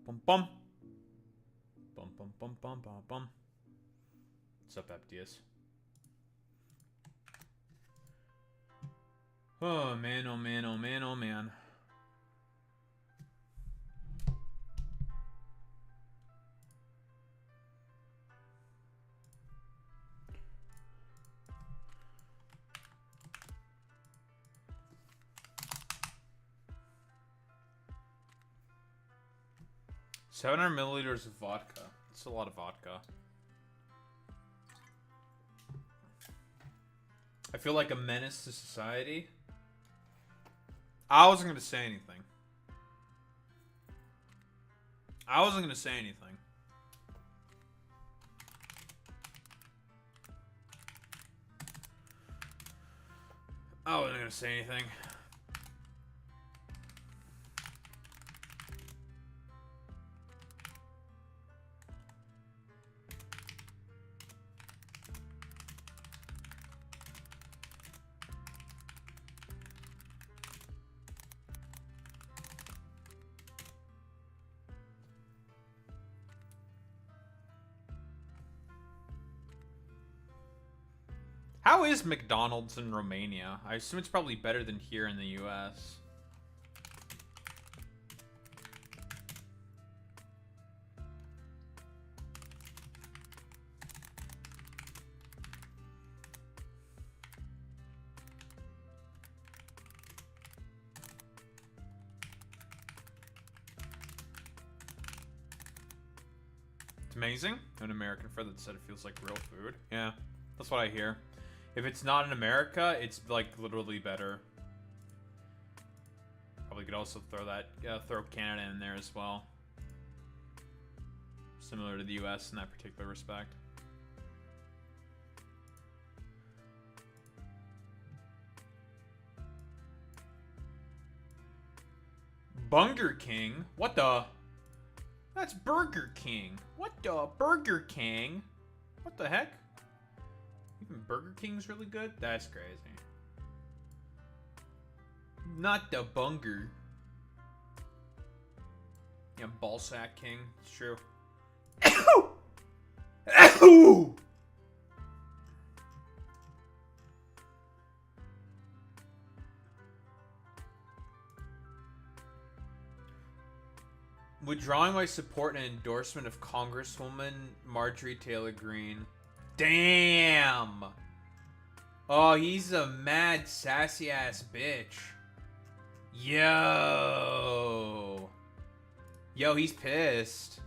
bum, bum. Bum, bum, bum, bum, bum, bum. What's up, FDS? Oh, man, oh, man, oh, man, oh, man. $700 of vodka. That's a lot of vodka. I feel like a menace to society. I wasn't gonna say anything. I wasn't gonna say anything. I wasn't gonna say anything. How is McDonald's in Romania? I assume it's probably better than here in the US. It's amazing. An American friend that said it feels like real food. Yeah, that's what I hear. If it's not in America, it's like literally better. Probably could also throw Canada in there as well. Similar to the US in that particular respect. Burger King? What the? That's Burger King. What the? Burger King? What the heck? Even Burger King's really good? That's crazy. Not the Bunger. Yeah, Ballsack King. It's true. Ow! Ow! Withdrawing my support and endorsement of Congresswoman Marjorie Taylor Greene. Damn! Oh, he's a mad, sassy-ass bitch. Yo! Yo, he's pissed.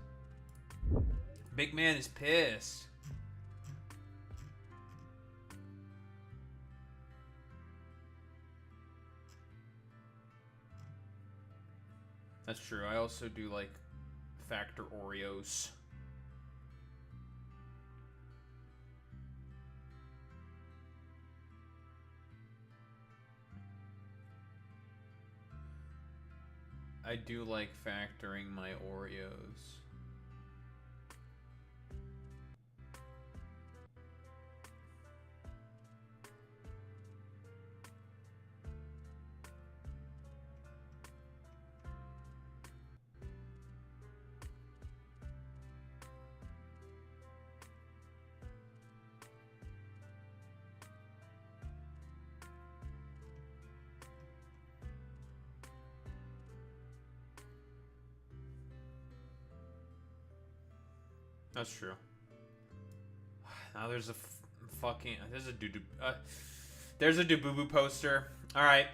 Big man is pissed. That's true. I also do like Factor Oreos. I do like factoring my Oreos. That's true. Now there's a fucking there's a Dububu poster. All right,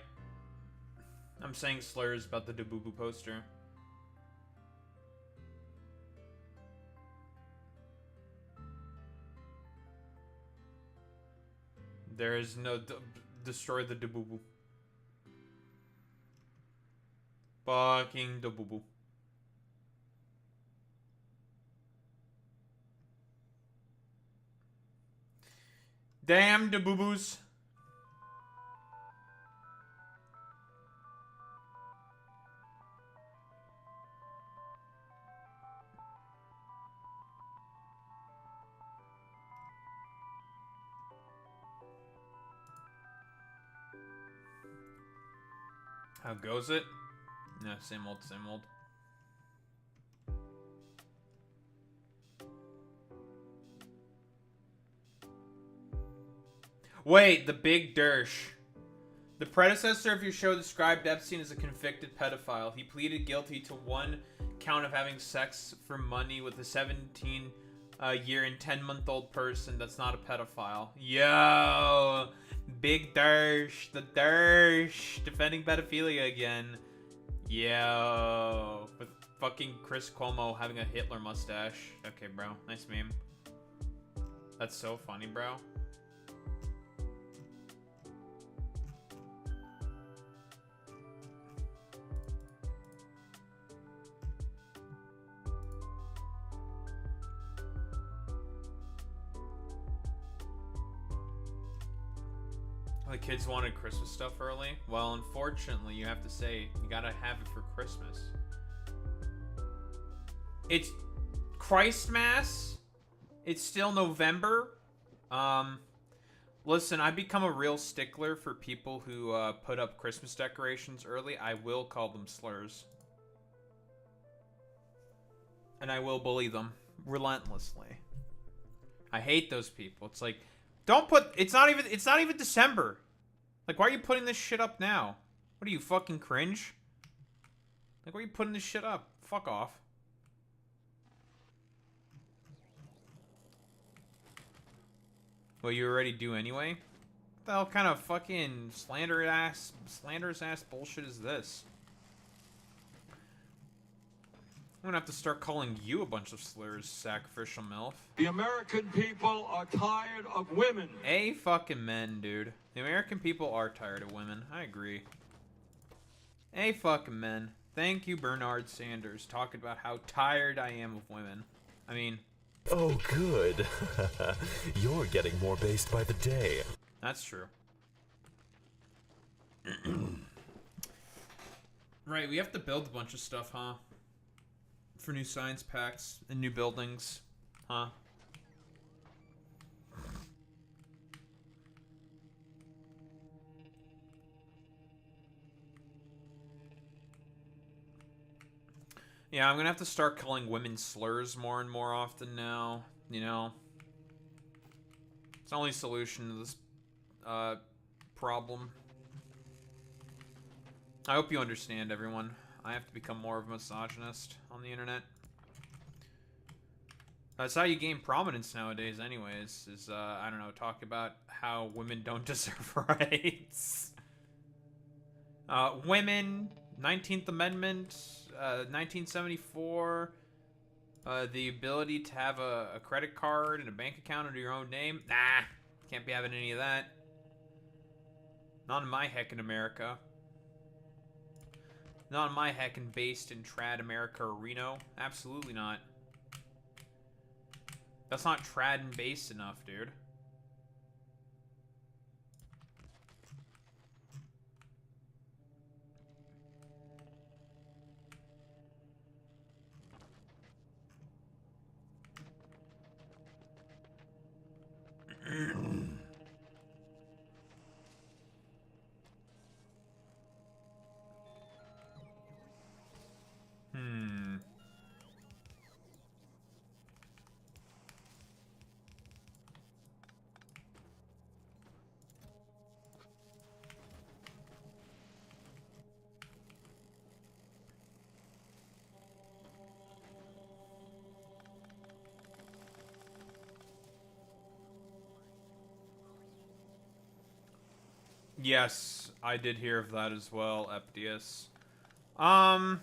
I'm saying slurs about the Dububu poster. There is no destroy the Dububu. Fucking Dububu. Damn Dububus. How goes it? Yeah, same old, same old. Wait, the big dersh. The predecessor of your show described Epstein as a convicted pedophile. He pleaded guilty to one count of having sex for money with a 17-year and 10-month-old person that's not a pedophile. Yo, big dersh, the dersh, defending pedophilia again. Yo, with fucking Chris Cuomo having a Hitler mustache. Okay, bro, nice meme. That's so funny, bro. The kids wanted Christmas stuff early. Well, unfortunately, you have to say you gotta have it for Christmas. It's Christmas. It's still November. Listen, I've become a real stickler for people who put up Christmas decorations early. I will call them slurs. And I will bully them relentlessly. I hate those people. It's like, don't put, it's not even December. Like, why are you putting this shit up now? What are you, fucking cringe? Like, why are you putting this shit up? Fuck off. Well, you already do anyway? What the hell kind of fucking slanderous ass bullshit is this? I'm gonna have to start calling you a bunch of slurs, sacrificial MILF. The American people are tired of women. Fucking men, dude. The American people are tired of women. I agree. Fucking men. Thank you, Bernard Sanders, talking about how tired I am of women. I mean... Oh, good. You're getting more based by the day. That's true. Right, we have to build a bunch of stuff, huh? For new science packs and new buildings, huh? Yeah, I'm gonna have to start calling women slurs more and more often now, you know? It's the only solution to this problem. I hope you understand, everyone. I have to become more of a misogynist on the internet. That's how you gain prominence nowadays anyways, is, I don't know, talk about how women don't deserve rights. Women, 19th Amendment, 1974, the ability to have a credit card and a bank account under your own name. Nah, can't be having any of that. Not in my heckin' America. Not in my heckin' based in trad America or Reno. Absolutely not. That's not trad and based enough, dude. Yes, I did hear of that as well, Epdius. I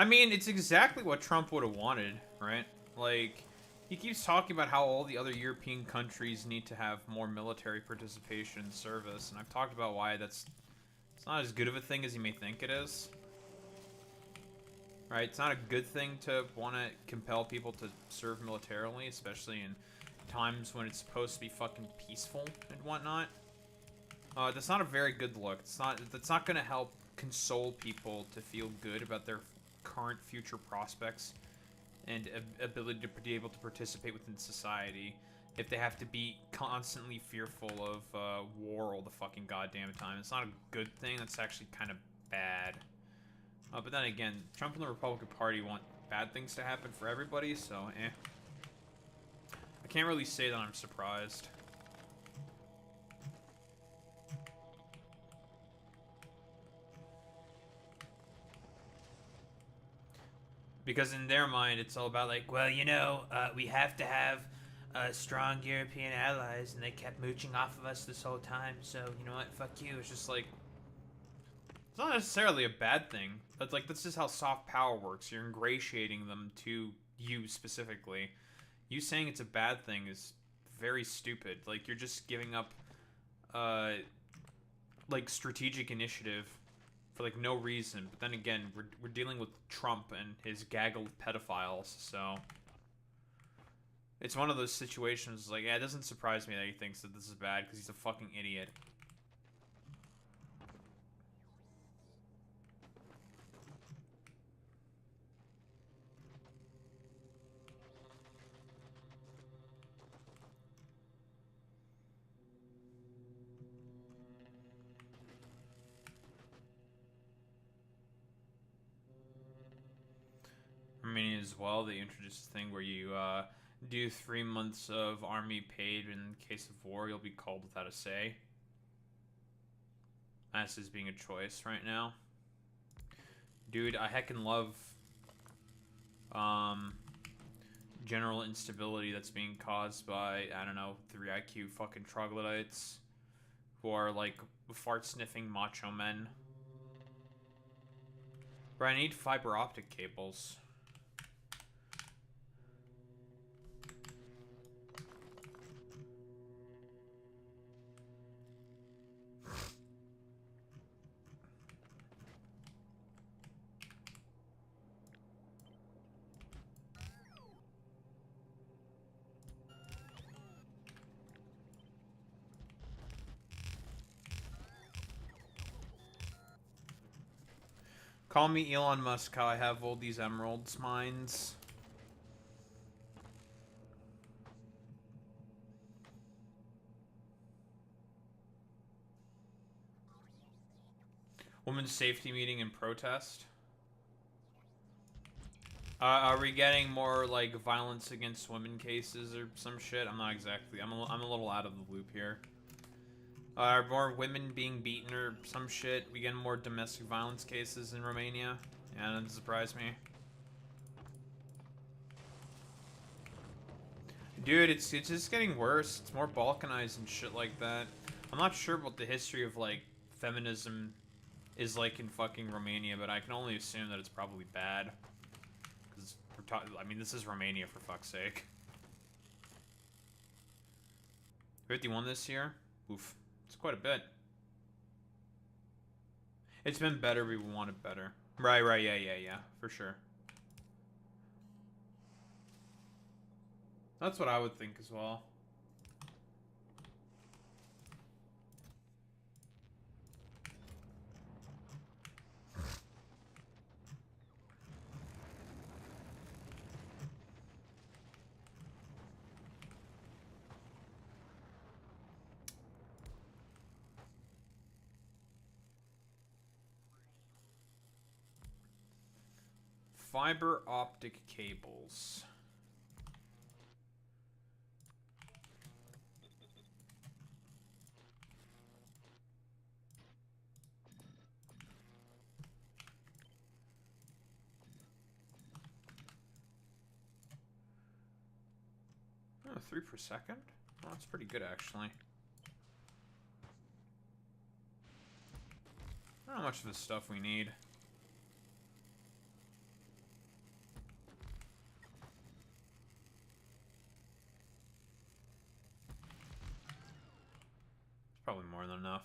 mean, it's exactly what Trump would have wanted, right? Like, he keeps talking about how all the other European countries need to have more military participation in service, and I've talked about why it's not as good of a thing as you may think it is. Right? It's not a good thing to want to compel people to serve militarily, especially in times when it's supposed to be fucking peaceful and whatnot. That's not a very good look. That's not going to help console people to feel good about their current future prospects and ability to be able to participate within society if they have to be constantly fearful of war all the fucking goddamn time. It's not a good thing. That's actually kind of bad. But then again, Trump and the Republican Party want bad things to happen for everybody, so I can't really say that I'm surprised. Because in their mind, it's all about like, well, you know, we have to have strong European allies, and they kept mooching off of us this whole time. So you know what? Fuck you. It's just like it's not necessarily a bad thing. That's like that's just how soft power works. You're ingratiating them to you specifically. You saying it's a bad thing is very stupid. Like you're just giving up, like strategic initiative for like no reason. But then again, we're dealing with Trump and his gaggle of pedophiles, so it's one of those situations like, yeah, it doesn't surprise me that he thinks that this is bad because he's a fucking idiot. Romania as well, they introduced a thing where you do 3 months of army paid, and in case of war, you'll be called without a say. That's as being a choice right now. Dude, I heckin' love general instability that's being caused by, I don't know, 3 IQ fucking troglodytes who are like fart-sniffing macho men. Bro, I need fiber optic cables. Call me Elon Musk, how I have all these emeralds mines. Women's safety meeting in protest. Are we getting more like violence against women cases or some shit? I'm not exactly. I'm a little out of the loop here. Are more women being beaten or some shit? We getting more domestic violence cases in Romania? Yeah, that doesn't surprise me. Dude, it's just getting worse. It's more balkanized and shit like that. I'm not sure what the history of like feminism is like in fucking Romania, but I can only assume that it's probably bad. Because I mean, this is Romania for fuck's sake. 51 this year? Oof. It's quite a bit. It's been better, we want it better. Right, yeah, for sure. That's what I would think as well. Fiber optic cables. Oh, 3 per second? Oh, that's pretty good, actually. I don't know how much of this stuff we need. It's probably more than enough.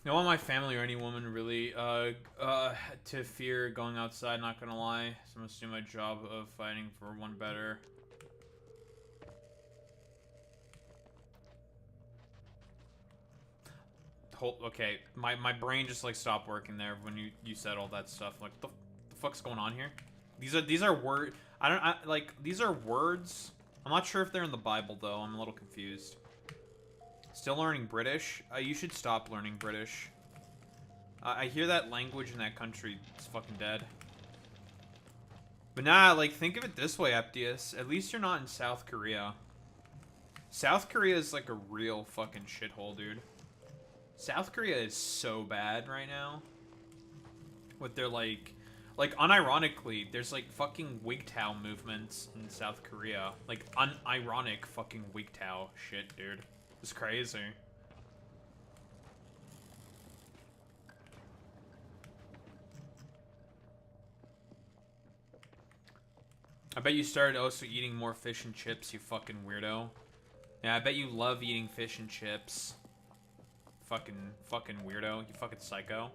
I don't want my family or any woman really to fear going outside, not gonna lie. So I'm gonna do my job of fighting for one better. Okay, my brain just like stopped working there when you said all that stuff. Like the fuck's going on here? These are words. These are words. I'm not sure if they're in the Bible though. I'm a little confused. Still learning British? You should stop learning British. I hear that language in that country is fucking dead. But nah, like, think of it this way, Aptius. At least you're not in South Korea. South Korea is like a real fucking shithole, dude. South Korea is so bad right now. With their, like, unironically, there's, like, fucking WGTOW movements in South Korea. Like, unironic fucking WGTOW shit, dude. It's crazy. I bet you started also eating more fish and chips, you fucking weirdo. Yeah, I bet you love eating fish and chips. Fucking weirdo. You fucking psycho.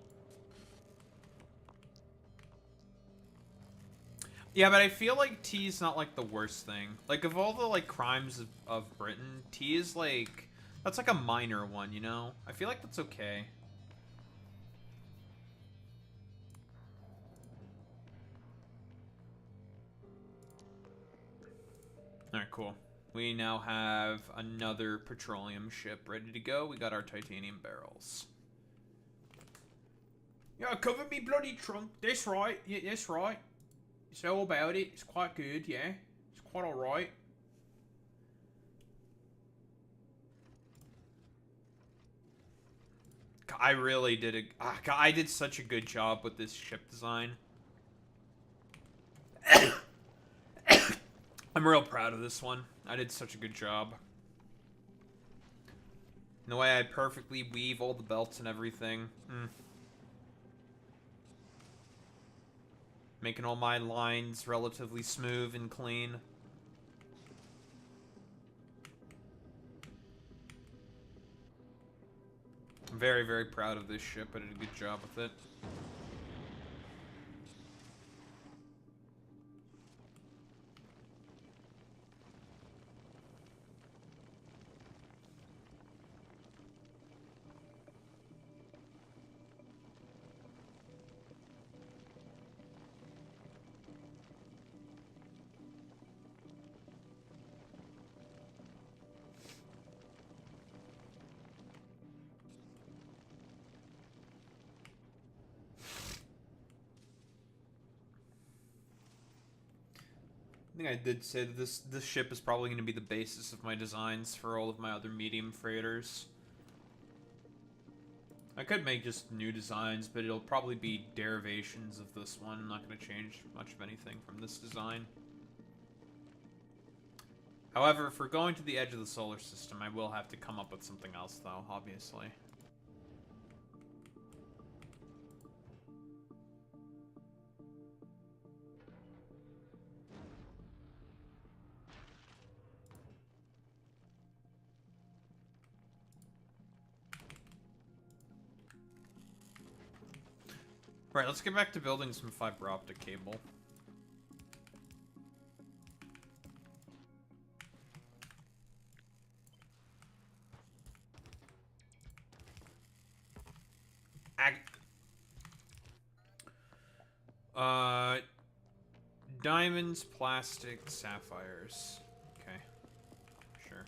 Yeah, but I feel like tea is not, like, the worst thing. Like, of all the, like, crimes of Britain, tea is, like... That's, like, a minor one, you know? I feel like that's okay. Alright, cool. We now have another petroleum ship ready to go. We got our titanium barrels. Yeah, cover me bloody trunk. That's right. Yeah, that's right. It's all about it. It's quite good, yeah. It's quite alright. I really did I did such a good job with this ship design. I'm real proud of this one. I did such a good job. And the way I perfectly weave all the belts and everything. Making all my lines relatively smooth and clean. I'm very, very proud of this ship. I did a good job with it. I think I did say that this ship is probably going to be the basis of my designs for all of my other medium freighters. I could make just new designs, but it'll probably be derivations of this one. I'm not going to change much of anything from this design. However, if we're going to the edge of the solar system, I will have to come up with something else, though, obviously. Right, let's get back to building some fiber optic cable. Diamonds, plastic, sapphires. Okay, sure.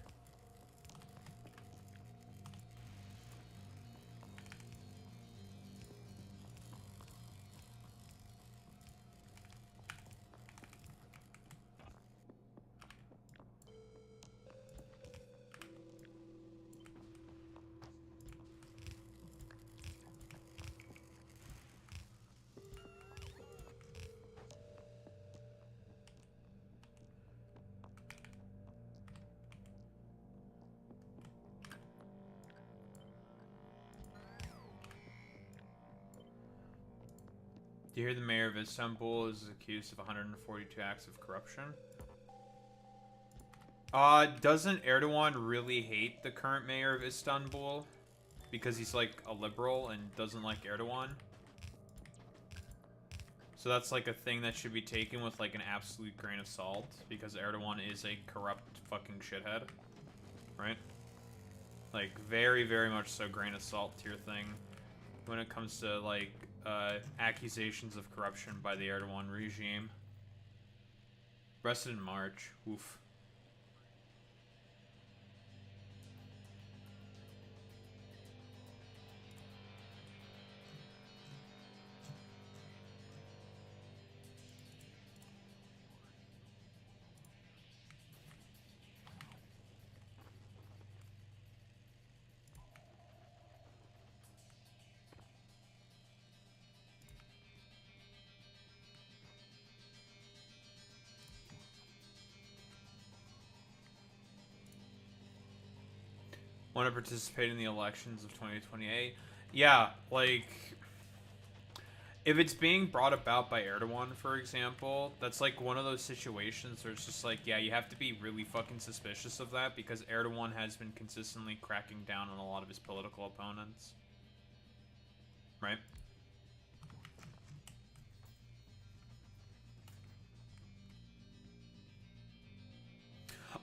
Do you hear the mayor of Istanbul is accused of 142 acts of corruption? Doesn't Erdogan really hate the current mayor of Istanbul? Because he's, like, a liberal and doesn't like Erdogan? So that's, like, a thing that should be taken with, like, an absolute grain of salt. Because Erdogan is a corrupt fucking shithead. Right? Like, very, very much so grain of salt to your thing. When it comes to, like, accusations of corruption by the Erdogan regime. Arrested in March. Oof. Want to participate in the elections of 2028. Yeah, like, if it's being brought about by Erdogan, for example, that's like one of those situations where it's just like, yeah, you have to be really fucking suspicious of that because Erdogan has been consistently cracking down on a lot of his political opponents. Right?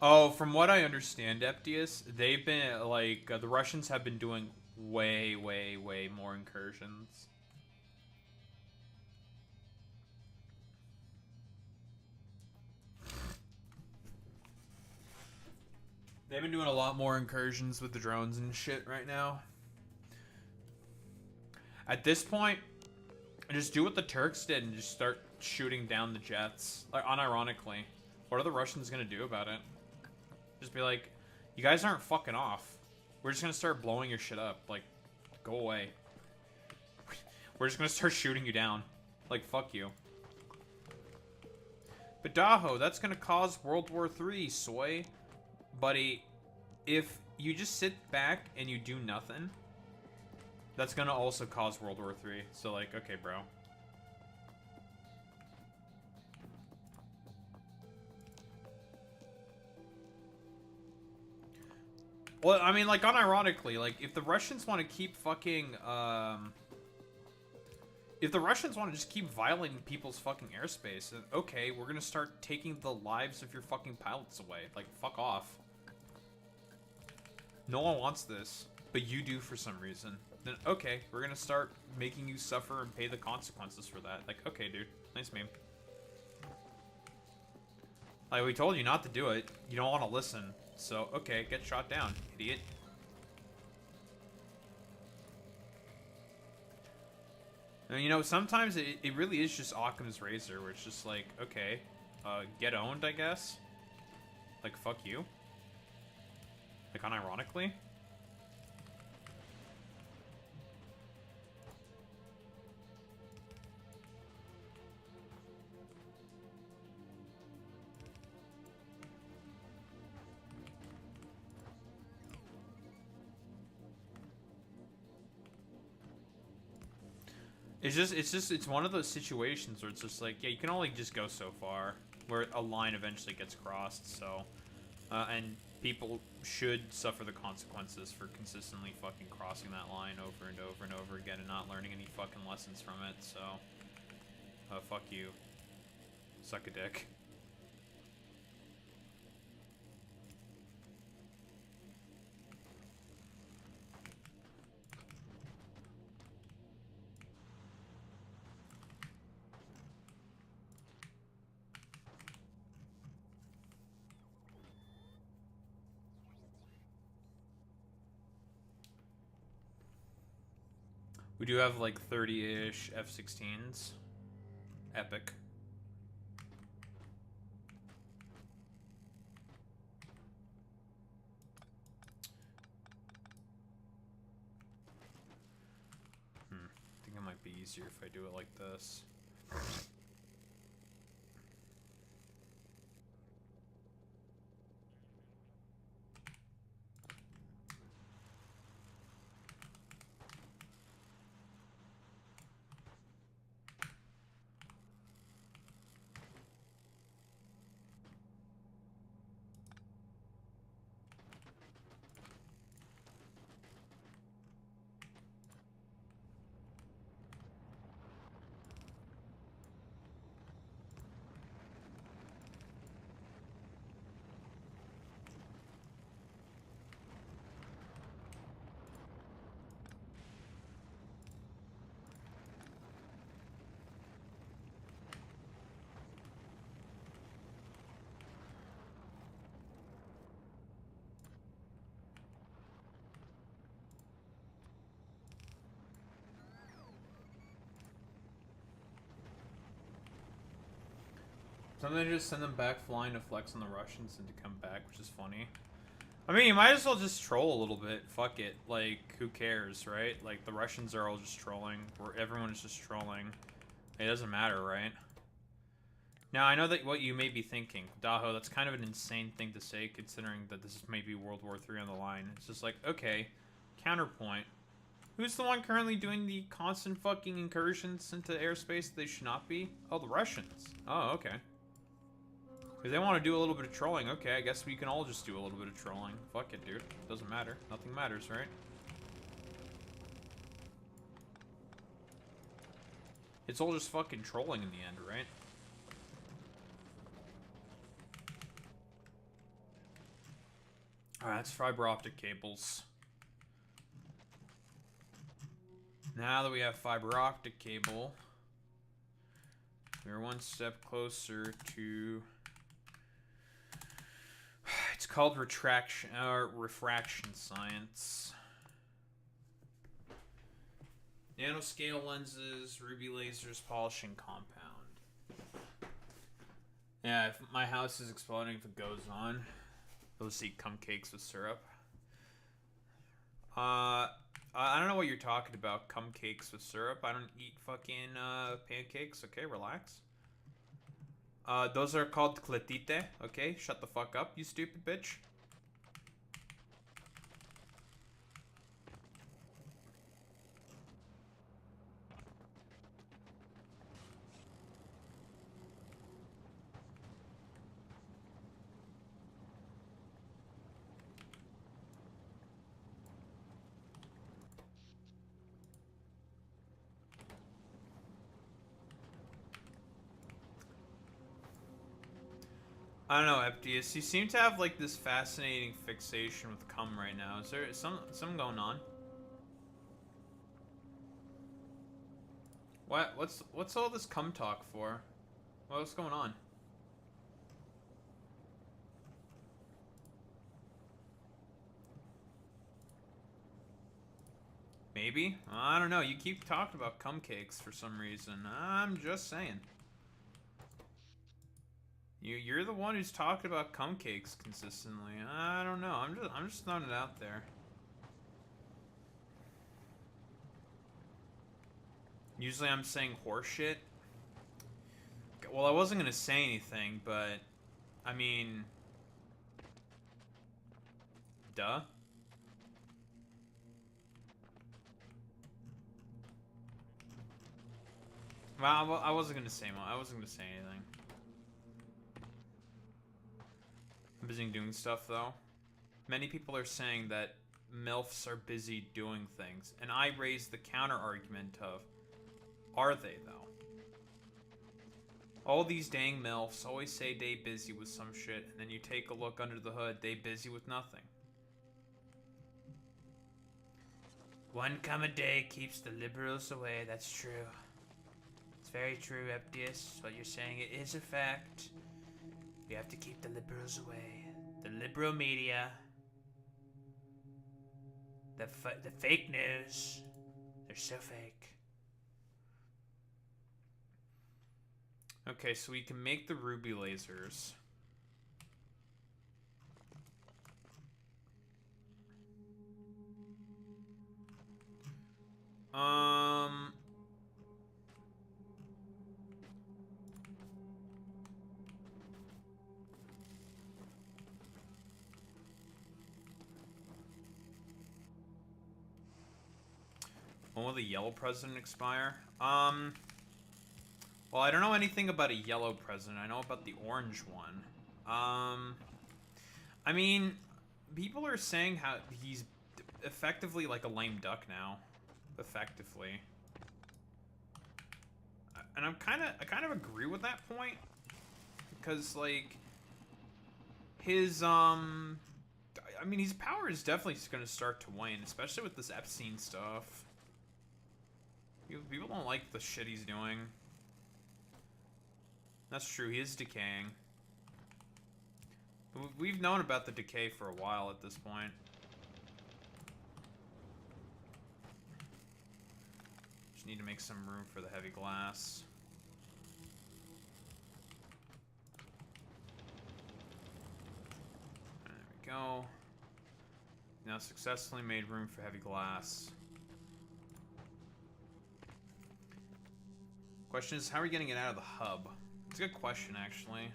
Oh, from what I understand, Eptius, they've been, like, the Russians have been doing way, way, way more incursions. They've been doing a lot more incursions with the drones and shit right now. At this point, just do what the Turks did and just start shooting down the jets. Like, unironically. What are the Russians gonna do about it? Just be like, you guys aren't fucking off. We're just gonna start blowing your shit up. Like, go away. We're just gonna start shooting you down. Like, fuck you. But Daho, that's gonna cause World War III, soy. Buddy, if you just sit back and you do nothing, that's gonna also cause World War III. So, like, okay, bro. Well, I mean, like, unironically, like, if the Russians want to keep fucking, if the Russians want to just keep violating people's fucking airspace, then okay, we're gonna start taking the lives of your fucking pilots away. Like, fuck off. No one wants this, but you do for some reason. Then, okay, we're gonna start making you suffer and pay the consequences for that. Like, okay, dude. Nice meme. Like, we told you not to do it. You don't want to listen. So, okay, get shot down, idiot. And, you know, sometimes it really is just Occam's razor, where it's just like, okay, get owned, I guess. Like, fuck you. Like, unironically. It's one of those situations where it's just like, yeah, you can only just go so far, where a line eventually gets crossed, so, and people should suffer the consequences for consistently fucking crossing that line over and over and over again and not learning any fucking lessons from it, so, fuck you. Suck a dick. We do have like 30-ish F-16s. Epic. I think it might be easier if I do it like this. Sometimes they just send them back flying to flex on the Russians and to come back, which is funny. I mean, you might as well just troll a little bit. Fuck it. Like, who cares, right? Like, the Russians are all just trolling. Or everyone is just trolling. It doesn't matter, right? Now, I know that what you may be thinking, Daho, that's kind of an insane thing to say, considering that this is maybe World War III on the line. It's just like, okay, counterpoint. Who's the one currently doing the constant fucking incursions into airspace that they should not be? Oh, the Russians. Oh, okay. If they want to do a little bit of trolling, okay, I guess we can all just do a little bit of trolling. Fuck it, dude. Doesn't matter. Nothing matters, right? It's all just fucking trolling in the end, right? Alright, that's fiber optic cables. Now that we have fiber optic cable, we're one step closer to... It's called refraction science. Nanoscale lenses, ruby lasers, polishing compound. Yeah, if my house is exploding if it goes on, those eat cum cakes with syrup. I don't know what you're talking about, cum cakes with syrup. I don't eat fucking pancakes, okay? Relax. Those are called cletite, okay? Shut the fuck up, you stupid bitch. I don't know, FDS. You seem to have like this fascinating fixation with cum right now. Is there something going on? What's all this cum talk for? What's going on? Maybe? I don't know. You keep talking about cum cakes for some reason. I'm just saying. You're the one who's talked about cum cakes consistently. I don't know. I'm just throwing it out there. Usually I'm saying horseshit. Well, I wasn't gonna say anything, but I mean, duh. Well, I wasn't gonna say anything. I'm busy doing stuff, though. Many people are saying that MILFs are busy doing things, and I raised the counter-argument of, are they, though? All these dang MILFs always say they busy with some shit, and then you take a look under the hood, they busy with nothing. One cum a day keeps the liberals away, that's true. It's very true, Epdius. What you're saying, it is a fact. We have to keep the liberals away. The liberal media. The fake news. They're so fake. Okay, so we can make the ruby lasers. When will the yellow president expire? Well, I don't know anything about a yellow president. I know about the orange one. I mean, people are saying how he's effectively like a lame duck now. Effectively. And I kind of agree with that point. Because, like, his, I mean, his power is definitely going to start to wane, especially with this Epstein stuff. People don't like the shit he's doing. That's true, he is decaying. We've known about the decay for a while at this point. Just need to make some room for the heavy glass. There we go. Now successfully made room for heavy glass. Question is, how are we getting it out of the hub? It's a good question, actually.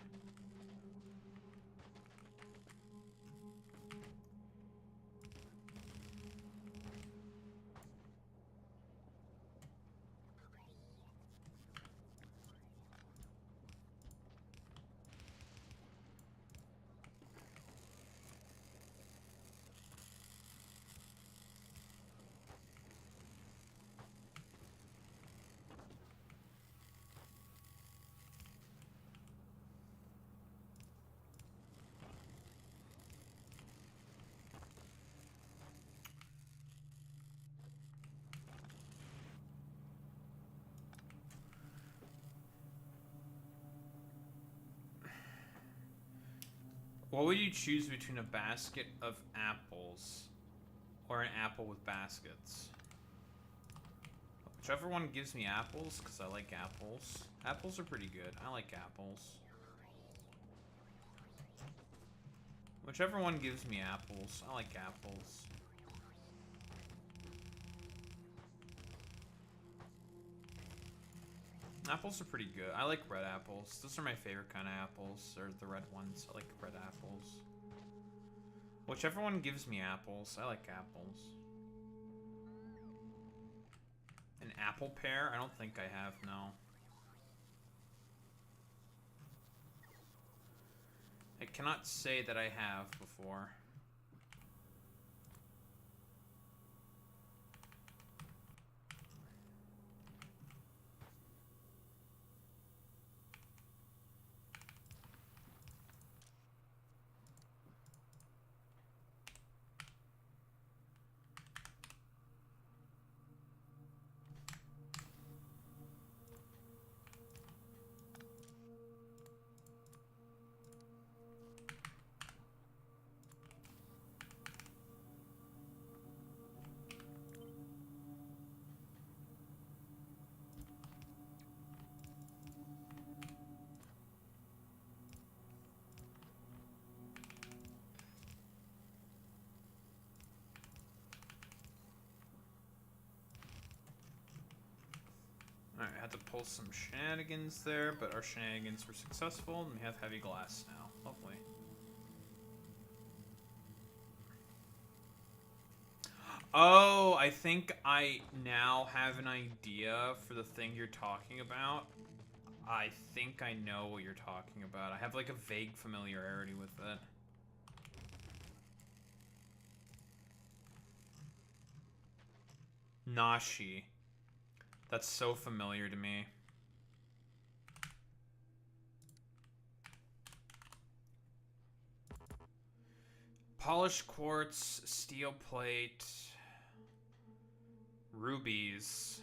What would you choose between a basket of apples or an apple with baskets? Whichever one gives me apples, because I like apples. Apples are pretty good. I like apples. Whichever one gives me apples. I like apples. Apples are pretty good. I like red apples. Those are my favorite kind of apples, or the red ones. I like red apples. Whichever one gives me apples. I like apples. An apple pear? I don't think I have, no. I cannot say that I have before. Alright, I had to pull some shenanigans there, but our shenanigans were successful, and we have heavy glass now. Lovely. Oh, I think I now have an idea for the thing you're talking about. I think I know what you're talking about. I have like a vague familiarity with it. Nashi. That's so familiar to me. Polished quartz, steel plate, rubies.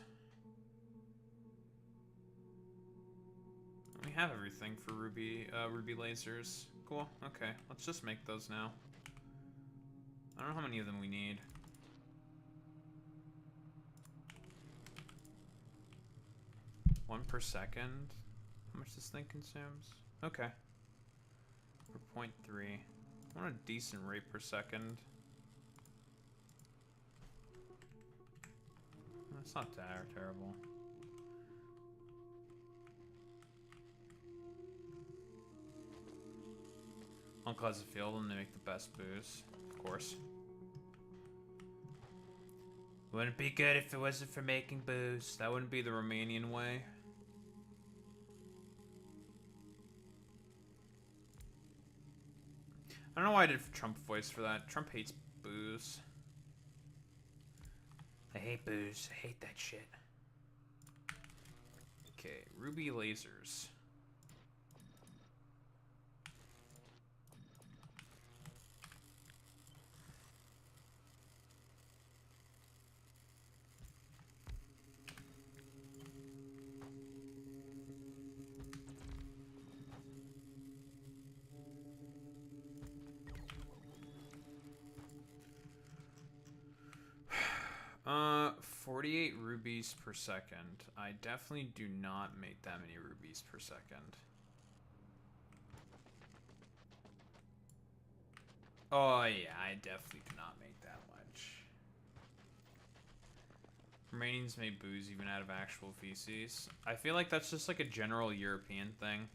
We have everything for ruby lasers. Cool. Okay, let's just make those now. I don't know how many of them we need. One per second. How much this thing consumes? Okay. For 0.3. I want a decent rate per second. That's not that terrible. Uncle has a field and they make the best booze. Of course. Wouldn't be good if it wasn't for making booze. That wouldn't be the Romanian way. I don't know why I did Trump voice for that. Trump hates booze. I hate booze. I hate that shit. Okay, ruby lasers. Uh, 48 rubies per second. I definitely do not make that many rubies per second. Oh yeah, I definitely do not make that much. Romanians make booze even out of actual feces. I feel like that's just like a general European thing.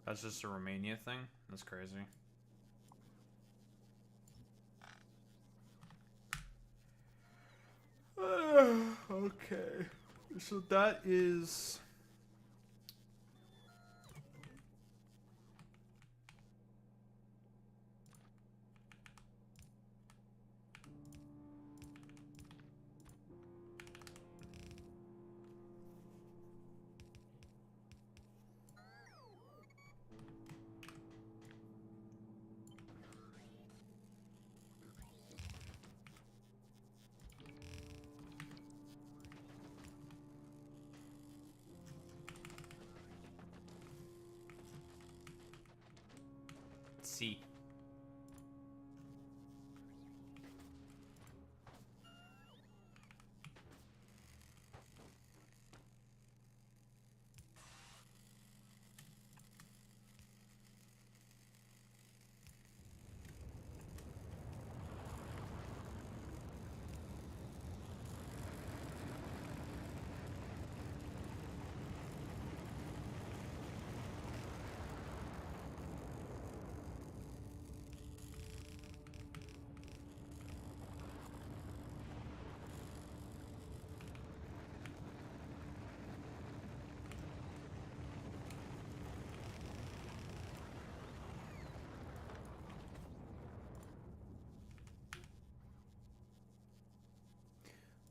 That's just a Romania thing? That's crazy. Okay. So that is... C.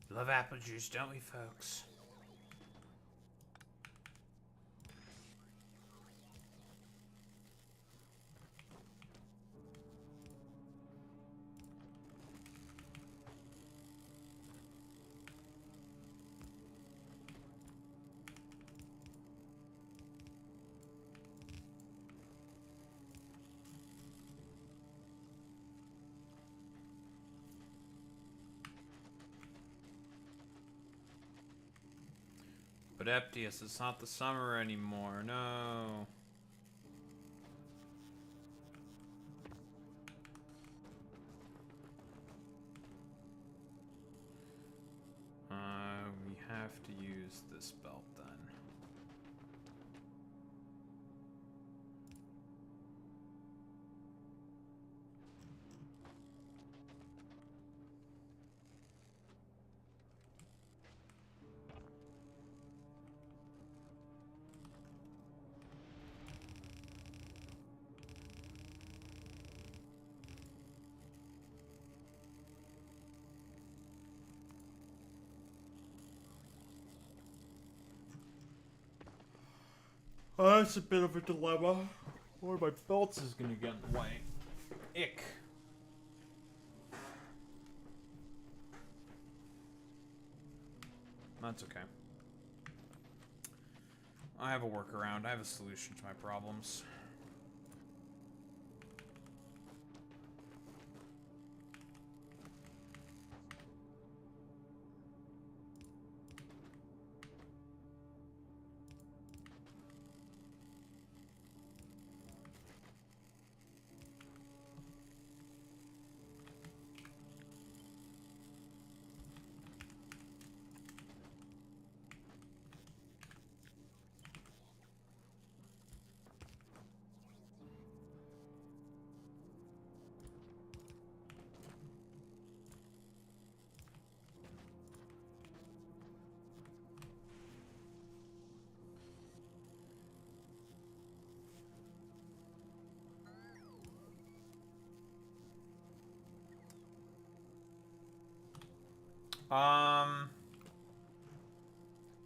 Love apple juice, don't we, folks? But Eptius, it's not the summer anymore, no. We have to use this belt then. Oh, that's a bit of a dilemma. One of my belts is gonna get in the way. Ick. That's okay. I have a workaround. I have a solution to my problems.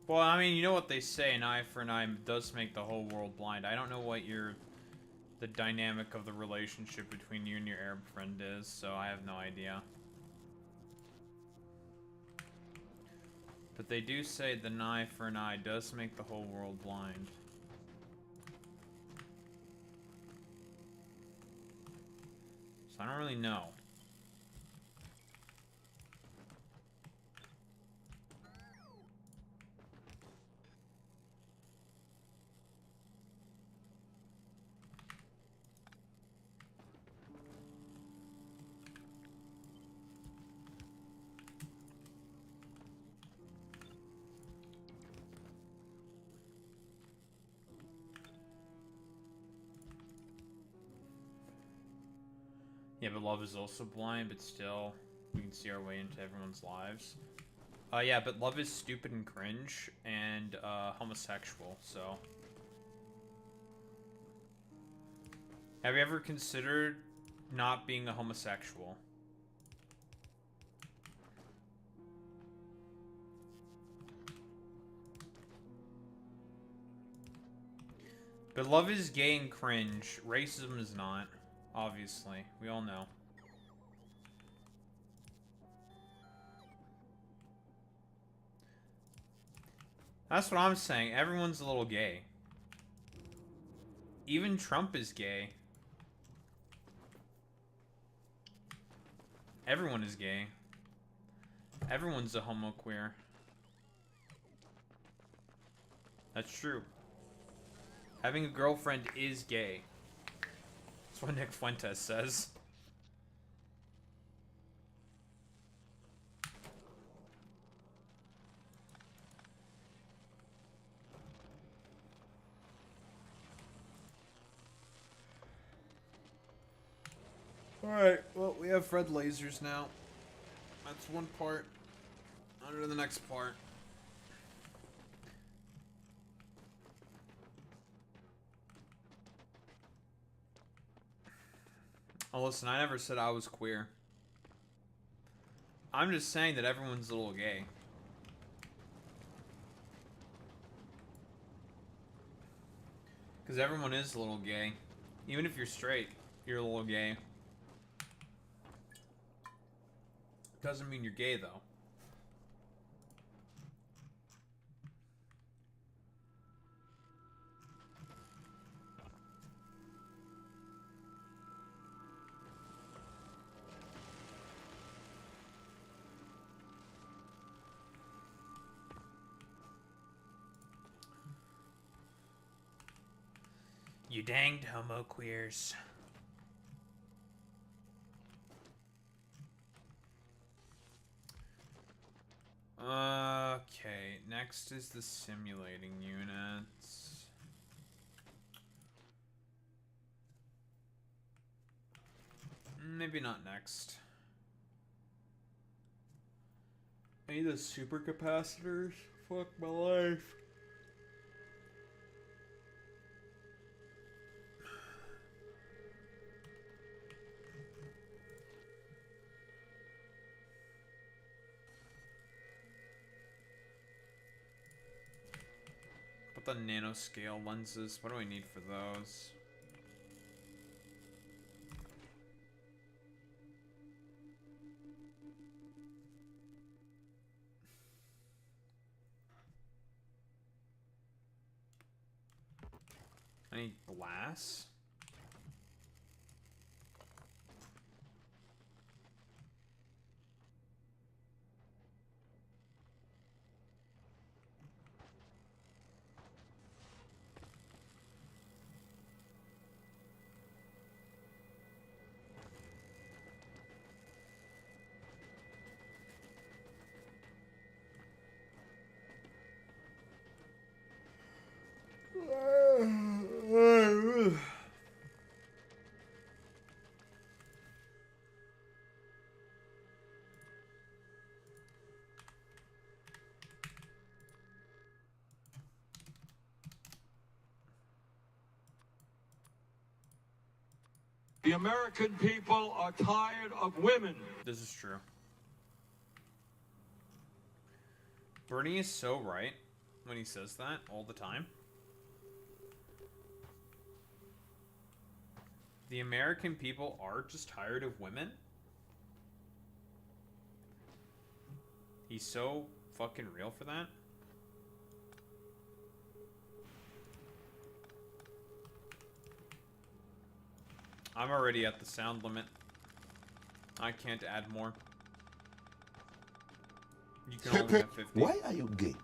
Well, I mean, you know what they say, an eye for an eye does make the whole world blind. I don't know what the dynamic of the relationship between you and your Arab friend is, so I have no idea. But they do say the eye for an eye does make the whole world blind. So I don't really know. Yeah, but love is also blind, but still, we can see our way into everyone's lives. Yeah, but love is stupid and cringe, and, homosexual, so... Have you ever considered not being a homosexual? But love is gay and cringe. Racism is not. Obviously. We all know. That's what I'm saying. Everyone's a little gay. Even Trump is gay. Everyone is gay. Everyone's a homo queer. That's true. Having a girlfriend is gay. That's what Nick Fuentes says. Alright, well, we have red lasers now. That's one part. On to the next part. Oh, listen, I never said I was queer. I'm just saying that everyone's a little gay. Because everyone is a little gay. Even if you're straight, you're a little gay. Doesn't mean you're gay, though. You danged homo queers. Okay, next is the simulating units. Maybe not next. I need the supercapacitors. Fuck my life. The nanoscale lenses. What do I need for those? I need glass. The American people are tired of women. This is true. Bernie is so right when he says that all the time. The American people are just tired of women. He's so fucking real for that. I'm already at the sound limit. I can't add more. You can only have 50. Why are you gay?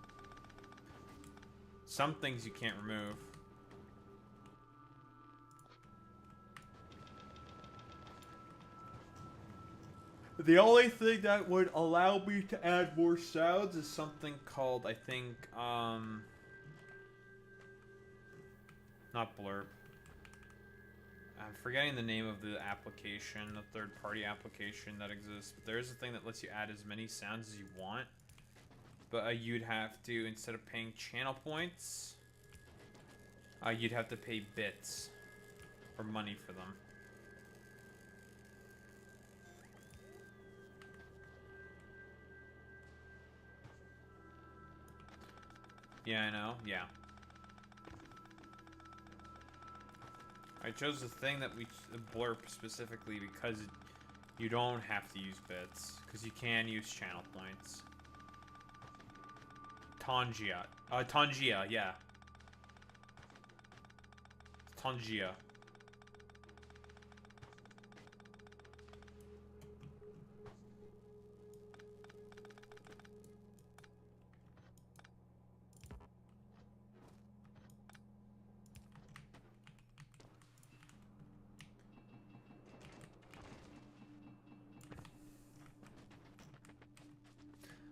Some things you can't remove. The only thing that would allow me to add more sounds is something called, I think, not blurb. I'm forgetting the name of the application, the third-party application that exists. But there is a thing that lets you add as many sounds as you want. But you'd have to, instead of paying channel points, you'd have to pay bits or money for them. Yeah, I know. Yeah. I chose the thing that we blurb specifically because you don't have to use bits, because you can use channel points. Tangia. Tangia, yeah. Tangia.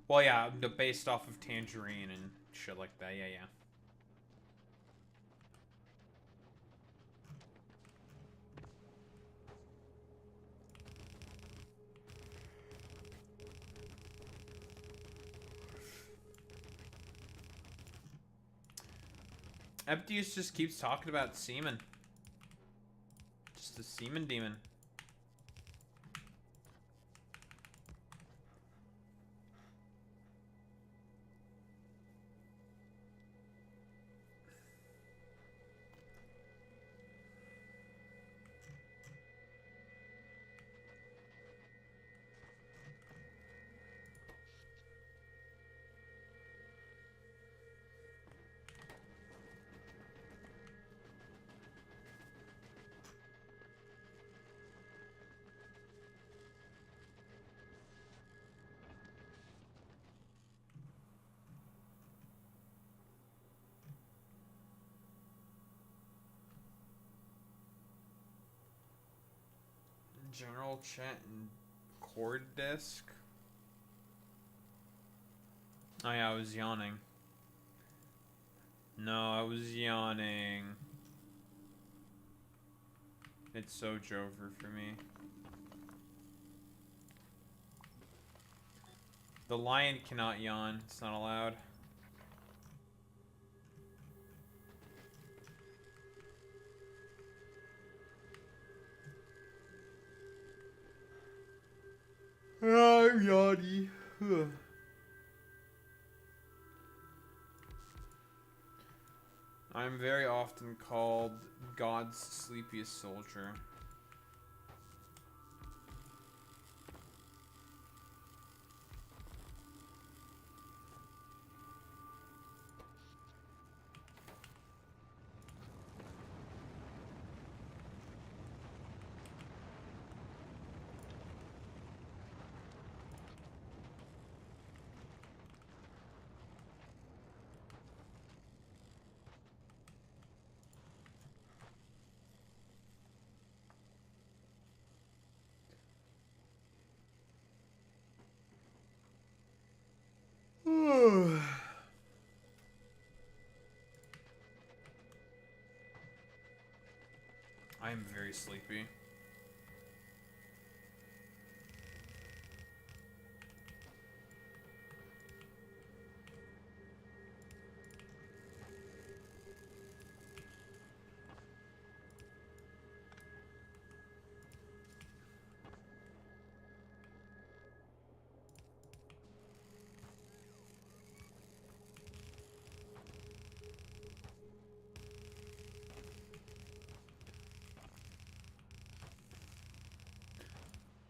Well, yeah, based off of Tangerine and shit like that. Yeah, yeah. Epdius just keeps talking about semen. Just a semen demon. General chat and cord disk. Oh yeah, I was yawning. No, I was yawning. It's so Jover for me. The lion cannot yawn. It's not allowed. I'm yawny. I'm very often called God's sleepiest soldier. I am very sleepy.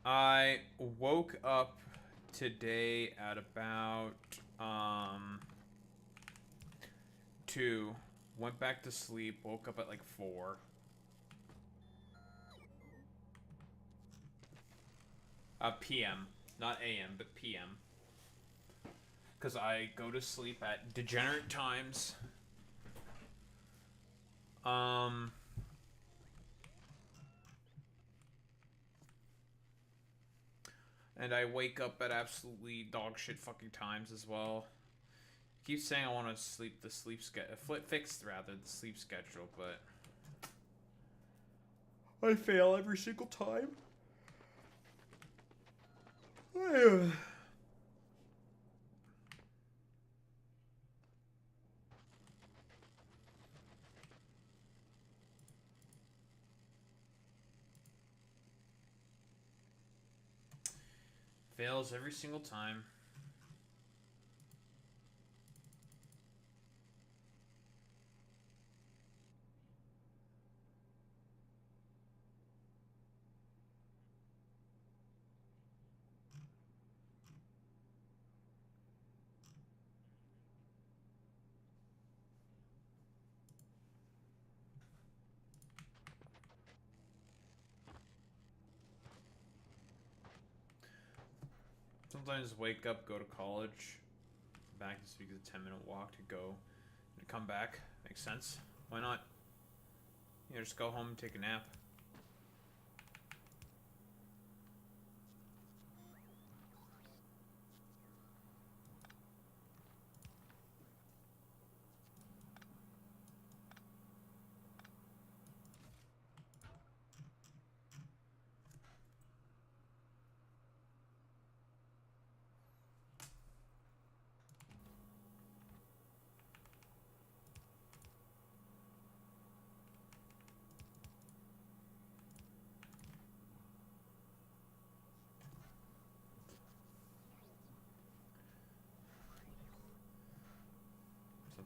I woke up today at about 2. Went back to sleep, woke up at like 4. PM. Not AM, but PM. Because I go to sleep at degenerate times. And I wake up at absolutely dog shit fucking times as well. I keep saying I want to fix the sleep schedule, but I fail every single time. Fails every single time. Sometimes wake up, go to college, back this week is a 10-minute walk to go, to come back. Makes sense. Why not? You know, just go home and take a nap.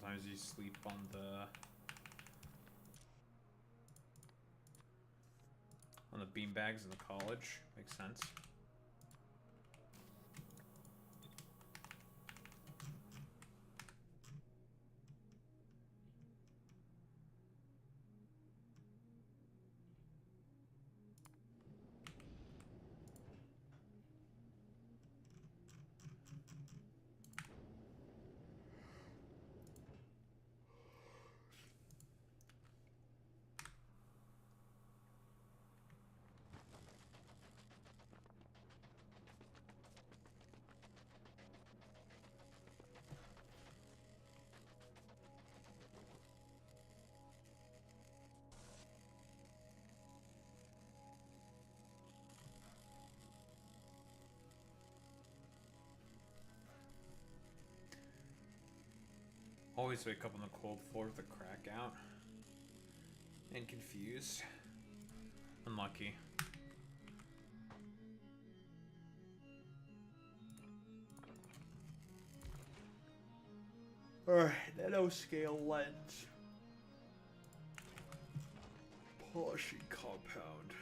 Sometimes you sleep on the beanbags in the college. Makes sense. Always wake up on the cold floor with a crack out. And confused. Unlucky. Alright, nanoscale lens. Polishing compound.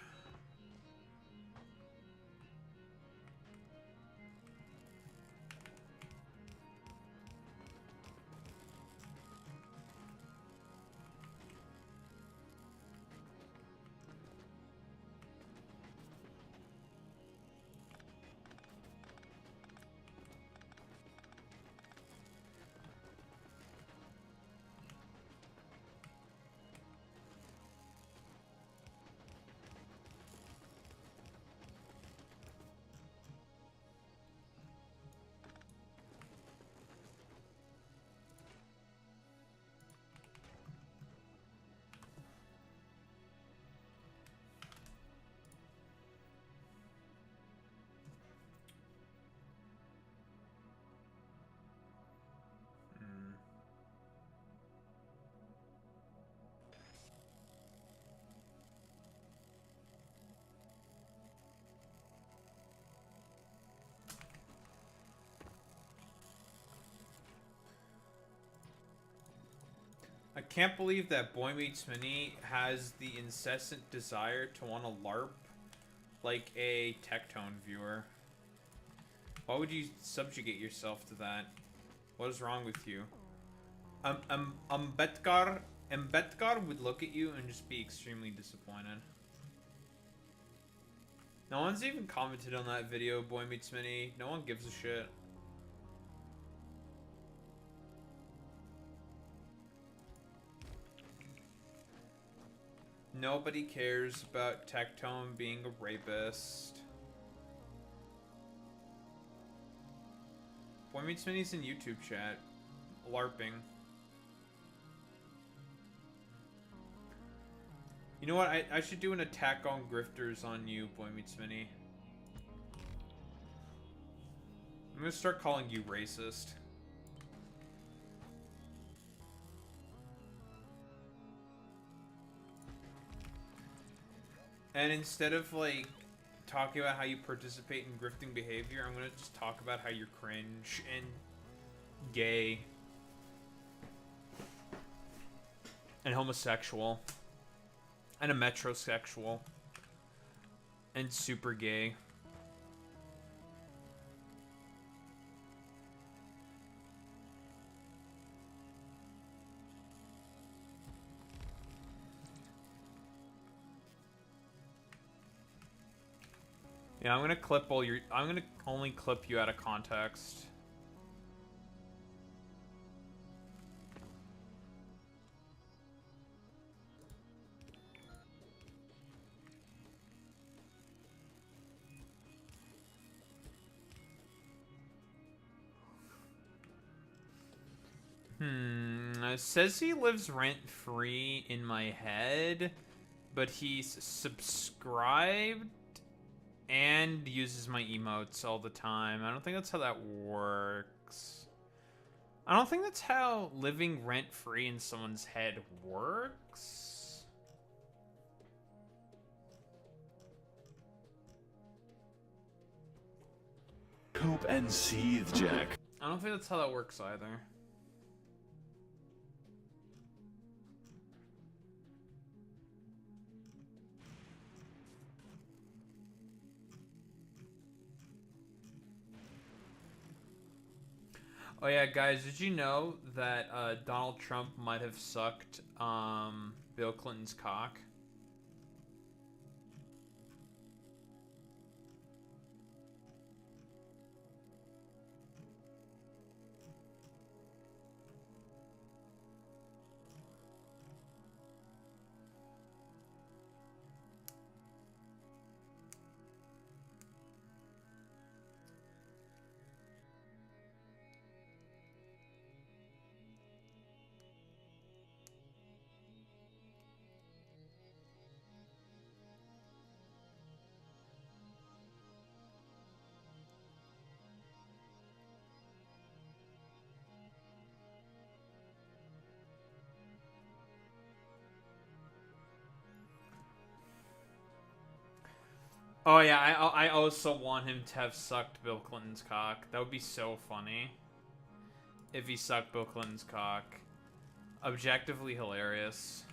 I can't believe that Boy Meets Mini has the incessant desire to want to LARP like a Tectone viewer. Why would you subjugate yourself to that? What is wrong with you? Ambedkar would look at you and just be extremely disappointed. No one's even commented on that video, Boy Meets Mini. No one gives a shit. Nobody cares about Tectone being a rapist. Boy Meets Mini's in YouTube chat. LARPing. You know what? I should do an attack on grifters on you, Boy Meets Mini. I'm gonna start calling you racist. And instead of, like, talking about how you participate in grifting behavior, I'm gonna just talk about how you're cringe and gay. And homosexual. And a metrosexual. And super gay. Yeah, I'm gonna clip all your... I'm gonna only clip you out of context. It says he lives rent-free in my head, but he's subscribed and uses my emotes all the time. I don't think that's how that works. I don't think that's how living rent-free in someone's head works. Cope and seethe, Jack. I don't think that's how that works either. Oh yeah, guys, did you know that Donald Trump might have sucked Bill Clinton's cock? Oh yeah, I also want him to have sucked Bill Clinton's cock. That would be so funny. If he sucked Bill Clinton's cock. Objectively hilarious.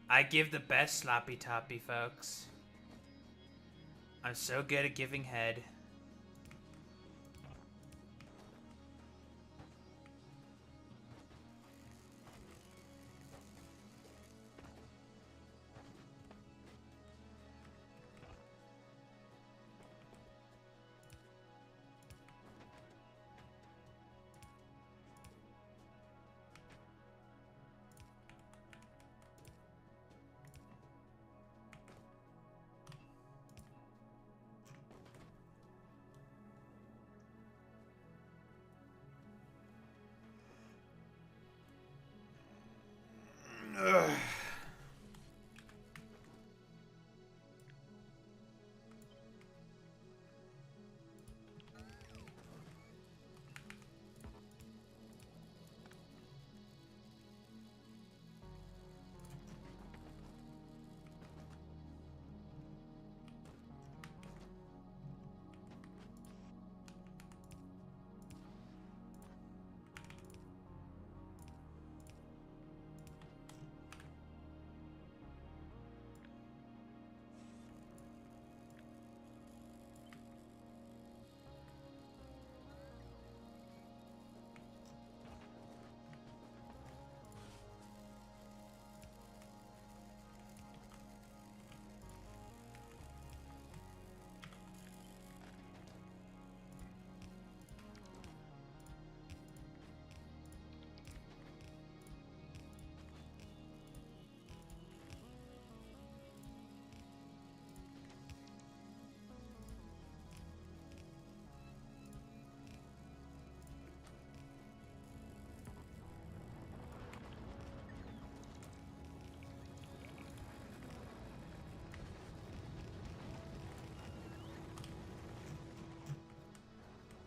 I give the best sloppy toppy, folks. I'm so good at giving head.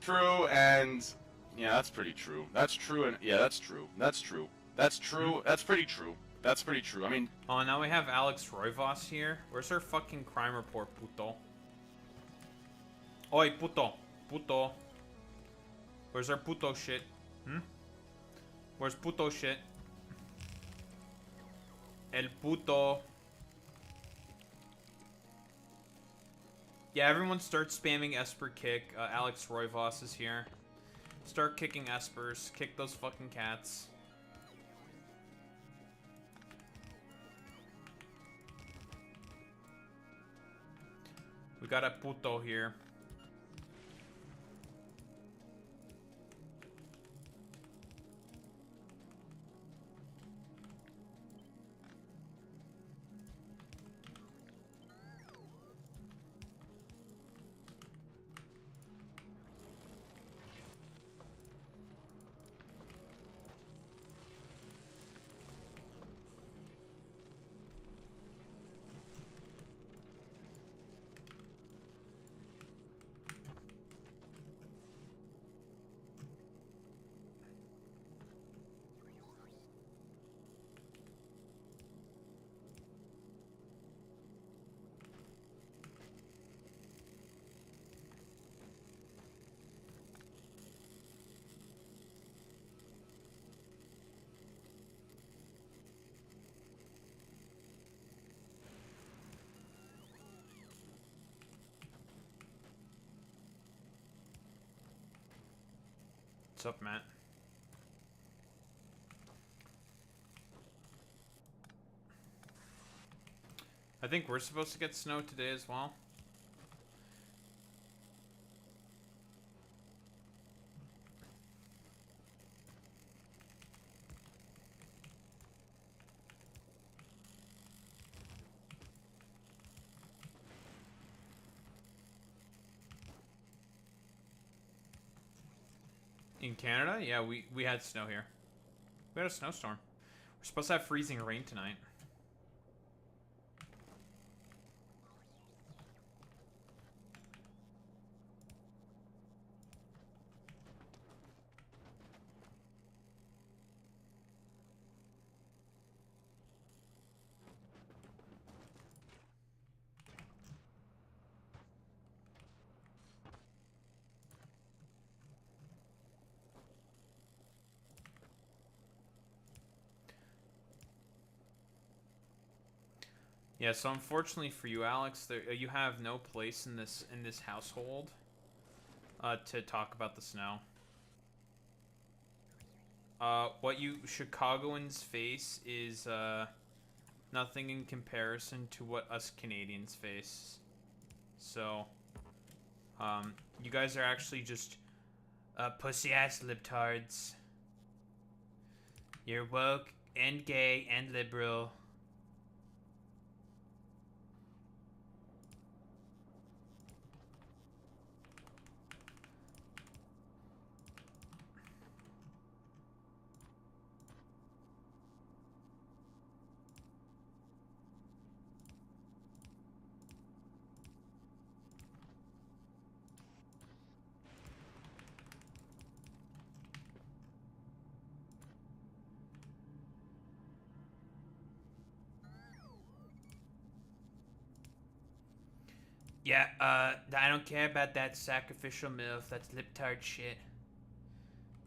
True, and yeah, that's pretty true. That's true, and yeah, that's true. That's true. That's true. That's pretty true. That's pretty true. I mean, oh, now we have Alex Roivas here. Where's our fucking crime report, puto? Oi, puto. Puto. Where's our puto shit? Where's puto shit? El puto. Yeah, everyone start spamming Esper kick. Alex Roivas is here. Start kicking Espers. Kick those fucking cats. We got a puto here. What's up, Matt? I think we're supposed to get snow today as well. In Canada? Yeah, we had snow here. We had a snowstorm. We're supposed to have freezing rain tonight. Yeah, so unfortunately for you, Alex, you have no place in this household to talk about the snow. What you Chicagoans face is nothing in comparison to what us Canadians face. So, you guys are actually just pussy-ass libtards. You're woke and gay and liberal. Yeah, I don't care about that sacrificial MILF. That's libtard shit.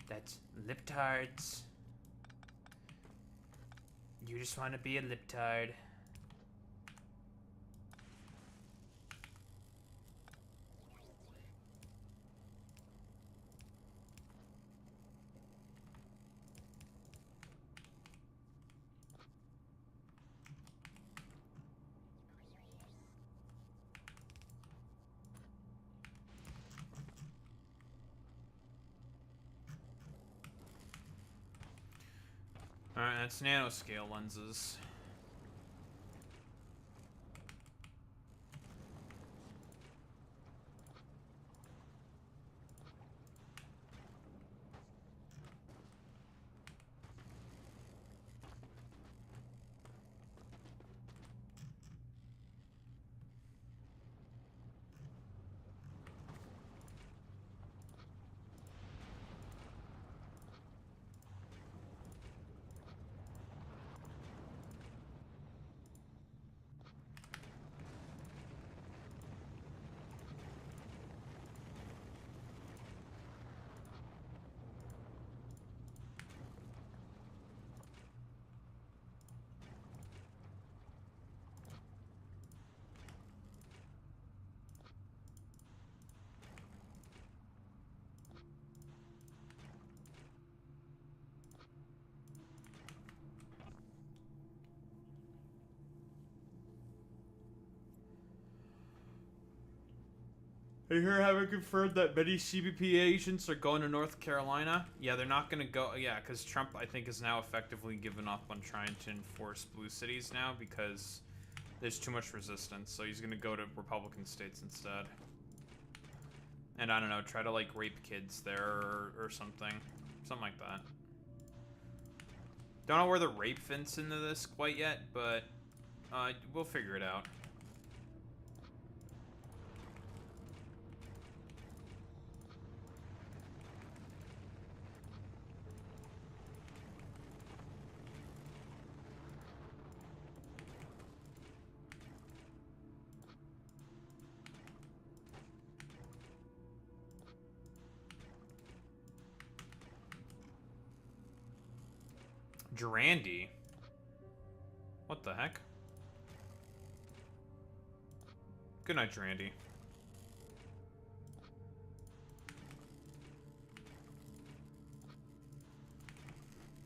That's libtards. You just want to be a libtard. Alright, that's nanoscale lenses. I hear having confirmed that many CBP agents are going to North Carolina. Yeah, they're not going to go. Yeah, because Trump, I think, is now effectively given up on trying to enforce blue cities now because there's too much resistance. So he's going to go to Republican states instead. And I don't know, try to like rape kids there or something. Something like that. Don't know where the rape fits into this quite yet, but we'll figure it out. Durandi? What the heck? Good night, Durandi.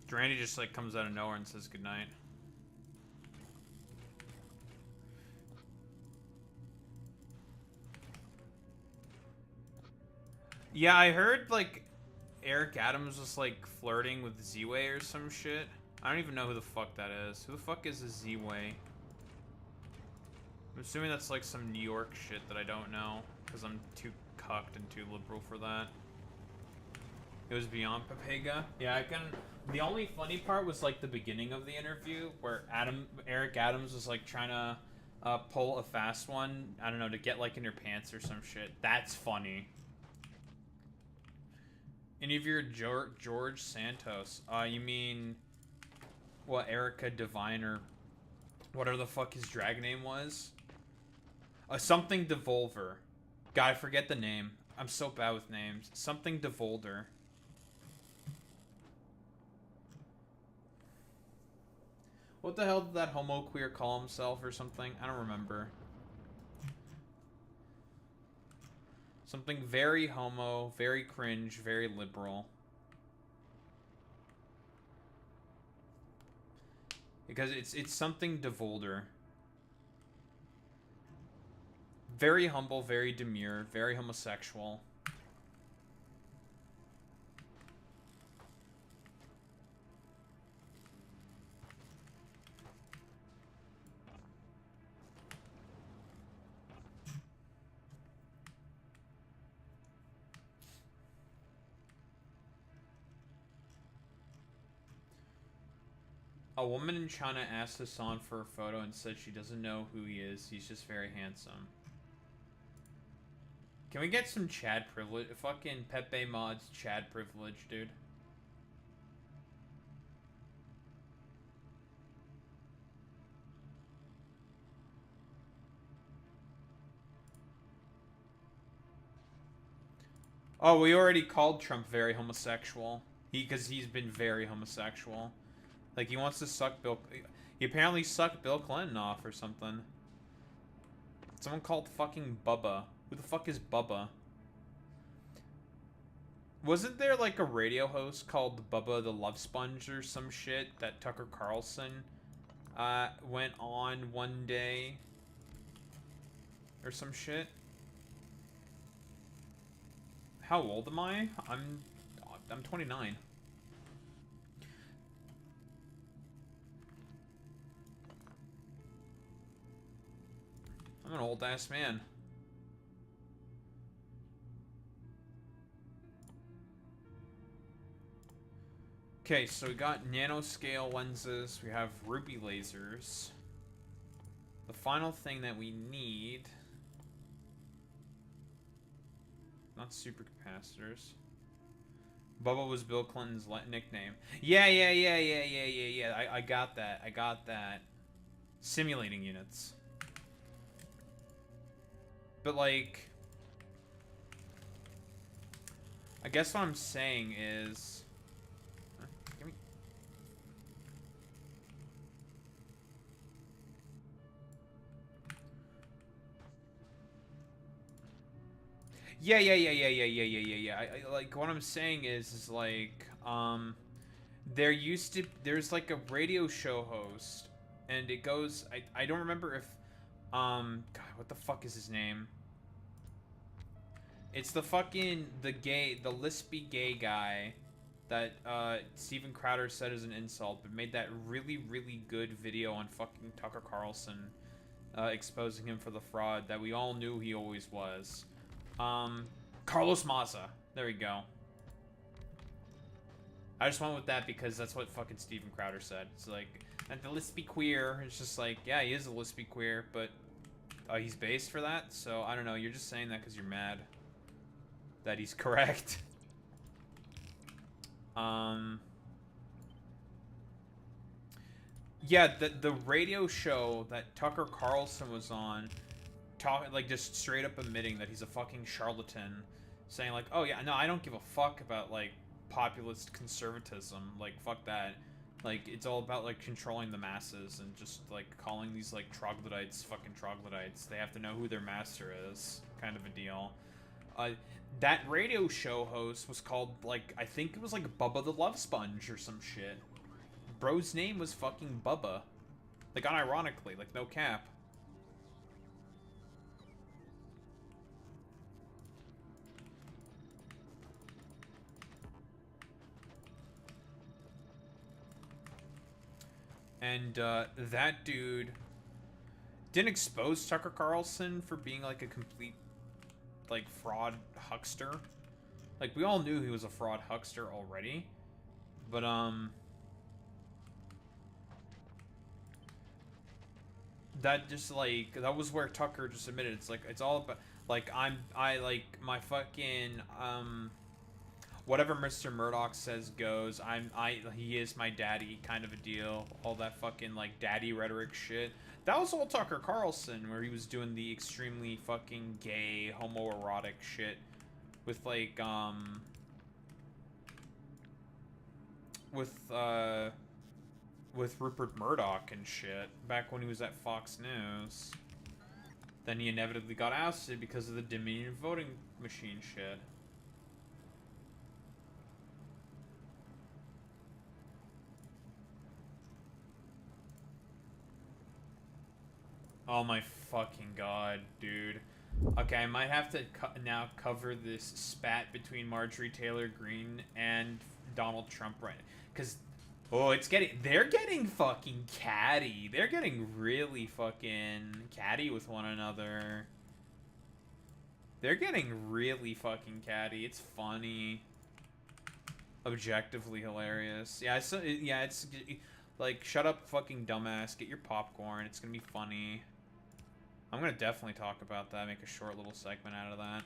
Durandi just like comes out of nowhere and says goodnight. Yeah, I heard like Eric Adams was like flirting with Z-Way or some shit. I don't even know who the fuck that is. Who the fuck is a Z-Way? I'm assuming that's like some New York shit that I don't know, because I'm too cucked and too liberal for that. It was beyond Papega. Yeah, I can. The only funny part was like the beginning of the interview where Eric Adams was like trying to pull a fast one. I don't know, to get like in your pants or some shit. That's funny. Any of your George Santos? You mean what, Erica Divine or whatever the fuck his drag name was? Something Devolver. God, I forget the name. I'm so bad with names. Something Devolder. What the hell did that homo queer call himself or something? I don't remember. Something very homo, very cringe, very liberal. Because it's something Devolder. Very humble, very demure, very homosexual. A woman in China asked Hassan for a photo and said she doesn't know who he is. He's just very handsome. Can we get some Chad privilege? Fucking Pepe Mods Chad privilege, dude. Oh, we already called Trump very homosexual. Because he's been very homosexual. Like, he wants to suck Bill... He apparently sucked Bill Clinton off or something. Someone called fucking Bubba. Who the fuck is Bubba? Wasn't there, like, a radio host called Bubba the Love Sponge or some shit that Tucker Carlson went on one day? Or some shit? How old am I? I'm 29. I'm an old-ass man. Okay, so we got nanoscale lenses. We have ruby lasers. The final thing that we need... Not supercapacitors. Bubba was Bill Clinton's nickname. Yeah. I got that. I got that. Simulating units. But, like... I guess what I'm saying is... Give me... Yeah. Like, what I'm saying is like, there's like a radio show host, and it goes, I don't remember if, God, what the fuck is his name? It's the fucking, the lispy gay guy that Steven Crowder said is an insult, but made that really, really good video on fucking Tucker Carlson, exposing him for the fraud that we all knew he always was. Carlos Maza. There we go. I just went with that because that's what fucking Steven Crowder said. It's like, and the lispy queer, it's just like, yeah, he is a lispy queer, but he's based for that, so I don't know, you're just saying that because you're mad that he's correct. Yeah, the radio show that Tucker Carlson was on, like, just straight up admitting that he's a fucking charlatan, saying like, oh yeah, no, I don't give a fuck about, like, populist conservatism, like, fuck that. Like, it's all about, like, controlling the masses and just, like, calling these, like, troglodytes fucking troglodytes. They have to know who their master is, kind of a deal. That radio show host was called, like, I think it was, like, Bubba the Love Sponge or some shit. Bro's name was fucking Bubba. Like, unironically, like, no cap. And, that dude didn't expose Tucker Carlson for being, like, a complete, like, fraud huckster. Like, we all knew he was a fraud huckster already. But, that just, like, that was where Tucker just admitted, it's like, it's all about, like, my fucking, whatever Mr. Murdoch says goes. He is my daddy kind of a deal. All that fucking, like, daddy rhetoric shit. That was all Tucker Carlson, where he was doing the extremely fucking gay, homoerotic shit with, like, with Rupert Murdoch and shit, back when he was at Fox News. Then he inevitably got ousted because of the Dominion voting machine shit. Oh my fucking god, dude. Okay, I might have to now cover this spat between Marjorie Taylor Greene and Donald Trump right now. Because, oh, they're getting fucking catty. They're getting really fucking catty with one another. They're getting really fucking catty. It's funny. Objectively hilarious. Yeah, it's like, shut up, fucking dumbass. Get your popcorn. It's gonna be funny. I'm gonna definitely talk about that, make a short little segment out of that.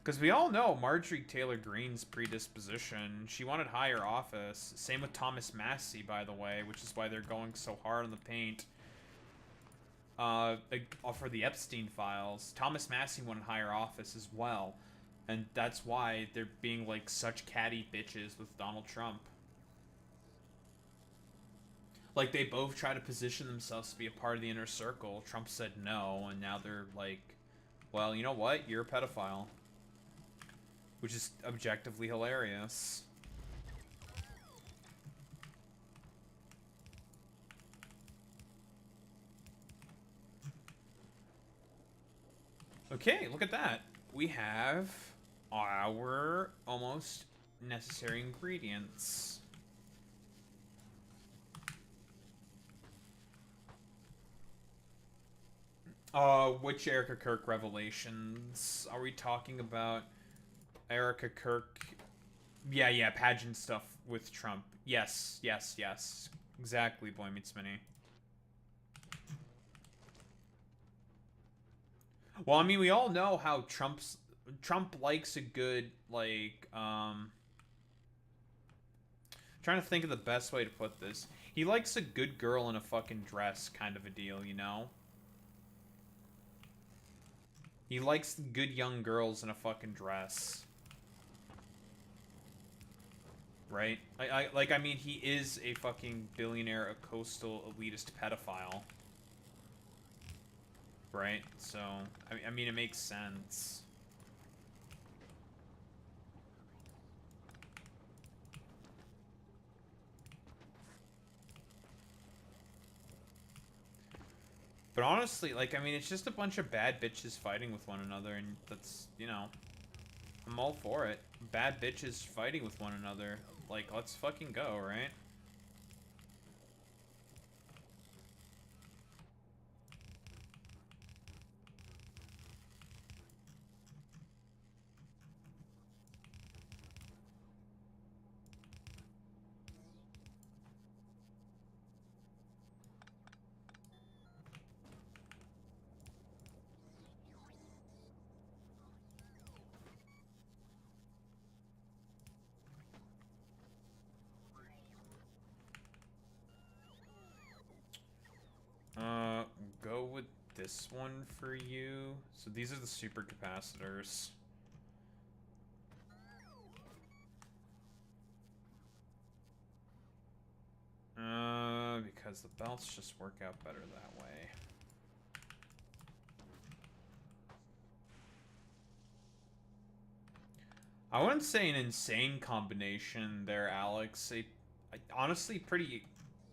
Because we all know Marjorie Taylor Greene's predisposition. She wanted higher office. Same with Thomas Massie, by the way, which is why they're going so hard on the paint. For the Epstein files. Thomas Massie wanted higher office as well. And that's why they're being, like, such catty bitches with Donald Trump. Like, they both try to position themselves to be a part of the inner circle. Trump said no, and now they're like, well, you know what? You're a pedophile. Which is objectively hilarious. Okay, look at that. We have our almost necessary ingredients. Which Erica Kirk revelations? Are we talking about Erica Kirk? Yeah, pageant stuff with Trump. Yes. Exactly, Boy Meets Minnie. Well, I mean, we all know how Trump likes a good, like, trying to think of the best way to put this. He likes a good girl in a fucking dress kind of a deal, you know? He likes good young girls in a fucking dress. Right? I mean, he is a fucking billionaire, a coastal elitist pedophile. Right? So, I mean, it makes sense. But honestly, like, I mean, it's just a bunch of bad bitches fighting with one another, and that's, you know, I'm all for it. Bad bitches fighting with one another. Like, let's fucking go, right? Go with this one for you. So these are the supercapacitors. Because the belts just work out better that way. I wouldn't say an insane combination there, Alex. Honestly, pretty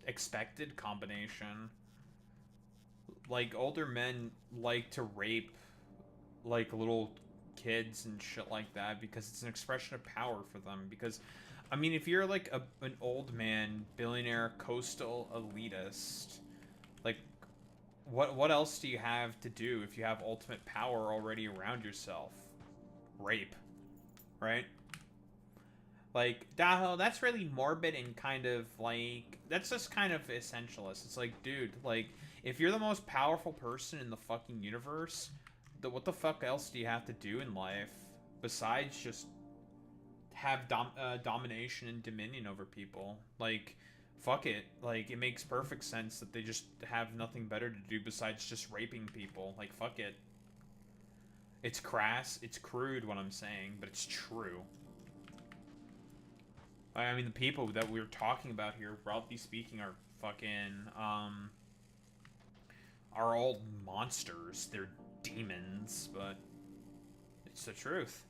expected combination. Like, older men like to rape, like, little kids and shit like that because it's an expression of power for them. Because, I mean, if you're, like, an old man, billionaire, coastal elitist, like, what else do you have to do if you have ultimate power already around yourself? Rape. Right? Like, Daho, that's really morbid and kind of, like, that's just kind of essentialist. It's like, dude, like, if you're the most powerful person in the fucking universe, what the fuck else do you have to do in life besides just have domination and dominion over people? Like, fuck it. Like, it makes perfect sense that they just have nothing better to do besides just raping people. Like, fuck it. It's crass, it's crude what I'm saying, but it's true. I mean, the people that we're talking about here, broadly speaking, are fucking, are all monsters. They're demons, but it's the truth.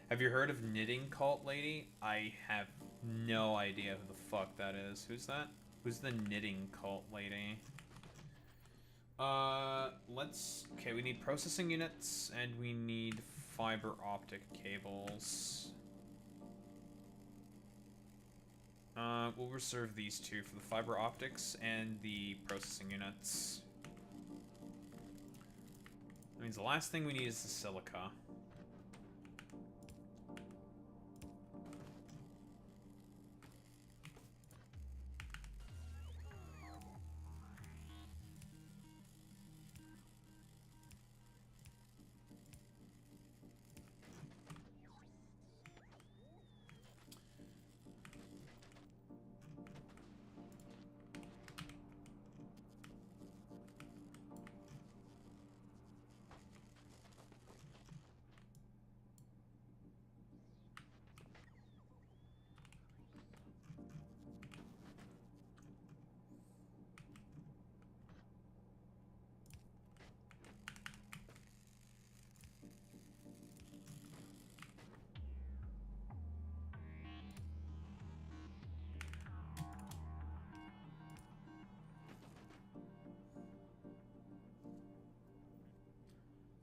Have you heard of Knitting Cult Lady? I have no idea who the fuck that is. Who's that? Who's the Knitting Cult Lady? Okay, we need processing units, and we need fiber optic cables. We'll reserve these two for the fiber optics and the processing units. That means the last thing we need is the silica.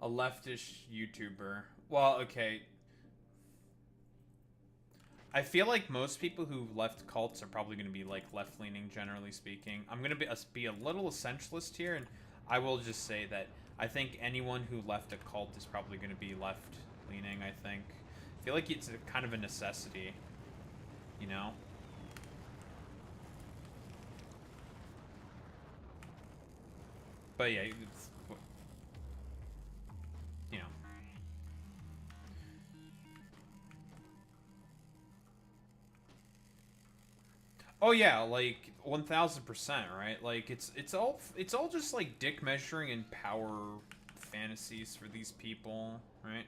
A leftish YouTuber. Well, okay. I feel like most people who left cults are probably going to be, like, left-leaning, generally speaking. I'm going to be a little essentialist here, and I will just say that I think anyone who left a cult is probably going to be left-leaning, I think. I feel like it's a kind of a necessity, you know? But yeah, it's, you know. Oh yeah, like 1000%, right? Like it's all just like dick measuring and power fantasies for these people, right?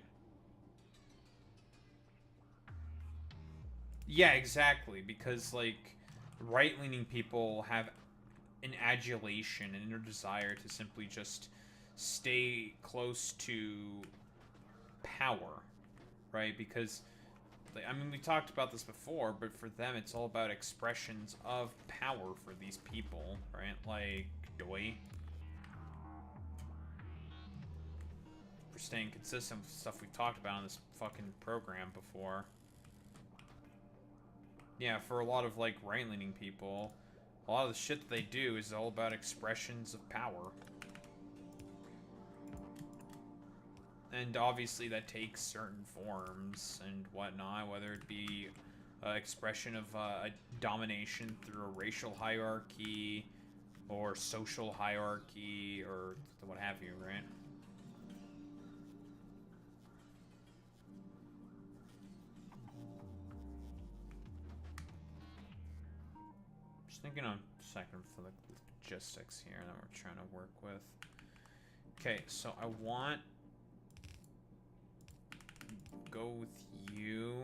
Yeah, exactly, because like right-leaning people have an adulation and a desire to simply just stay close to power, right? Because I mean, we talked about this before, but for them, it's all about expressions of power for these people, right? Like, doi. staying consistent with stuff we've talked about on this fucking program before. Yeah, for a lot of, like, right-leaning people, a lot of the shit that they do is all about expressions of power. And obviously that takes certain forms and whatnot, whether it be expression of domination through a racial hierarchy or social hierarchy or what have you, right? Just thinking on a second for the logistics here that we're trying to work with. Okay, so I want go with you.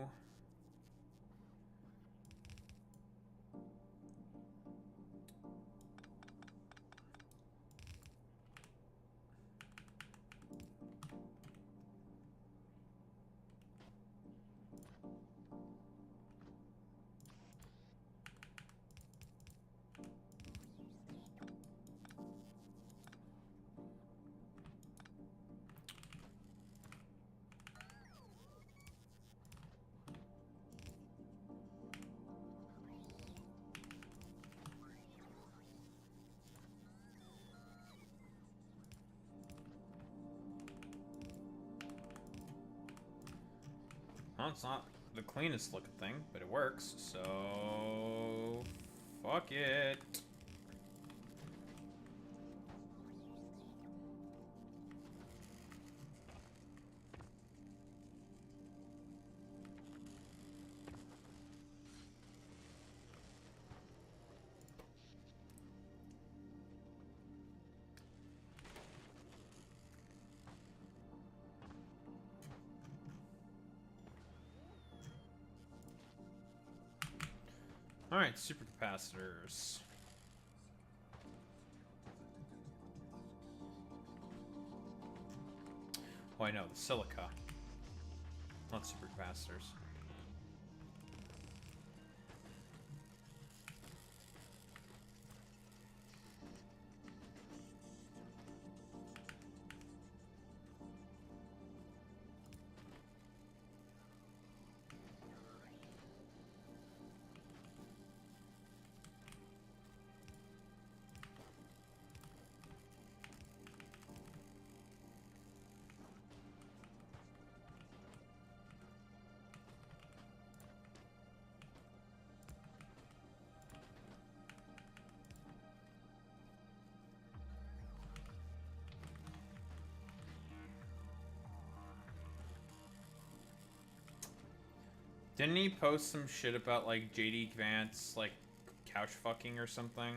Well, it's not the cleanest looking thing, but it works, so fuck it. Alright, supercapacitors. Oh, I know, the silica. Not supercapacitors. Didn't he post some shit about, like, JD Vance, like, couch fucking or something?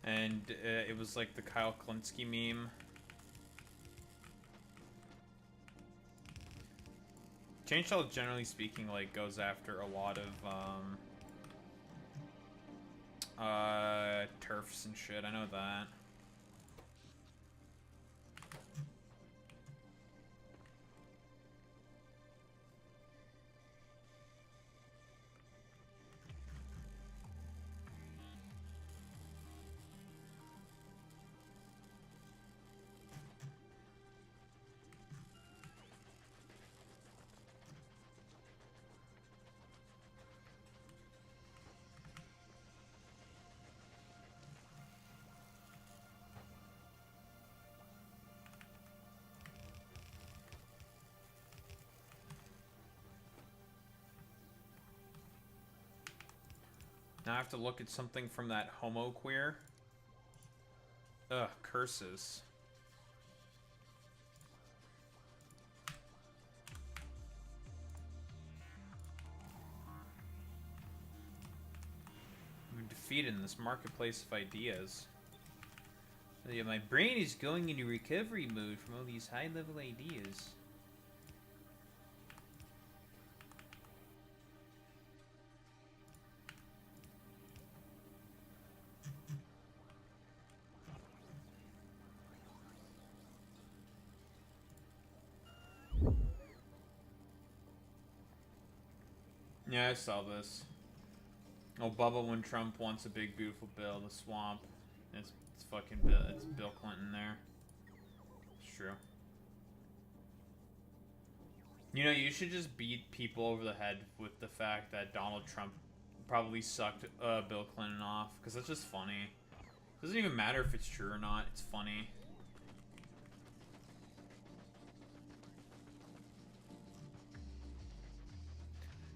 And it was, like, the Kyle Klinsky meme. Chainsaw, generally speaking, like, goes after a lot of, turfs and shit. I know that. Now I have to look at something from that homo queer. Ugh, curses. I'm defeated in this marketplace of ideas. Yeah, my brain is going into recovery mode from all these high-level ideas. Yeah, I saw this. Oh, Bubba when Trump wants a big beautiful bill, the swamp. It's fucking Bill. It's Bill Clinton there. It's true. You know, you should just beat people over the head with the fact that Donald Trump probably sucked Bill Clinton off, because that's just funny. It doesn't even matter if it's true or not, it's funny.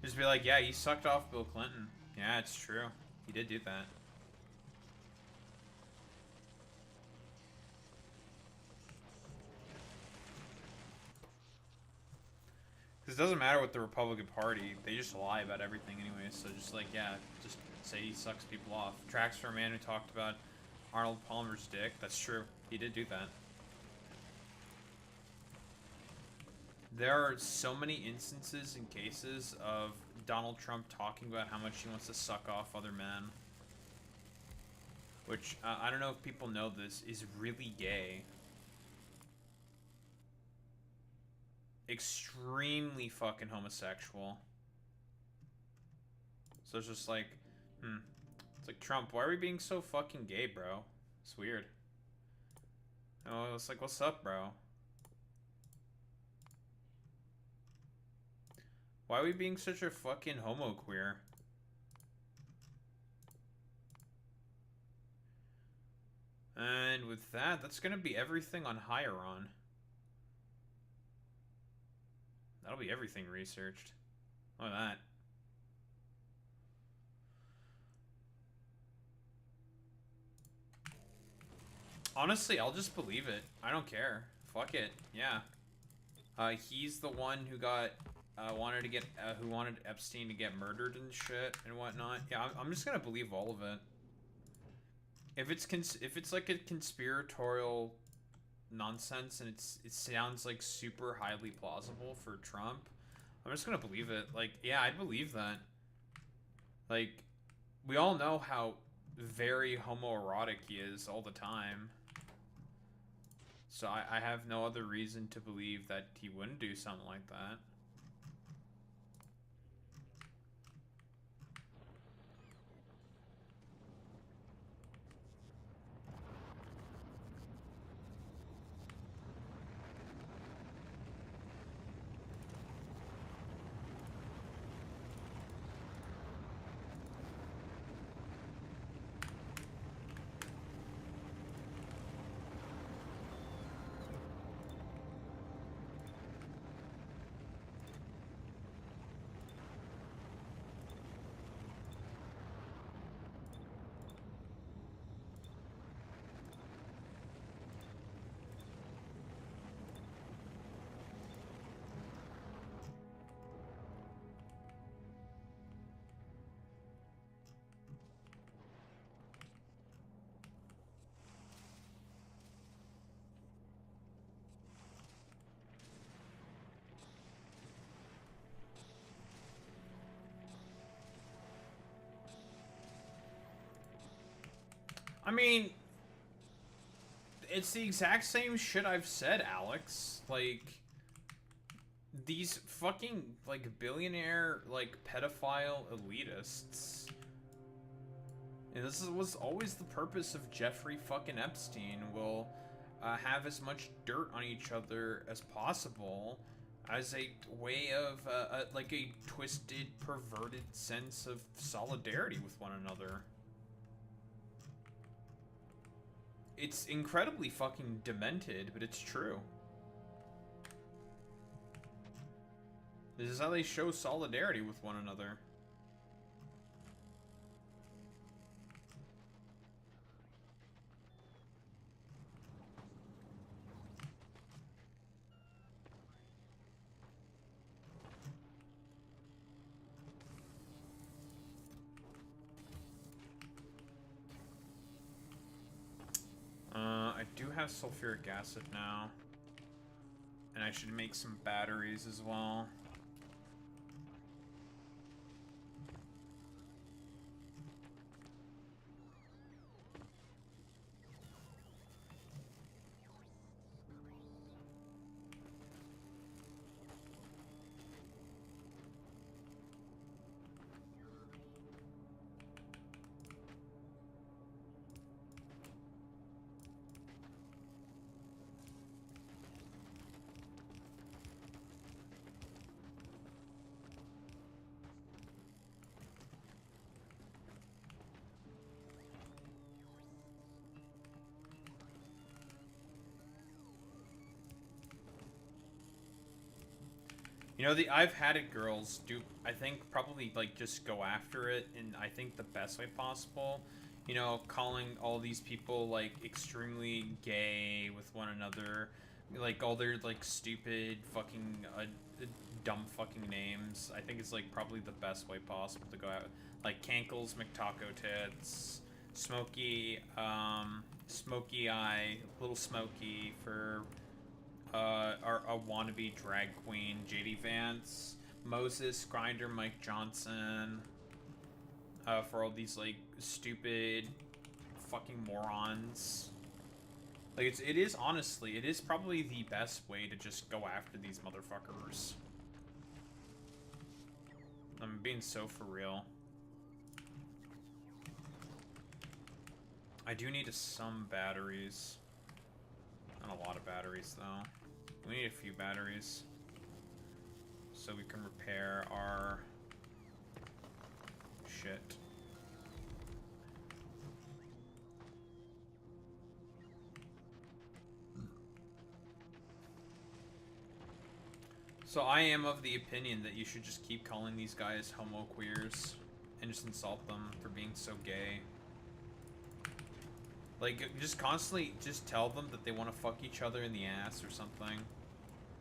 Just be like, yeah, he sucked off Bill Clinton. Yeah, it's true. He did do that. Because it doesn't matter with the Republican Party. They just lie about everything anyway. So just like, yeah, just say he sucks people off. Tracks for a man who talked about Arnold Palmer's dick. That's true. He did do that. There are so many instances and cases of Donald Trump talking about how much he wants to suck off other men. Which, I don't know if people know this, is really gay. Extremely fucking homosexual. So it's just like, It's like, Trump, why are we being so fucking gay, bro? It's weird. Oh, it's like, what's up, bro? Why are we being such a fucking homo queer? And with that, that's gonna be everything on Hyarion. That'll be everything researched. Look at that. Honestly, I'll just believe it. I don't care. Fuck it. Yeah. He's the one who got, who wanted Epstein to get murdered and shit and whatnot. Yeah, I'm just gonna believe all of it. If it's like a conspiratorial nonsense and it sounds like super highly plausible for Trump, I'm just gonna believe it. Like, yeah, I'd believe that. Like, we all know how very homoerotic he is all the time. So I have no other reason to believe that he wouldn't do something like that. I mean, it's the exact same shit I've said, Alex. Like, these fucking, like, billionaire, like, pedophile elitists. And this was always the purpose of Jeffrey fucking Epstein. Will have as much dirt on each other as possible as a way of, like, a twisted, perverted sense of solidarity with one another. It's incredibly fucking demented, but it's true. This is how they show solidarity with one another. I do have sulfuric acid now. And I should make some batteries as well. You know, the I've had it girls do, I think, probably, like, just go after it in, I think, the best way possible. You know, calling all these people, like, extremely gay with one another. Like, all their, like, stupid fucking, dumb fucking names. I think it's, like, probably the best way possible to go out. Like, Cankles, McTaco Tits, Smokey, Smokey Eye, Little Smokey for... a wannabe drag queen, JD Vance, Moses, Grinder, Mike Johnson, for all these, like, stupid fucking morons. Like, it is, honestly, it is probably the best way to just go after these motherfuckers. I'm being so for real. I do need some batteries. Not a lot of batteries, though. We need a few batteries. So we can repair our... shit. So I am of the opinion that you should just keep calling these guys homo queers and just insult them for being so gay. Like, just constantly just tell them that they want to fuck each other in the ass or something.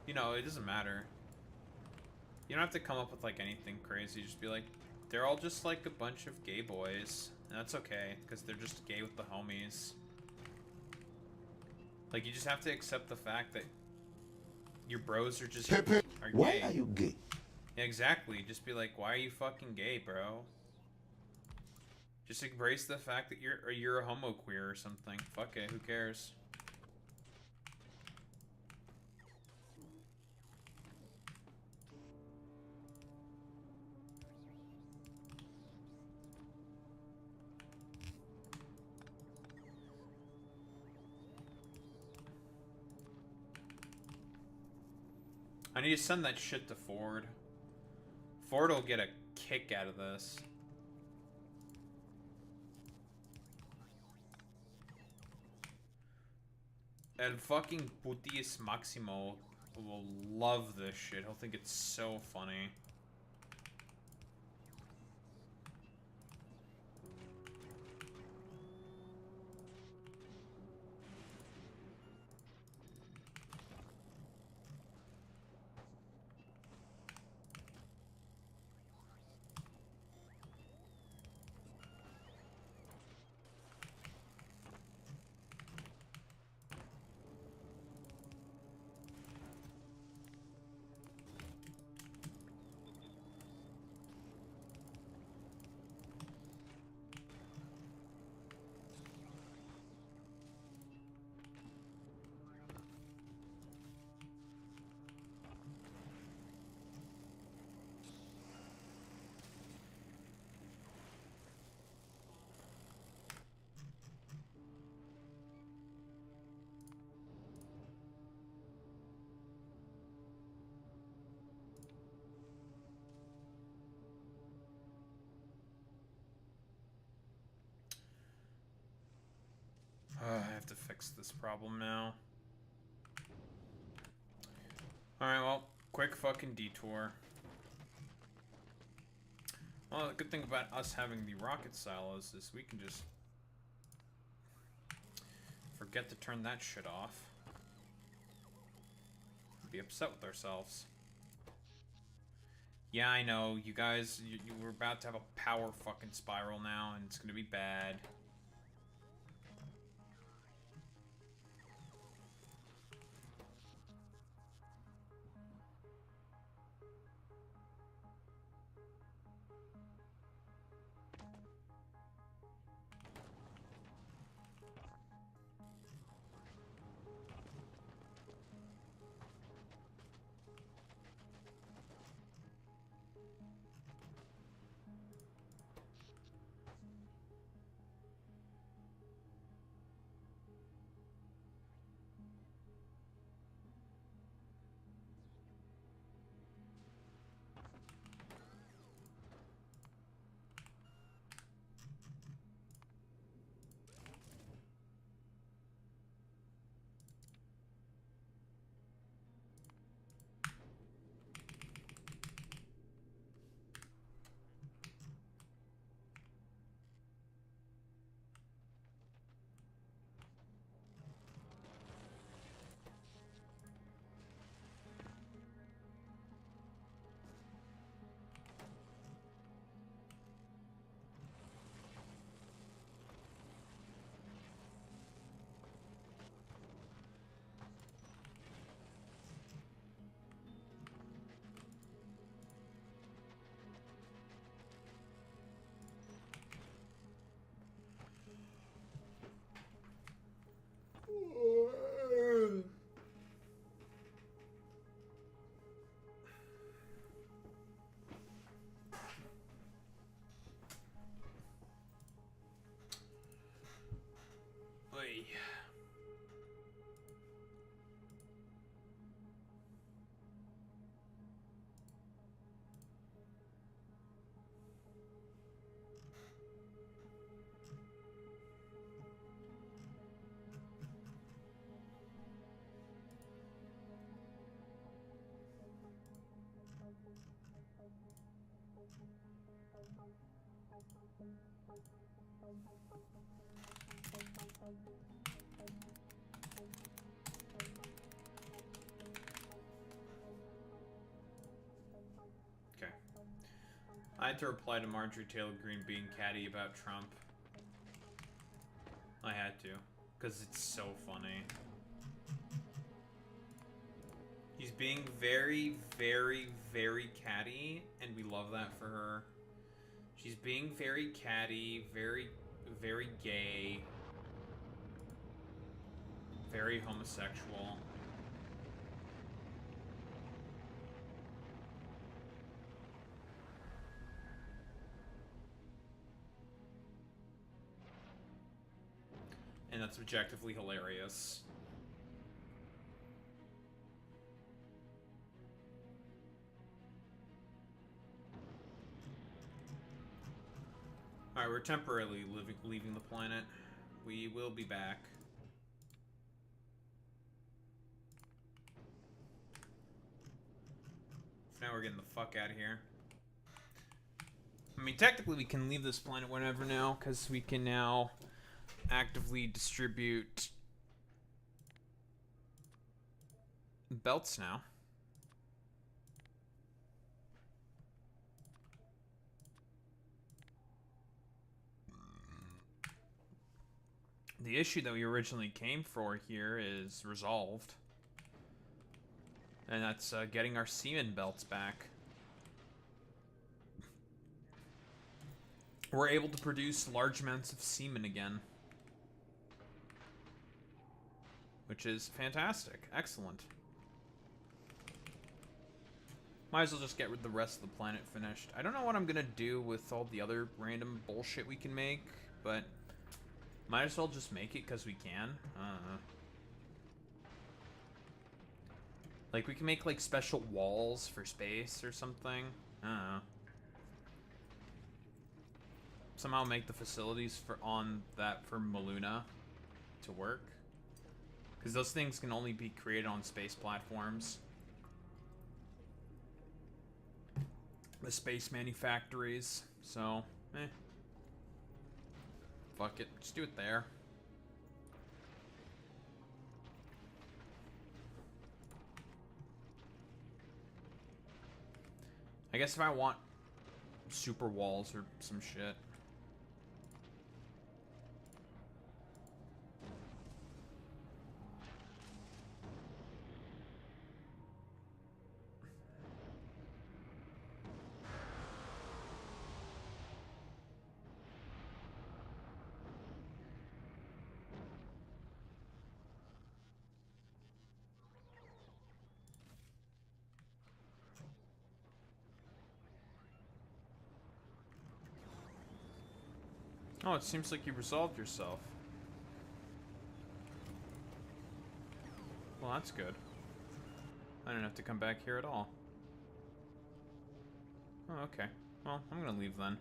You know, it doesn't matter. You don't have to come up with, like, anything crazy. Just be like, they're all just, like, a bunch of gay boys. And that's okay, because they're just gay with the homies. Like, you just have to accept the fact that your bros are just are gay. Why are you gay? Yeah, exactly. Just be like, why are you fucking gay, bro? Just embrace the fact that you're a homo queer or something. Fuck it, who cares? I need to send that shit to Ford. Ford will get a kick out of this. And fucking Putius Maximo will love this shit. He'll think it's so funny. I have to fix this problem now. Alright, well, quick fucking detour. Well, the good thing about us having the rocket silos is we can just forget to turn that shit off. Be upset with ourselves. Yeah, I know, you guys, you were about to have a power fucking spiral now, and it's gonna be bad. Okay. I had to reply to Marjorie Taylor Greene being catty about Trump. I had to, because it's so funny. He's being very, very, very catty, and we love that for her. She's being very catty, very, very gay, very homosexual. And that's objectively hilarious. Alright, we're temporarily leaving the planet. We will be back. Now we're getting the fuck out of here. I mean, technically we can leave this planet whenever now, because we can now actively distribute belts now. The issue that we originally came for here is resolved. And that's getting our semen belts back. We're able to produce large amounts of semen again. Which is fantastic. Excellent. Might as well just get the rest of the planet finished. I don't know what I'm gonna do with all the other random bullshit we can make, but might as well just make it because we can. Like, we can make, like, special walls for space or something. I don't know. Somehow make the facilities for Maluna to work. Because those things can only be created on space platforms. The space manufactories. So, fuck it. Just do it there. I guess if I want super walls or some shit. Oh, it seems like you resolved yourself. Well, that's good. I don't have to come back here at all. Oh, okay. Well, I'm gonna leave then.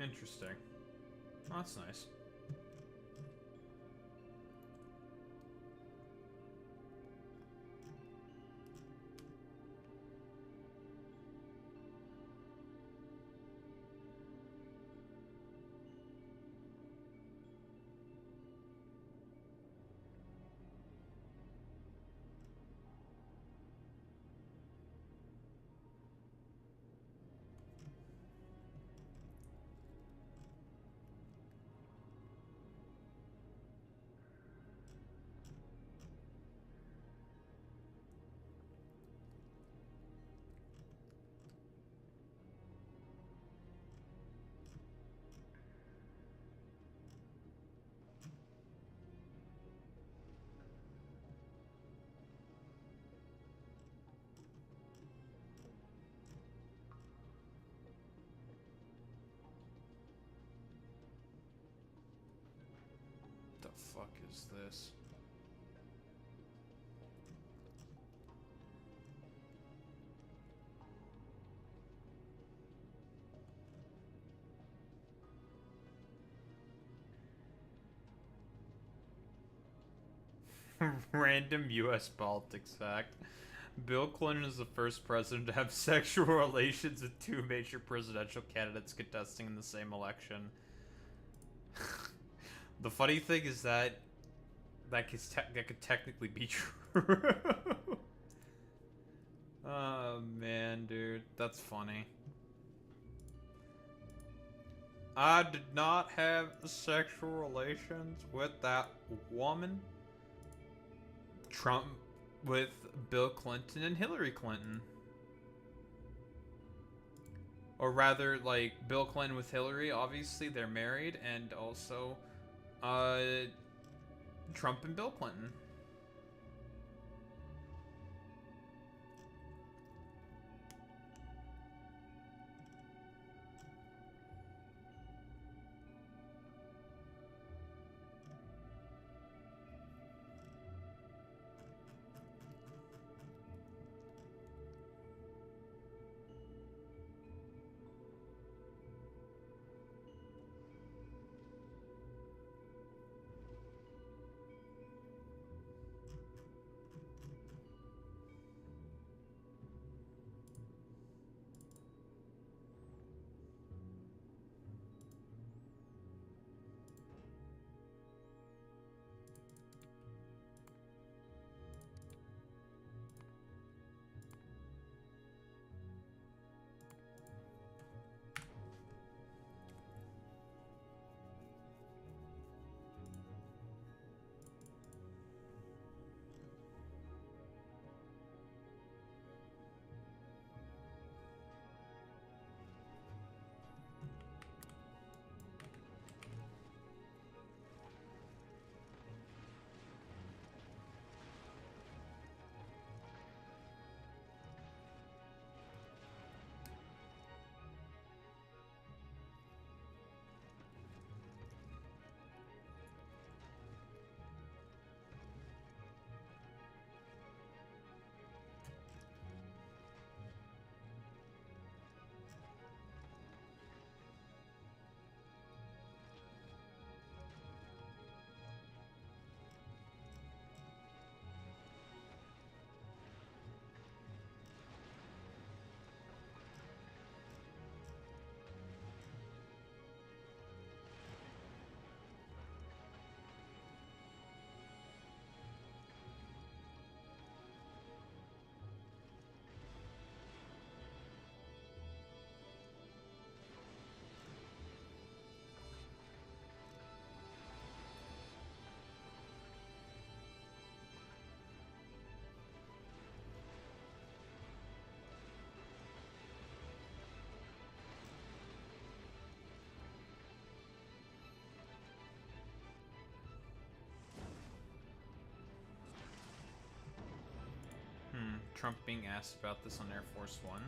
Interesting. Oh, that's nice. The fuck is this? Random US politics fact. Bill Clinton is the first president to have sexual relations with two major presidential candidates contesting in the same election. The funny thing is that could technically be true. Oh man, dude, that's funny. I did not have sexual relations with that woman. Trump with Bill Clinton and Hillary Clinton. Or rather, like, Bill Clinton with Hillary, obviously they're married, and also, Trump and Bill Clinton. Trump being asked about this on Air Force One.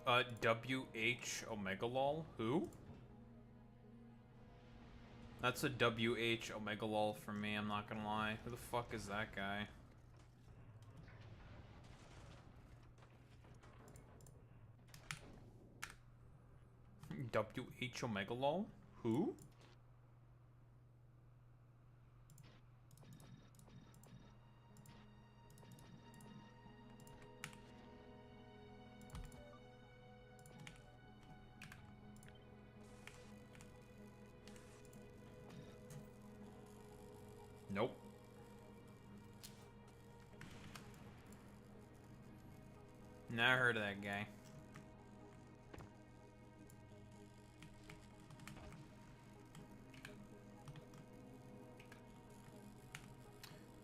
WH Omega lol? Who? That's a WH Omega lol for me, I'm not gonna lie. Who the fuck is that guy? WH Omega lol? Who? Nope. Never heard of that guy.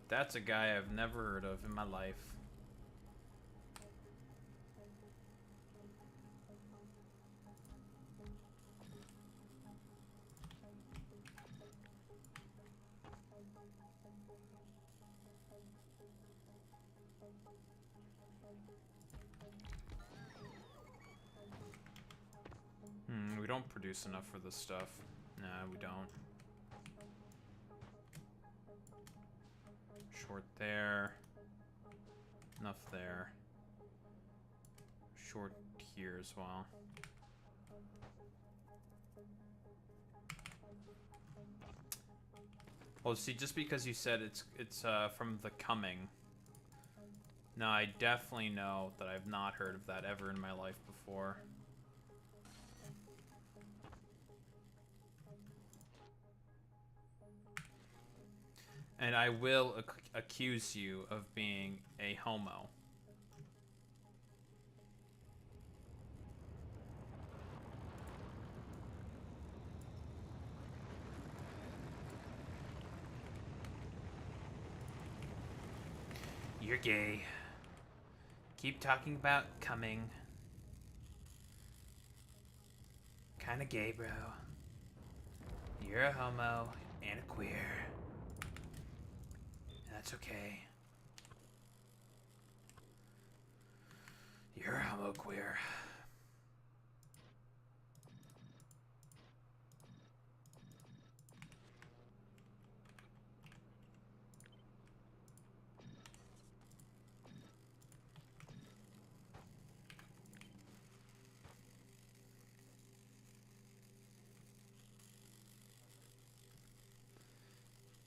That's a guy I've never heard of in my life. We don't produce enough for this stuff. Nah, we don't. Short there. Enough there. Short here as well. Oh, see, just because you said it's from The Coming. No, I definitely know that I've not heard of that ever in my life before. And I will accuse you of being a homo. You're gay. Keep talking about coming. Kinda gay, bro. You're a homo and a queer. That's okay. You're a homo queer.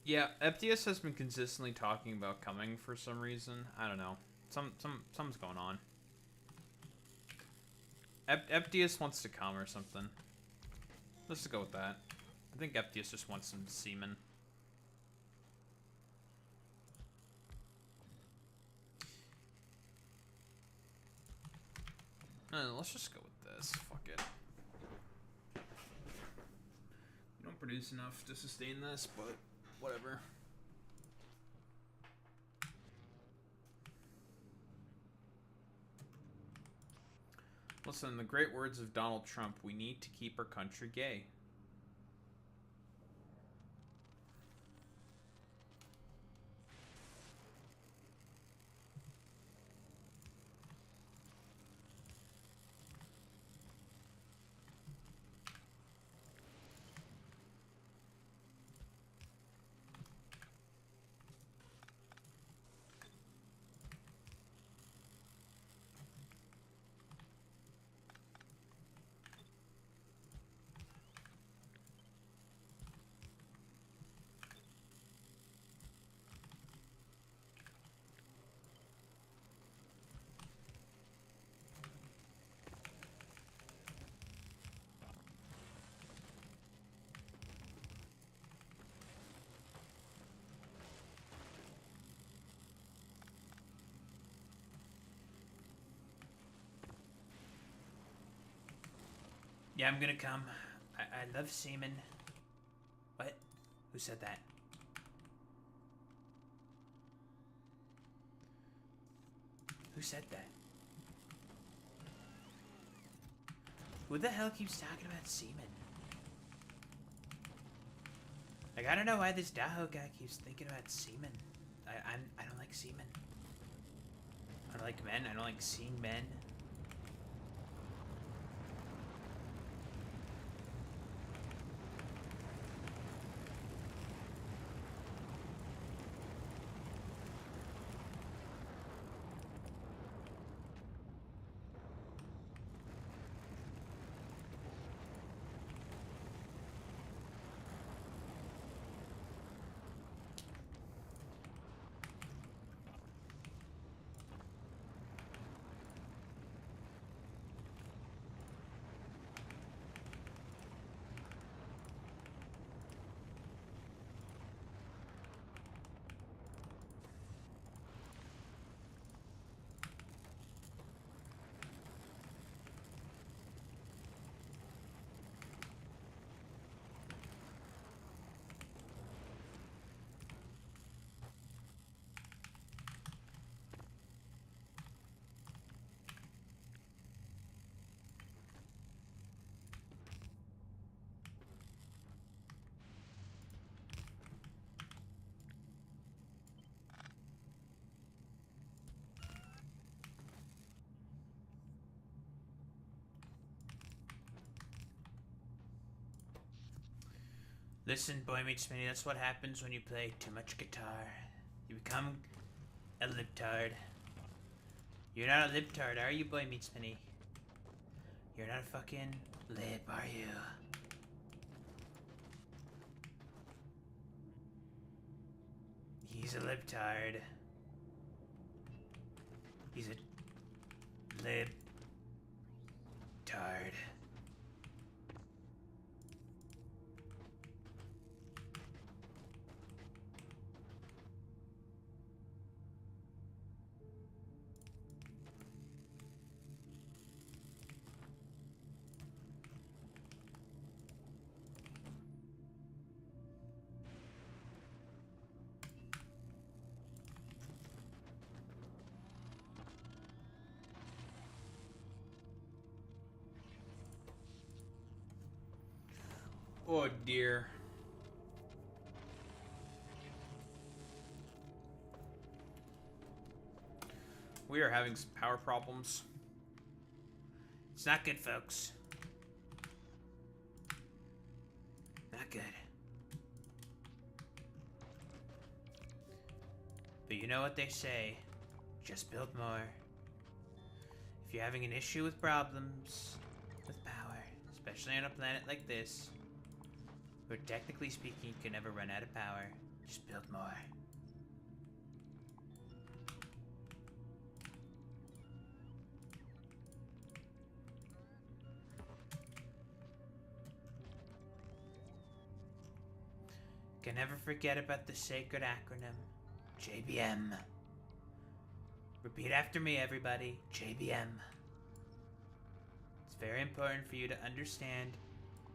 Yeah, FDS has been consistently talking about coming for some reason. I don't know. Something's going on. FDS wants to come or something. Let's just go with that. I think FDS just wants some semen. Let's just go with this. Fuck it. We don't produce enough to sustain this, but whatever. Listen, in the great words of Donald Trump, we need to keep our country gay. Yeah, I'm gonna come. I love semen. What? Who said that? Who said that? Who the hell keeps talking about semen? Like, I don't know why this Daho guy keeps thinking about semen. I don't like semen. I don't like men. I don't like seeing men. Listen, Boy Meets Mini, that's what happens when you play too much guitar. You become a libtard. You're not a libtard, are you, Boy Meets Mini? You're not a fucking lib, are you? He's a libtard. He's a libtard. Oh dear. We are having some power problems. It's not good, folks. Not good. But you know what they say, just build more. If you're having an issue with problems with power, especially on a planet like this, where technically speaking you can never run out of power, just build more. Can never forget about the sacred acronym, JBM. Repeat after me, everybody, JBM. It's very important for you to understand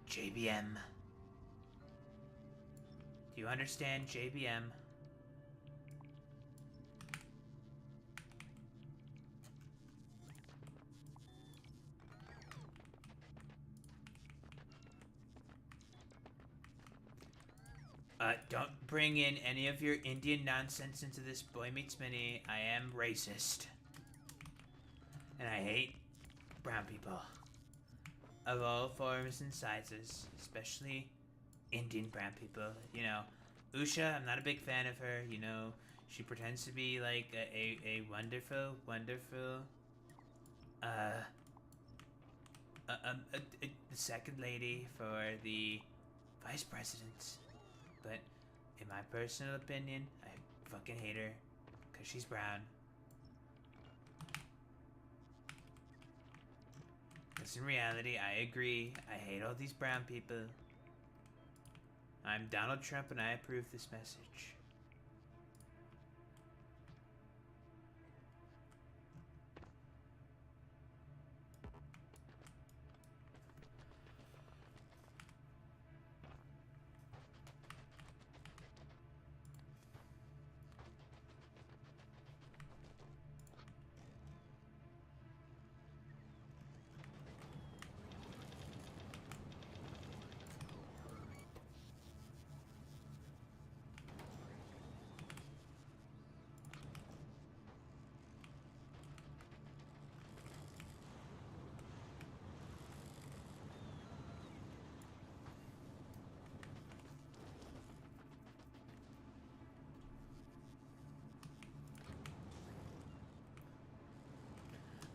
JBM. Do you understand JBM? Don't bring in any of your Indian nonsense into this Boy Meets Mini. I am racist. And I hate brown people. Of all forms and sizes. Especially Indian brown people. You know, Usha, I'm not a big fan of her. You know, she pretends to be like a wonderful, wonderful, the second lady for the vice president. But in my personal opinion, I fucking hate her because she's brown. Because in reality, I agree. I hate all these brown people. I'm Donald Trump and I approve this message.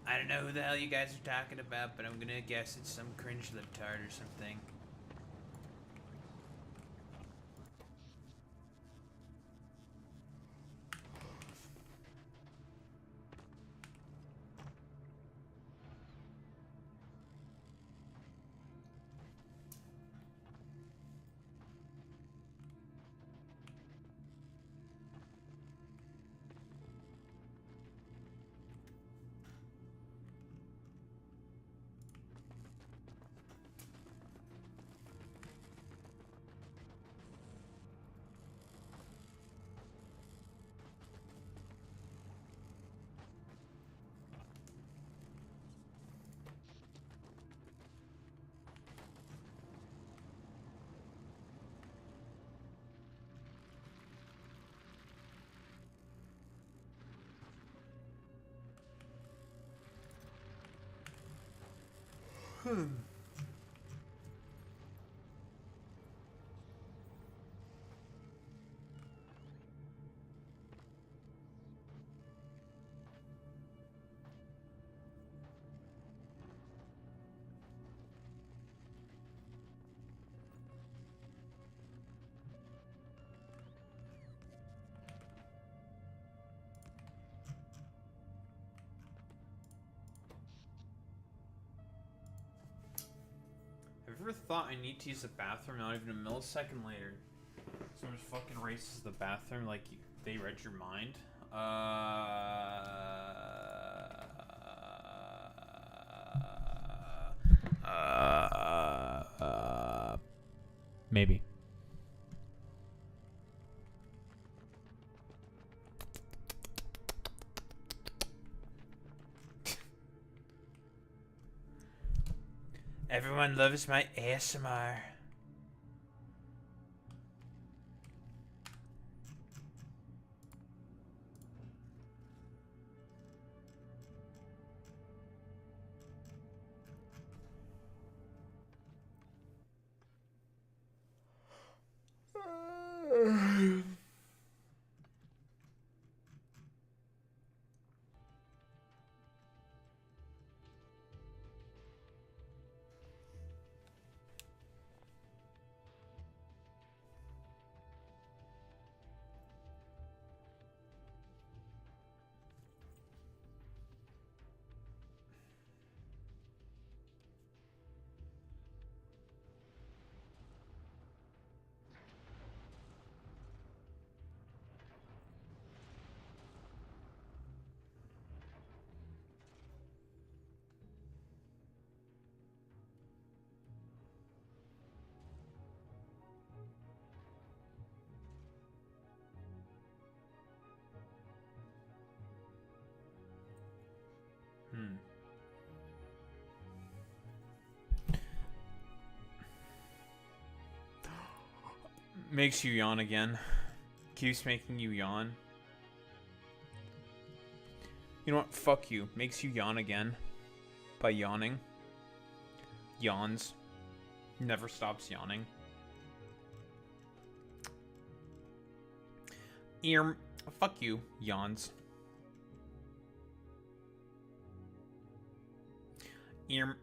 I don't know who the hell you guys are talking about, but I'm gonna guess it's some cringe libtard or something. ever thought I need to use the bathroom? Not even a millisecond later. Someone just fucking races the bathroom like they read your mind. Maybe. Everyone loves my ASMR. Makes you yawn again. Keeps making you yawn. You know what? Fuck you. Makes you yawn again. By yawning. Yawns. Never stops yawning. Fuck you. Yawns. Earm.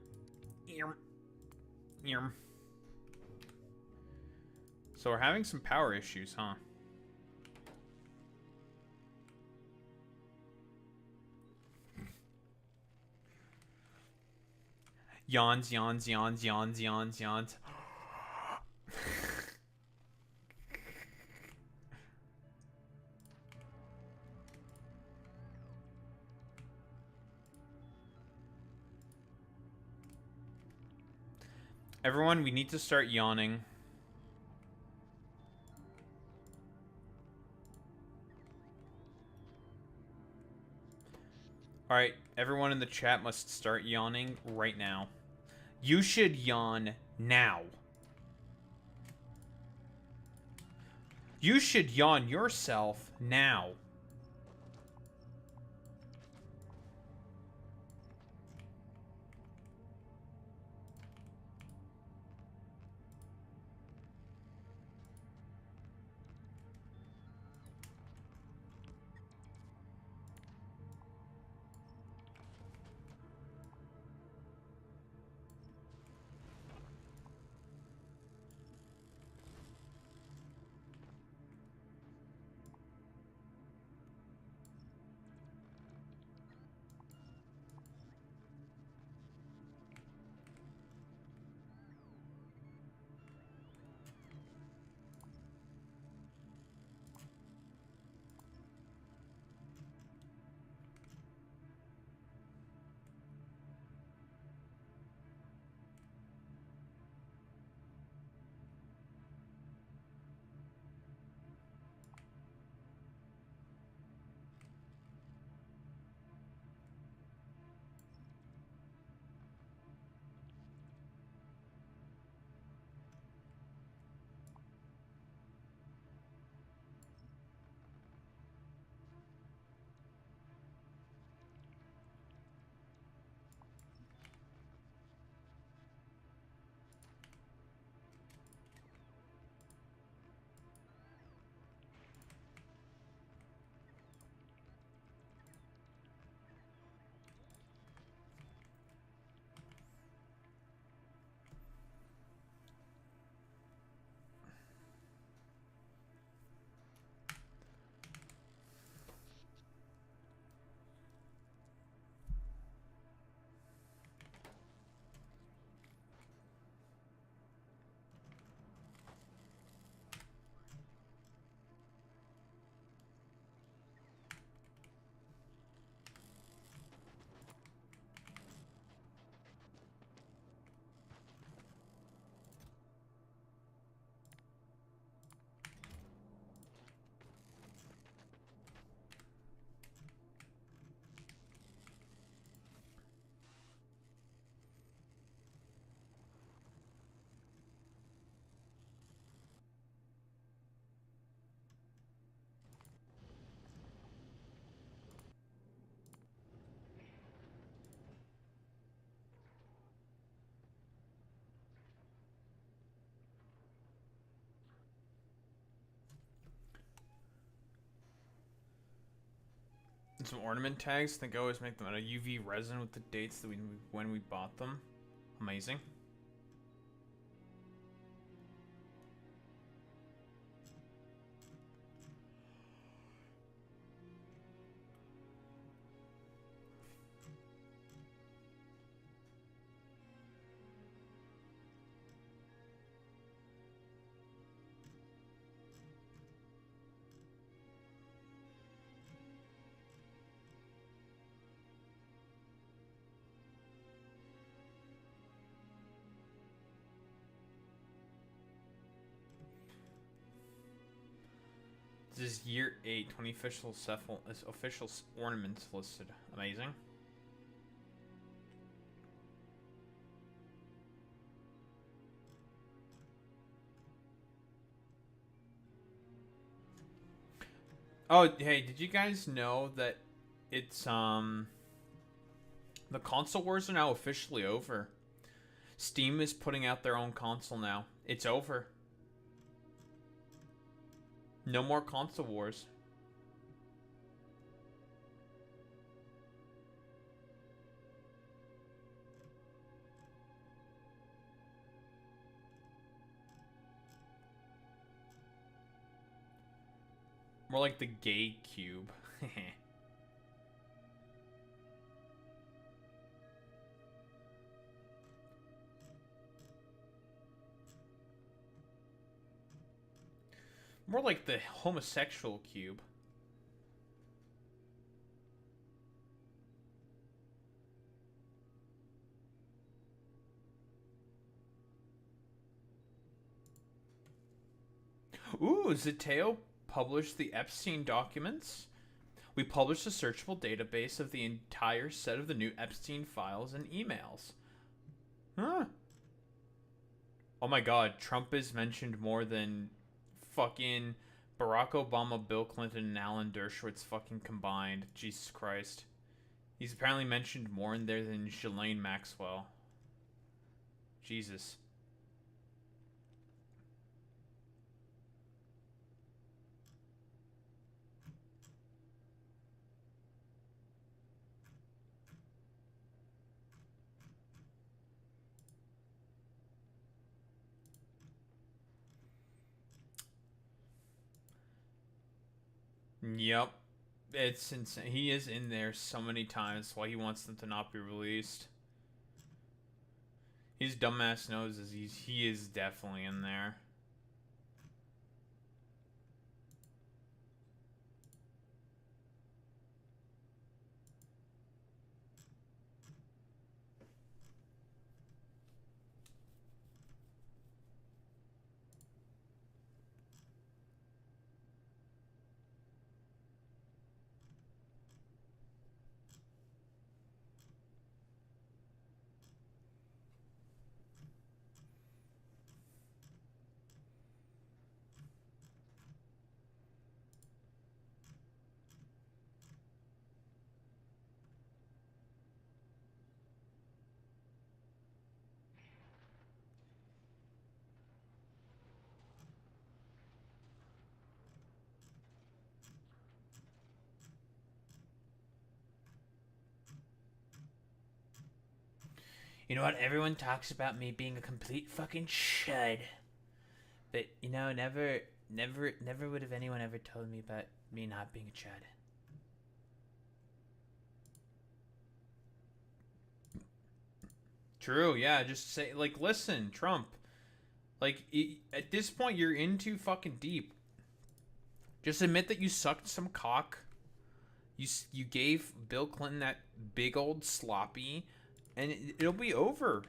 So we're having some power issues, huh? Yawns. Everyone, we need to start yawning. Alright, everyone in the chat must start yawning right now. You should yawn now. You should yawn yourself now. Some ornament tags. I think I always make them out of UV resin with the dates that when we bought them. Amazing. This is year 8, 20 official ornaments listed. Amazing. Oh, hey, did you guys know that it's the console wars are now officially over? Steam is putting out their own console now. It's over. No more console wars. More like the gay cube. More like the homosexual cube. Ooh, Zeteo published the Epstein documents. We published a searchable database of the entire set of the new Epstein files and emails. Huh. Oh my god, Trump is mentioned more than fucking Barack Obama, Bill Clinton, and Alan Dershowitz fucking combined. Jesus Christ. He's apparently mentioned more in there than Ghislaine Maxwell. Jesus. Yep. It's insane. He is in there so many times. Why he wants them to not be released. His dumbass knows he is definitely in there. You know what? Everyone talks about me being a complete fucking chud. But, you know, never would have anyone ever told me about me not being a chud. True, yeah, just say, like, listen, Trump. Like, at this point, you're in too fucking deep. Just admit that you sucked some cock. You gave Bill Clinton that big old sloppy, and it'll be over.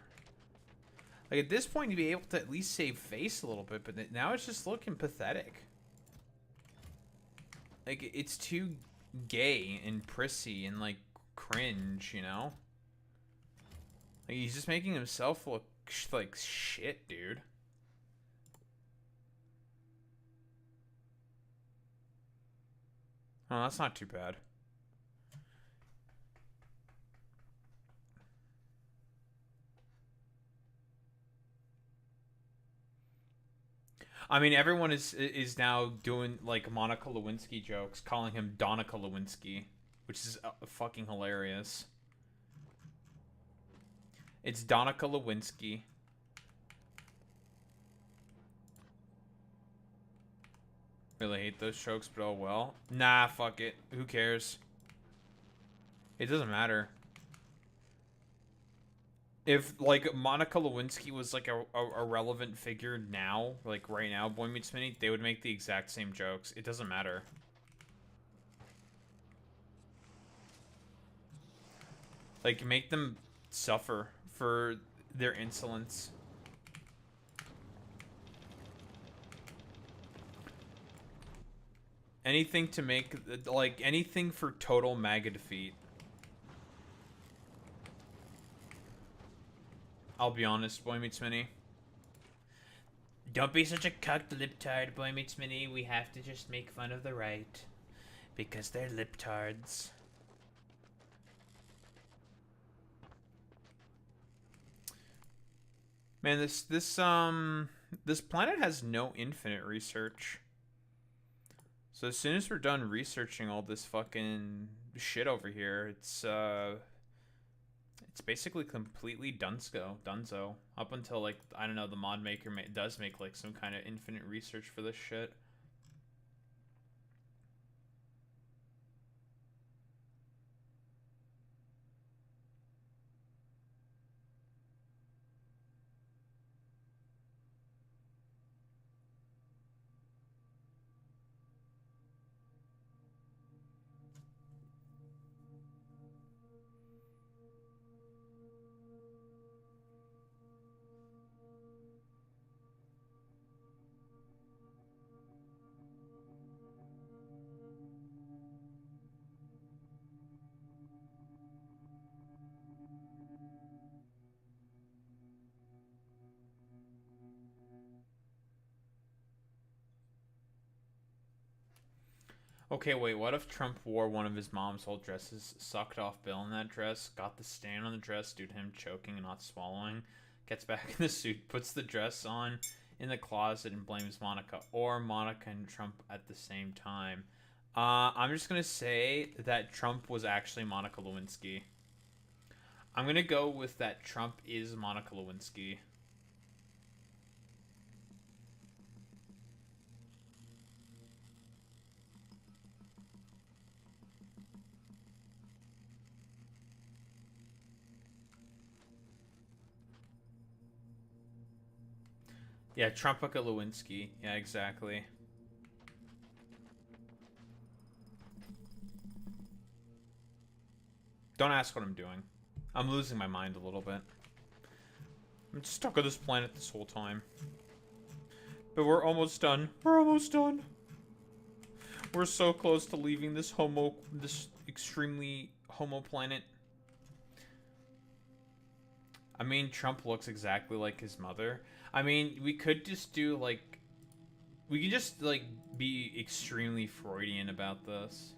Like, at this point, you'd be able to at least save face a little bit, but now it's just looking pathetic. Like, it's too gay and prissy and, like, cringe, you know? Like, he's just making himself look like shit, dude. Oh, that's not too bad. I mean, everyone is now doing, like, Monica Lewinsky jokes, calling him Donica Lewinsky. which is fucking hilarious. It's Donica Lewinsky. Really hate those strokes, but oh well. Nah, fuck it. Who cares? It doesn't matter. If, like, Monica Lewinsky was, like, a relevant figure now, like, right now, Boy Meets Minnie, they would make the exact same jokes. It doesn't matter. Like, make them suffer for their insolence. Anything to make, like, anything for total MAGA defeat. I'll be honest, Boy Meets Minnie. Don't be such a cucked liptard, Boy Meets Minnie. We have to just make fun of the right. Because they're liptards. Man, this planet has no infinite research. So as soon as we're done researching all this fucking shit over here, it's basically completely dunzo. Up until, like, I don't know, the mod maker does make, like, some kind of infinite research for this shit. Okay, wait, what if Trump wore one of his mom's old dresses, sucked off Bill in that dress, got the stain on the dress due to him choking and not swallowing, gets back in the suit, puts the dress on in the closet, and blames Monica, or Monica and Trump at the same time? I'm just gonna say that Trump was actually Monica Lewinsky. I'm gonna go with that Trump is Monica Lewinsky. Yeah, Trumpica Lewinsky. Yeah, exactly. Don't ask what I'm doing. I'm losing my mind a little bit. I'm stuck on this planet this whole time. But we're almost done. We're almost done. We're so close to leaving this extremely homo planet. I mean, Trump looks exactly like his mother. I mean, we could just do, like... We could just, like, be extremely Freudian about this.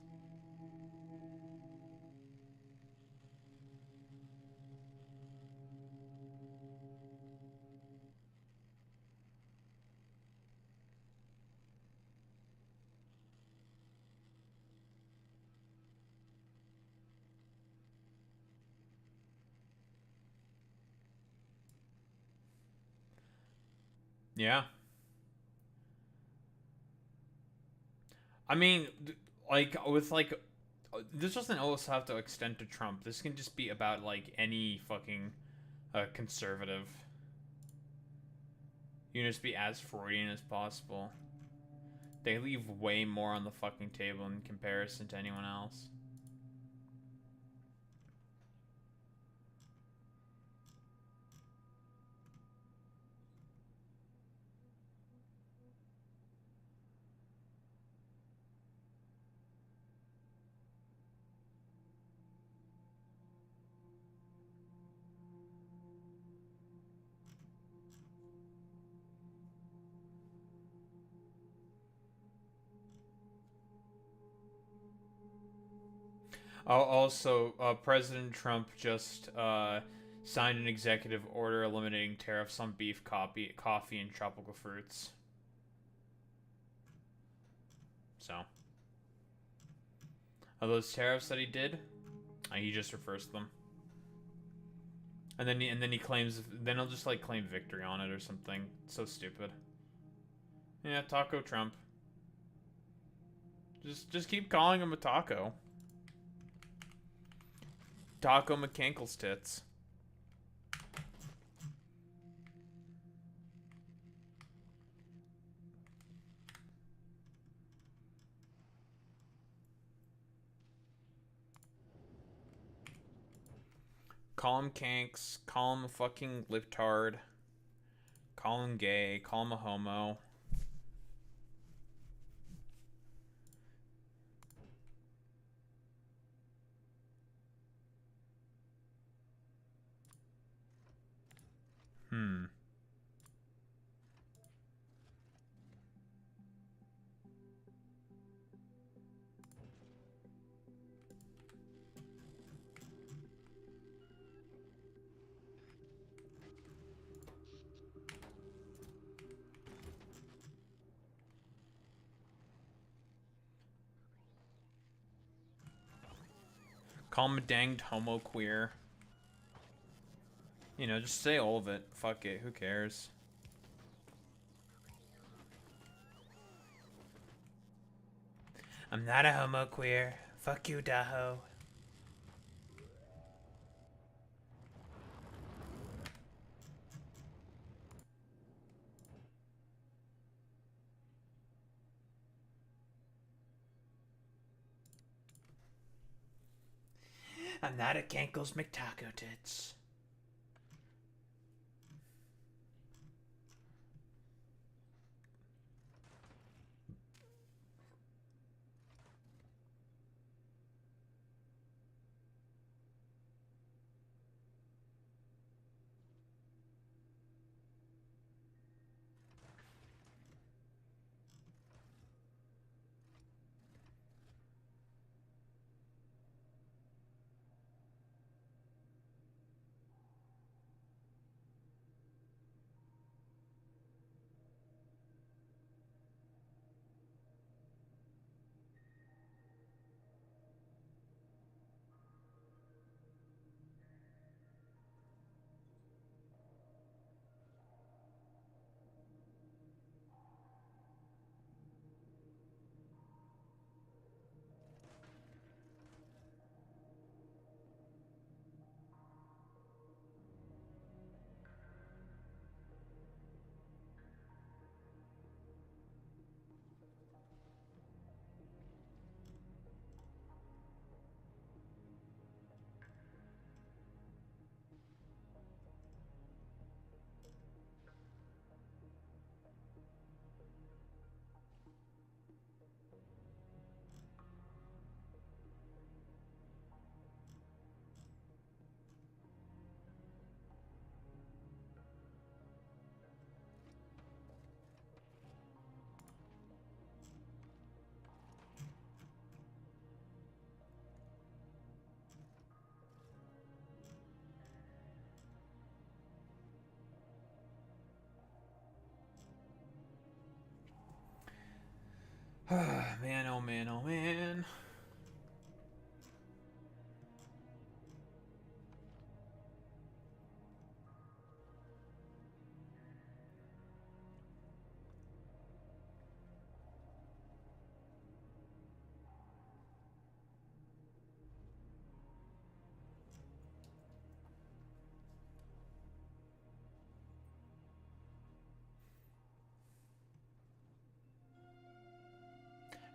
Yeah. I mean, like, with, like... This doesn't always have to extend to Trump. This can just be about, like, any fucking conservative. You can just be as Freudian as possible. They leave way more on the fucking table in comparison to anyone else. Also, President Trump just signed an executive order eliminating tariffs on beef, coffee, and tropical fruits. So, Are those tariffs that he did? He just reversed them. And then he claims, then he'll just like claim victory on it or something. So stupid. Yeah, Taco Trump. Just keep calling him a taco. Taco McCankle's tits. Call him Kanks. Call him a fucking libtard. Call him gay. Call him a homo. Call him a danged homo queer. You know, just say all of it. Fuck it. Who cares? I'm not a homo queer. Fuck you, Daho. I'm not a Cankles McTaco Tits. Man, oh man, oh man.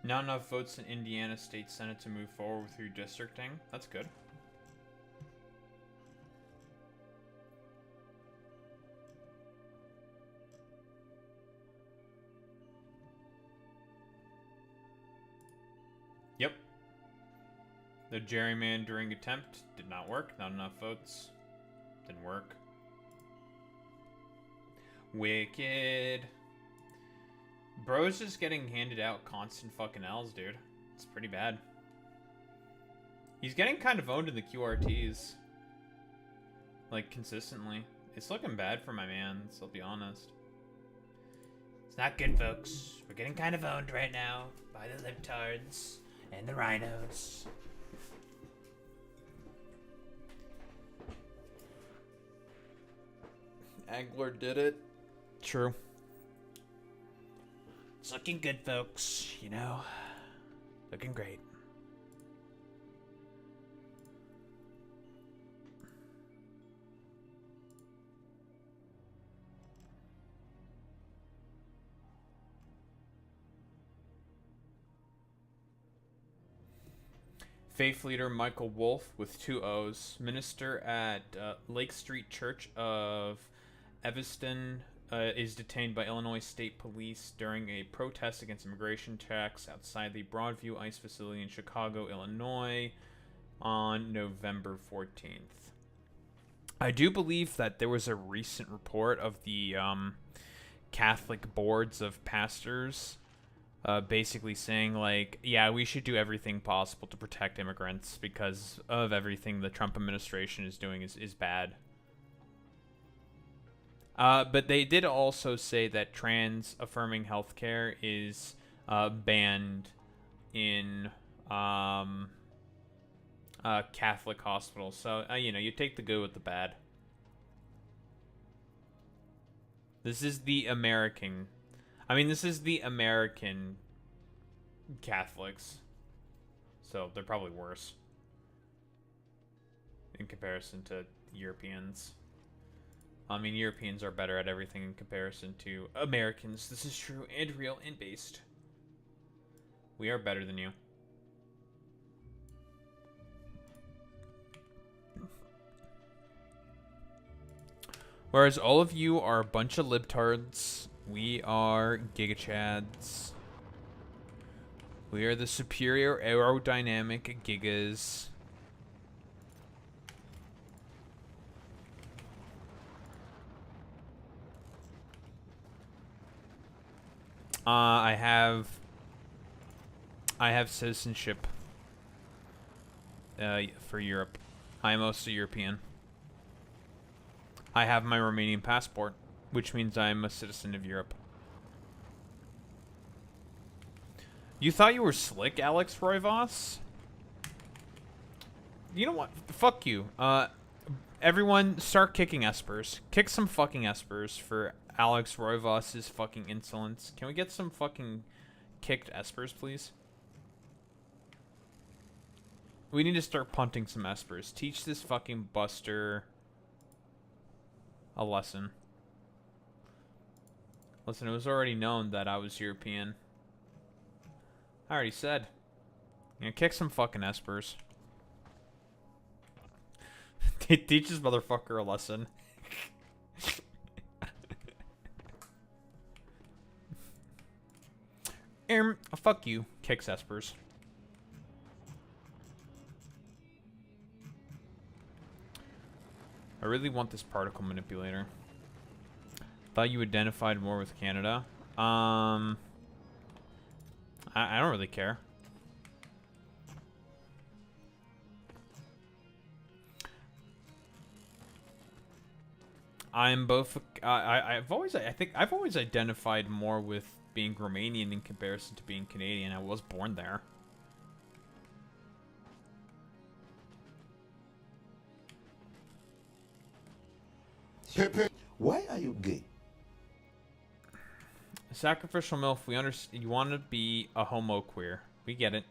Not enough votes in Indiana State Senate to move forward with redistricting. That's good. Yep. The gerrymandering attempt did not work. Not enough votes. Didn't work. Wicked. Bro's just getting handed out constant fucking L's, dude. It's pretty bad. He's getting kind of owned in the QRTs. Like, consistently. It's looking bad for my man, so I'll be honest. It's not good, folks. We're getting kind of owned right now by the libtards. And the rhinos. Angler did it. True. It's looking good, folks. You know, looking great. Faith leader Michael Wolf with 2 O's, minister at Lake Street Church of Evanston, is detained by Illinois State Police during a protest against immigration checks outside the Broadview ICE facility in Chicago, Illinois, on November 14th. I do believe that there was a recent report of the Catholic boards of pastors basically saying, like, yeah, we should do everything possible to protect immigrants because of everything the Trump administration is doing is bad. But they did also say that trans-affirming healthcare is banned in Catholic hospitals. So, you know, you take the good with the bad. This is the American... this is the American Catholics. So they're probably worse in comparison to Europeans. Europeans are better at everything in comparison to Americans. This is true and real and based. We are better than you. Whereas all of you are a bunch of libtards, we are gigachads. We are the superior aerodynamic gigas. I have citizenship for Europe. I am also European. I have my Romanian passport, which means I'm a citizen of Europe. You thought you were slick, Alex Roivas? You know what? Fuck you. Everyone, start kicking espers. Kick some fucking espers for Alex Roivas' fucking insolence. Can we get some fucking kicked espers, please? We need to start punting some espers. Teach this fucking buster a lesson. Listen, it was already known that I was European. I already said. You know, kick some fucking espers. Teach this motherfucker a lesson. Fuck you, kicks espers. I really want this particle manipulator. Thought you identified more with Canada. I don't really care. I'm both. I think I've always identified more with being Romanian in comparison to being Canadian. I was born there. Pepe, why are you gay? Sacrificial MILF, we understand. You want to be a homo queer. We get it.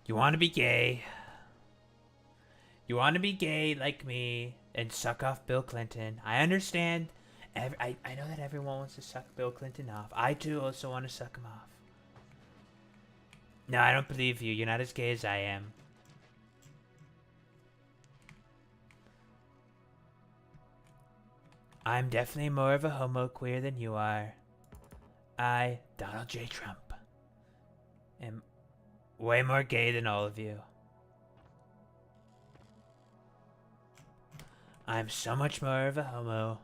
You want to be gay. You want to be gay like me and suck off Bill Clinton. I understand. I know that everyone wants to suck Bill Clinton off. I too also want to suck him off. No, I don't believe you. You're not as gay as I am. I'm definitely more of a homo queer than you are. I, Donald J. Trump, am way more gay than all of you. I'm so much more of a homo.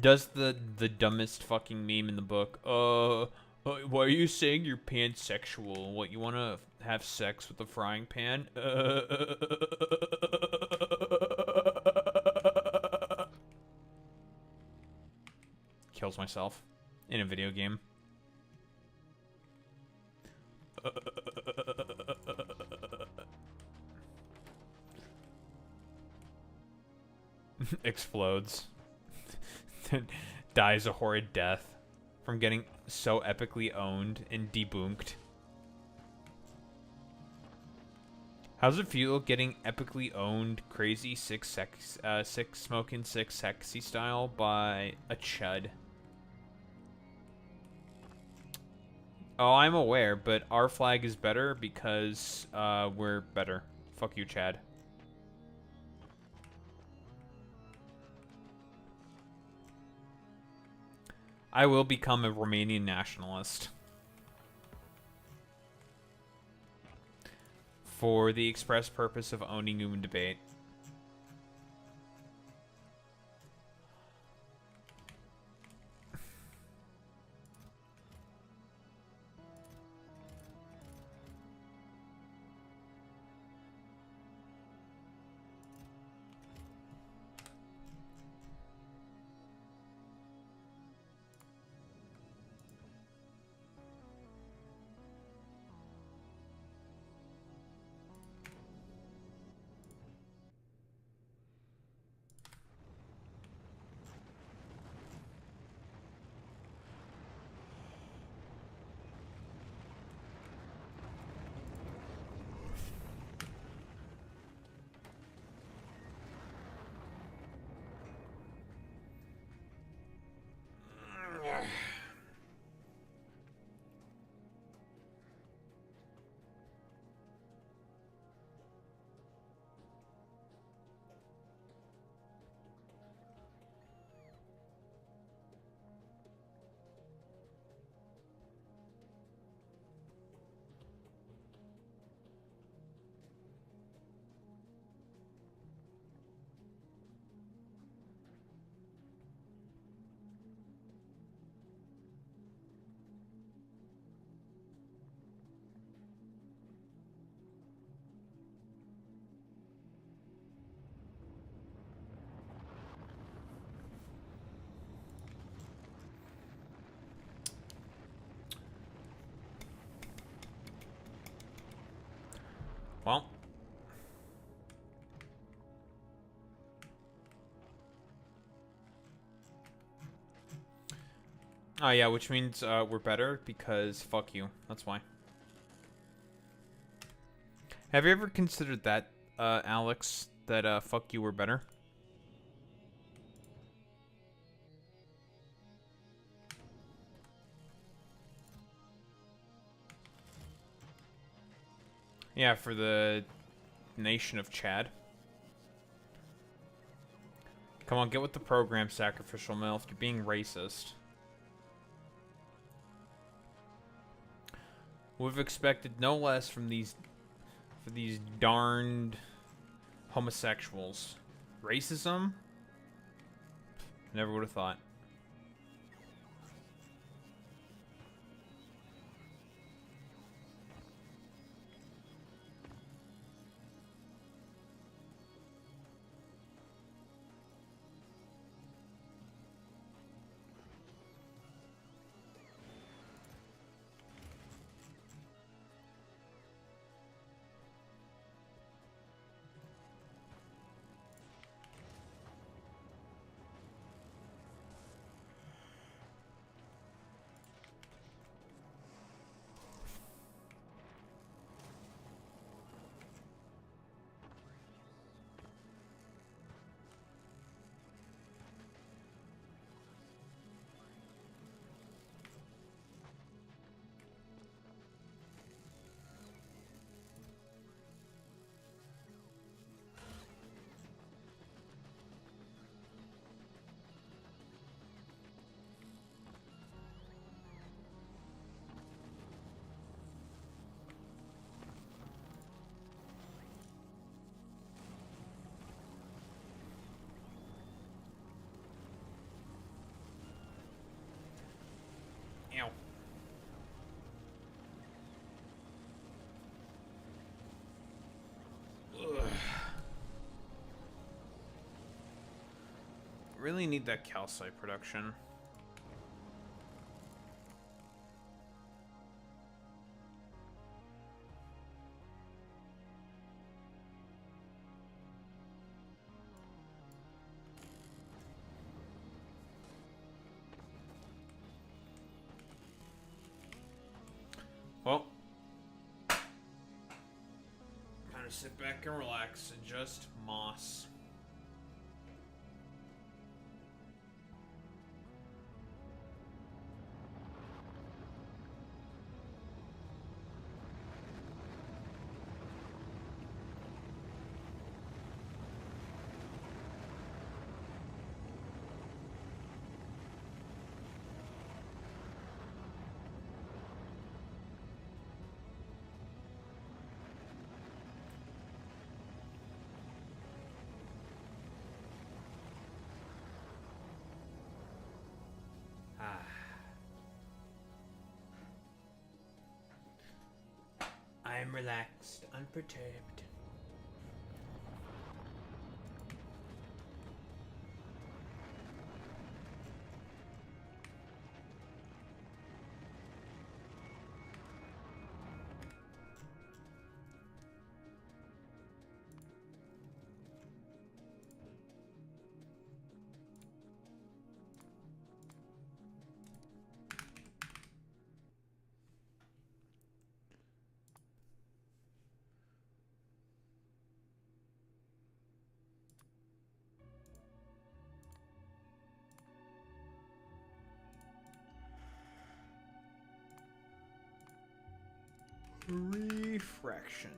Does the dumbest fucking meme in the book, why are you saying you're pansexual? What, you want to have sex with a frying pan? kills myself in a video game. Explodes. Dies a horrid death from getting so epically owned and debunked. How's it feel getting epically owned, crazy, sick smoking, sick sexy style by a chud? Oh, I'm aware, but our flag is better because we're better. Fuck you, Chad. I will become a Romanian nationalist. For the express purpose of owning human debate. Well. Oh yeah, which means we're better because fuck you. That's why. Have you ever considered that, Alex? That fuck you, we're better? Yeah, for the nation of Chad. Come on, get with the program, sacrificial MILF. You're being racist. We've expected no less from these darned homosexuals. Racism? Never would have thought. Ow. Ugh. Really need that calcite production. Well, kind of sit back and relax and just moss. I am relaxed, unperturbed. Refraction.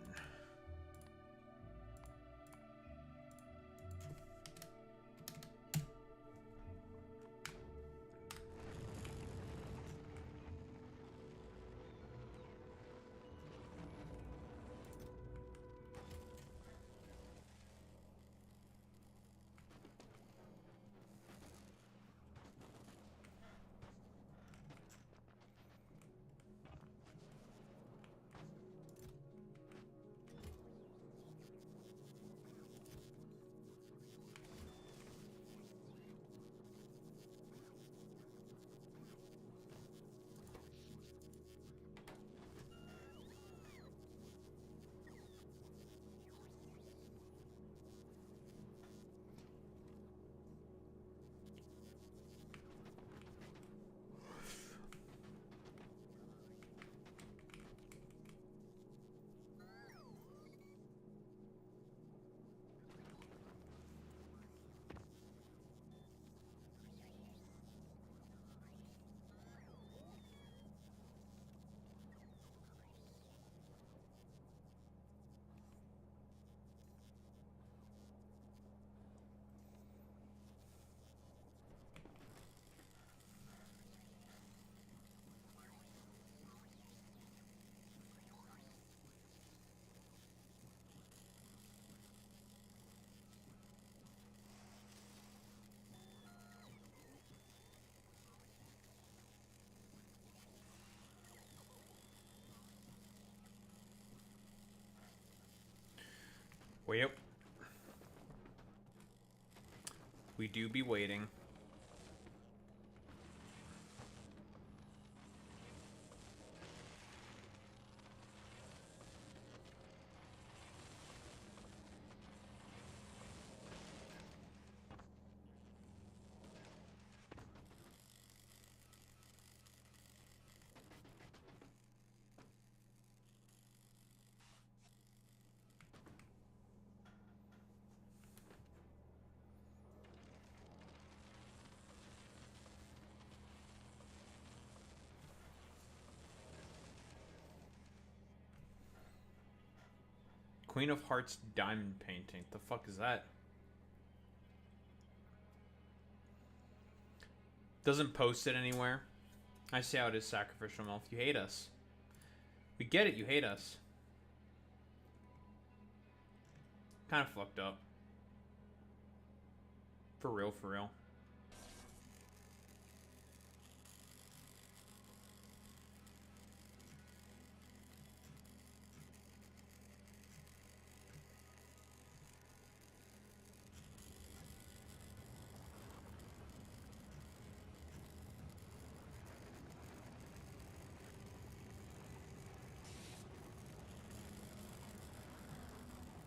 Well, we do be waiting. Queen of Hearts diamond painting. The fuck is that? Doesn't post it anywhere. I see how it is sacrificial milk. You hate us. We get it, you hate us. Kind of fucked up. For real, for real.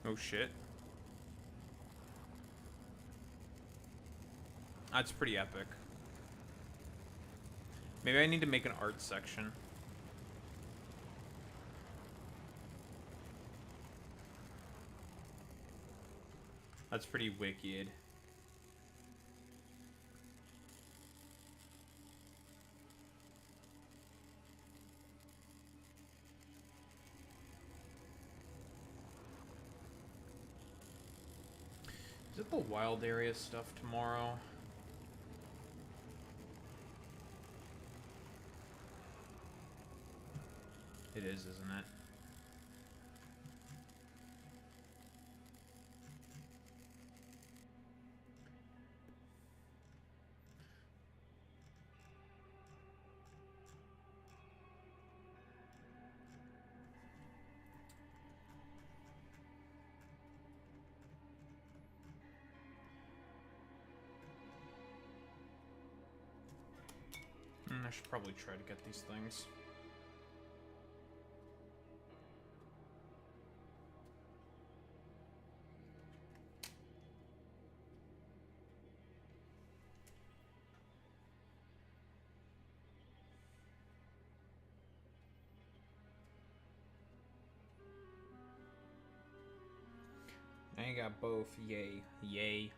Oh shit. That's pretty epic. Maybe I need to make an art section. That's pretty wicked. Is it the wild area stuff tomorrow? It is, isn't it? I should probably try to get these things. Now you got both. Yay. Yay.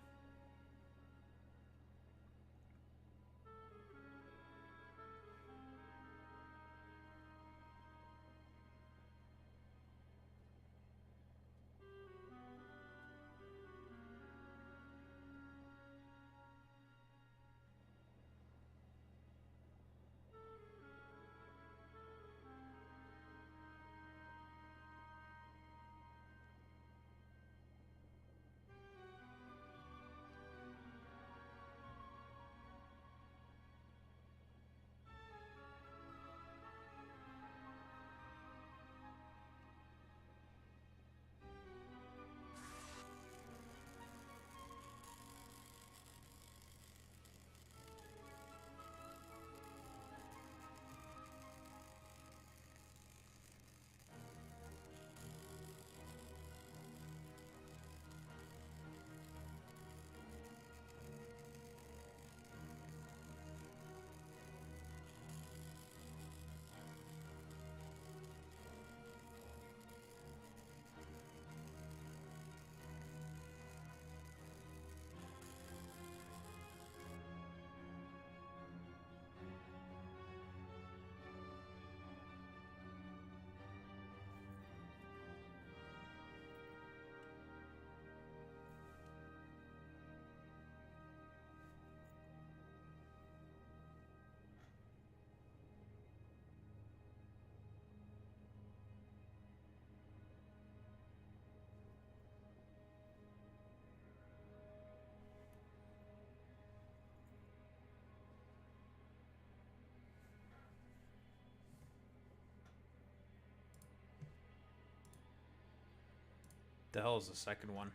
The hell is the second one?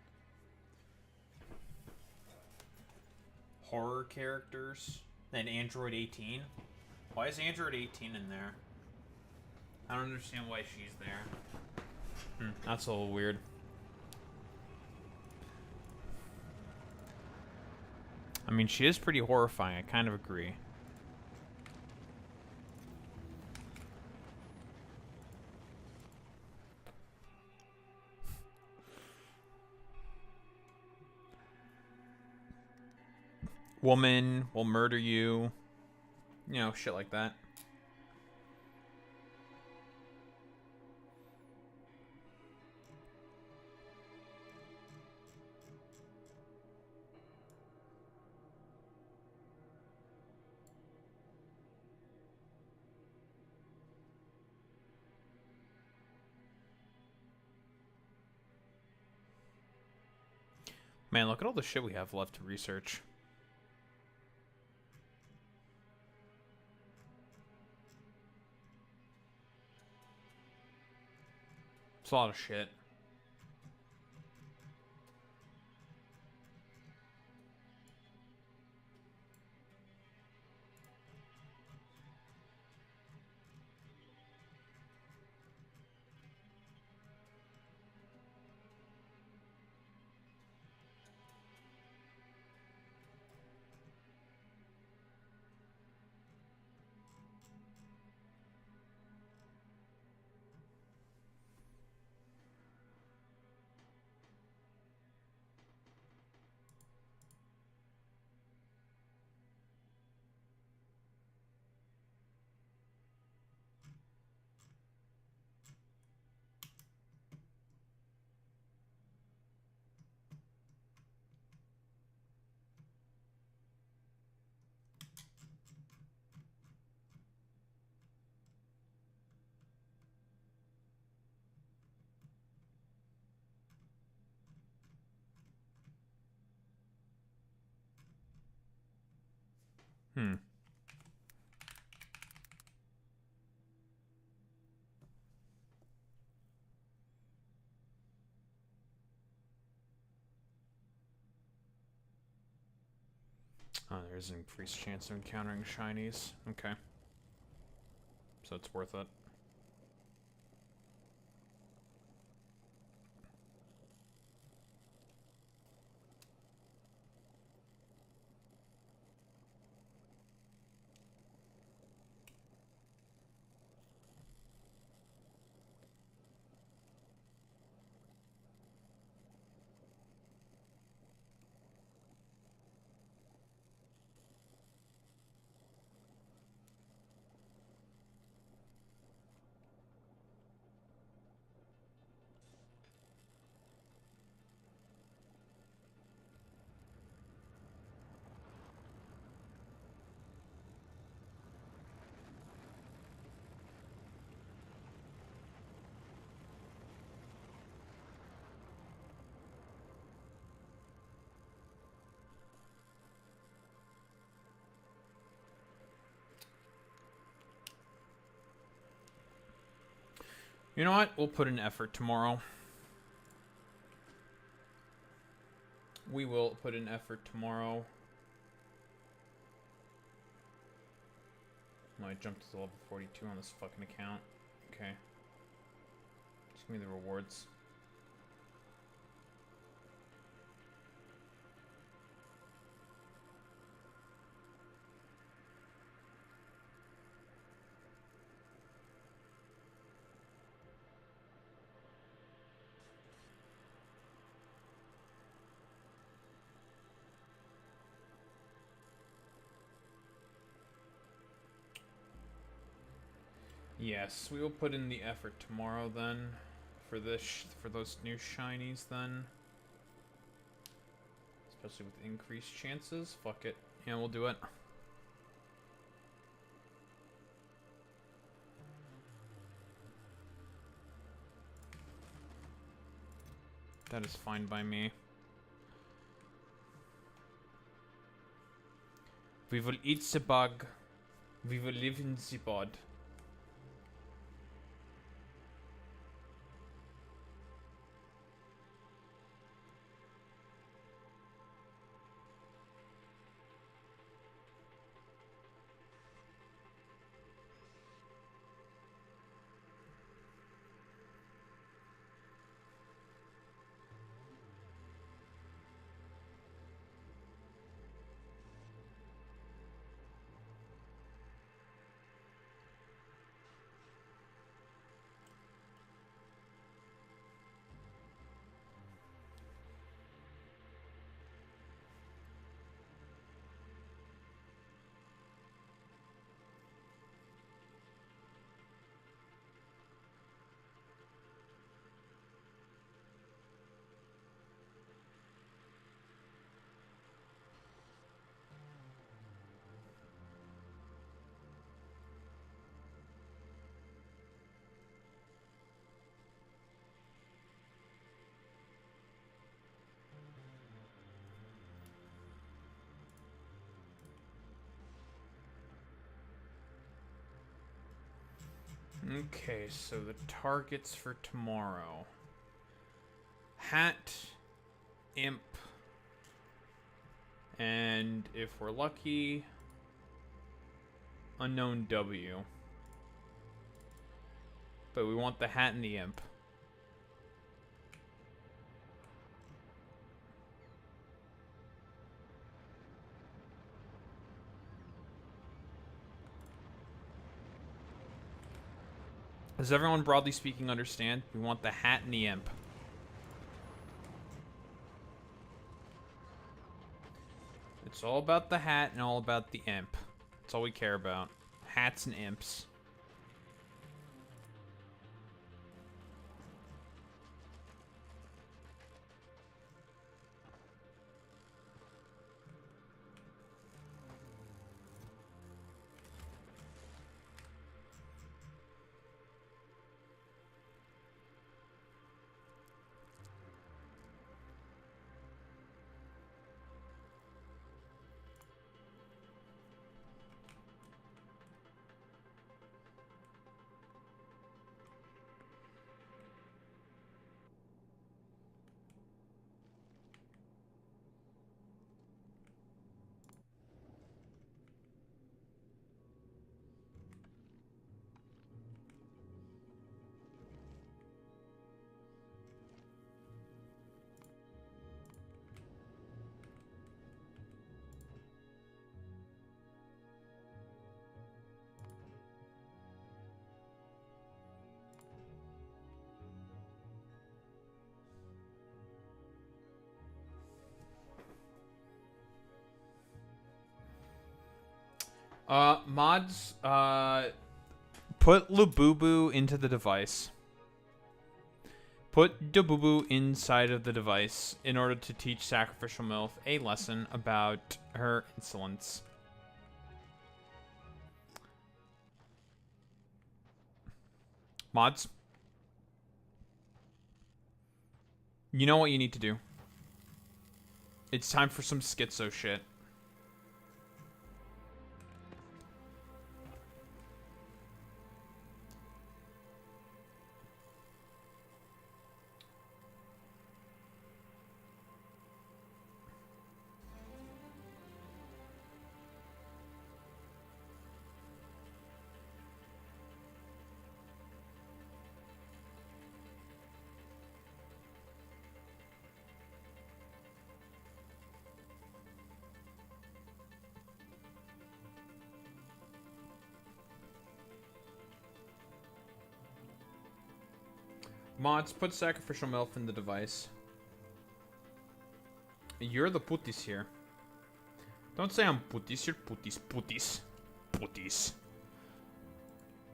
Horror characters. Then Android 18. Why is Android 18 in there? I don't understand why she's there. That's a little weird. I mean, she is pretty horrifying. I kind of agree. Woman will murder you. You know, shit like that. Man, look at all the shit we have left to research. It's a lot of shit. Hmm. Oh, there's an increased chance of encountering shinies. Okay. So it's worth it. You know what? We'll put in effort tomorrow. We will put in effort tomorrow. Might jump to level 42 on this fucking account. Okay. Just give me the rewards. Yes, we will put in the effort tomorrow then, for for those new shinies then. Especially with increased chances. Fuck it. Yeah, we'll do it. That is fine by me. We will eat the bug. We will live in the pod. Okay, so the targets for tomorrow. Hat, Imp, and if we're lucky, Unknown W. But we want the Hat and the Imp. Does everyone, broadly speaking, understand? We want the Hat and the Imp. It's all about the hat and all about the imp. That's all we care about. Hats and imps. Mods, put Labubu into the device. Put Dabubu inside of the device in order to teach Sacrificial MILF a lesson about her insolence. Mods, you know what you need to do. It's time for some schizo shit. Mods, put Sacrificial MILF in the device. You're the putis here. Don't say I'm putis, you're putis, putis. Putis.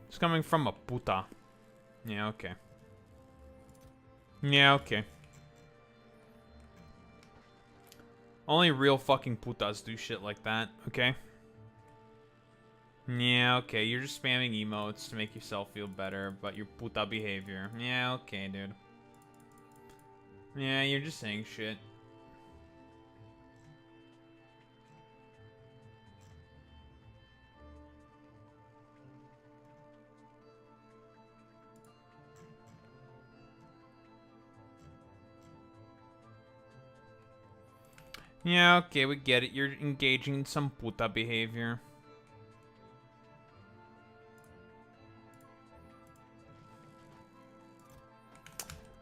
It's coming from a puta. Yeah, okay. Yeah, okay. Only real fucking putas do shit like that, okay? Yeah, okay, you're just spamming emotes to make yourself feel better about your puta behavior. Yeah, okay, dude. Yeah, you're just saying shit. Yeah, okay, we get it. You're engaging in some puta behavior.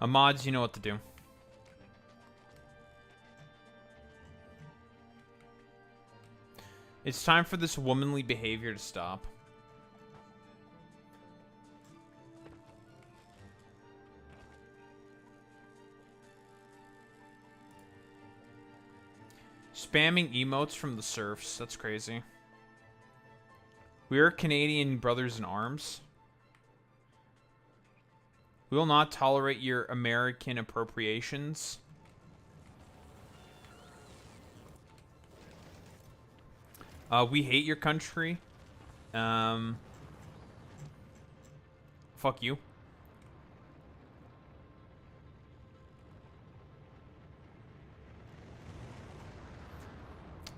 Mods, you know what to do. It's time for this womanly behavior to stop. Spamming emotes from the serfs. That's crazy. We are Canadian brothers in arms. We will not tolerate your American appropriations. We hate your country. Fuck you.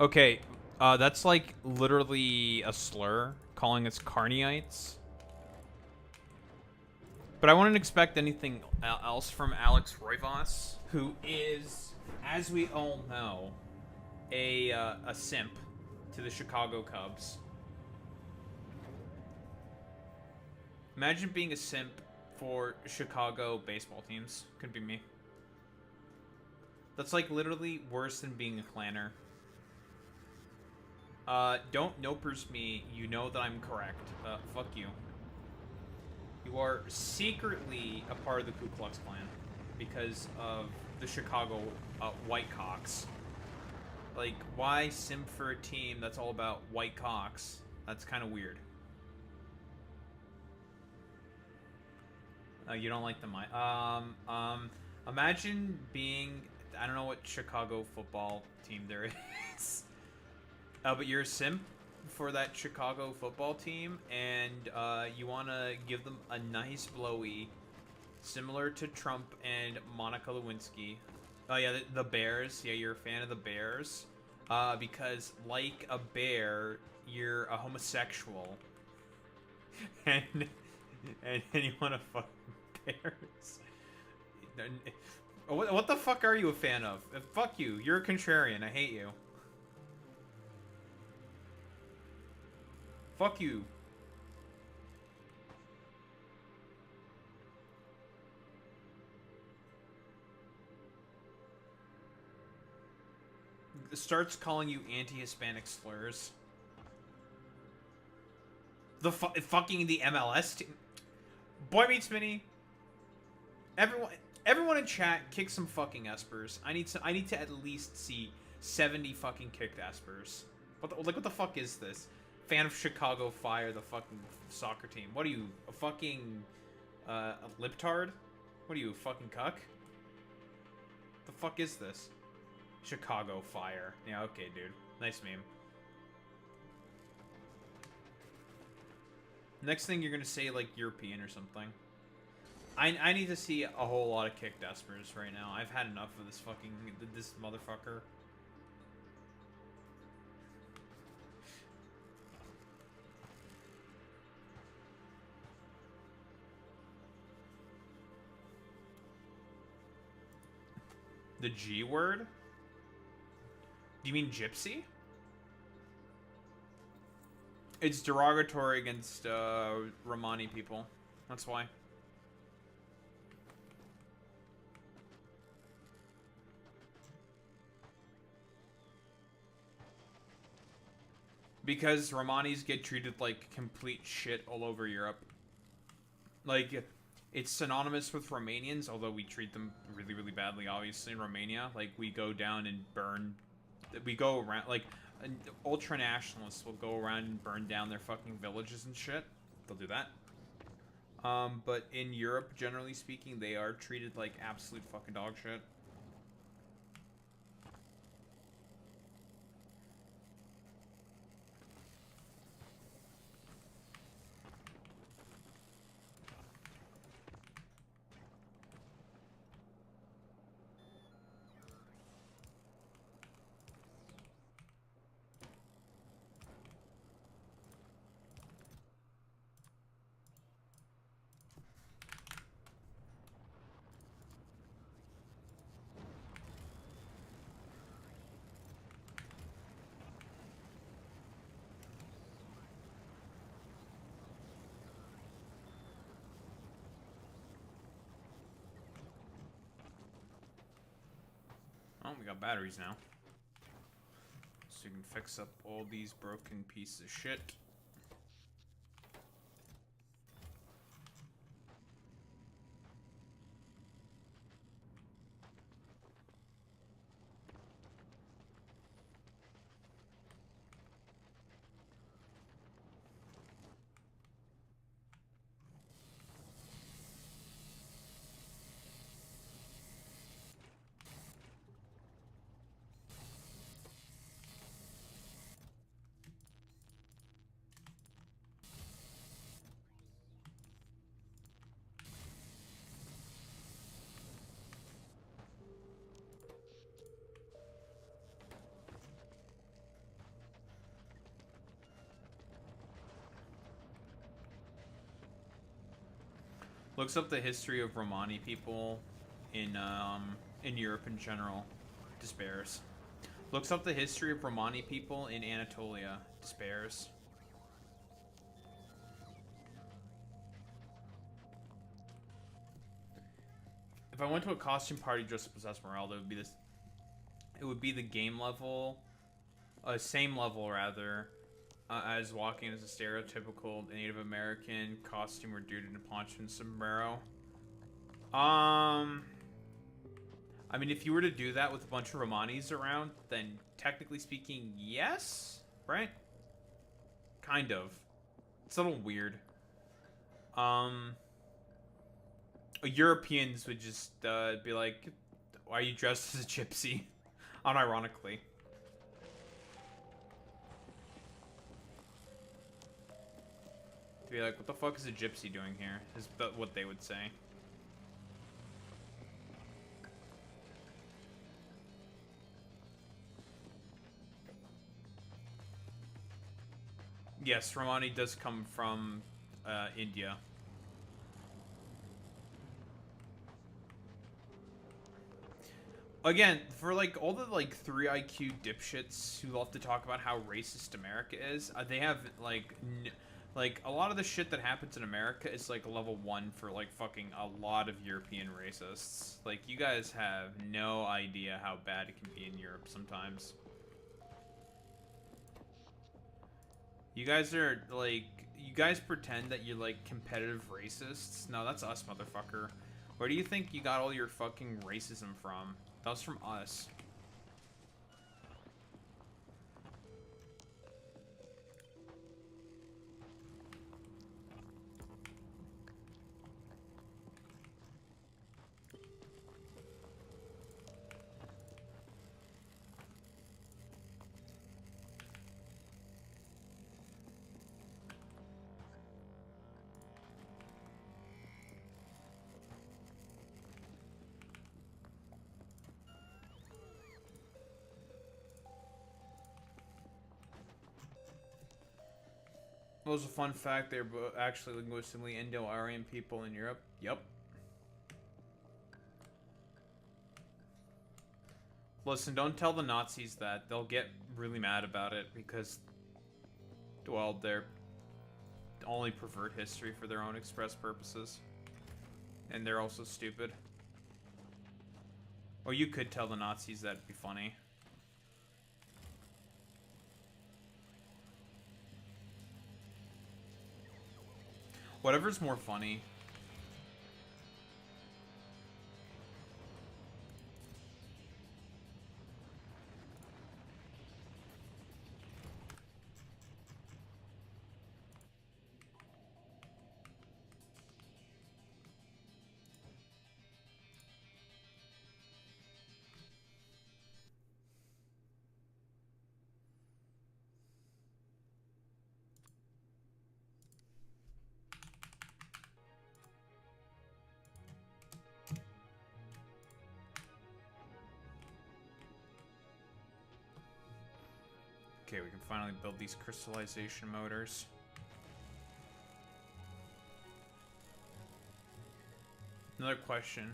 Okay, that's like literally a slur, calling us Carneites. But I wouldn't expect anything else from Alex Roivas, who is, as we all know, a simp to the Chicago Cubs. Imagine being a simp for Chicago baseball teams. Could be me. That's like literally worse than being a clanner. Don't nopers me. You know that I'm correct. Fuck you. You are secretly a part of the Ku Klux Klan because of the Chicago white cocks. Like, why simp for a team that's all about white cocks? That's kind of weird. You don't like them. Imagine being, I don't know what Chicago football team there is. But you're a simp for that Chicago football team, and you want to give them a nice blowy, similar to Trump and Monica Lewinsky. Oh yeah, the Bears. Yeah, you're a fan of the Bears, because like a bear, you're a homosexual, and you want to fuck bears. What the fuck are you a fan of? Fuck you. You're a contrarian. I hate you. Fuck you. Starts calling you anti-Hispanic slurs. The fucking the MLS team. Boy meets Mini. Everyone in chat, kick some fucking espers. I need to at least see 70 fucking kicked espers. What the fuck is this? fan of Chicago Fire, the fucking soccer team. What are you, a fucking, a libtard? What are you, a fucking cuck? The fuck is this? Chicago Fire. Yeah, okay, dude. Nice meme. Next thing you're gonna say, like, European or something. I need to see a whole lot of kick Despers right now. I've had enough of this fucking, this motherfucker. The G word? Do you mean gypsy? It's derogatory against Romani people. That's why. Because Romanis get treated like complete shit all over Europe. Like, it's synonymous with Romanians, although we treat them really, really badly, obviously, in Romania. Like, we go down and burn... We go around, like, ultra-nationalists will go around and burn down their fucking villages and shit. They'll do that. But in Europe, generally speaking, they are treated like absolute fucking dog shit. Oh, we got batteries now. So you can fix up all these broken pieces of shit. Looks up the history of Romani people in Europe in general. Despairs. Looks up the history of Romani people in Anatolia. Despairs. If I went to a costume party dressed up as Esmeralda, it would be this. It would be the game level, same level rather, as walking as a stereotypical Native American costume or dude in a poncho and sombrero. I mean, if you were to do that with a bunch of Romanis around, then technically speaking, yes, right? Kind of. It's a little weird. Europeans would just be like, "Why are you dressed as a gypsy?" Unironically. To be like, "What the fuck is a gypsy doing here?" Is what they would say. Yes, Romani does come from India. Again, for like all the like 3 IQ dipshits who love to talk about how racist America is, they have like a lot of the shit that happens in America is like level 1 for like fucking a lot of European racists. Like, you guys have no idea how bad it can be in Europe sometimes. You guys are like, you guys pretend that you're like competitive racists. No, that's us, motherfucker. Where do you think you got all your fucking racism from? That was from us. What was a fun fact? They're actually linguistically Indo-Aryan people in Europe. Yep. Listen, don't tell the Nazis that. They'll get really mad about it because, well, they're only pervert history for their own express purposes. And they're also stupid. Or you could tell the Nazis that'd be funny. Whatever's more funny. Okay, we can finally build these crystallization motors. Another question.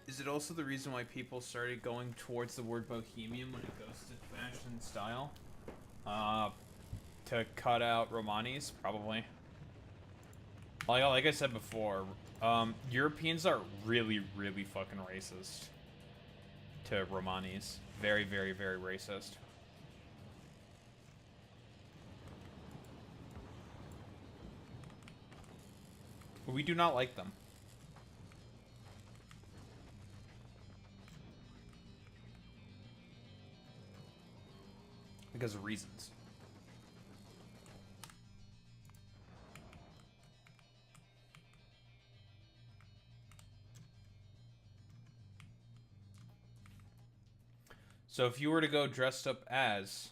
Is it also the reason why people started going towards the word bohemian when it goes to fashion and style? To cut out Romanis? Probably. Like I said before, Europeans are really, really fucking racist to Romanis. Very, very, very racist. We do not like them. Because of reasons. So if you were to go dressed up as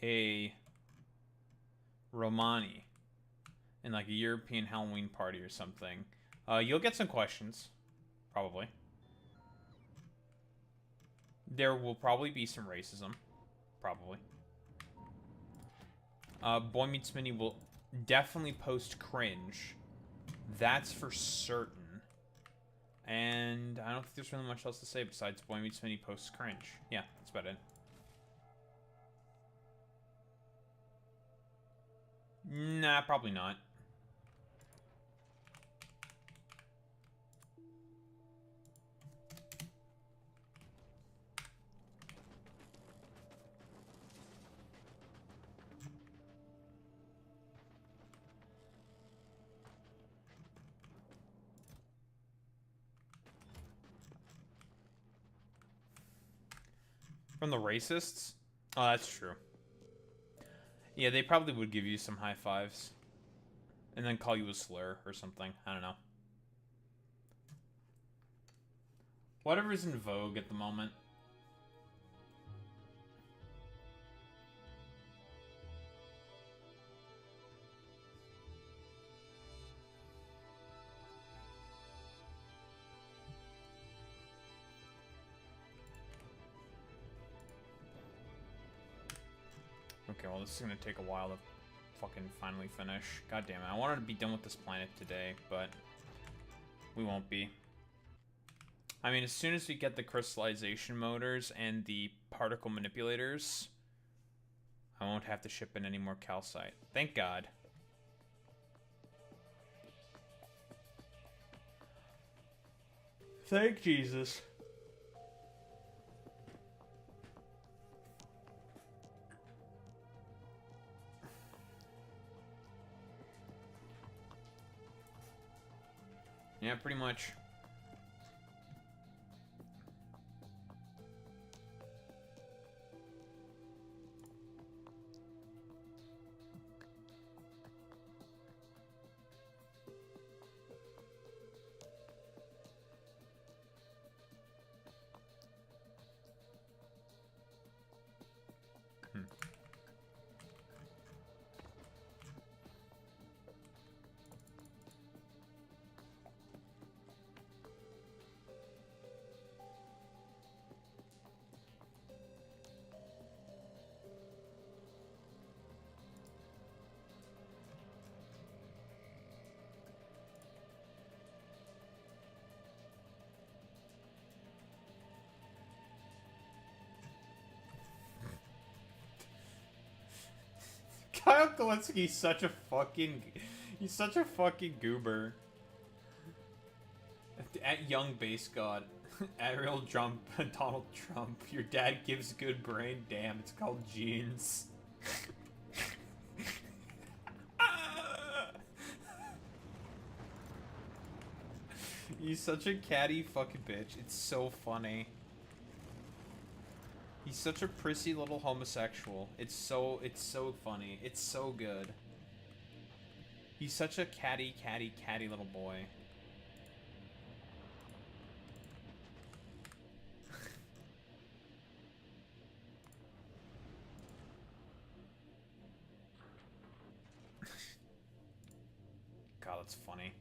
a Romani in like a European Halloween party or something, you'll get some questions, probably. There will probably be some racism, probably. Boy Meets Mini will definitely post cringe. That's for certain. And I don't think there's really much else to say besides Boy Meets Mini posts cringe. Yeah, that's about it. Nah, probably not. From the racists? Oh, that's true. Yeah, they probably would give you some high fives. And then call you a slur or something. I don't know. Whatever's in vogue at the moment. Okay, well, this is gonna take a while to fucking finally finish. God damn it. I wanted to be done with this planet today, but we won't be. I mean, as soon as we get the crystallization motors and the particle manipulators, I won't have to ship in any more calcite. Thank God. Thank Jesus. Yeah, pretty much. Kyle Kalinski's such a fucking... He's such a fucking goober. At Young Base God. Ariel Trump, Donald Trump. Your dad gives good brain. Damn, it's called genes. He's such a catty fucking bitch. It's so funny. He's such a prissy little homosexual. It's so funny. It's so good. He's such a catty little boy. God, that's funny.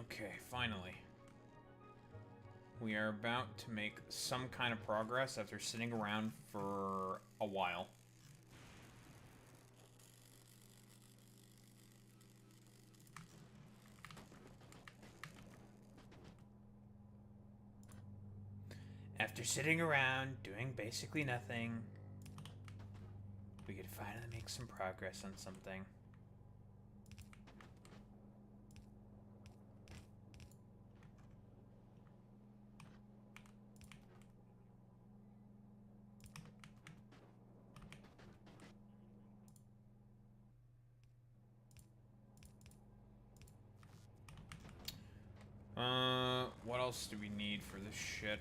Okay, finally. We are about to make some kind of progress after sitting around for a while. After sitting around, doing basically nothing, we could finally make some progress on something. What else do we need for this shit?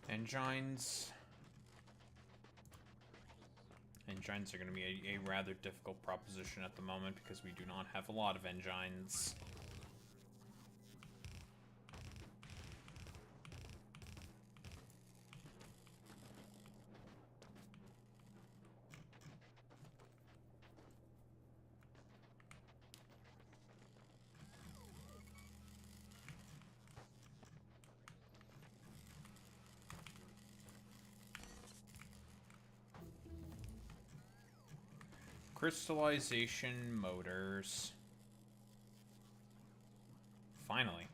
Engines. Engines are going to be a rather difficult proposition at the moment because we do not have a lot of engines. Crystallization motors. Finally.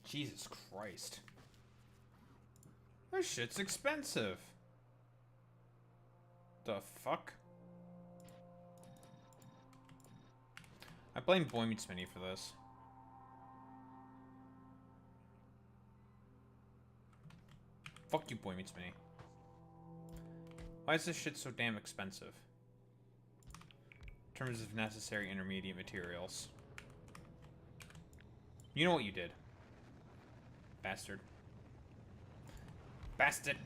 Jesus Christ. This shit's expensive. The fuck? I blame Boy Meets Mini for this. Fuck you, Boy Meets Mini. Why is this shit so damn expensive? In terms of necessary intermediate materials. You know what you did. Bastard. Bastard!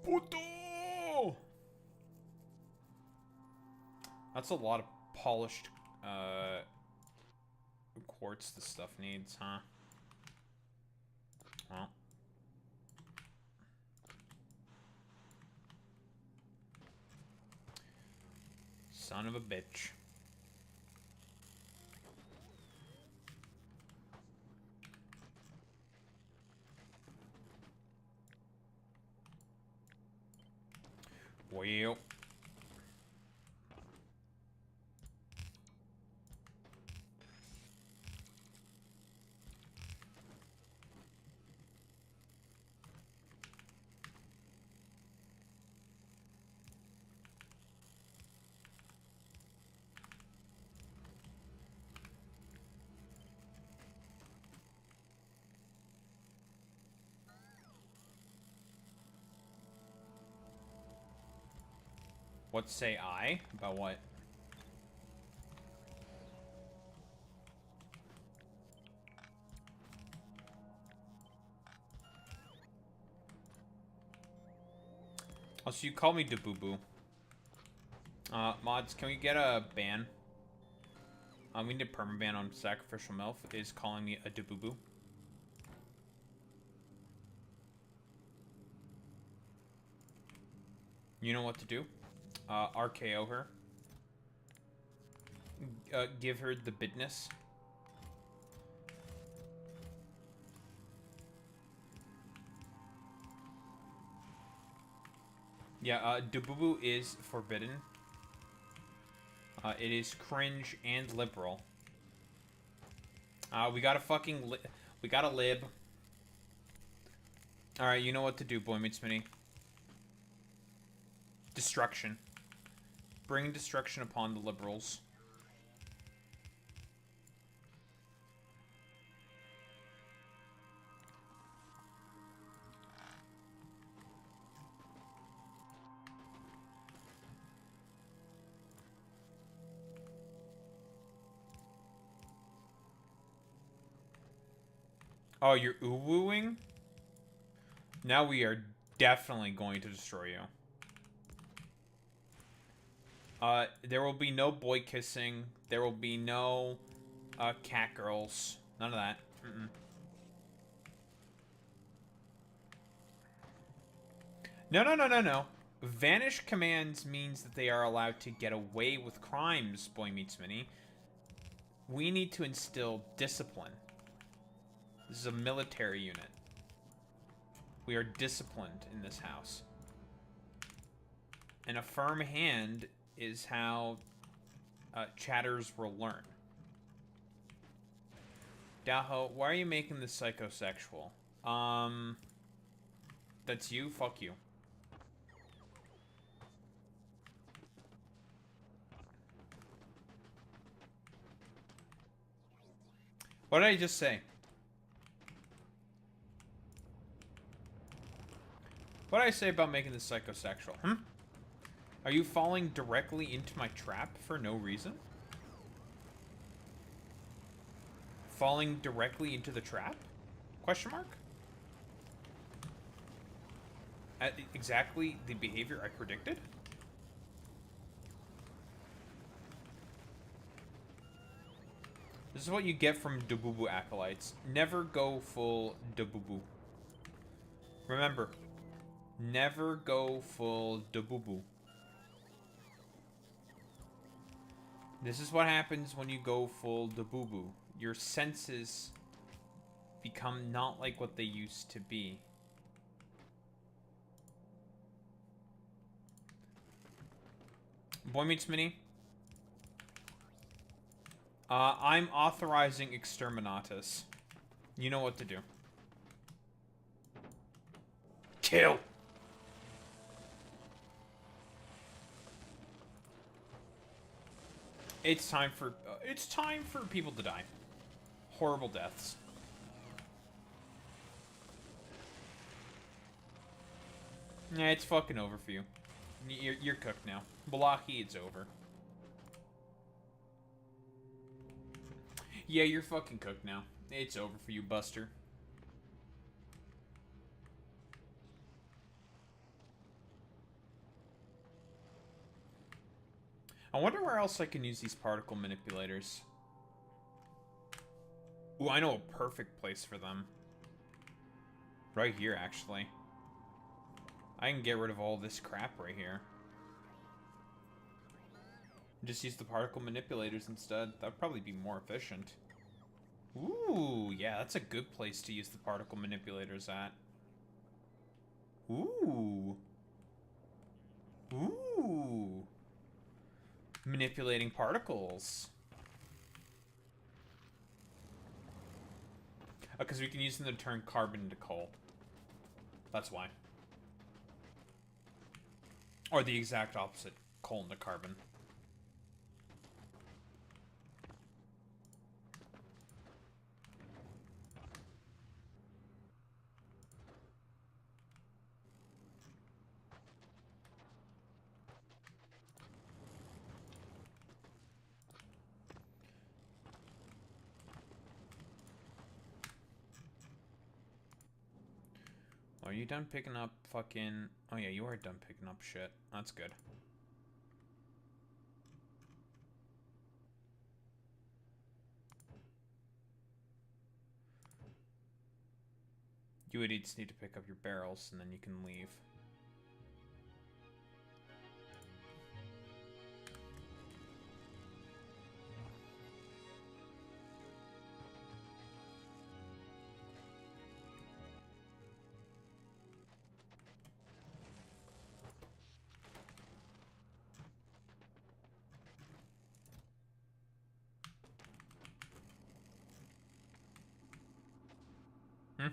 Puto! That's a lot of polished quartz this stuff needs, huh? Well. Son of a bitch. Well. What say I? About what? Oh, so you call me Daboo-Boo. Mods, can we get a ban? We need a permaban on Sacrificial MILF is calling me a Daboo-Boo. You know what to do? RKO her. Give her the business. Yeah, Daboo-Boo is forbidden. It is cringe and liberal. We got a fucking we got a lib. Alright, you know what to do, Boy Meets Mini. Destruction. Bring destruction upon the liberals. Oh, you're uwooing? Now we are definitely going to destroy you. There will be no boy kissing. There will be no, cat girls. None of that. Mm-mm. No. Vanish commands means that they are allowed to get away with crimes, Boy Meets Mini. We need to instill discipline. This is a military unit. We are disciplined in this house. And a firm hand is how chatters will learn. Daho, why are you making this psychosexual? That's you? Fuck you. What did I just say? What did I say about making this psychosexual? Are you falling directly into my trap for no reason? Falling directly into the trap? Question mark? At exactly the behavior I predicted? This is what you get from Daboo-Boo acolytes. Never go full Daboo-Boo. Remember, never go full Daboo-Boo. This is what happens when you go full Daboo-Boo. Your senses become not like what they used to be. Boy Meets Mini. I'm authorizing Exterminatus. You know what to do. Kill! It's time for people to die. Horrible deaths. Yeah, it's fucking over for you. You're cooked now. Balaki, it's over. Yeah, you're fucking cooked now. It's over for you, Buster. I wonder where else I can use these particle manipulators. Ooh, I know a perfect place for them. Right here, actually. I can get rid of all this crap right here. Just use the particle manipulators instead. That'd probably be more efficient. Ooh, yeah, that's a good place to use the particle manipulators at. Ooh. Ooh. Manipulating particles. Because we can use them to turn carbon into coal. That's why. Or the exact opposite. Coal into carbon. Are you done picking up fucking... Oh yeah, you are done picking up shit. That's good. You idiots need to pick up your barrels and then you can leave. Hmm?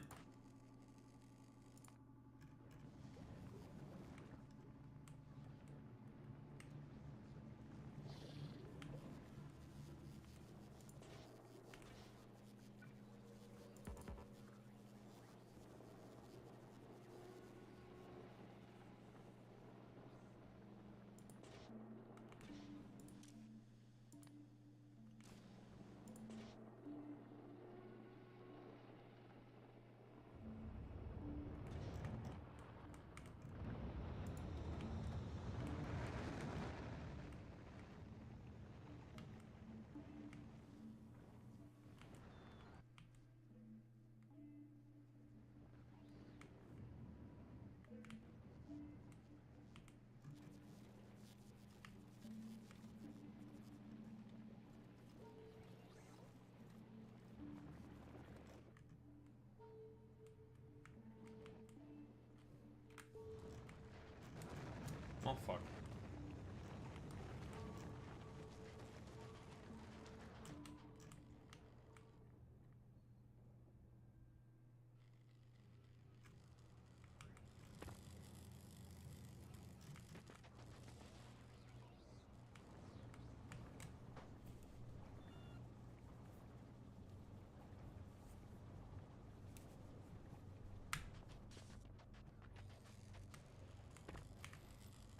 Oh, fuck.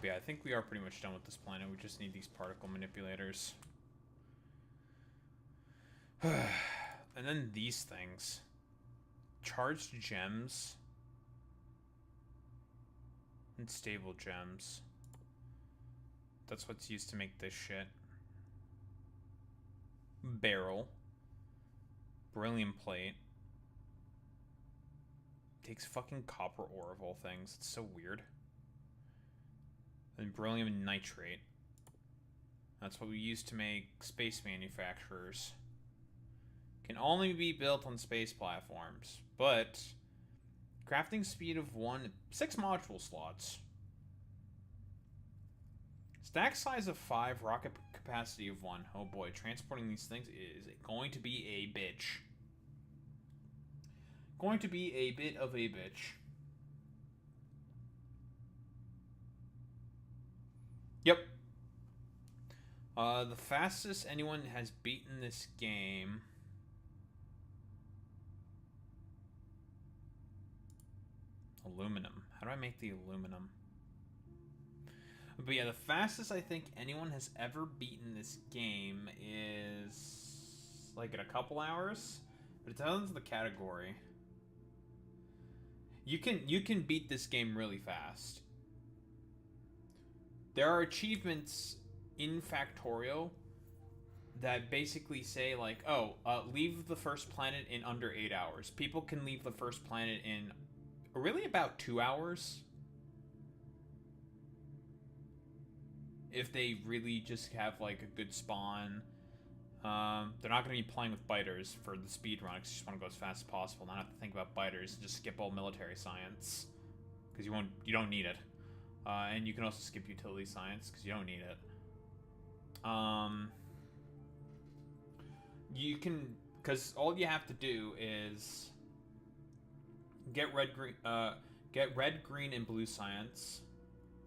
But yeah, I think we are pretty much done with this planet. We just need these particle manipulators. And then these things. Charged gems. And stable gems. That's what's used to make this shit. Barrel. Beryllium plate. Takes fucking copper ore of all things. It's so weird. And beryllium nitrate. That's what we use to make space manufacturers. Can only be built on space platforms, but crafting speed of 6 module slots. Stack size of 5, rocket capacity of 1. Oh boy, transporting these things is going to be a bitch. Going to be a bit of a bitch. Yep. The fastest anyone has beaten this game. Aluminum. How do I make the aluminum? But yeah, the fastest I think anyone has ever beaten this game is like in a couple hours. But it depends on the category. You can beat this game really fast. There are achievements in Factorio that basically say, like, oh, leave the first planet in under 8 hours. People can leave the first planet in really about 2 hours. If they really just have, like, a good spawn. They're not going to be playing with biters for the speed run, because you just want to go as fast as possible, not have to think about biters, and just skip all military science. Because you don't need it. And you can also skip utility science, because you don't need it. You can, because all you have to do is get red, green, and blue science.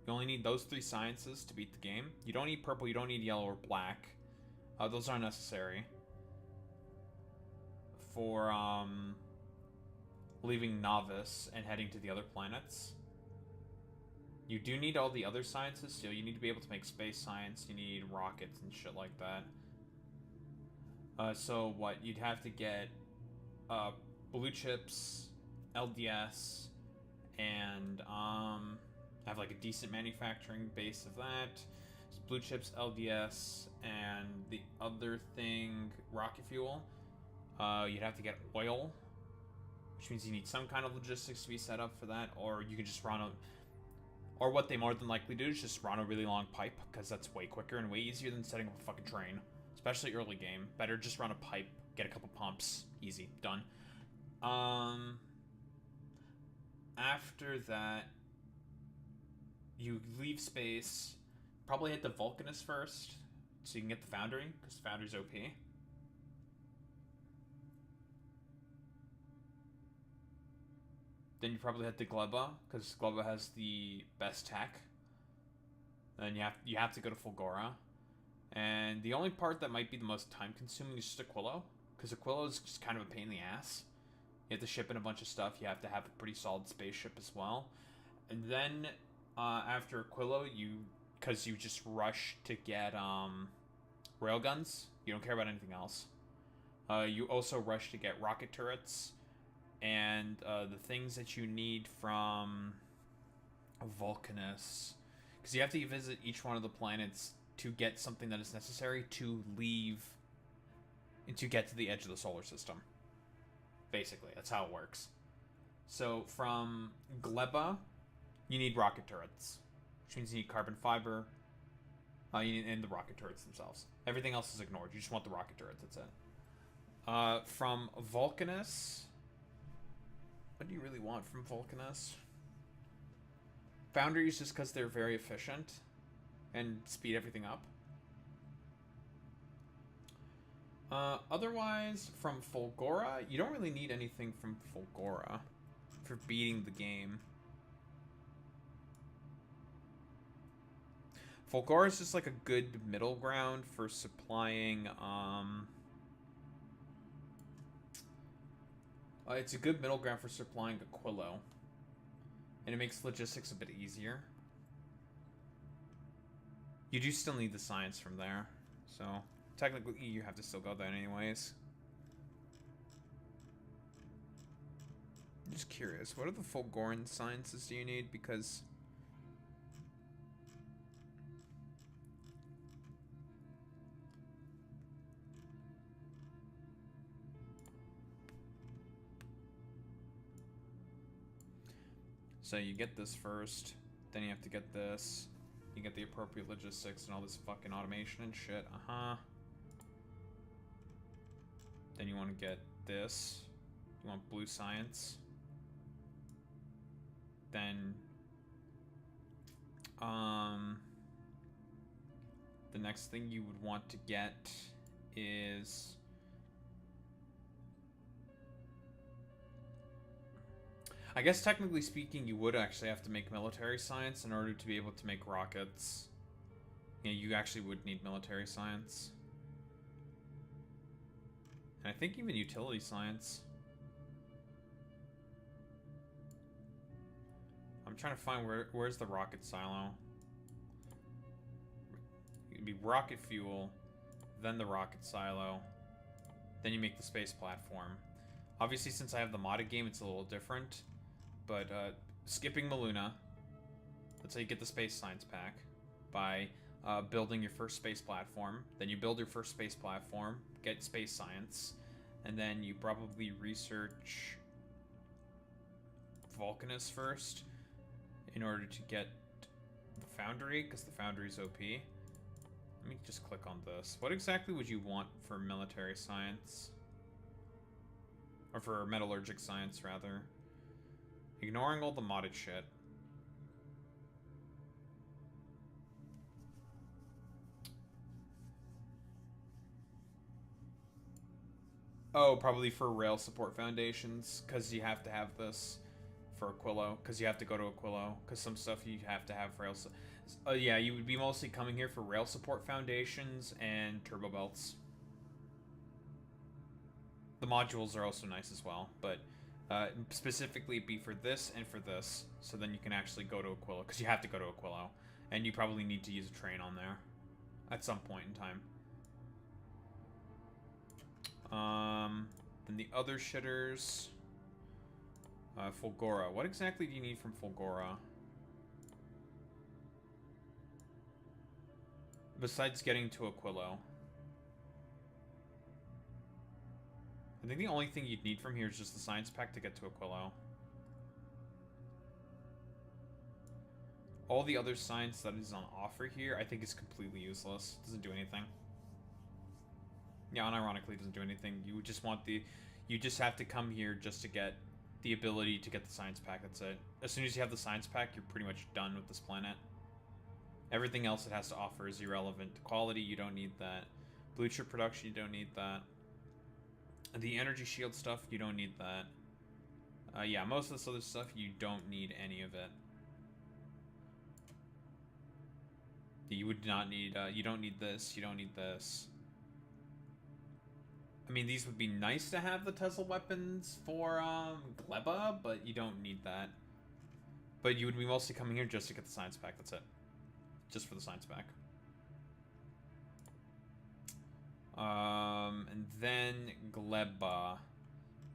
You only need those 3 sciences to beat the game. You don't need purple, you don't need yellow or black. Those aren't necessary for leaving Novice and heading to the other planets. You do need all the other sciences, so you need to be able to make space science, you need rockets and shit like that. So what, you'd have to get blue chips, LDS, and have like a decent manufacturing base of that. So blue chips, LDS, and the other thing, rocket fuel. You'd have to get oil, which means you need some kind of logistics to be set up for that, or you can just run a... Or what they more than likely do is just run a really long pipe, because that's way quicker and way easier than setting up a fucking train. Especially early game. Better just run a pipe, get a couple pumps. Easy. Done. After that, you leave space. Probably hit the Vulcanus first, so you can get the Foundry, because the Foundry's OP. Then you probably hit the Gleba, because Gleba has the best tech. Then you have to go to Fulgora. And the only part that might be the most time-consuming is just Aquilo, because Aquilo is just kind of a pain in the ass. You have to ship in a bunch of stuff. You have to have a pretty solid spaceship as well. And then after Aquilo, because you just rush to get railguns. You don't care about anything else. You also rush to get rocket turrets. And the things that you need from Vulcanus. Because you have to visit each one of the planets to get something that is necessary to leave and to get to the edge of the solar system. Basically, that's how it works. So from Gleba, you need rocket turrets, which means you need carbon fiber, and the rocket turrets themselves. Everything else is ignored. You just want the rocket turrets. That's it. From Vulcanus, what do you really want from Vulcanus? Foundries, just because they're very efficient and speed everything up. Otherwise, from Fulgora, you don't really need anything from Fulgora for beating the game. Fulgora is just like a good middle ground for supplying, it's a good middle ground for supplying Aquilo. And it makes logistics a bit easier. You do still need the science from there, so technically you have to still go there anyways. I'm just curious, what are the Fulgoran sciences do you need? Because so you get this first, then you have to get this. You get the appropriate logistics and all this fucking automation and shit. Then you want to get this. You want blue science. Then the next thing you would want to get is I guess technically speaking, you would actually have to make military science in order to be able to make rockets. Yeah, you actually would need military science. And I think even utility science. I'm trying to find where's the rocket silo. It'd be rocket fuel, then the rocket silo, then you make the space platform. Obviously, since I have the modded game, it's a little different. But skipping Maluna, that's how you get the space science pack, by building your first space platform. Then you build your first space platform, get space science, and then you probably research Vulcanus first in order to get the Foundry, because the Foundry's OP. Let me just click on this. What exactly would you want for military science? Or for metallurgic science, rather. Ignoring all the modded shit. Oh, probably for rail support foundations, because you have to have this for Aquilo, because you have to go to Aquilo, because some stuff you have to have rail. Yeah, you would be mostly coming here for rail support foundations and turbo belts. The modules are also nice as well, but specifically it'd be for this and for this, so then you can actually go to Aquilo, because you have to go to Aquilo, and you probably need to use a train on there at some point in time. Then the other shitters. Fulgora. What exactly do you need from Fulgora? Besides getting to Aquilo. I think the only thing you'd need from here is just the science pack to get to Aquilo. All the other science that is on offer here, I think is completely useless. Doesn't do anything. Yeah, unironically, it doesn't do anything. You just want the... You just have to come here just to get the ability to get the science pack. That's it. As soon as you have the science pack, you're pretty much done with this planet. Everything else it has to offer is irrelevant. Quality, you don't need that. Blue chip production, you don't need that. The energy shield stuff, you don't need that. Yeah, most of this other stuff, you don't need any of it. You would not need... you don't need this. You don't need this. I mean, these would be nice to have the Tesla weapons for Gleba, but you don't need that. But you would be mostly coming here just to get the science pack. That's it. Just for the science pack. And then Gleba.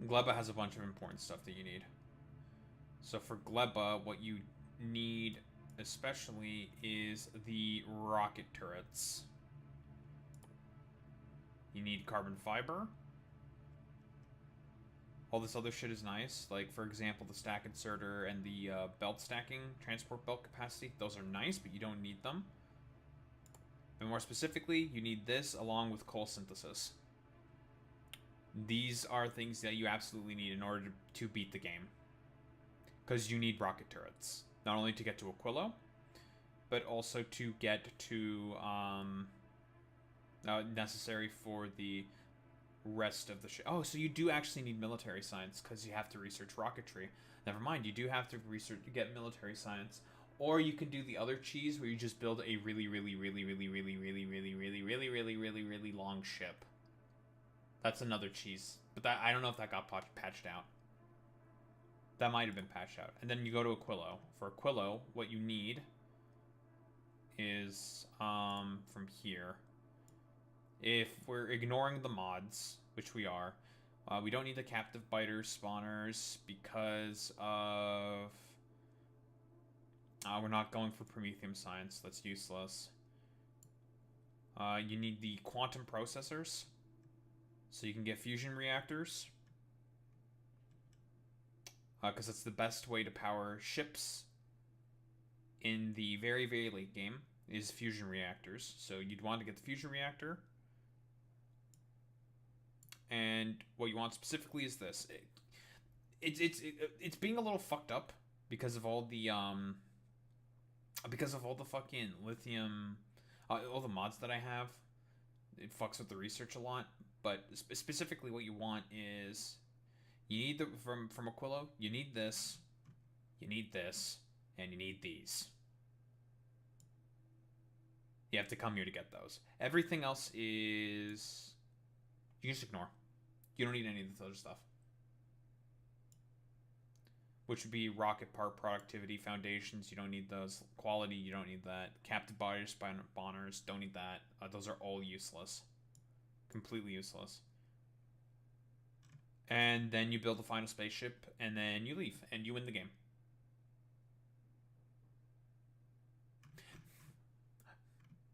Gleba has a bunch of important stuff that you need. So for Gleba, what you need especially is the rocket turrets. You need carbon fiber. All this other shit is nice. Like, for example, the stack inserter and the belt stacking, transport belt capacity. Those are nice, but you don't need them. And more specifically, you need this along with coal synthesis. These are things that you absolutely need in order to beat the game. Because you need rocket turrets. Not only to get to Aquilo, but also to get to... necessary for the rest of the ship. Oh, so you do actually need military science because you have to research rocketry. Never mind, you do have to research to get military science. Or you can do the other cheese where you just build a really long ship. That's another cheese. But that I don't know if that got patched out. That might have been patched out. And then you go to Aquilo. For Aquilo, what you need is from here. If we're ignoring the mods, which we are, we don't need the captive biters spawners because of... we're not going for Prometheum science. That's useless. You need the quantum processors, so you can get fusion reactors. Because it's the best way to power ships in the very, very late game, is fusion reactors. So you'd want to get the fusion reactor. And what you want specifically is this. It's being a little fucked up because of all the fucking lithium, all the mods that I have. It fucks with the research a lot. But specifically, what you want is you need the from Aquilo. You need this, and you need these. You have to come here to get those. Everything else is you can just ignore. You don't need any of this other stuff. Which would be rocket part productivity, foundations, you don't need those. Quality, you don't need that. Captive bodies, spawners, don't need that. Those are all useless. Completely useless. And then you build the final spaceship, and then you leave, and you win the game.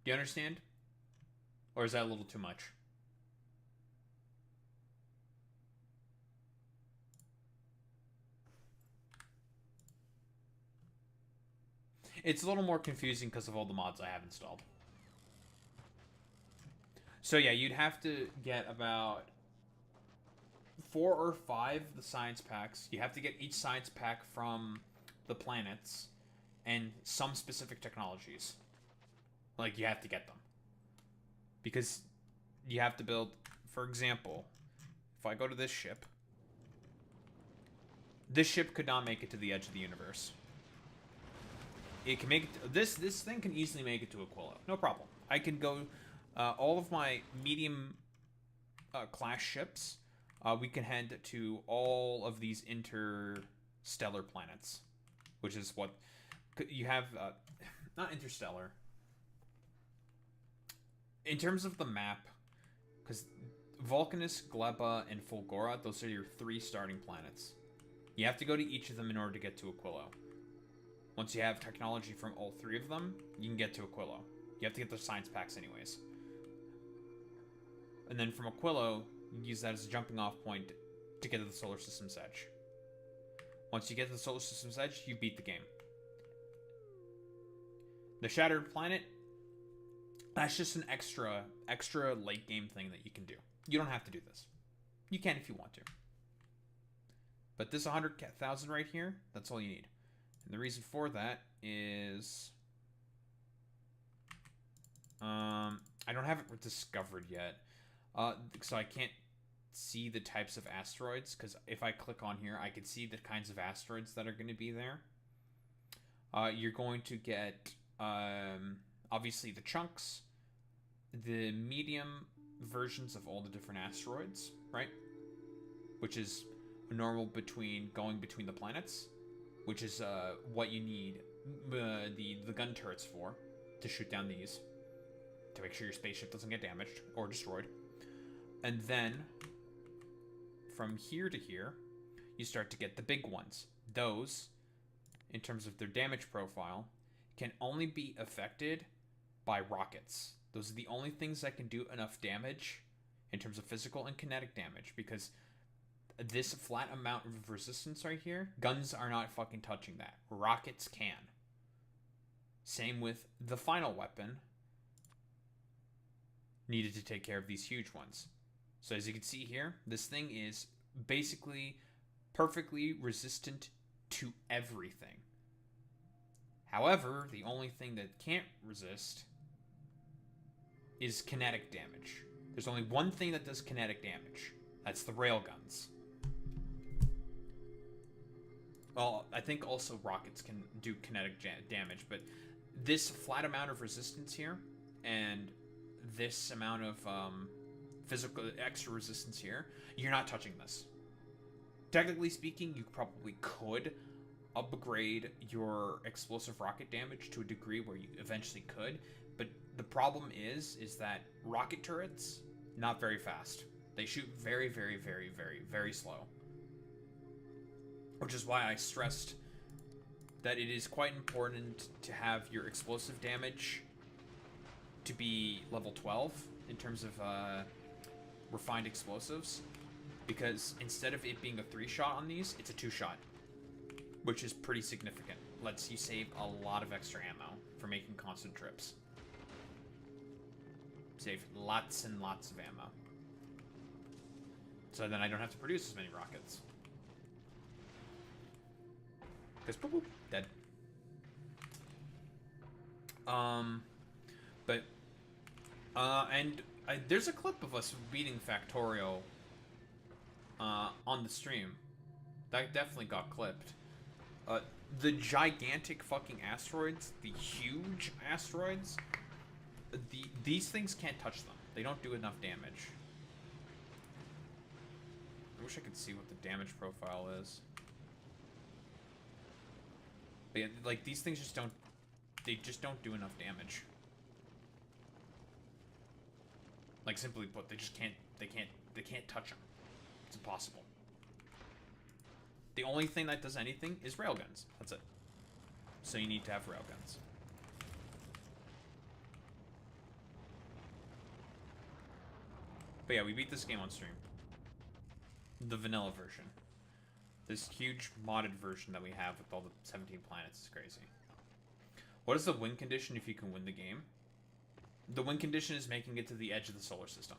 Do you understand? Or is that a little too much? It's a little more confusing because of all the mods I have installed. So yeah, you'd have to get about 4 or 5 the science packs. You have to get each science pack from the planets and some specific technologies. Like, you have to get them. Because you have to build, for example, if I go to this ship could not make it to the edge of the universe. It can make it, this thing can easily make it to Aquila. No problem. I can go, all of my medium class ships, we can head to all of these interstellar planets, which is what you have, not interstellar. In terms of the map, because Vulcanus, Gleba, and Fulgora, those are your 3 starting planets. You have to go to each of them in order to get to Aquila. Once you have technology from all 3 of them, you can get to Aquila. You have to get the science packs anyways. And then from Aquila, you use that as a jumping off point to get to the solar system's edge. Once you get to the solar system's edge, you beat the game. The Shattered Planet, that's just an extra late game thing that you can do. You don't have to do this. You can if you want to. But this 100,000 right here, that's all you need. And the reason for that is... I don't have it discovered yet. So I can't see the types of asteroids, because if I click on here, I can see the kinds of asteroids that are going to be there. You're going to get, obviously, the chunks, the medium versions of all the different asteroids, right? Which is normal going between the planets, which is what you need the gun turrets for, to shoot down these, to make sure your spaceship doesn't get damaged or destroyed. And then, from here to here, you start to get the big ones. Those, in terms of their damage profile, can only be affected by rockets. Those are the only things that can do enough damage in terms of physical and kinetic damage, because this flat amount of resistance right here, guns are not fucking touching that. Rockets can. Same with the final weapon, needed to take care of these huge ones. So as you can see here, this thing is basically perfectly resistant to everything. However, the only thing that can't resist is kinetic damage. There's only one thing that does kinetic damage. That's the railguns. Well, I think also rockets can do kinetic damage, but this flat amount of resistance here and this amount of physical extra resistance here, you're not touching this. Technically speaking, you probably could upgrade your explosive rocket damage to a degree where you eventually could, but the problem is that rocket turrets, not very fast. They shoot very, very, very, very, very slow. Which is why I stressed that it is quite important to have your explosive damage to be level 12 in terms of refined explosives, because instead of it being a 3-shot on these, it's a 2-shot, which is pretty significant. Lets you save a lot of extra ammo for making constant trips. Save lots and lots of ammo. So then I don't have to produce as many rockets. Because boop, boop, dead. There's a clip of us beating Factorio on the stream. That definitely got clipped. The gigantic fucking asteroids, the huge asteroids, these things can't touch them. They don't do enough damage. I wish I could see what the damage profile is. But yeah, like, these things just don't, they just don't do enough damage. Like, simply put, they just can't, they can't touch them. It's impossible. The only thing that does anything is railguns. That's it. So you need to have railguns. But yeah, we beat this game on stream. The vanilla version. This huge modded version that we have with all the 17 planets is crazy. What is the win condition if you can win the game? The win condition is making it to the edge of the solar system.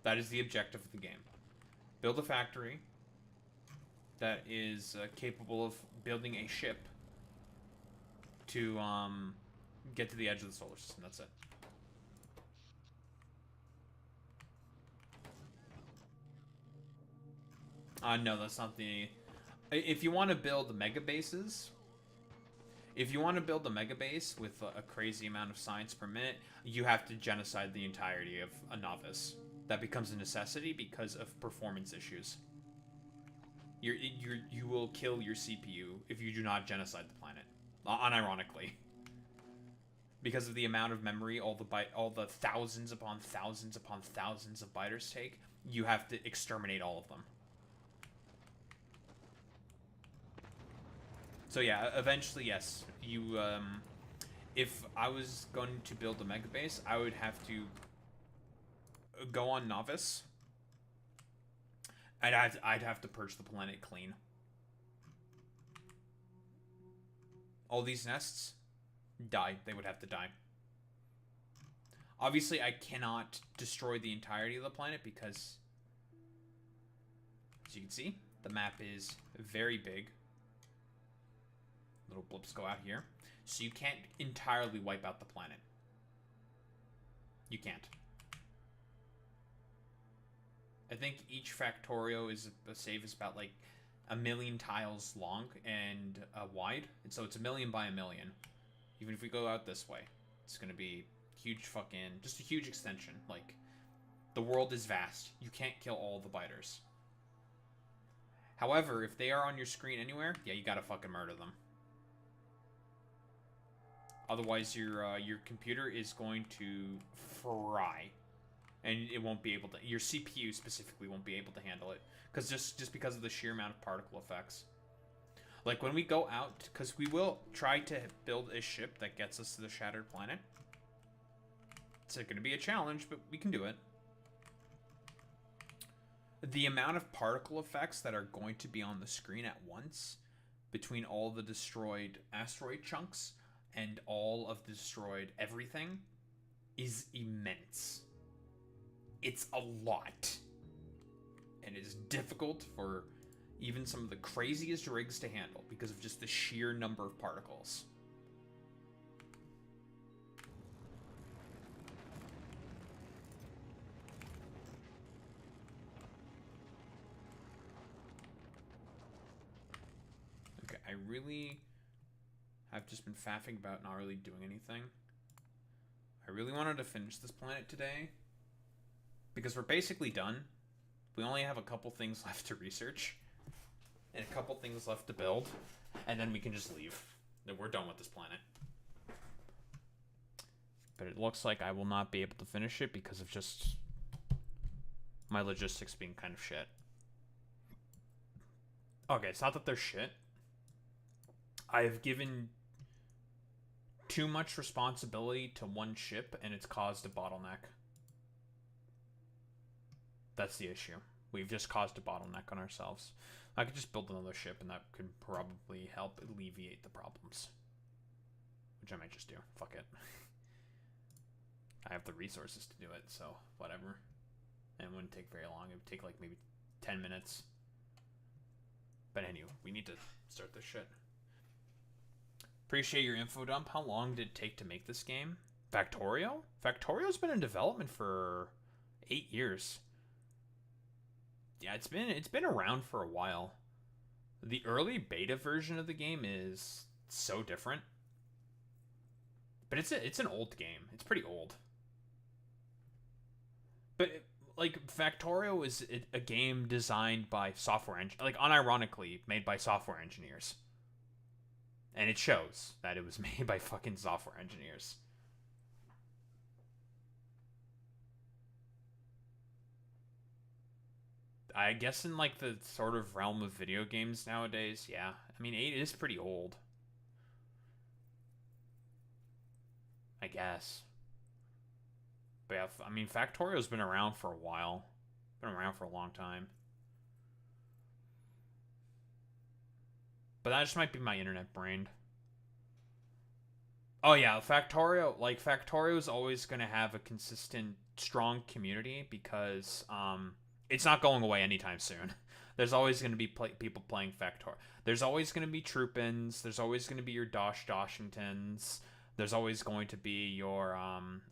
That is the objective of the game. Build a factory that is capable of building a ship to get to the edge of the solar system. That's it. No, that's not the... If you want to build the mega bases... If you want to build a mega base with a crazy amount of science per minute, you have to genocide the entirety of a novice. That becomes a necessity because of performance issues. You will kill your CPU if you do not genocide the planet. Unironically. Because of the amount of memory all the thousands upon thousands upon thousands of biters take, you have to exterminate all of them. So yeah, eventually, yes, you, if I was going to build a mega base, I would have to go on novice. I'd have to purge the planet clean. All these nests die. They would have to die. Obviously, I cannot destroy the entirety of the planet because, as you can see, the map is very big. Little blips go out here. So you can't entirely wipe out the planet. You can't. I think each Factorio is a save is about like 1,000,000 tiles long and wide. And so it's 1,000,000 by 1,000,000. Even if we go out this way, it's going to be huge fucking... just a huge extension. Like, the world is vast. You can't kill all the biters. However, if they are on your screen anywhere, yeah, you gotta fucking murder them. Otherwise, your computer is going to fry, and it won't be able to. Your CPU specifically won't be able to handle it, because just because of the sheer amount of particle effects. Like when we go out, because we will try to build a ship that gets us to the shattered planet. It's going to be a challenge, but we can do it. The amount of particle effects that are going to be on the screen at once between all the destroyed asteroid chunks and all of the destroyed everything is immense. It's a lot. And it is difficult for even some of the craziest rigs to handle because of just the sheer number of particles. Okay, I really have just been faffing about not really doing anything. I really wanted to finish this planet today because we're basically done. We only have a couple things left to research and a couple things left to build, and then we can just leave. Then we're done with this planet. But it looks like I will not be able to finish it because of just my logistics being kind of shit. Okay, it's not that they're shit. I have given too much responsibility to one ship, and it's caused a bottleneck. That's the issue. We've just caused a bottleneck on ourselves. I could just build another ship, and that could probably help alleviate the problems. Which I might just do. Fuck it. I have the resources to do it, so whatever. And it wouldn't take very long. It would take like maybe 10 minutes. But anyway, we need to start this shit. Appreciate your info dump. How long did it take to make this game? Factorio? Factorio's been in development for 8 years. Yeah, it's been around for a while. The early beta version of the game is so different. But it's an old game. It's pretty old. But like Factorio is a game designed by software like unironically made by software engineers. And it shows that it was made by fucking software engineers. I guess in like the sort of realm of video games nowadays, yeah. I mean, 8 is pretty old. I guess. But yeah, I mean, Factorio's been around for a while. Been around for a long time. But that just might be my internet brain. Oh yeah, Factorio is always going to have a consistent, strong community because it's not going away anytime soon. There's always going to be people playing Factorio. There's always going to be Troopins. There's always going to be your Doshingtons. There's always going to be your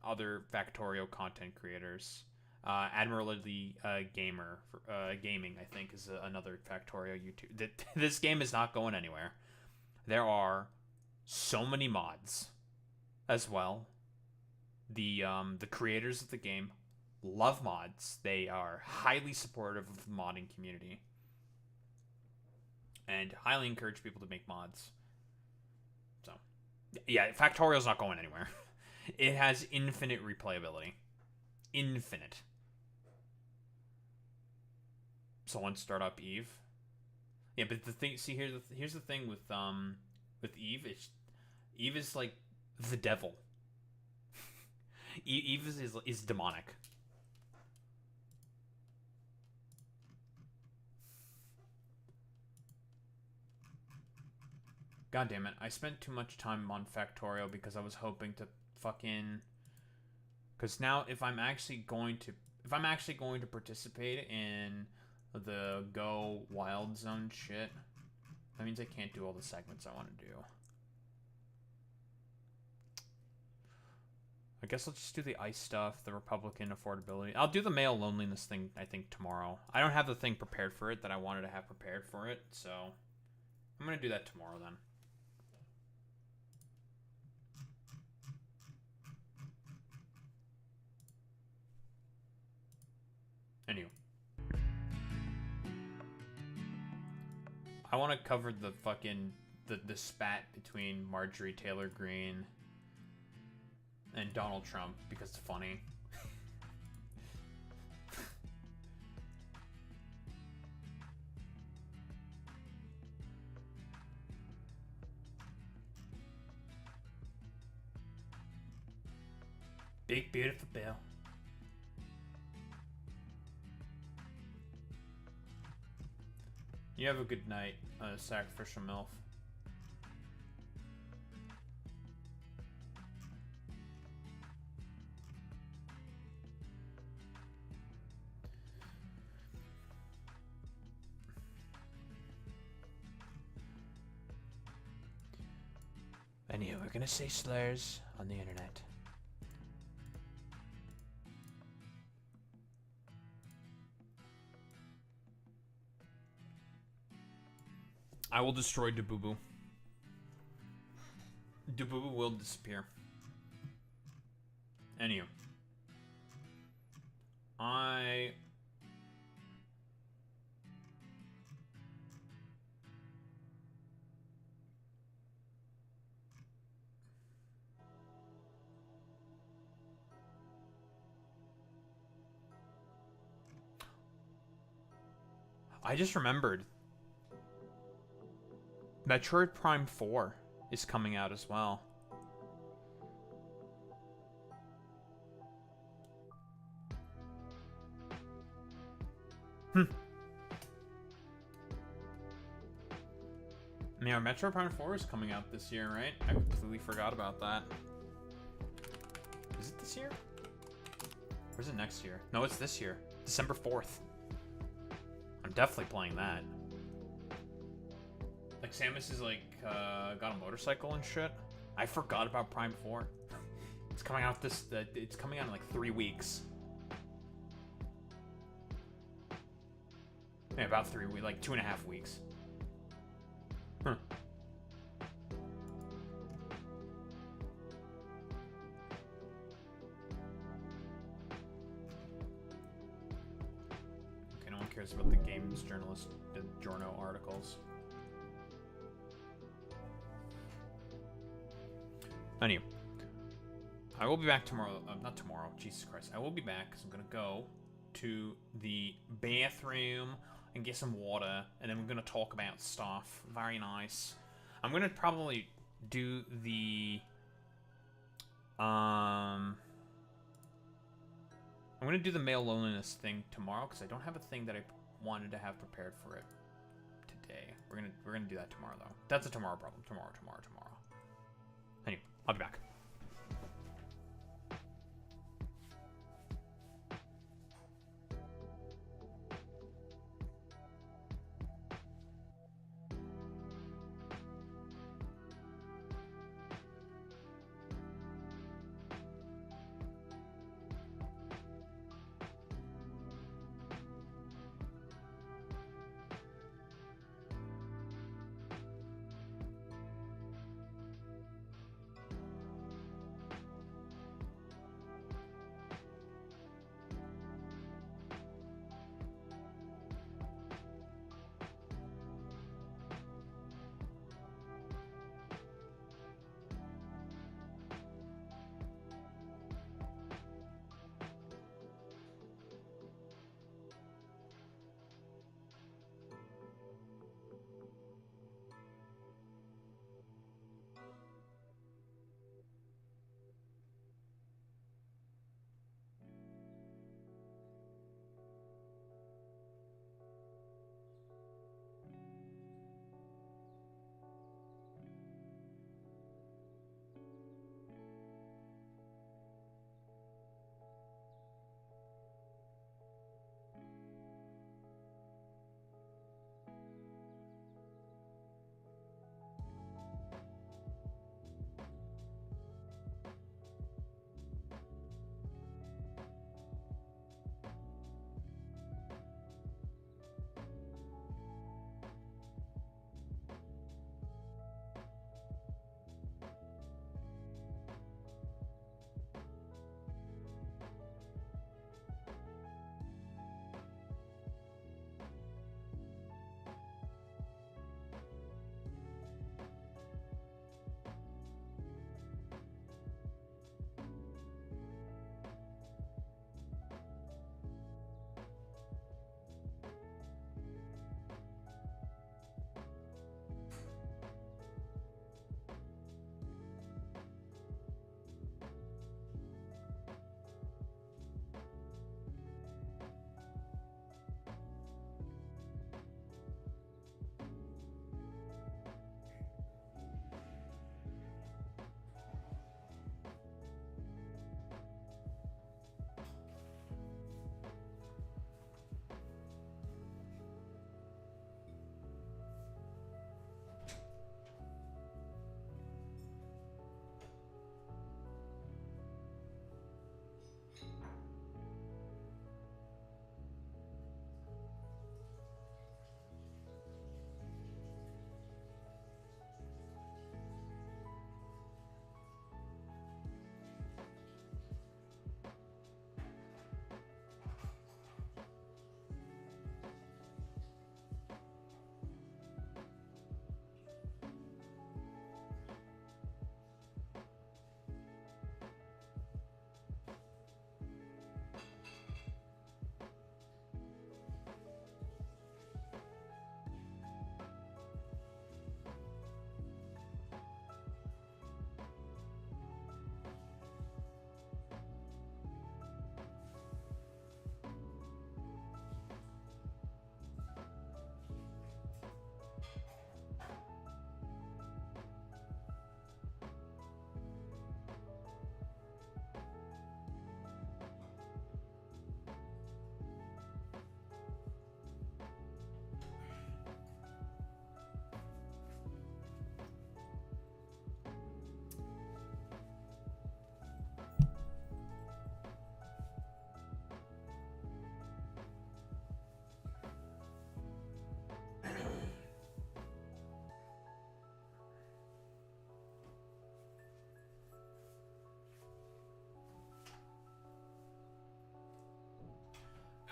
other Factorio content creators. Admiralty Gaming, I think, is another Factorio YouTube. This game is not going anywhere. There are so many mods as well. The creators of the game love mods. They are highly supportive of the modding community and highly encourage people to make mods. So, yeah, Factorio's not going anywhere. It has infinite replayability. Infinite. Someone start up Eve. Yeah, but the thing, see, here's the thing with Eve. Eve is like the devil. Eve is demonic. God damn it! I spent too much time on Factorio because I was hoping to fucking. Because now, if I'm actually going to participate in the Go Wild Zone shit, that means I can't do all the segments I want to do. I guess I'll just do the ice stuff, the Republican affordability. I'll do the male loneliness thing, I think, tomorrow. I don't have the thing prepared for it that I wanted to have prepared for it, so I'm going to do that tomorrow then. Anyway. I want to cover the fucking the spat between Marjorie Taylor Greene and Donald Trump because it's funny. Big beautiful bill. You have a good night, sacrificial MILF. Anyway, we're gonna say slurs on the internet. I will destroy Dabubu. Dabubu will disappear. Anyway. I just remembered. Metroid Prime 4 is coming out as well. Yeah, Metroid Prime 4 is coming out this year, right? I completely forgot about that. Is it this year? Or is it next year? No, it's this year. December 4th. I'm definitely playing that. Like, Samus is, like, got a motorcycle and shit. I forgot about Prime 4. It's coming out it's coming out in, like, 3 weeks. Yeah, about 3 weeks, like 2.5 weeks. Huh. Okay, no one cares about the games journalist, the Journo articles. Anyway, I will be back tomorrow. Not tomorrow. Jesus Christ. I will be back because I'm going to go to the bathroom and get some water. And then we're going to talk about stuff. Very nice. I'm going to probably do the... I'm gonna do the male loneliness thing tomorrow because I don't have a thing that I wanted to have prepared for it today. We're gonna do that tomorrow though. That's a tomorrow problem. Tomorrow. Anyway, I'll be back.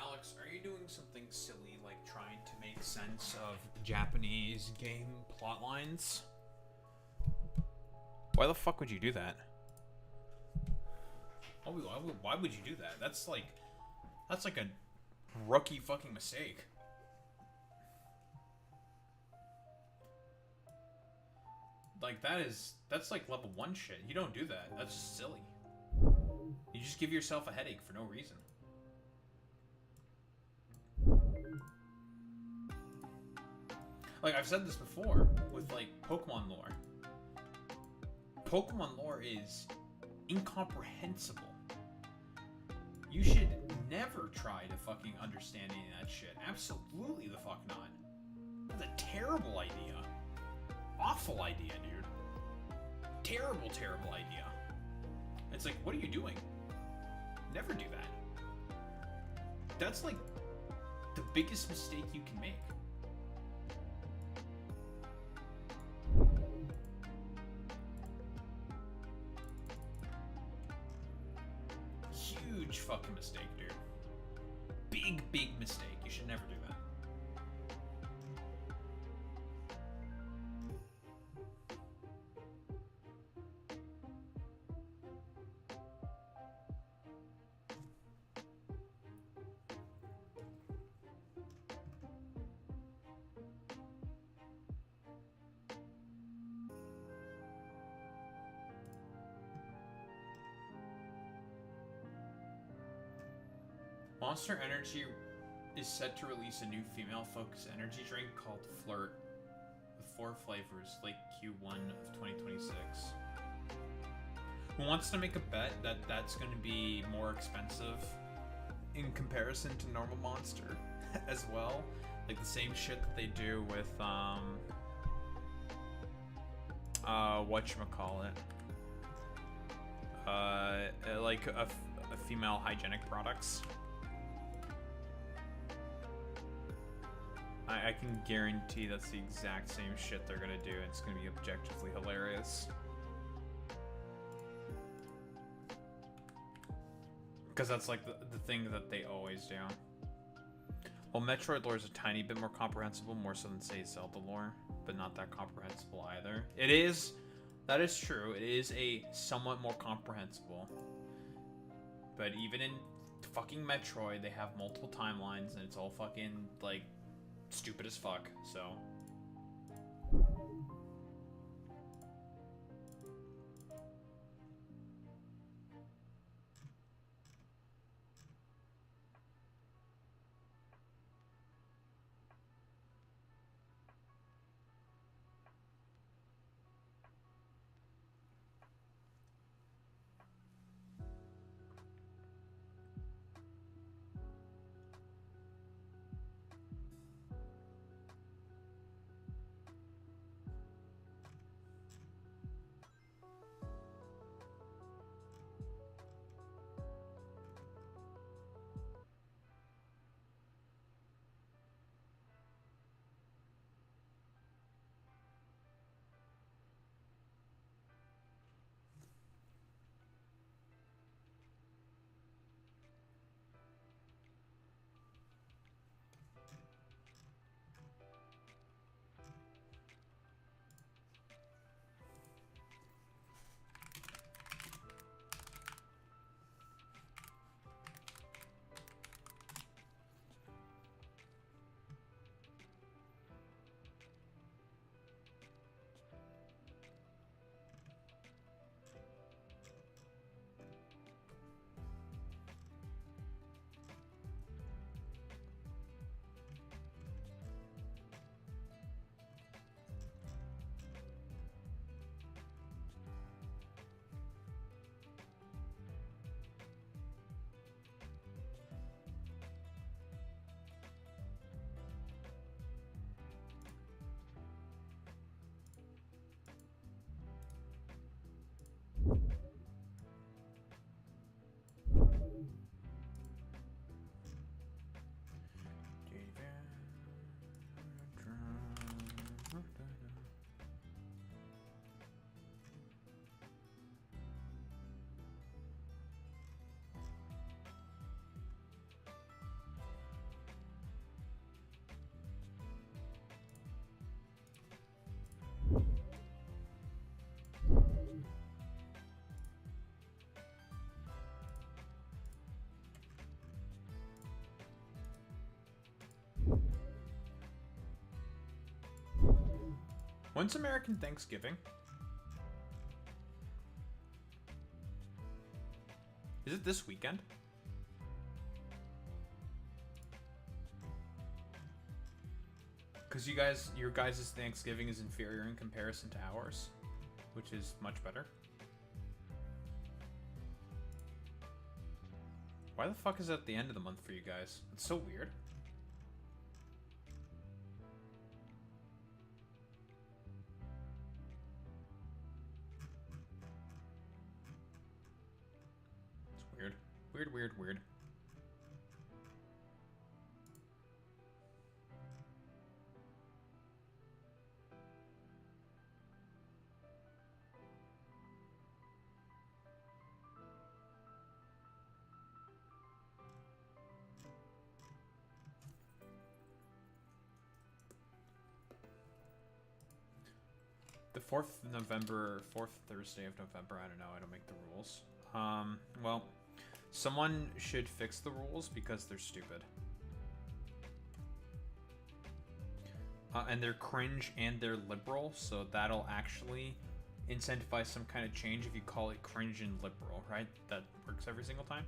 Alex, are you doing something silly like trying to make sense of Japanese game plot lines? Why the fuck would you do that? Why would you do that? That's like a rookie fucking mistake. Like that's like level 1 shit. You don't do that. That's just silly. You just give yourself a headache for no reason. Like, I've said this before with, like, Pokemon lore. Pokemon lore is incomprehensible. You should never try to fucking understand any of that shit. Absolutely the fuck not. That's a terrible idea. Awful idea, dude. Terrible, terrible idea. It's like, what are you doing? Never do that. That's like the biggest mistake you can make. Huge fucking mistake, dude. Big, big mistake. You should never do that. Monster Energy is set to release a new female-focused energy drink called Flirt, with 4 flavors, late Q1 of 2026. Who wants to make a bet that that's going to be more expensive in comparison to normal Monster as well? Like the same shit that they do with, whatchamacallit? Like a female hygienic products. I can guarantee that's the exact same shit they're gonna do, and it's gonna be objectively hilarious. Because that's like the thing that they always do. Well, Metroid lore is a tiny bit more comprehensible, more so than, say, Zelda lore, but not that comprehensible either. It is, that is true, it is a somewhat more comprehensible. But even in fucking Metroid, they have multiple timelines, and it's all fucking, like, stupid as fuck, so. When's American Thanksgiving? Is it this weekend? Because your guys' Thanksgiving is inferior in comparison to ours, which is much better. Why the fuck is it at the end of the month for you guys? It's so weird. It's weird. Weird, weird, weird. The 4th November, 4th Thursday of November, I don't know, I don't make the rules. Well, someone should fix the rules because they're stupid. And they're cringe and they're liberal, so that'll actually incentivize some kind of change if you call it cringe and liberal, right? That works every single time.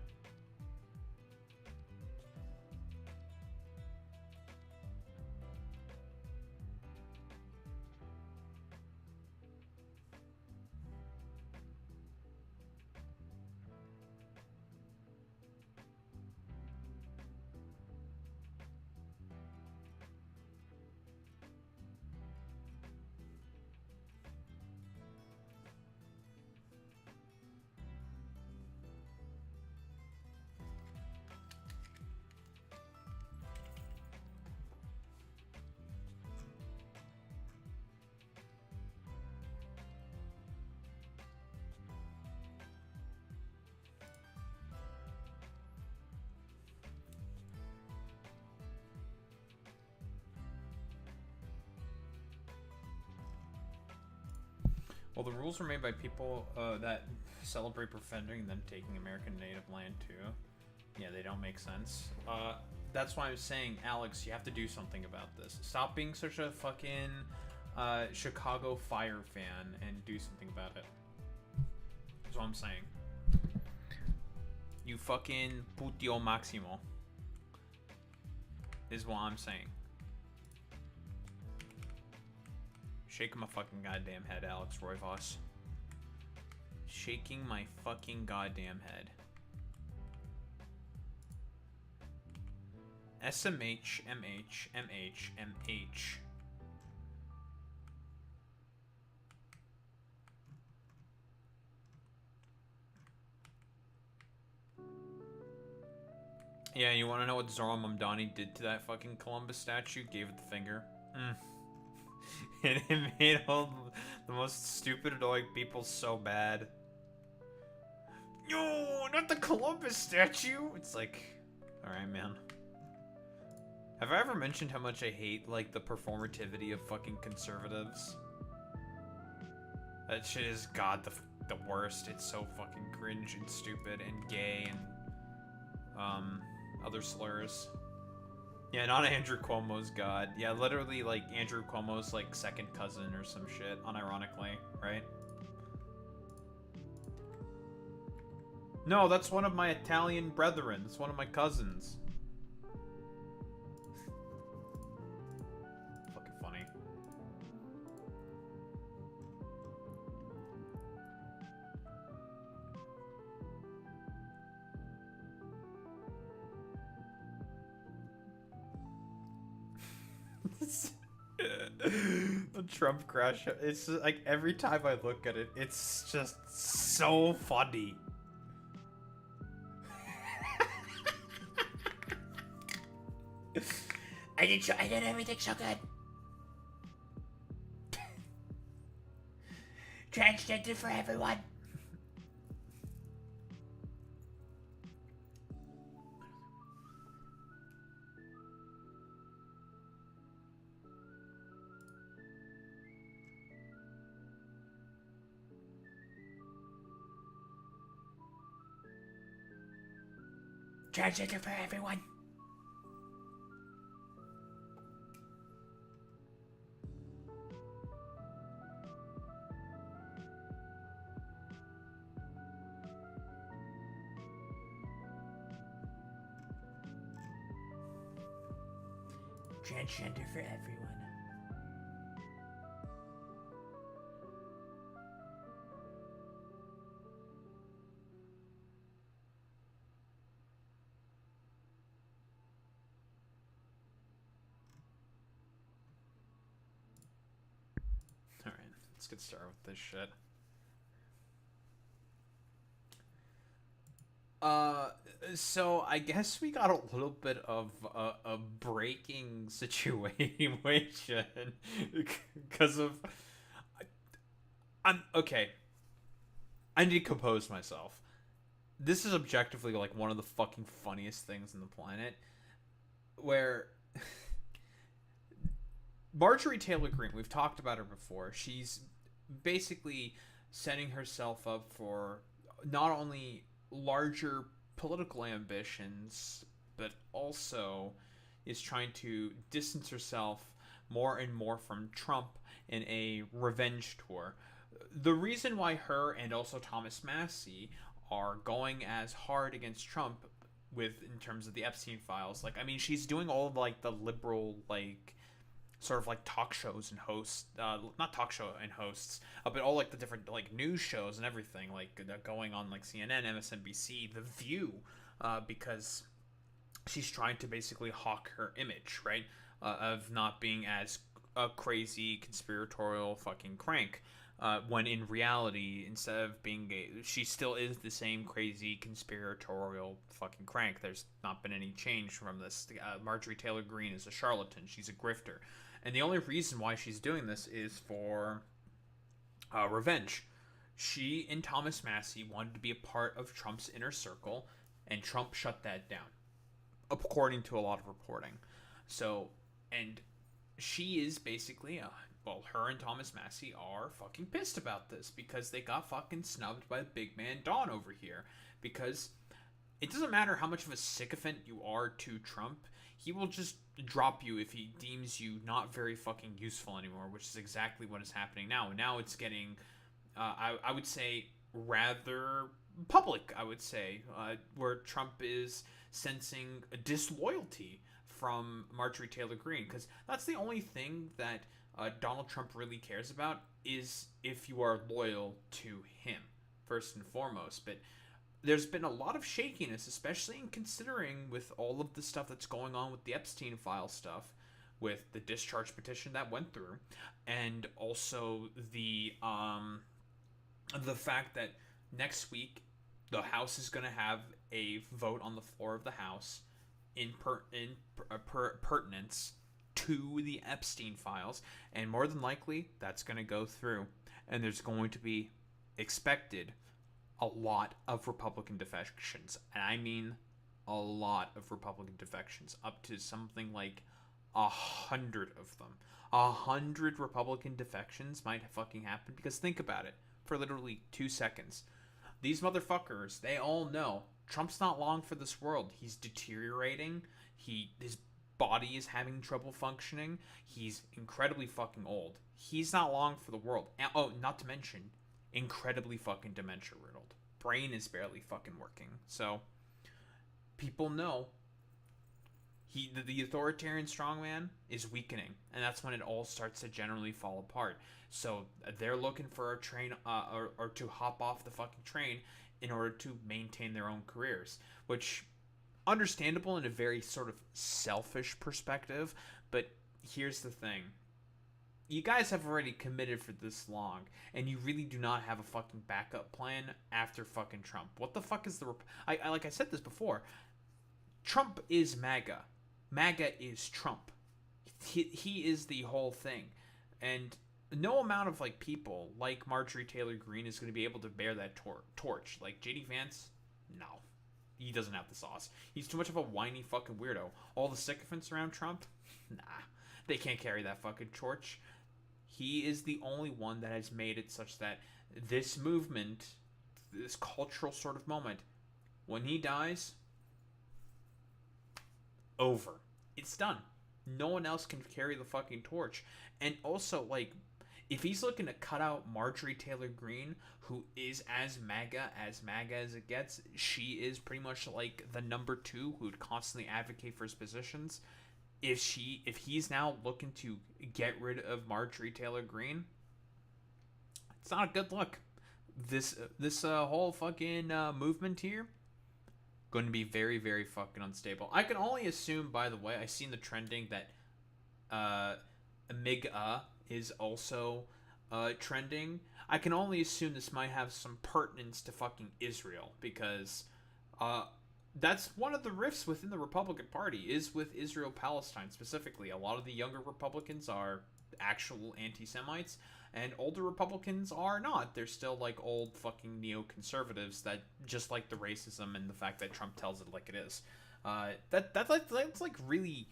Well, the rules were made by people that celebrate defending and then taking American native land too. Yeah, they don't make sense. That's why I'm saying, Alex, you have to do something about this. Stop being such a fucking Chicago Fire fan and do something about it. That's what I'm saying. You fucking putio maximo. Is what I'm saying. Shaking my fucking goddamn head, Alex Royvoss. Shaking my fucking goddamn head. SMH, MH, MH, MH. Yeah, you wanna know what Zora Mamdani did to that fucking Columbus statue? Gave it the finger. And it made all the most stupid, annoying people so bad. No, not the Columbus statue! It's like, alright, man. Have I ever mentioned how much I hate, like, the performativity of fucking conservatives? That shit is, God, the worst. It's so fucking cringe and stupid and gay and, other slurs. Yeah, not Andrew Cuomo's god. Yeah, literally, like, Andrew Cuomo's, like, second cousin or some shit, unironically, right? No, that's one of my Italian brethren. It's one of my cousins. Fucking funny. The Trump crash. It's just, like, every time I look at it, it's just so funny. I did everything so good. Transgender for everyone. Transgender for everyone. Transgender for everyone. get started with this shit. So I guess we got a little bit of a breaking situation because of I'm okay. I need to compose myself. This is objectively like one of the fucking funniest things on the planet, where Marjorie Taylor Greene, we've talked about her before. She's basically setting herself up for not only larger political ambitions, but also is trying to distance herself more and more from Trump in a revenge tour. The reason why her and also Thomas Massie are going as hard against Trump with in terms of the Epstein files, like I mean, she's doing all of like the liberal like sort of like talk shows and hosts, not talk show and hosts, but all like the different like news shows and everything, like going on like CNN, MSNBC, The View, because she's trying to basically hawk her image, right, of not being as a crazy conspiratorial fucking crank. When in reality, instead of being gay, she still is the same crazy conspiratorial fucking crank. There's not been any change from this. Marjorie Taylor Greene is a charlatan. She's a grifter. And the only reason why she's doing this is for revenge. She and Thomas Massie wanted to be a part of Trump's inner circle, and Trump shut that down, according to a lot of reporting. So, and she is basically, well, her and Thomas Massie are fucking pissed about this because they got fucking snubbed by big man Don over here. Because it doesn't matter how much of a sycophant you are to Trump, he will just drop you if he deems you not very fucking useful anymore, which is exactly what is happening now. Now it's getting, I would say, rather public, I would say, where Trump is sensing a disloyalty from Marjorie Taylor Greene, because that's the only thing that Donald Trump really cares about, is if you are loyal to him, first and foremost. But there's been a lot of shakiness, especially in considering with all of the stuff that's going on with the Epstein file stuff, with the discharge petition that went through, and also the fact that next week the House is going to have a vote on the floor of the House in pertinence to the Epstein files, and more than likely that's going to go through, and there's going to be expected a lot of Republican defections, and I mean a lot of Republican defections, up to something like 100 of them. 100 Republican defections might fucking happen, because think about it for literally 2 seconds. These motherfuckers, they all know Trump's not long for this world. He's deteriorating. His body is having trouble functioning. He's incredibly fucking old. He's not long for the world. Oh, not to mention, incredibly fucking dementia riddled. Brain is barely fucking working. So, people know the authoritarian strongman is weakening, and that's when it all starts to generally fall apart. So they're looking for a train, or to hop off the fucking train in order to maintain their own careers, which understandable in a very sort of selfish perspective. But here's the thing: you guys have already committed for this long, and you really do not have a fucking backup plan after fucking Trump. What the fuck is the? I like I said this before. Trump is MAGA. MAGA is Trump. He is the whole thing, and no amount of like people like Marjorie Taylor Greene is going to be able to bear that torch. Like JD Vance, no, he doesn't have the sauce. He's too much of a whiny fucking weirdo. All the sycophants around Trump, nah, they can't carry that fucking torch. He is the only one that has made it such that this movement, this cultural sort of moment, when he dies, over. It's done. No one else can carry the fucking torch. And also, like, if he's looking to cut out Marjorie Taylor Greene, who is as MAGA as it gets, she is pretty much like the number 2 who would constantly advocate for his positions. If he's now looking to get rid of Marjorie Taylor Greene, it's not a good look. This whole fucking movement here, going to be very, very fucking unstable. I can only assume, by the way, I seen the trending that MIGA is also trending, I can only assume this might have some pertinence to fucking Israel, because that's one of the rifts within the Republican Party, is with Israel-Palestine specifically. A lot of the younger Republicans are actual anti-Semites, and older Republicans are not. They're still like old fucking neoconservatives that just like the racism and the fact that Trump tells it like it is. That's like really...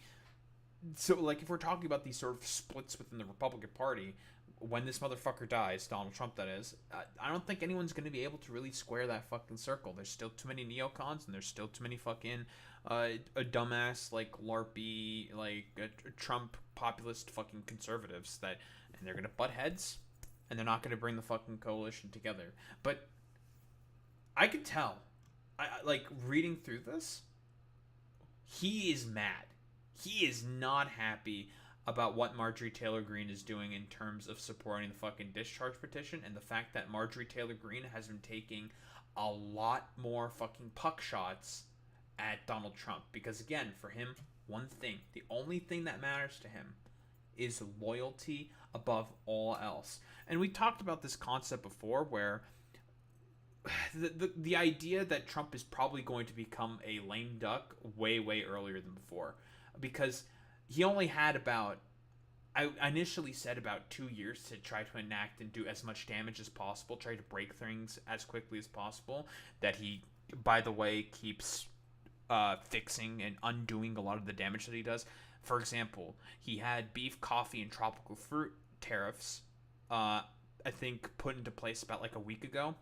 So, like, if we're talking about these sort of splits within the Republican Party, when this motherfucker dies, Donald Trump that is, I don't think anyone's going to be able to really square that fucking circle. There's still too many neocons, and there's still too many fucking a dumbass, like, LARPy, like, Trump populist fucking conservatives that, and they're going to butt heads, and they're not going to bring the fucking coalition together. But I could tell, like, reading through this, he is mad. He is not happy about what Marjorie Taylor Greene is doing in terms of supporting the fucking discharge petition, and the fact that Marjorie Taylor Greene has been taking a lot more fucking puck shots at Donald Trump. Because again, for him, one thing, the only thing that matters to him is loyalty above all else. And we talked about this concept before, where the idea that Trump is probably going to become a lame duck way earlier than before, because he only had about, I initially said about 2 years to try to enact and do as much damage as possible, try to break things as quickly as possible, that he, by the way, keeps fixing and undoing a lot of the damage that he does. For example, he had beef, coffee, and tropical fruit tariffs, I think, put into place about like a week ago.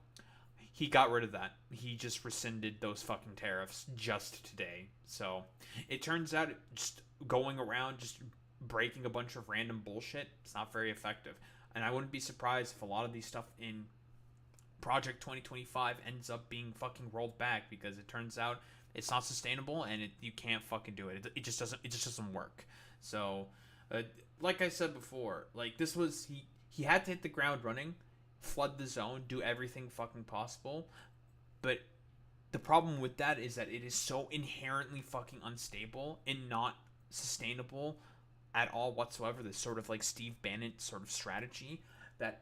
He got rid of that. He just rescinded those fucking tariffs just today. So it turns out just going around just breaking a bunch of random bullshit, it's not very effective. And I wouldn't be surprised if a lot of these stuff in Project 2025 ends up being fucking rolled back, because it turns out it's not sustainable, and you can't fucking do it. It just doesn't work. So like I said before, like, this was, he had to hit the ground running, flood the zone, do everything fucking possible. But the problem with that is that it is so inherently fucking unstable and not sustainable at all whatsoever, this sort of like Steve Bannon sort of strategy, that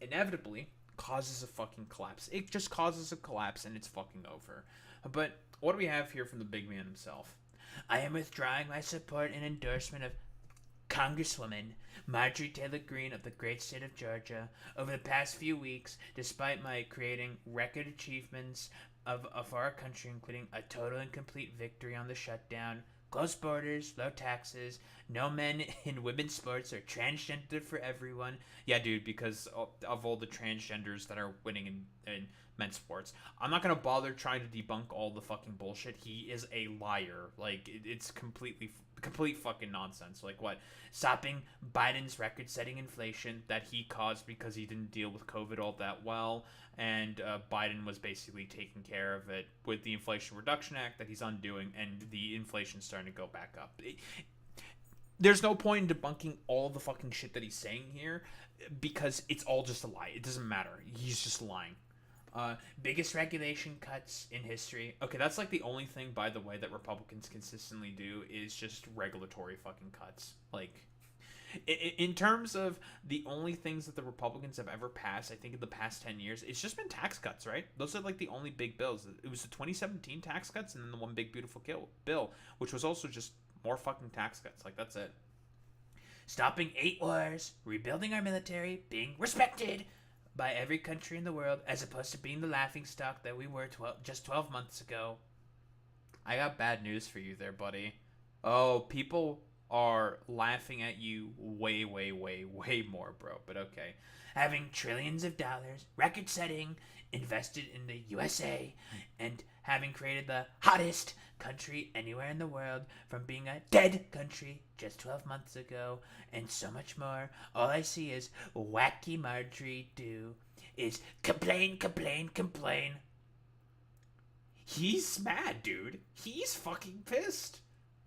inevitably causes a fucking collapse. It just causes a collapse, and it's fucking over. But what do we have here from the big man himself? I am withdrawing my support and endorsement of Congresswoman Marjorie Taylor Greene of the great state of Georgia. Over the past few weeks, despite my creating record achievements of our country, including a total and complete victory on the shutdown, closed borders, low taxes, no men in women's sports, or transgender for everyone. Yeah, dude, because of all the transgenders that are winning in men's sports. I'm not going to bother trying to debunk all the fucking bullshit. He is a liar. Like, it's complete fucking nonsense. Like, what? Stopping Biden's record-setting inflation that he caused because he didn't deal with COVID all that well, and Biden was basically taking care of it with the Inflation Reduction Act that he's undoing, and the inflation's starting to go back up. There's no point in debunking all the fucking shit that he's saying here, because it's all just a lie. It doesn't matter. He's just lying. Biggest regulation cuts in history. Okay, that's like the only thing, by the way, that Republicans consistently do, is just regulatory fucking cuts. Like, in terms of the only things that the Republicans have ever passed, I think in the past 10 years, it's just been tax cuts, right? Those are like the only big bills. It was the 2017 tax cuts, and then the one big beautiful bill, which was also just more fucking tax cuts. Like, that's it. Stopping 8 wars, rebuilding our military, being respected by every country in the world, as opposed to being the laughingstock that we were just 12 months ago. I got bad news for you there, buddy. Oh, people are laughing at you way more, bro. But okay. Having trillions of dollars, record-setting, invested in the USA, and having created the hottest country anywhere in the world from being a dead country just 12 months ago, and so much more. All I see is wacky Marjorie do is complain. He's mad, dude. He's fucking pissed.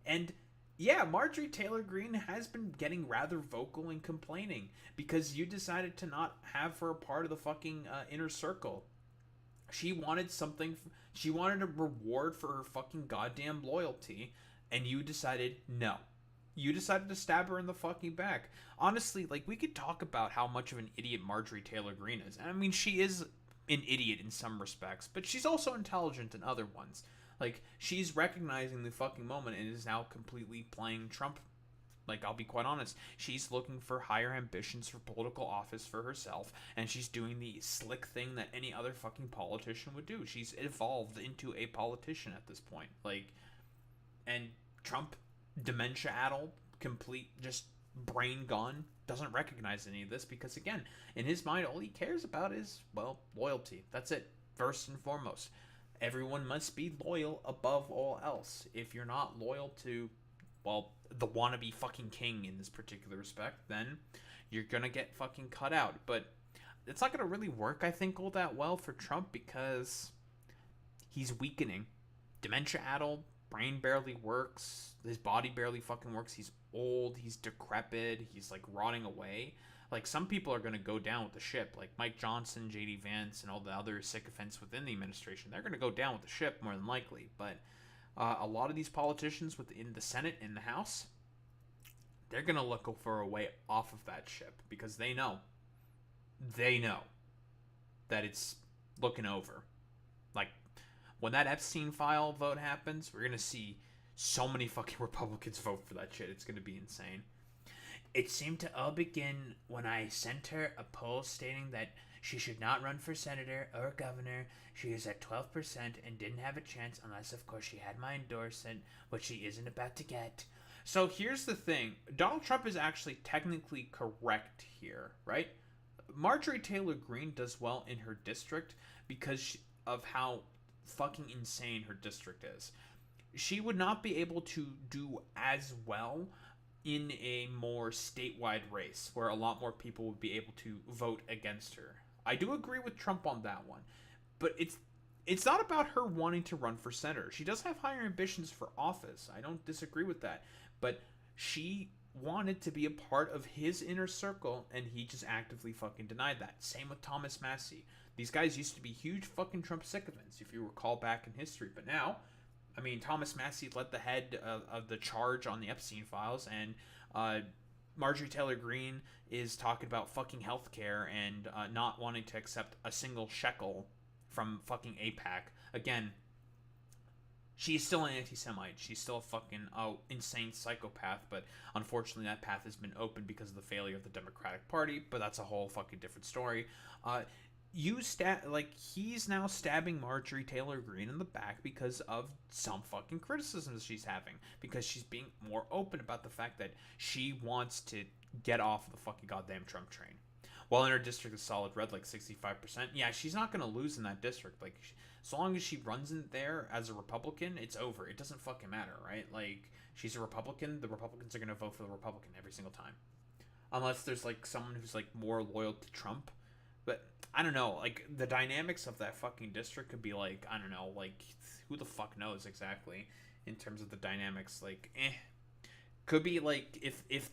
And yeah, Marjorie Taylor Greene has been getting rather vocal and complaining because you decided to not have her a part of the fucking inner circle. She wanted something. She wanted a reward for her fucking goddamn loyalty, and you decided no. You decided to stab her in the fucking back. Honestly, like, we could talk about how much of an idiot Marjorie Taylor Greene is. I mean, she is an idiot in some respects, but she's also intelligent in other ones. Like, she's recognizing the fucking moment and is now completely playing Trump. Like, I'll be quite honest, she's looking for higher ambitions for political office for herself, and she's doing the slick thing that any other fucking politician would do. She's evolved into a politician at this point. Like, and Trump, dementia-addled, complete, just brain gone, doesn't recognize any of this because, again, in his mind, all he cares about is, well, loyalty. That's it, first and foremost. Everyone must be loyal above all else. If you're not loyal to, well, the wannabe fucking king in this particular respect, then you're gonna get fucking cut out. But it's not gonna really work, I think, all that well for Trump because he's weakening. Dementia-addled, brain barely works, his body barely fucking works, he's old, he's decrepit, he's like rotting away. Like, some people are going to go down with the ship, like Mike Johnson, J.D. Vance, and all the other sycophants within the administration. They're going to go down with the ship more than likely, but a lot of these politicians within the Senate and the House, they're going to look for a way off of that ship because they know that it's looking over. Like, when that Epstein file vote happens, we're going to see so many fucking Republicans vote for that shit. It's going to be insane. It seemed to all begin when I sent her a poll stating that she should not run for senator or governor. She is at 12% and didn't have a chance unless, of course, she had my endorsement, which she isn't about to get. So here's the thing. Donald Trump is actually technically correct here, right? Marjorie Taylor Greene does well in her district because of how fucking insane her district is. She would not be able to do as well in a more statewide race where a lot more people would be able to vote against her. I do agree with Trump on that one, but it's not about her wanting to run for senator. She does have higher ambitions for office. I don't disagree with that, but she wanted to be a part of his inner circle, and he just actively fucking denied that. Same with Thomas Massie. These guys used to be huge fucking Trump sycophants, if you recall back in history, but now, I mean, Thomas Massie led the head of the charge on the Epstein files, and Marjorie Taylor Greene is talking about fucking healthcare and not wanting to accept a single shekel from fucking AIPAC. Again, she's still an anti-Semite. She's still a fucking insane psychopath, but unfortunately that path has been opened because of the failure of the Democratic Party, but that's a whole fucking different story. He's now stabbing Marjorie Taylor Greene in the back because of some fucking criticisms she's having, because she's being more open about the fact that she wants to get off the fucking goddamn Trump train. While in her district is solid red, like 65%, yeah, she's not gonna lose in that district. Like, so long as she runs in there as a Republican, it's over. It doesn't fucking matter, right? Like, she's a Republican, the Republicans are gonna vote for the Republican every single time, unless there's like someone who's like more loyal to Trump. But I don't know, like, the dynamics of that fucking district could be like, I don't know, like, who the fuck knows exactly in terms of the dynamics. Like, could be like if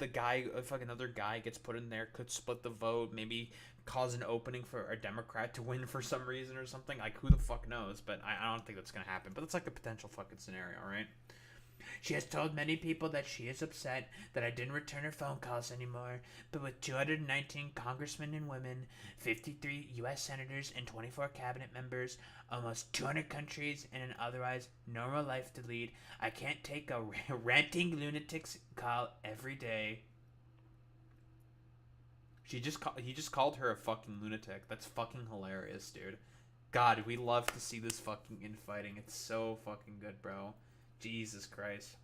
another guy gets put in there, could split the vote, maybe cause an opening for a Democrat to win for some reason or something. Like, who the fuck knows? But I don't think that's gonna happen. But it's like a potential fucking scenario, right? She has told many people that she is upset that I didn't return her phone calls anymore, but with 219 congressmen and women, 53 U.S. senators, and 24 cabinet members, almost 200 countries, and an otherwise normal life to lead, I can't take a ranting lunatic's call every day. He just called her a fucking lunatic. That's fucking hilarious, dude. God, we love to see this fucking infighting. It's so fucking good, bro. Jesus Christ.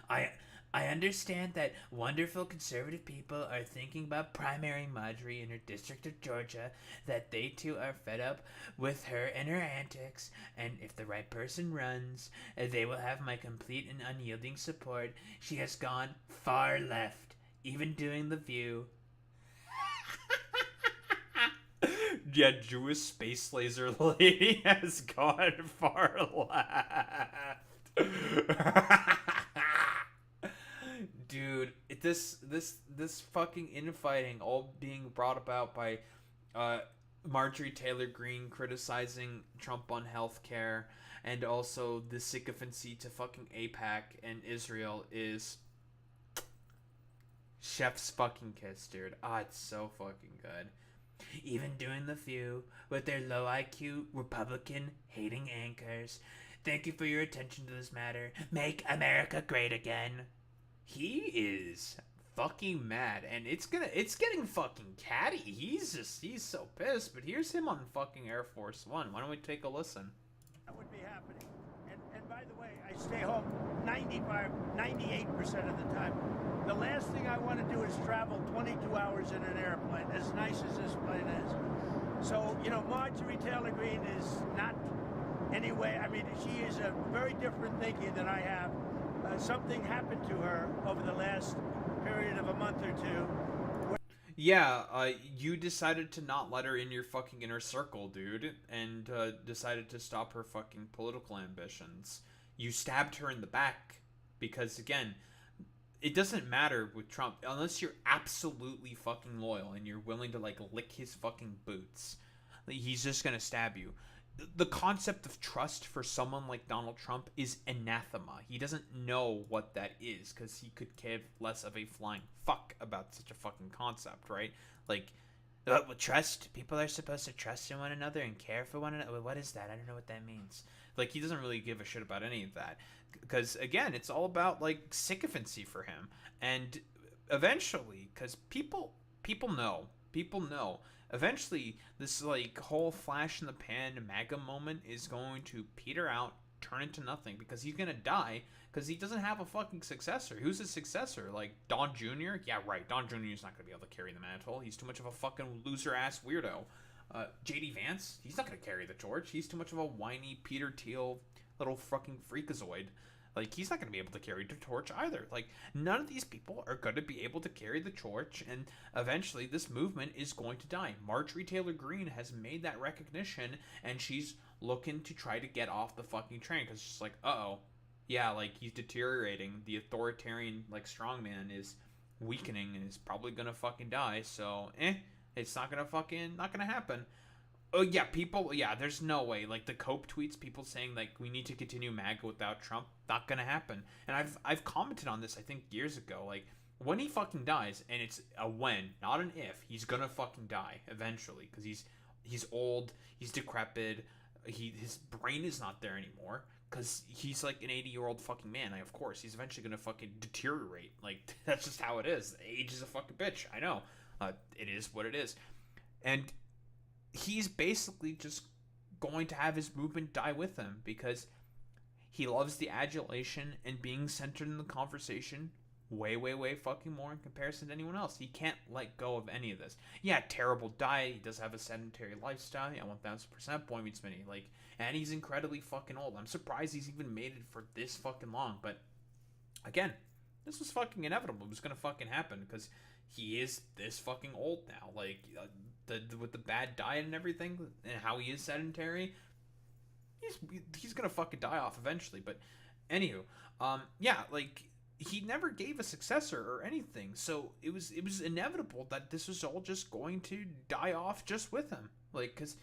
I understand that wonderful conservative people are thinking about primarying Marjorie in her district of Georgia, that they too are fed up with her and her antics, and if the right person runs, they will have my complete and unyielding support. She has gone far left, even doing The View. Yeah, Jewish space laser lady has gone far left. Dude, this fucking infighting all being brought about by Marjorie Taylor Greene criticizing Trump on healthcare, and also the sycophancy to fucking AIPAC and Israel is chef's fucking kiss, dude. Ah, it's so fucking good. Even doing the few with their low IQ Republican hating anchors. Thank you for your attention to this matter. Make America great again. He is fucking mad, and it's getting fucking catty. He's so pissed. But here's him on fucking Air Force One. Why don't we take a listen? That would be happening. And by the way, I stay home 98% of the time. The last thing I want to do is travel 22 hours in an airplane, as nice as this plane is. So, Marjorie Taylor Greene is not anyway. I mean, she is a very different thinking than I have. Something happened to her over the last period of a month or two. Yeah, you decided to not let her in your fucking inner circle, dude, and decided to stop her fucking political ambitions. You stabbed her in the back because, again, it doesn't matter with Trump unless you're absolutely fucking loyal and you're willing to, like, lick his fucking boots. He's just gonna stab you. The concept of trust for someone like Donald Trump is anathema. He doesn't know what that is because he could give less of a flying fuck about such a fucking concept, right? Like, trust. People are supposed to trust in one another and care for one another. What is that? I don't know what that means. Like, he doesn't really give a shit about any of that because, again, it's all about, like, sycophancy for him. And eventually, because people know. Eventually, this, like, whole flash in the pan MAGA moment is going to peter out, turn into nothing, because he's gonna die, because he doesn't have a fucking successor. Who's his successor? Like, Don Jr.? Yeah, right, Don Jr. is not gonna be able to carry the mantle. He's too much of a fucking loser-ass weirdo. J.D. Vance? He's not gonna carry the torch. He's too much of a whiny Peter Thiel little fucking freakazoid. Like, he's not going to be able to carry the torch either. Like, none of these people are going to be able to carry the torch, and eventually this movement is going to die. Marjorie Taylor Greene has made that recognition, and she's looking to try to get off the fucking train, because she's like, uh-oh, yeah, like, he's deteriorating. The authoritarian, like, strongman is weakening and is probably going to fucking die, so, it's not going to happen. Oh, yeah, there's no way. Like, the Cope tweets, people saying, like, we need to continue MAGA without Trump, not gonna happen. And I've commented on this, I think, years ago. Like, when he fucking dies, and it's a when, not an if, he's gonna fucking die, eventually. Because he's old, he's decrepit, his brain is not there anymore. Because he's, like, an 80-year-old fucking man. Like, of course, he's eventually gonna fucking deteriorate. Like, that's just how it is. Age is a fucking bitch, I know. It is what it is. And he's basically just going to have his movement die with him because he loves the adulation and being centered in the conversation way, way, way fucking more in comparison to anyone else. He can't let go of any of this. Yeah, terrible diet. He does have a sedentary lifestyle. Yeah, 1000% boy meets mini. Like, and he's incredibly fucking old. I'm surprised he's even made it for this fucking long. But again, this was fucking inevitable. It was gonna fucking happen because he is this fucking old now. Like, with the bad diet and everything, and how he is sedentary, he's gonna fucking die off eventually. But anywho, yeah, like, he never gave a successor or anything, so it was inevitable that this was all just going to die off just with him. Like, because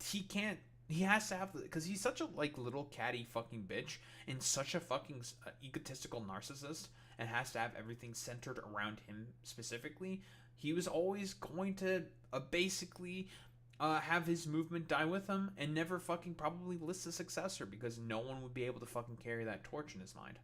he has to have, because he's such a, like, little catty fucking bitch and such a fucking egotistical narcissist, and has to have everything centered around him specifically. He was always going to basically have his movement die with him and never fucking probably list a successor because no one would be able to fucking carry that torch in his mind.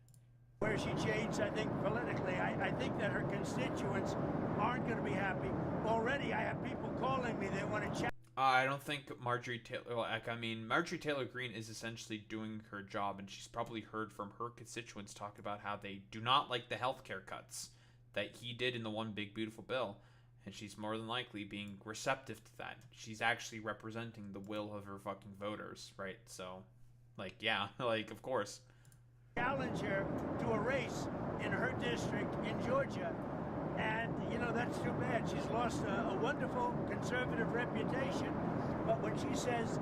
Where she changed, I think, politically, I think that her constituents aren't going to be happy. Already, I have people calling me, they want to chat. I don't think Marjorie Taylor Greene is essentially doing her job, and she's probably heard from her constituents talk about how they do not like the healthcare cuts that he did in the One Big Beautiful Bill, and she's more than likely being receptive to that. She's actually representing the will of her fucking voters, right? So, like, yeah, like, of course. Challenge her to a race in her district in Georgia. And, that's too bad. She's lost a wonderful conservative reputation. But when she says,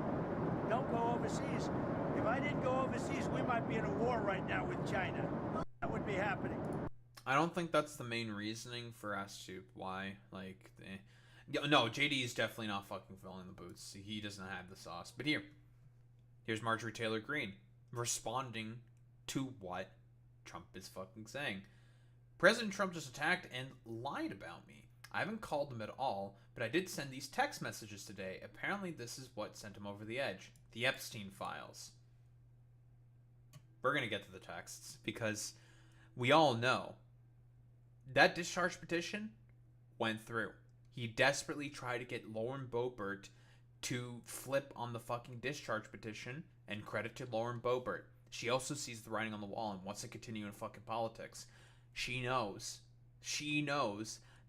don't go overseas, if I didn't go overseas, we might be in a war right now with China. That would be happening. I don't think that's the main reasoning for as to why, like, no, JD is definitely not fucking filling the boots. He doesn't have the sauce. But here's Marjorie Taylor Greene responding to what Trump is fucking saying. President Trump just attacked and lied about me. I haven't called him at all, but I did send these text messages today. Apparently this is what sent him over the edge. The Epstein files. We're going to get to the texts because we all know that discharge petition went through. He desperately tried to get Lauren Boebert to flip on the fucking discharge petition, and credit to Lauren Boebert. She also sees the writing on the wall and wants to continue in fucking politics. She knows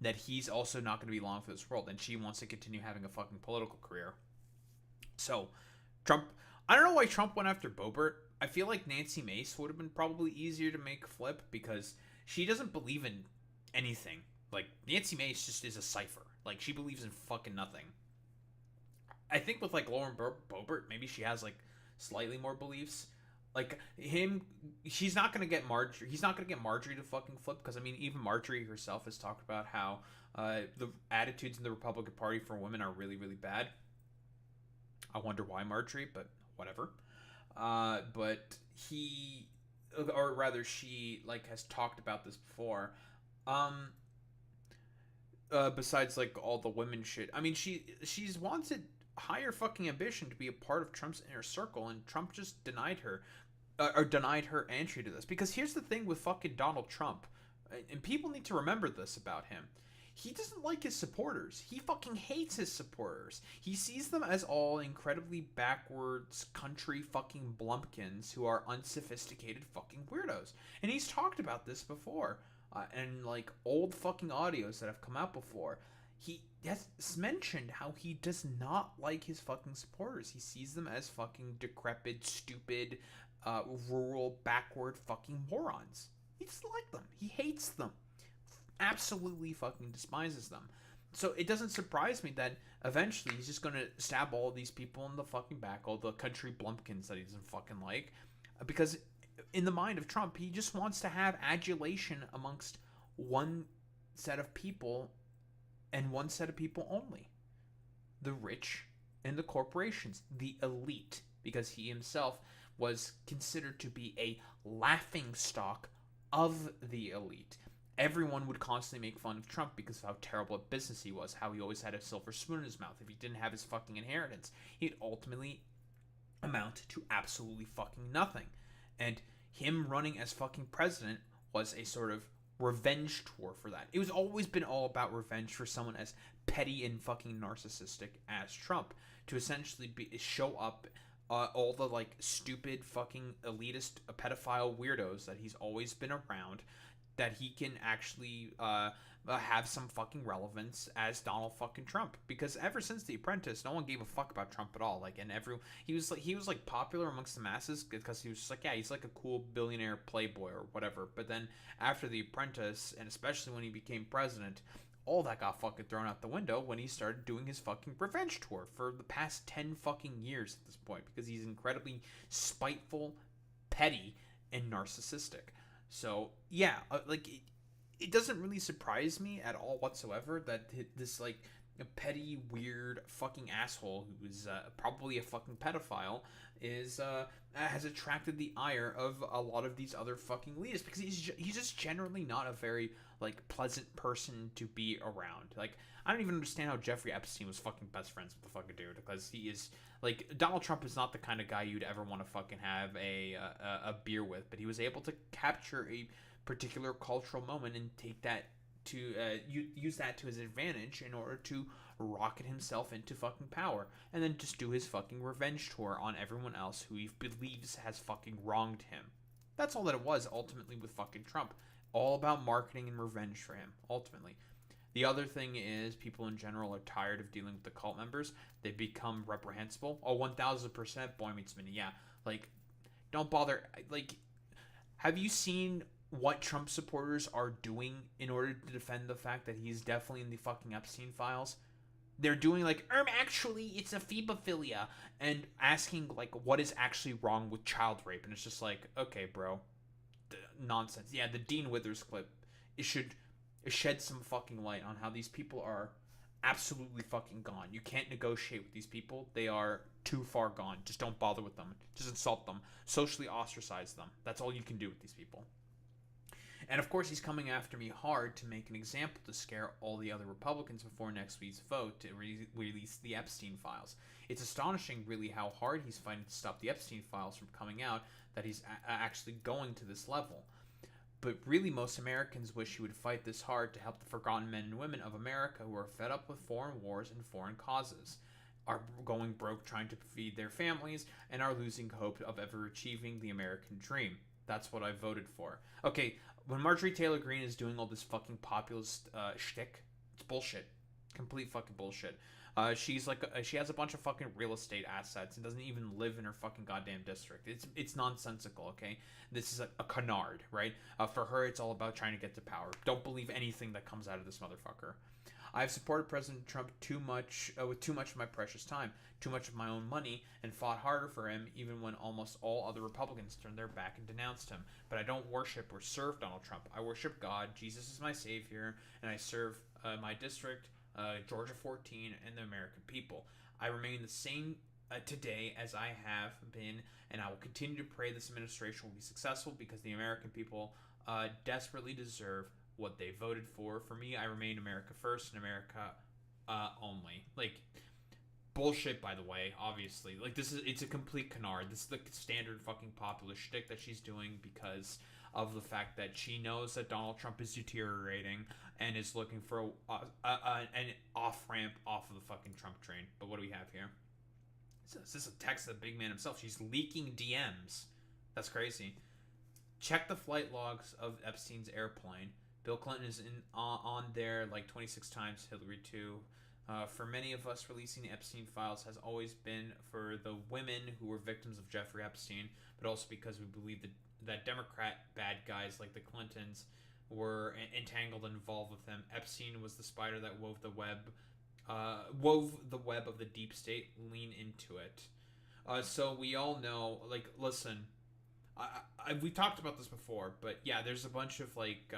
that he's also not going to be long for this world, and she wants to continue having a fucking political career. So, Trump, I don't know why Trump went after Boebert. I feel like Nancy Mace would have been probably easier to make flip because she doesn't believe in anything. Like, Nancy Mace just is a cipher. Like, she believes in fucking nothing. I think with, like, Lauren Boebert, maybe she has, like, slightly more beliefs. Like, he's not going to get Marjorie. He's not going to get Marjorie to fucking flip because, I mean, even Marjorie herself has talked about how the attitudes in the Republican Party for women are really, really bad. I wonder why Marjorie, but whatever. But he, or rather she, like, has talked about this before. Besides, like, all the women shit. I mean, she's wanted higher fucking ambition to be a part of Trump's inner circle, and Trump just denied her entry to this. Because here's the thing with fucking Donald Trump, and people need to remember this about him. He doesn't like his supporters. He fucking hates his supporters. He sees them as all incredibly backwards country fucking blumpkins who are unsophisticated fucking weirdos. And he's talked about this before. And like old fucking audios that have come out before. He has mentioned how he does not like his fucking supporters. He sees them as fucking decrepit, stupid, rural, backward fucking morons. He doesn't like them. He hates them. Absolutely fucking despises them. So it doesn't surprise me that eventually he's just gonna stab all these people in the fucking back, all the country blumpkins that he doesn't fucking like, because in the mind of Trump, he just wants to have adulation amongst one set of people and one set of people only. The rich and the corporations, the elite, because he himself was considered to be a laughingstock of the elite. Everyone would constantly make fun of Trump because of how terrible at business he was, how he always had a silver spoon in his mouth. If he didn't have his fucking inheritance, he'd ultimately amount to absolutely fucking nothing. And him running as fucking president was a sort of revenge tour for that. It was always been all about revenge for someone as petty and fucking narcissistic as Trump, to essentially show up all the like stupid fucking elitist pedophile weirdos that he's always been around, that he can actually have some fucking relevance as Donald fucking Trump. Because ever since The Apprentice, no one gave a fuck about Trump at all. Like, and he was like popular amongst the masses because he was just like, yeah, he's like a cool billionaire playboy or whatever. But then after The Apprentice, and especially when he became president, all that got fucking thrown out the window when he started doing his fucking revenge tour for the past 10 fucking years at this point, because he's incredibly spiteful, petty, and narcissistic. So, yeah, like, it doesn't really surprise me at all whatsoever that this, like, petty, weird fucking asshole who is probably a fucking pedophile has attracted the ire of a lot of these other fucking leaders, because he's just generally not a very, like, pleasant person to be around. Like, I don't even understand how Jeffrey Epstein was fucking best friends with the fucking dude, because he is, like, Donald Trump is not the kind of guy you'd ever want to fucking have a beer with, but he was able to capture a particular cultural moment and take that to use that to his advantage in order to rocket himself into fucking power, and then just do his fucking revenge tour on everyone else who he believes has fucking wronged him. That's all that it was ultimately with fucking Trump. All about marketing and revenge for him, ultimately. The other thing is people in general are tired of dealing with the cult members. They become reprehensible. Oh, 1000% Boy Meets Minnie. Yeah, like, don't bother. Like, have you seen what Trump supporters are doing in order to defend the fact that he's definitely in the fucking Epstein files? They're doing like, actually, it's a phebophilia, and asking like, what is actually wrong with child rape? And it's just like, okay, bro, nonsense. Yeah, the Dean Withers clip, it should shed some fucking light on how these people are absolutely fucking gone. You can't negotiate with these people. They are too far gone. Just don't bother with them. Just insult them. Socially ostracize them. That's all you can do with these people. And of course, he's coming after me hard to make an example to scare all the other Republicans before next week's vote to release the Epstein files. It's astonishing, really, how hard he's fighting to stop the Epstein files from coming out, that he's actually going to this level. But really, most Americans wish he would fight this hard to help the forgotten men and women of America who are fed up with foreign wars and foreign causes, are going broke trying to feed their families, and are losing hope of ever achieving the American dream. That's what I voted for. Okay, when Marjorie Taylor Greene is doing all this fucking populist shtick, it's bullshit. Complete fucking bullshit. She's like, she has a bunch of fucking real estate assets and doesn't even live in her fucking goddamn district. It's nonsensical, okay? This is a canard, right? For her, it's all about trying to get to power. Don't believe anything that comes out of this motherfucker. I've supported President Trump too much, with too much of my precious time, too much of my own money, and fought harder for him even when almost all other Republicans turned their back and denounced him. But I don't worship or serve Donald Trump. I worship God, Jesus is my savior, and I serve my district, Georgia 14, and the American people. I remain the same today as I have been, and I will continue to pray this administration will be successful because the American people desperately deserve what they voted for. For me, I remain America first and America only. Like, bullshit, by the way, obviously. Like, it's a complete canard. This is the standard fucking populist shtick that she's doing because of the fact that she knows that Donald Trump is deteriorating and is looking for an off-ramp off of the fucking Trump train. But what do we have here? Is this a text of the big man himself? She's leaking DMs. That's crazy. Check the flight logs of Epstein's airplane. Bill Clinton is on there like 26 times, Hillary too. For many of us, releasing the Epstein files has always been for the women who were victims of Jeffrey Epstein, but also because we believe that Democrat bad guys like the Clintons were entangled and involved with him. Epstein was the spider that wove the web of the deep state. Lean into it. So we all know, like, listen, we talked about this before, but yeah, there's a bunch of like,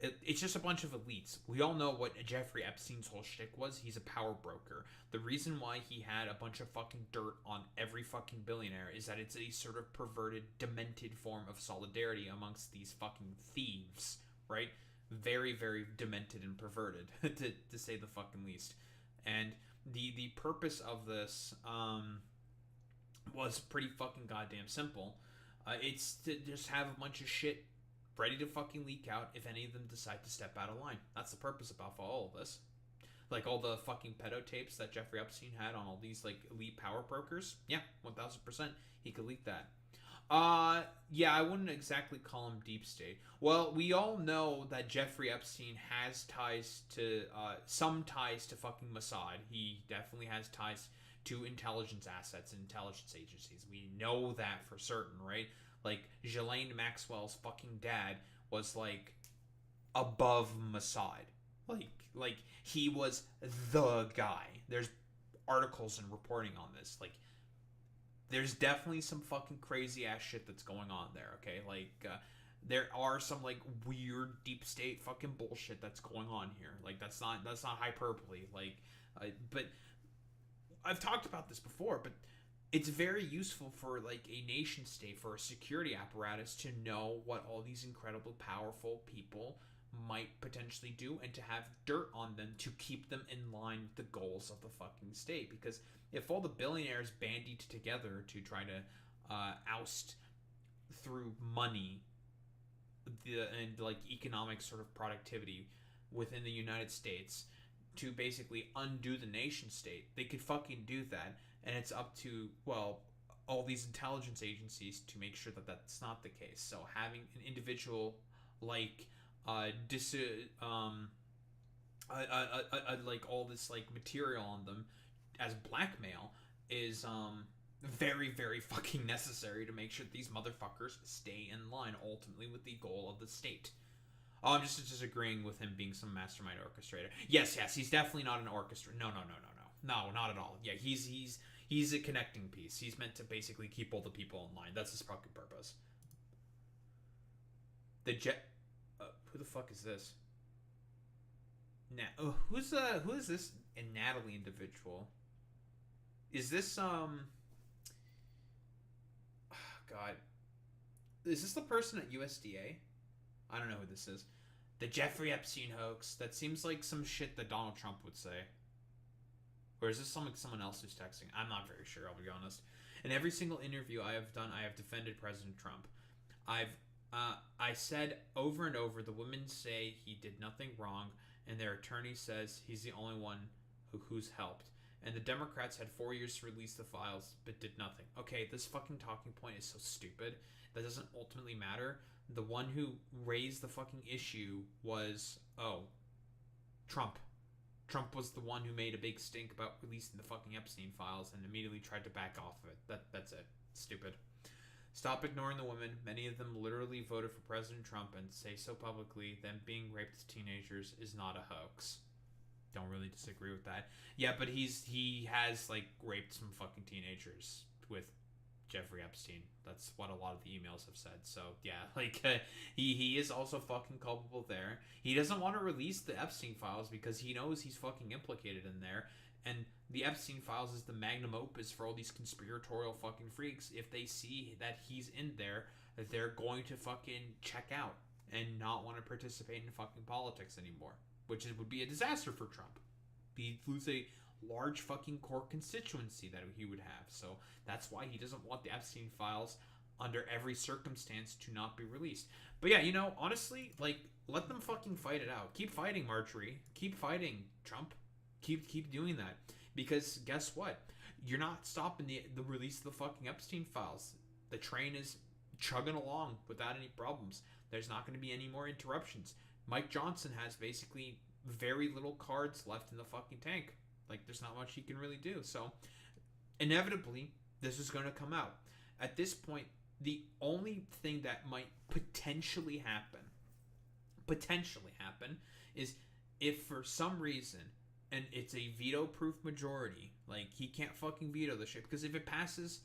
it's just a bunch of elites. We all know what Jeffrey Epstein's whole shtick was. He's a power broker. The reason why he had a bunch of fucking dirt on every fucking billionaire is that it's a sort of perverted, demented form of solidarity amongst these fucking thieves, right? Very, very demented and perverted, to say the fucking least. And the purpose of this was pretty fucking goddamn simple. It's to just have a bunch of shit ready to fucking leak out if any of them decide to step out of line. That's the purpose of all of this. Like all the fucking pedo tapes that Jeffrey Epstein had on all these like elite power brokers. Yeah, 1000%. He could leak that. Yeah, I wouldn't exactly call him deep state. Well, we all know that Jeffrey Epstein has ties to, some ties to fucking Mossad. He definitely has ties to intelligence assets and intelligence agencies. We know that for certain, right? Like, Ghislaine Maxwell's fucking dad was, like, above Mossad. Like, he was the guy. There's articles and reporting on this. Like, there's definitely some fucking crazy-ass shit that's going on there, okay? Like, there are some, like, weird deep state fucking bullshit that's going on here. Like, that's not hyperbole. Like, but I've talked about this before, but it's very useful for, like, a nation state, for a security apparatus to know what all these incredible, powerful people might potentially do and to have dirt on them to keep them in line with the goals of the fucking state. Because if all the billionaires bandied together to try to oust through money and, like, economic sort of productivity within the United States to basically undo the nation state, they could fucking do that. And it's up to, well, all these intelligence agencies to make sure that that's not the case. So having an individual like like all this like material on them as blackmail is very, very fucking necessary to make sure that these motherfuckers stay in line ultimately with the goal of the state. Oh, I'm just disagreeing with him being some mastermind orchestrator. Yes, he's definitely not an orchestrator. No, not at all. Yeah, he's a connecting piece. He's meant to basically keep all the people in line. That's his fucking purpose. Who the fuck is this? Who is this Natalie individual? Is this God, is this the person at USDA? I don't know who this is. The Jeffrey Epstein hoax. That seems like some shit that Donald Trump would say. Or is this someone else who's texting? I'm not very sure, I'll be honest. In every single interview I have done, I have defended President Trump. I said over and over, the women say he did nothing wrong, and their attorney says he's the only one who's helped. And the Democrats had 4 years to release the files, but did nothing. Okay, this fucking talking point is so stupid. That doesn't ultimately matter. The one who raised the fucking issue was, Trump. Trump was the one who made a big stink about releasing the fucking Epstein files and immediately tried to back off of it. That's it. Stupid. Stop ignoring the women. Many of them literally voted for President Trump and say so publicly. Them being raped as teenagers is not a hoax. Don't really disagree with that. Yeah, but he has like raped some fucking teenagers with Jeffrey Epstein. That's what a lot of the emails have said. So yeah, like he is also fucking culpable there. He doesn't want to release the Epstein files because he knows he's fucking implicated in there. And the Epstein files is the magnum opus for all these conspiratorial fucking freaks. If they see that he's in there, they're going to fucking check out and not want to participate in fucking politics anymore. Which would be a disaster for Trump. He'd lose a large fucking core constituency that he would have. So that's why he doesn't want the Epstein files under every circumstance to not be released. But yeah, honestly, like, let them fucking fight it out. Keep fighting, Marjorie. Keep fighting, Trump. Keep doing that. Because guess what? You're not stopping the release of the fucking Epstein files. The train is chugging along without any problems. There's not going to be any more interruptions. Mike Johnson has basically very little cards left in the fucking tank. Like, there's not much he can really do. So, inevitably, this is going to come out. At this point, the only thing that might potentially happen, is if for some reason, and it's a veto-proof majority, like, he can't fucking veto the shit. Because if it passes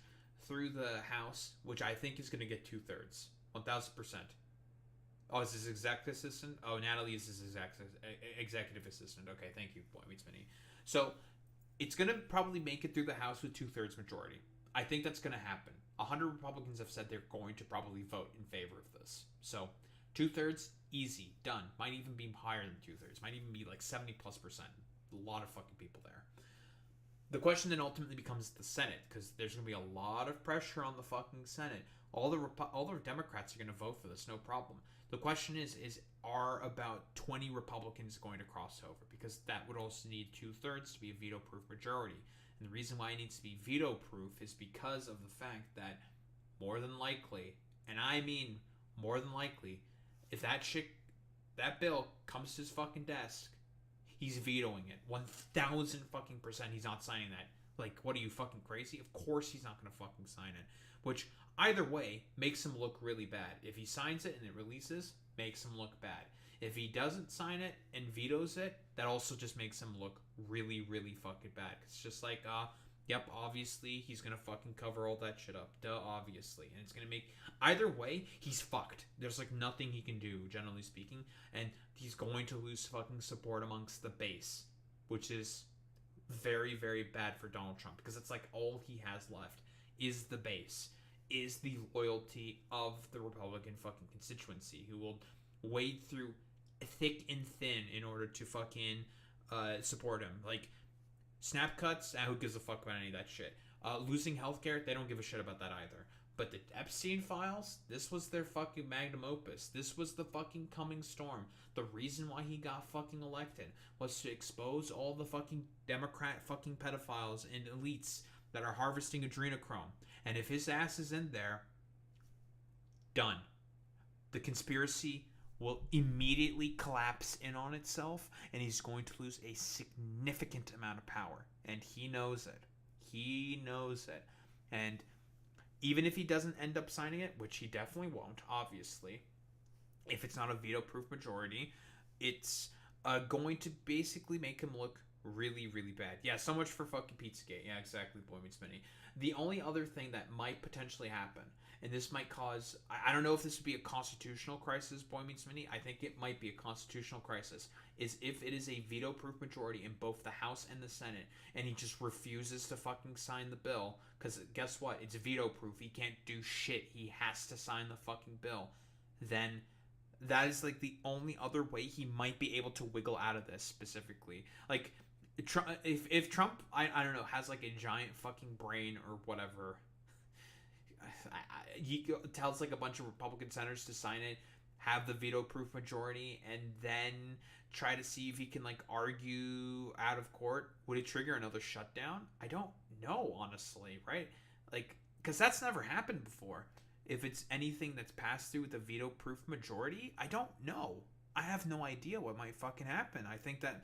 through the House, which I think is going to get 2/3, 1,000%. Oh, is his executive assistant? Oh, Natalie is his executive assistant. Okay, thank you, Boy Meets Minnie. So, it's going to probably make it through the House with 2/3 majority. I think that's going to happen. 100 Republicans have said they're going to probably vote in favor of this. So, 2/3, easy, done. Might even be higher than 2/3. Might even be like 70+%. A lot of fucking people there. The question then ultimately becomes the Senate, because there's going to be a lot of pressure on the fucking Senate. All the Democrats are going to vote for this, no problem. The question is are about 20 Republicans going to cross over? Because that would also need 2/3 to be a veto-proof majority. And the reason why it needs to be veto-proof is because of the fact that more than likely, and I mean more than likely, if that bill comes to his fucking desk, he's vetoing it. 1,000 fucking %. He's not signing that. Like, what are you, fucking crazy? Of course he's not going to fucking sign it. Which, either way, makes him look really bad. If he signs it and it releases, makes him look bad. If he doesn't sign it and vetoes it, that also just makes him look really, really fucking bad. It's just like, yep, obviously, he's going to fucking cover all that shit up. Duh, obviously. And it's going to make... Either way, he's fucked. There's, like, nothing he can do, generally speaking. And he's going to lose fucking support amongst the base. Which is very, very bad for Donald Trump. Because it's like all he has left is the base. Is the loyalty of the Republican fucking constituency. Who will wade through thick and thin in order to fucking support him. Like... Snap cuts, who gives a fuck about any of that shit? Losing healthcare, they don't give a shit about that either. But the Epstein files, this was their fucking magnum opus. This was the fucking coming storm. The reason why he got fucking elected was to expose all the fucking Democrat fucking pedophiles and elites that are harvesting adrenochrome. And if his ass is in there, done. The conspiracy will immediately collapse in on itself, and he's going to lose a significant amount of power. And he knows it. He knows it. And even if he doesn't end up signing it, which he definitely won't, obviously, if it's not a veto-proof majority, it's going to basically make him look really, really bad. Yeah, so much for fucking Pizzagate. Yeah, exactly, Boy Meets Minnie. The only other thing that might potentially happen, and this might cause... I don't know if this would be a constitutional crisis, Boy Meets Minnie. I think it might be a constitutional crisis. Is if it is a veto-proof majority in both the House and the Senate, and he just refuses to fucking sign the bill, because guess what? It's veto-proof. He can't do shit. He has to sign the fucking bill. Then that is like the only other way he might be able to wiggle out of this specifically. Like, if Trump, I don't know, has like a giant fucking brain or whatever, he tells like a bunch of Republican senators to sign it, have the veto-proof majority, and then try to see if he can like argue out of court, would it trigger another shutdown? I don't know, honestly, right? Like, because that's never happened before. If it's anything that's passed through with a veto-proof majority, I don't know. I have no idea what might fucking happen. I think that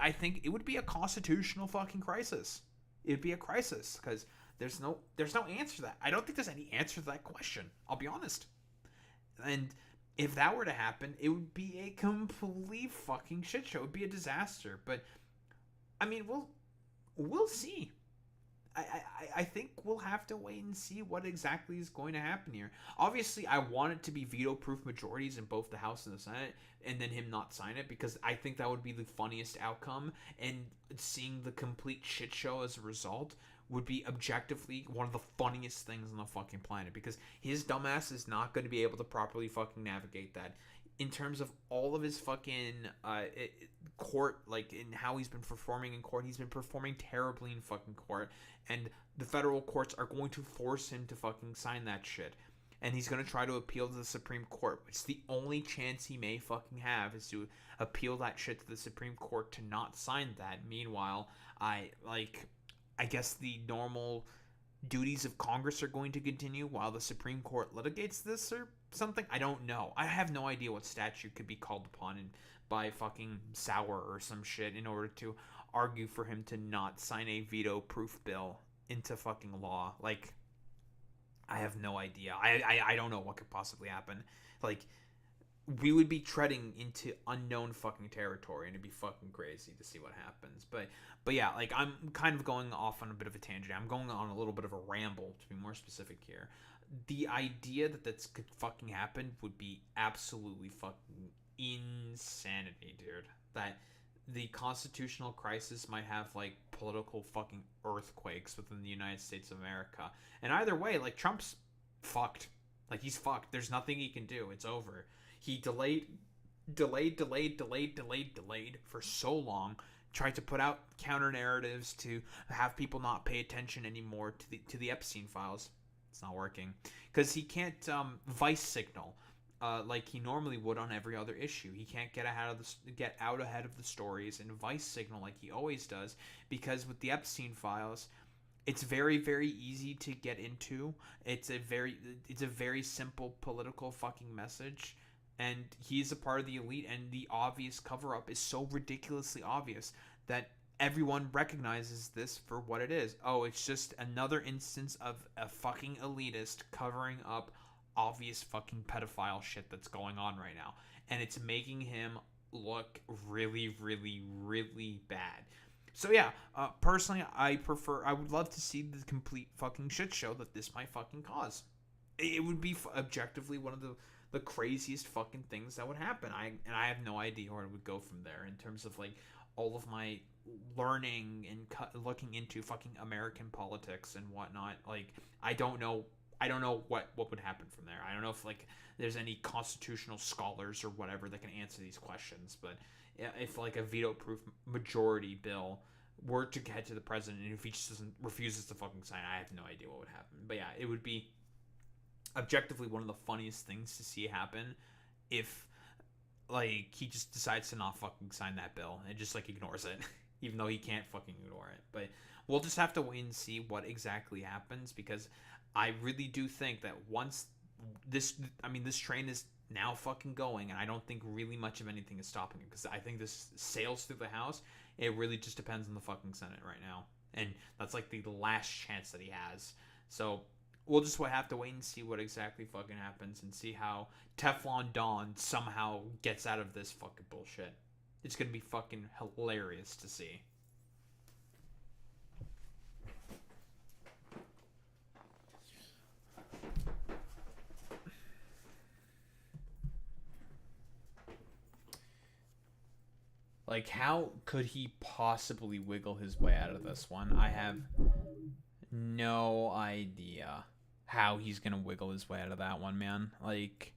I think it would be a constitutional fucking crisis. It'd be a crisis because there's no answer to that. I don't think there's any answer to that question. I'll be honest. And if that were to happen, it would be a complete fucking shit show. It would be a disaster. But I mean, we'll see. I think we'll have to wait and see what exactly is going to happen here. Obviously, I want it to be veto-proof majorities in both the House and the Senate, and then him not sign it, because I think that would be the funniest outcome, and seeing the complete shit show as a result would be objectively one of the funniest things on the fucking planet, because his dumbass is not going to be able to properly fucking navigate that. In terms of all of his fucking court, like in how he's been performing in court, he's been performing terribly in fucking court, and the federal courts are going to force him to fucking sign that shit, and he's going to try to appeal to the Supreme Court. It's the only chance he may fucking have is to appeal that shit to the Supreme Court to not sign that. Meanwhile, I guess the normal duties of Congress are going to continue while the Supreme Court litigates this or something. I don't know. I have no idea what statute could be called upon by fucking Sauer or some shit in order to argue for him to not sign a veto-proof bill into fucking law. Like, I have no idea. I don't know what could possibly happen. Like, we would be treading into unknown fucking territory, and it'd be fucking crazy to see what happens. But yeah, like, I'm kind of going off on a bit of a tangent. I'm going on a little bit of a ramble, to be more specific here. The idea that this could fucking happen would be absolutely fucking insanity, dude. That the constitutional crisis might have, like, political fucking earthquakes within the United States of America. And either way, like, Trump's fucked. Like, he's fucked. There's nothing he can do. It's over. He delayed for so long, tried to put out counter narratives to have people not pay attention anymore to the Epstein files. It's not working because he can't vice signal like he normally would on every other issue. He can't get out ahead of the stories and vice signal like he always does, because with the Epstein files, it's very, very easy to get into. It's a very simple political fucking message. And he's a part of the elite, and the obvious cover-up is so ridiculously obvious that everyone recognizes this for what it is. Oh, it's just another instance of a fucking elitist covering up obvious fucking pedophile shit that's going on right now. And it's making him look really, really, really bad. So yeah, personally, I would love to see the complete fucking shit show that this might fucking cause. It would be objectively one of the craziest fucking things that would happen. I have no idea where it would go from there in terms of like all of my learning and looking into fucking American politics and whatnot. Like, I don't know what would happen from there. I don't know if like there's any constitutional scholars or whatever that can answer these questions, but if like a veto-proof majority bill were to get to the president, and if he just refuses to fucking sign, I have no idea what would happen. But yeah, it would be objectively one of the funniest things to see happen if like he just decides to not fucking sign that bill and just like ignores it even though he can't fucking ignore it. But we'll just have to wait and see what exactly happens, because I really do think that once this train is now fucking going, and I don't think really much of anything is stopping it, because I think this sails through the House. It really just depends on the fucking Senate right now, and that's like the last chance that he has. So we'll just have to wait and see what exactly fucking happens, and see how Teflon Don somehow gets out of this fucking bullshit. It's gonna be fucking hilarious to see. Like, how could he possibly wiggle his way out of this one? I have no idea how he's gonna wiggle his way out of that one, man. Like,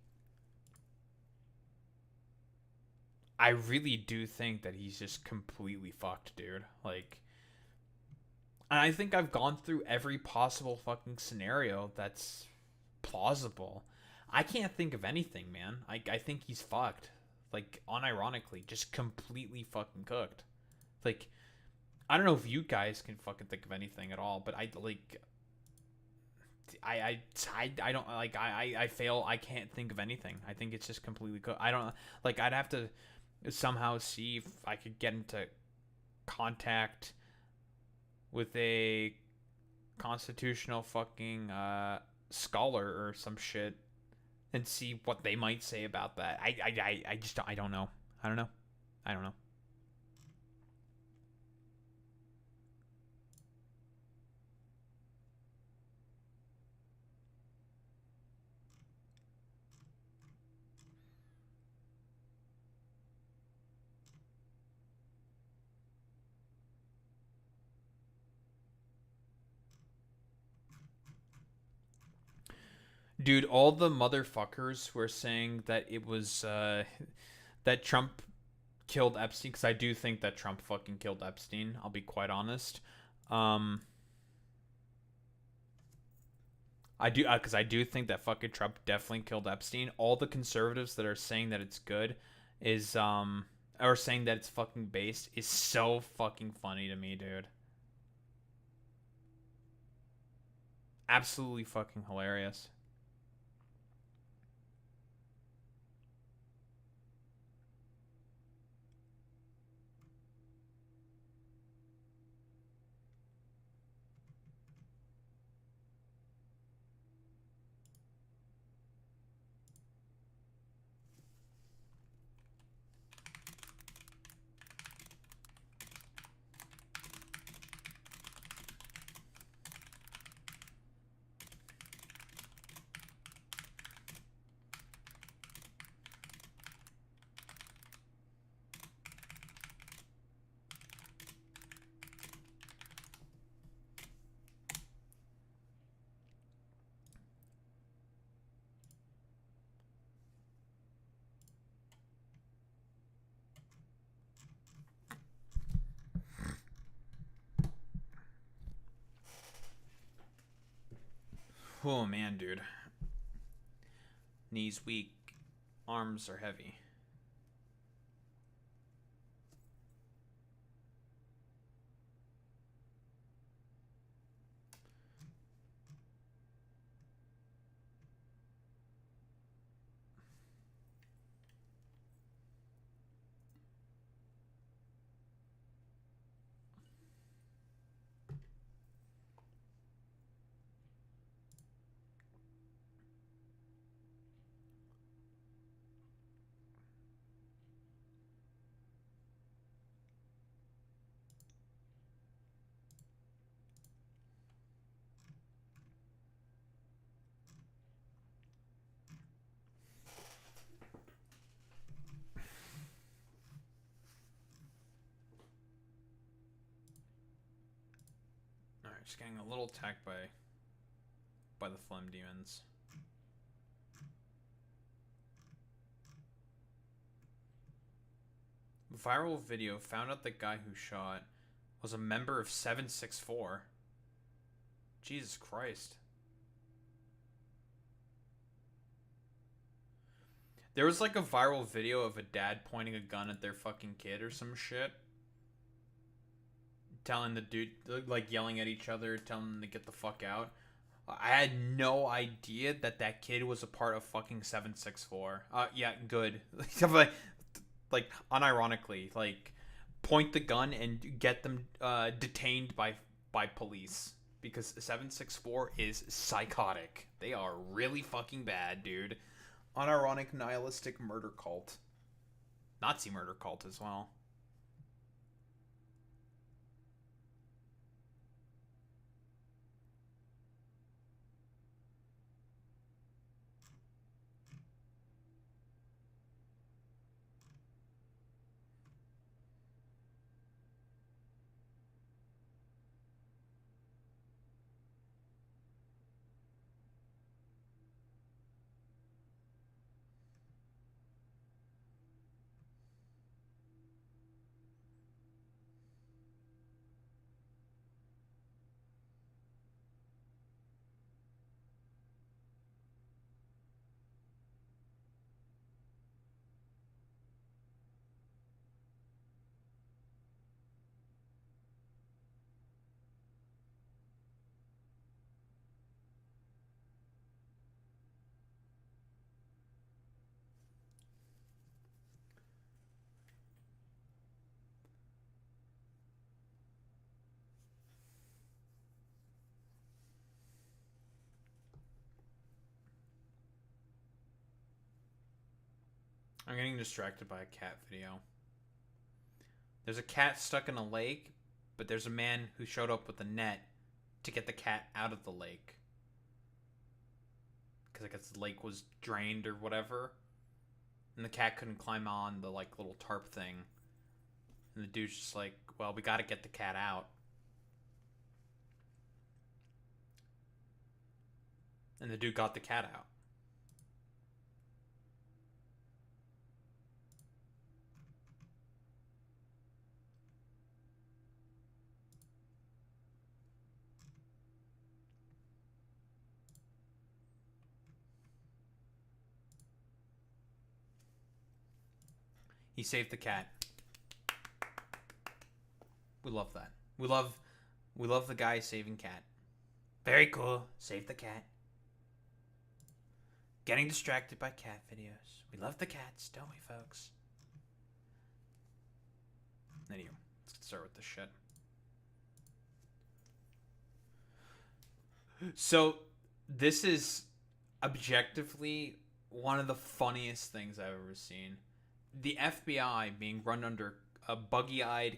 I really do think that he's just completely fucked, dude. Like, and I think I've gone through every possible fucking scenario that's plausible. I can't think of anything, man. I think he's fucked. Like, unironically, just completely fucking cooked. Like, I don't know if you guys can fucking think of anything at all, but I don't like I fail. I can't think of anything. I think it's just completely cooked. I don't like. I'd have to somehow see if I could get into contact with a constitutional fucking scholar or some shit and see what they might say about that. I just I don't know. I don't know. I don't know. Dude, all the motherfuckers were saying that it was that Trump killed Epstein, because I do think that Trump fucking killed Epstein. I'll be quite honest. I do, because I do think that fucking Trump definitely killed Epstein. All the conservatives that are saying that it's good is or saying that it's fucking based is so fucking funny to me, dude. Absolutely fucking hilarious. Oh man, dude. Knees weak, arms are heavy. Alright, just getting a little attacked by the phlegm demons. Viral video found out the guy who shot was a member of 764. Jesus Christ. There was like a viral video of a dad pointing a gun at their fucking kid or some shit. Telling the dude, like yelling at each other, telling them to get the fuck out. I had no idea that that kid was a part of fucking 764. Yeah, good. Like unironically, like point the gun and get them detained by police, because 764 is psychotic. They are really fucking bad, dude. Unironic nihilistic murder cult. Nazi murder cult as well. I'm getting distracted by a cat video. There's a cat stuck in a lake, but there's a man who showed up with a net to get the cat out of the lake. Because I guess the lake was drained or whatever. And the cat couldn't climb on the like little tarp thing. And the dude's just like, well, we gotta get the cat out. And the dude got the cat out. He saved the cat. We love that. We love the guy saving cat. Very cool. Save the cat. Getting distracted by cat videos. We love the cats, don't we, folks? Anyway, let's start with this shit. So, this is objectively one of the funniest things I've ever seen. The FBI being run under a buggy-eyed,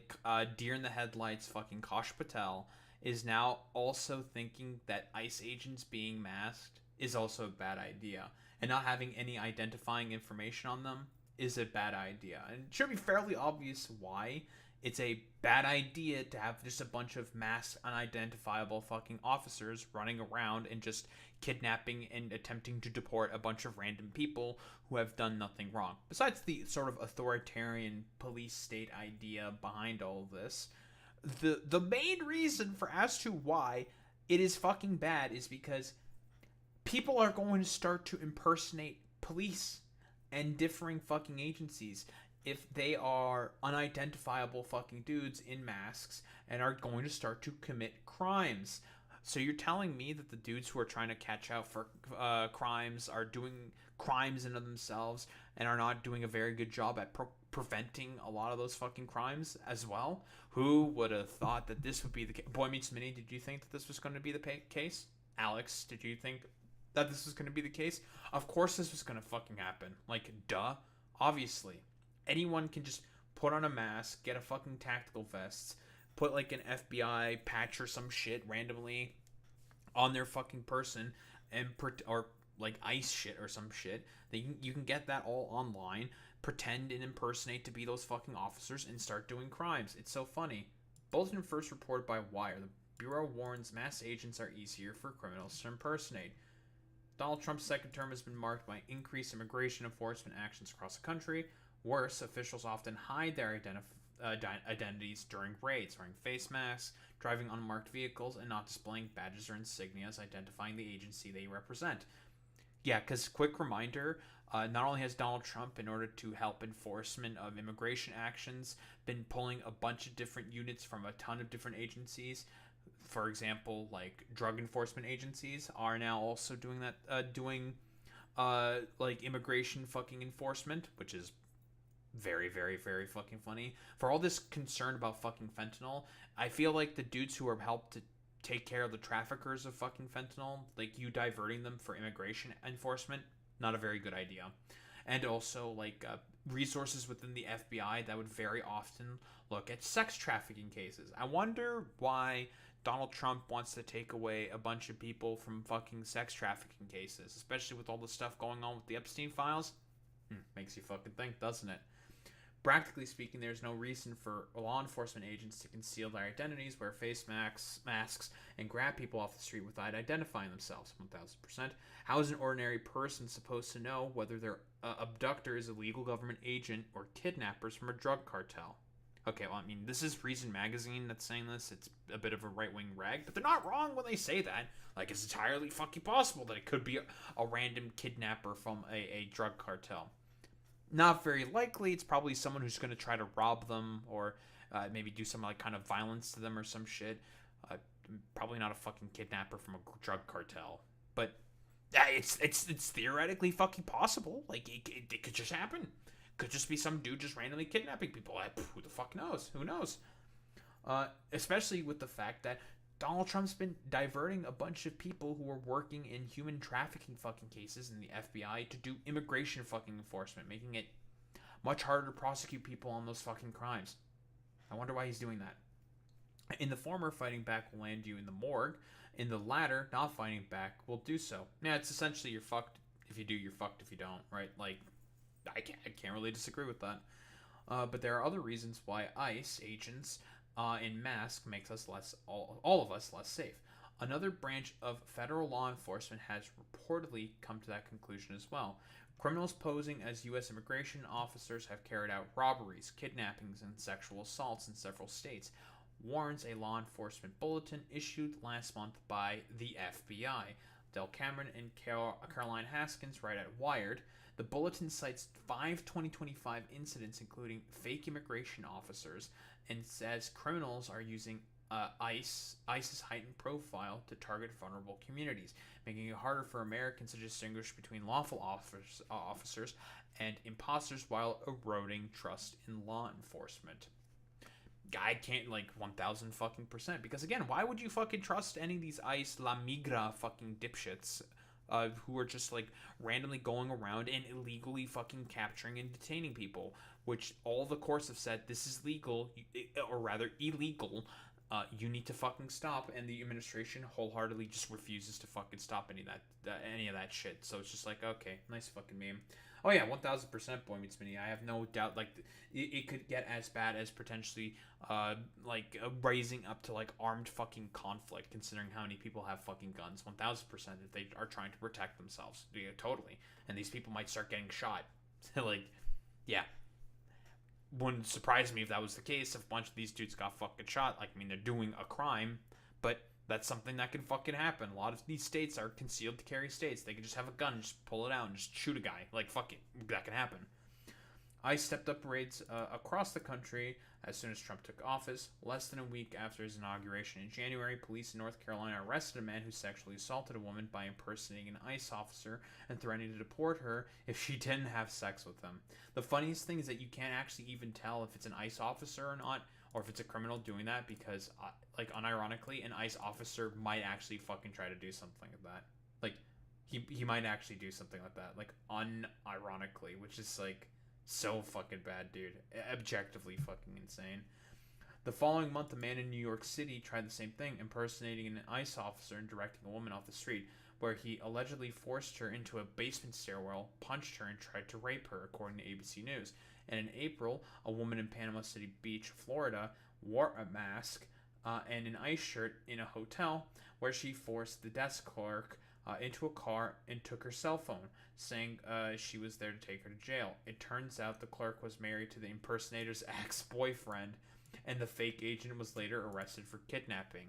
deer-in-the-headlights fucking Kosh Patel is now also thinking that ICE agents being masked is also a bad idea. And not having any identifying information on them is a bad idea. And it should be fairly obvious why it's a bad idea to have just a bunch of masked, unidentifiable fucking officers running around and just kidnapping and attempting to deport a bunch of random people who have done nothing wrong. Besides the sort of authoritarian police state idea behind all of this, the main reason for as to why it is fucking bad is because people are going to start to impersonate police and differing fucking agencies if they are unidentifiable fucking dudes in masks and are going to start to commit crimes. So you're telling me that the dudes who are trying to catch out for crimes are doing crimes in themselves and are not doing a very good job at preventing a lot of those fucking crimes as well? Who would have thought that this would be the case? Boy Meets Minnie, did you think that this was going to be the case? Alex, did you think that this was going to be the case? Of course this was going to fucking happen. Like, duh. Obviously. Anyone can just put on a mask, get a fucking tactical vest, put like an FBI patch or some shit randomly on their fucking person, and or like ICE shit or some shit. You can get that all online, pretend and impersonate to be those fucking officers, and start doing crimes. It's so funny. Bulletin first reported by Wire. The Bureau warns mass agents are easier for criminals to impersonate. Donald Trump's second term has been marked by increased immigration enforcement actions across the country. Worse, officials often hide their identities during raids, wearing face masks, driving unmarked vehicles, and not displaying badges or insignias identifying the agency they represent. Yeah, because quick reminder, not only has Donald Trump, in order to help enforcement of immigration actions, been pulling a bunch of different units from a ton of different agencies. For example, like drug enforcement agencies are now also doing that, like immigration fucking enforcement, which is very, very, very fucking funny. For all this concern about fucking fentanyl, I feel like the dudes who are helped to take care of the traffickers of fucking fentanyl, like you diverting them for immigration enforcement, not a very good idea. And also, like, resources within the FBI that would very often look at sex trafficking cases. I wonder why Donald Trump wants to take away a bunch of people from fucking sex trafficking cases, especially with all the stuff going on with the Epstein files. Makes you fucking think, doesn't it? Practically speaking, there's no reason for law enforcement agents to conceal their identities, wear face masks, and grab people off the street without identifying themselves. 1000%. How is an ordinary person supposed to know whether their abductor is a legal government agent or kidnappers from a drug cartel? Okay, well, I mean, this is Reason Magazine that's saying this. It's a bit of a right-wing rag, but they're not wrong when they say that. Like, it's entirely fucking possible that it could be a random kidnapper from a drug cartel. Not very likely. It's probably someone who's going to try to rob them or maybe do some like kind of violence to them or some shit. Probably not a fucking kidnapper from a drug cartel. But it's theoretically fucking possible. Like it could just happen. Could just be some dude just randomly kidnapping people. Who the fuck knows? Who knows? Especially with the fact that Donald Trump's been diverting a bunch of people who are working in human trafficking fucking cases in the FBI to do immigration fucking enforcement, making it Much harder to prosecute people on those fucking crimes. I wonder why he's doing that. In the former, fighting back will land you in the morgue. In the latter, not fighting back will do so. Yeah, it's essentially you're fucked if you do, you're fucked if you don't, right? Like, I can't really disagree with that. But there are other reasons why ICE agents in mask makes us all of us less safe. Another branch of federal law enforcement has reportedly come to that conclusion as well. Criminals posing as U.S. immigration officers have carried out robberies, kidnappings, and sexual assaults in several states, warns a law enforcement bulletin issued last month by the FBI. Del Cameron and Caroline Haskins write at Wired. The bulletin cites 5 2025 incidents, including fake immigration officers, and says criminals are using ICE's heightened profile to target vulnerable communities, making it harder for Americans to distinguish between lawful officers and imposters while eroding trust in law enforcement. I can't, like, 1,000 fucking %, because again, why would you fucking trust any of these ICE La Migra fucking dipshits who are just like randomly going around and illegally fucking capturing and detaining people, which all the courts have said this is legal, or rather illegal. You need to fucking stop, and the administration wholeheartedly just refuses to fucking stop any of that shit. So it's just like, okay, nice fucking meme. Oh yeah, 1,000% Boy Meets Mini. I have no doubt, like, it could get as bad as potentially, raising up to, like, armed fucking conflict, considering how many people have fucking guns. 1,000% if they are trying to protect themselves. Yeah, totally. And these people might start getting shot. Like, yeah. Wouldn't surprise me if that was the case, if a bunch of these dudes got fucking shot. Like, I mean, they're doing a crime, but that's something that can fucking happen. A lot of these states are concealed to carry states. They can just have a gun, just pull it out, and just shoot a guy. Like, fuck it. That can happen. ICE stepped up raids across the country as soon as Trump took office. Less than a week after his inauguration in January, police in North Carolina arrested a man who sexually assaulted a woman by impersonating an ICE officer and threatening to deport her if she didn't have sex with him. The funniest thing is that you can't actually even tell if it's an ICE officer or not, or if it's a criminal doing that, because, like, unironically, an ICE officer might actually fucking try to do something like that. Like, he might actually do something like that, like, unironically, which is, like, so fucking bad, dude. Objectively fucking insane. The following month, a man in New York City tried the same thing, impersonating an ICE officer and directing a woman off the street, where he allegedly forced her into a basement stairwell, punched her, and tried to rape her, according to ABC News. And in April, a woman in Panama City Beach, Florida, wore a mask and an ICE shirt in a hotel, where she forced the desk clerk into a car and took her cell phone, saying she was there to take her to jail. It turns out the clerk was married to the impersonator's ex-boyfriend, and the fake agent was later arrested for kidnapping.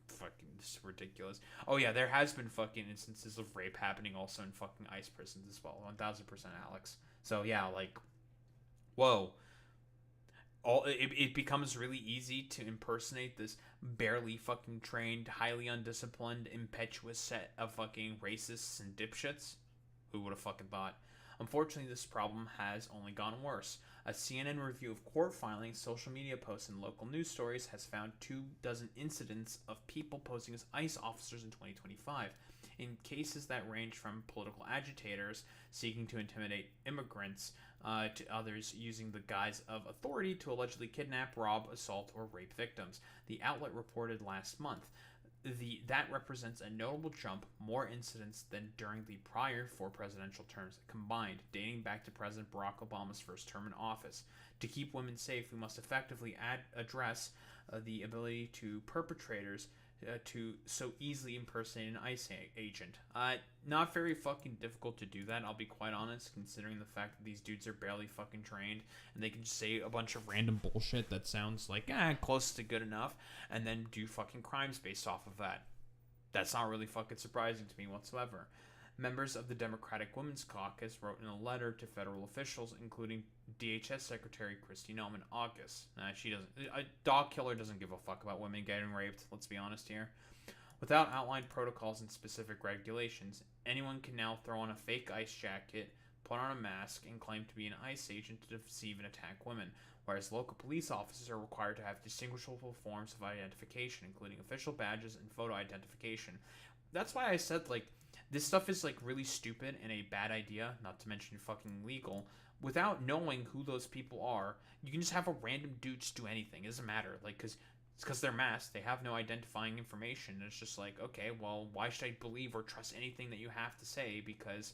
Fucking, this is ridiculous. Oh yeah, there has been fucking instances of rape happening also in fucking ICE prisons as well. 1,000%, Alex. So yeah, like, whoa. It becomes really easy to impersonate this barely fucking trained, highly undisciplined, impetuous set of fucking racists and dipshits. Who would have fucking thought? Unfortunately, this problem has only gone worse. A CNN review of court filings, social media posts, and local news stories has found 24 incidents of people posing as ICE officers in 2025, in cases that range from political agitators seeking to intimidate immigrants to others using the guise of authority to allegedly kidnap, rob, assault, or rape victims. The outlet reported last month. That represents a notable jump, more incidents than during the prior 4 presidential terms combined, dating back to President Barack Obama's first term in office. To keep women safe, we must effectively address the ability to perpetrators to so easily impersonate an ICE agent. Not very fucking difficult to do that, I'll be quite honest, considering the fact that these dudes are barely fucking trained, and they can just say a bunch of random bullshit that sounds like, close to good enough, and then do fucking crimes based off of that. That's not really fucking surprising to me whatsoever. Members of the Democratic Women's Caucus wrote in a letter to federal officials, including DHS Secretary Kristi Noem in August. A dog killer doesn't give a fuck about women getting raped, let's be honest here. Without outlined protocols and specific regulations, anyone can now throw on a fake ICE jacket, put on a mask, and claim to be an ICE agent to deceive and attack women, whereas local police officers are required to have distinguishable forms of identification, including official badges and photo identification. That's why I said, like, This stuff is like really stupid and a bad idea, not to mention fucking illegal. Without knowing who those people are, you can just have a random dude just do anything. It doesn't matter, like, because they're masked, they have no identifying information. It's just like, okay, well, why should I believe or trust anything that you have to say? Because,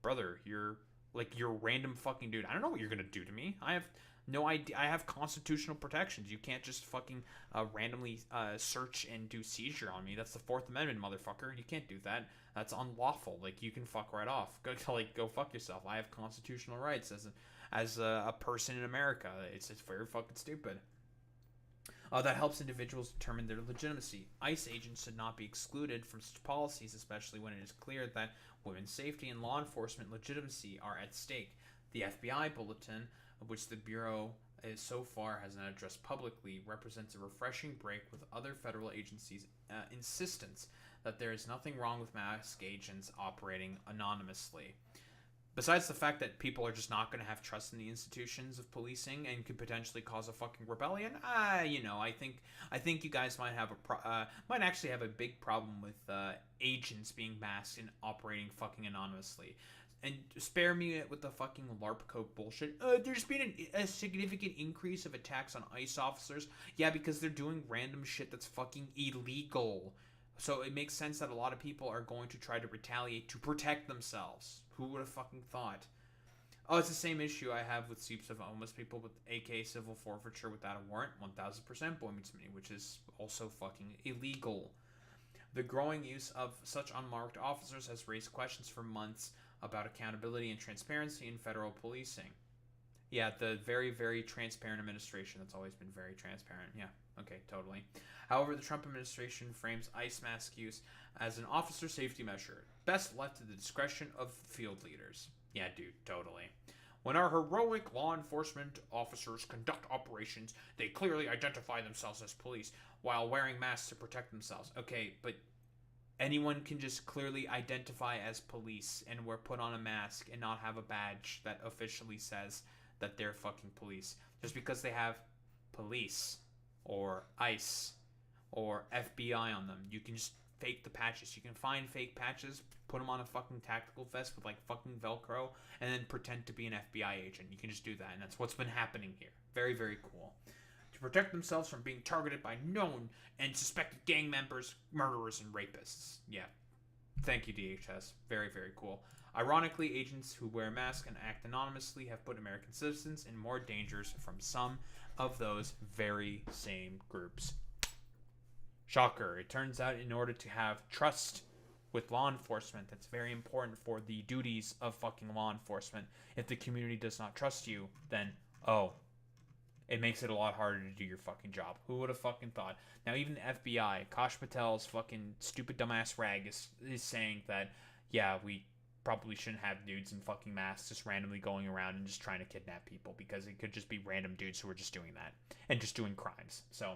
brother, you're a random fucking dude. I don't know what you're gonna do to me. I have no idea. I have constitutional protections. You can't just fucking randomly search and do seizure on me. That's the Fourth Amendment, motherfucker. You can't do that. That's unlawful. Like, you can fuck right off. Go fuck yourself. I have constitutional rights as a person in America. It's very fucking stupid. That helps individuals determine their legitimacy. ICE agents should not be excluded from such policies, especially when it is clear that women's safety and law enforcement legitimacy are at stake. The FBI bulletin, which the Bureau so far has not addressed publicly, represents a refreshing break with other federal agencies' insistence that there is nothing wrong with mask agents operating anonymously. Besides the fact that people are just not going to have trust in the institutions of policing and could potentially cause a fucking rebellion, I think you guys might actually have a big problem with agents being masked and operating fucking anonymously. And spare me with the fucking LARP code bullshit. There's been a significant increase of attacks on ICE officers. Yeah, because they're doing random shit that's fucking illegal. So it makes sense that a lot of people are going to try to retaliate to protect themselves. Who would have fucking thought? Oh, it's the same issue I have with sweeps of homeless people with AK civil forfeiture without a warrant. 1000% boy meets me, which is also fucking illegal. The growing use of such unmarked officers has raised questions for months about accountability and transparency in federal policing. Yeah, the very, very transparent administration that's always been very transparent. Yeah, okay, totally. However, the Trump administration frames ICE mask use as an officer safety measure, best left to the discretion of field leaders. Yeah, dude, totally. When our heroic law enforcement officers conduct operations, they clearly identify themselves as police while wearing masks to protect themselves. Okay, but anyone can just clearly identify as police and put on a mask and not have a badge that officially says that they're fucking police. Just because they have police or ICE or FBI on them. You can just fake the patches. You can find fake patches, put them on a fucking tactical vest with like fucking Velcro, and then pretend to be an FBI agent. You can just do that, and that's what's been happening here. Very, very cool. To protect themselves from being targeted by known and suspected gang members, murderers, and rapists. Yeah. Thank you, DHS. Very, very cool. Ironically, agents who wear masks and act anonymously have put American citizens in more dangers from some of those very same groups. Shocker. It turns out in order to have trust with law enforcement, that's very important for the duties of fucking law enforcement. If the community does not trust you, then, it makes it a lot harder to do your fucking job. Who would have fucking thought? Now, even the FBI, Kosh Patel's fucking stupid dumbass rag is saying that, yeah, we probably shouldn't have dudes in fucking masks just randomly going around and just trying to kidnap people, because it could just be random dudes who are just doing that and just doing crimes. So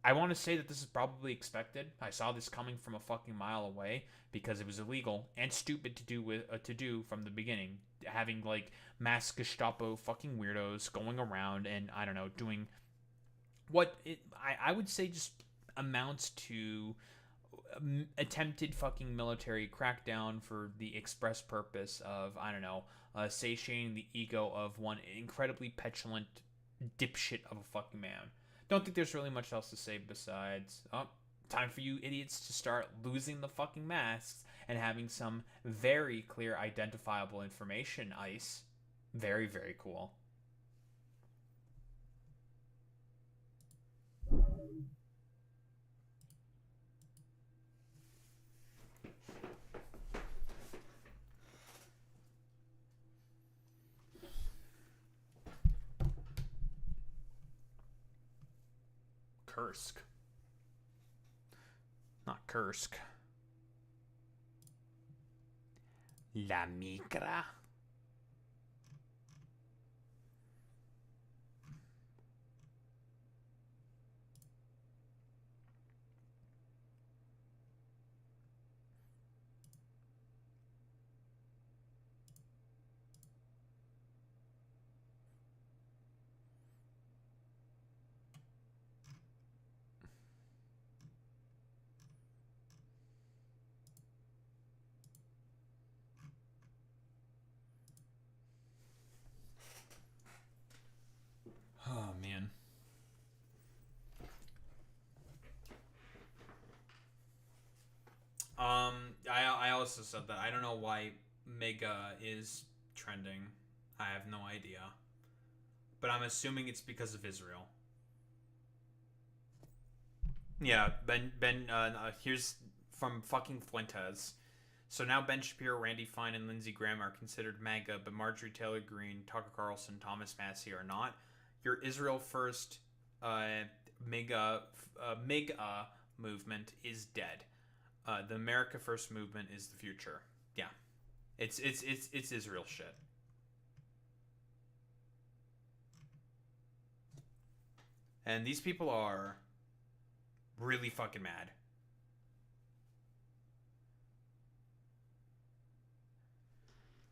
I want to say that this is probably expected. I saw this coming from a fucking mile away because it was illegal and stupid to do from the beginning. Having like mass Gestapo fucking weirdos going around and, I don't know, doing what I would say just amounts to attempted fucking military crackdown for the express purpose of, I don't know, satiating the ego of one incredibly petulant dipshit of a fucking man. Don't think there's really much else to say besides, time for you idiots to start losing the fucking masks and having some very clear identifiable information, ICE. Very, very cool. Kursk. Not Kursk. La Migra. also said that. I don't know why MAGA is trending. I have no idea. But I'm assuming it's because of Israel. Yeah, here's from fucking Fuentes. So now Ben Shapiro, Randy Fine, and Lindsey Graham are considered MAGA, but Marjorie Taylor Greene, Tucker Carlson, Thomas Massie are not. Your Israel First MAGA movement is dead. The America First movement is the future. Yeah, it's Israel shit. And these people are really fucking mad.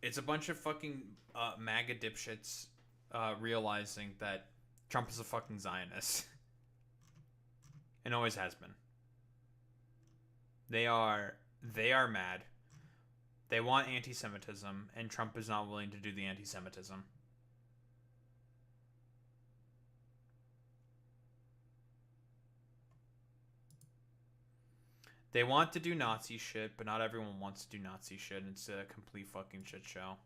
It's a bunch of fucking MAGA dipshits realizing that Trump is a fucking Zionist. And always has been. They are mad. They want anti-Semitism, and Trump is not willing to do the anti-Semitism. They want to do Nazi shit, but not everyone wants to do Nazi shit. It's a complete fucking shit show.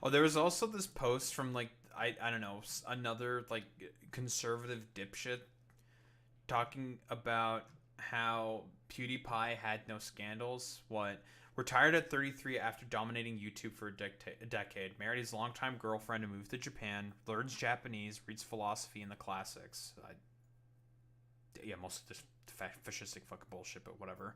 Oh, there was also this post from like I don't know, another like conservative dipshit talking about how PewDiePie had no scandals. What? Retired at 33 after dominating YouTube for a decade. Married his longtime girlfriend and moved to Japan. Learns Japanese. Reads philosophy and the classics. Yeah, most of this fascistic fucking bullshit, but whatever.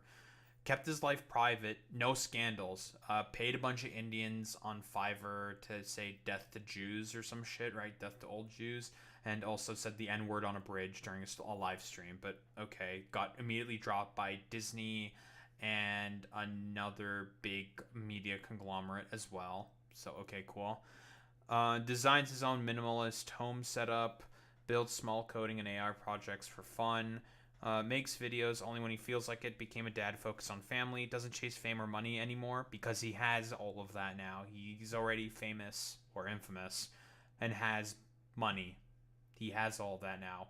Kept his life private, no scandals. Paid a bunch of Indians on Fiverr to say death to Jews or some shit, right? Death to old Jews. And also said the N-word on a bridge during a live stream. But okay, got immediately dropped by Disney and another big media conglomerate as well. So, okay, cool. Designs his own minimalist home setup. Builds small coding and AR projects for fun. Makes videos only when he feels like it. Became a dad focused on family. Doesn't chase fame or money anymore because he has all of that now. He's already famous or infamous and has money. He has all of that now.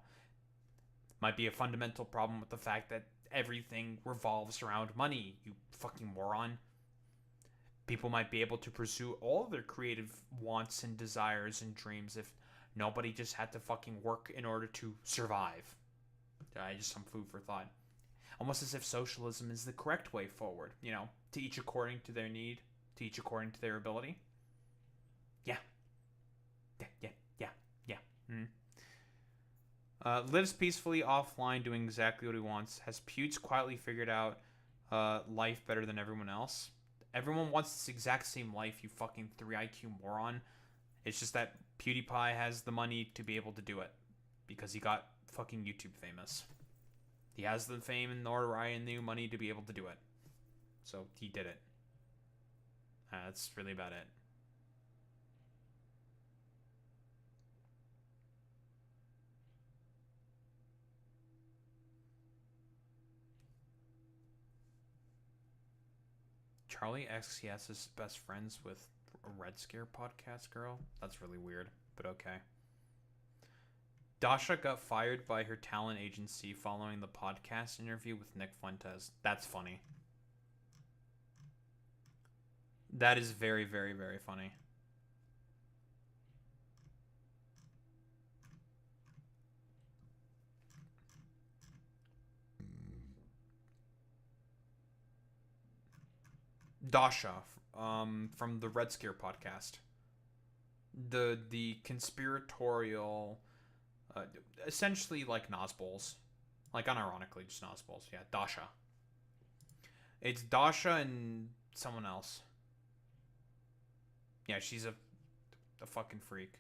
Might be a fundamental problem with the fact that everything revolves around money, you fucking moron. People might be able to pursue all their creative wants and desires and dreams if nobody just had to fucking work in order to survive. Just some food for thought. Almost as if socialism is the correct way forward. You know, to each according to their need, to each according to their ability. Yeah. Lives peacefully offline, doing exactly what he wants. Has Pewds quietly figured out life better than everyone else? Everyone wants this exact same life, you fucking 3 IQ moron. It's just that PewDiePie has the money to be able to do it. Because he got fucking YouTube famous. He has the fame and notoriety and the money to be able to do it. So he did it. That's really about it. Charlie XCS is best friends with a Red Scare podcast girl? That's really weird, but okay. Dasha got fired by her talent agency following the podcast interview with Nick Fuentes. That's funny. That is very, very, very funny. Dasha, from the Red Scare podcast. The conspiratorial, essentially like Nosballs. Like unironically, just Nosballs. Yeah, Dasha. It's Dasha and someone else. Yeah, she's a fucking freak.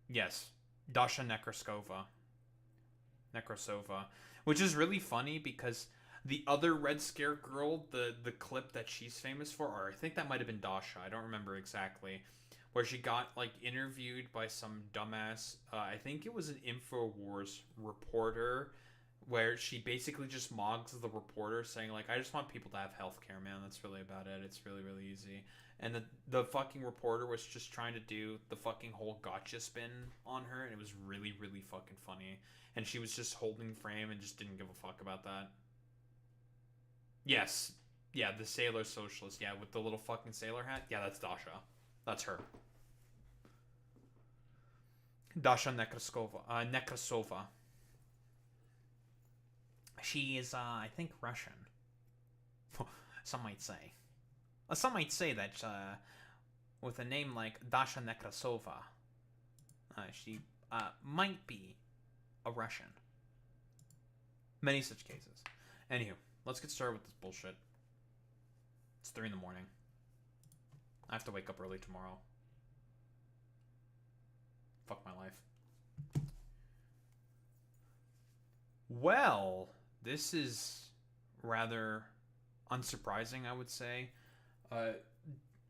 Yes, Dasha Nekrasova. Which is really funny because The other Red Scare girl, the clip that she's famous for, or I think that might have been Dasha, I don't remember exactly, where she got like interviewed by some dumbass, I think it was an InfoWars reporter, where she basically just mogs the reporter saying like, I just want people to have healthcare, man, that's really about it, it's really, really easy. And the fucking reporter was just trying to do the fucking whole gotcha spin on her, and it was really, really fucking funny. And she was just holding frame and just didn't give a fuck about that. Yes. Yeah, the sailor socialist. Yeah, with the little fucking sailor hat. Yeah, that's Dasha. That's her. Dasha Nekrasova. She is, I think, Russian. Some might say. Some might say that with a name like Dasha Nekrasova, she might be a Russian. Many such cases. Anywho, let's get started with this bullshit. It's 3 in the morning. I have to wake up early tomorrow. Fuck my life. Well, this is rather unsurprising, I would say.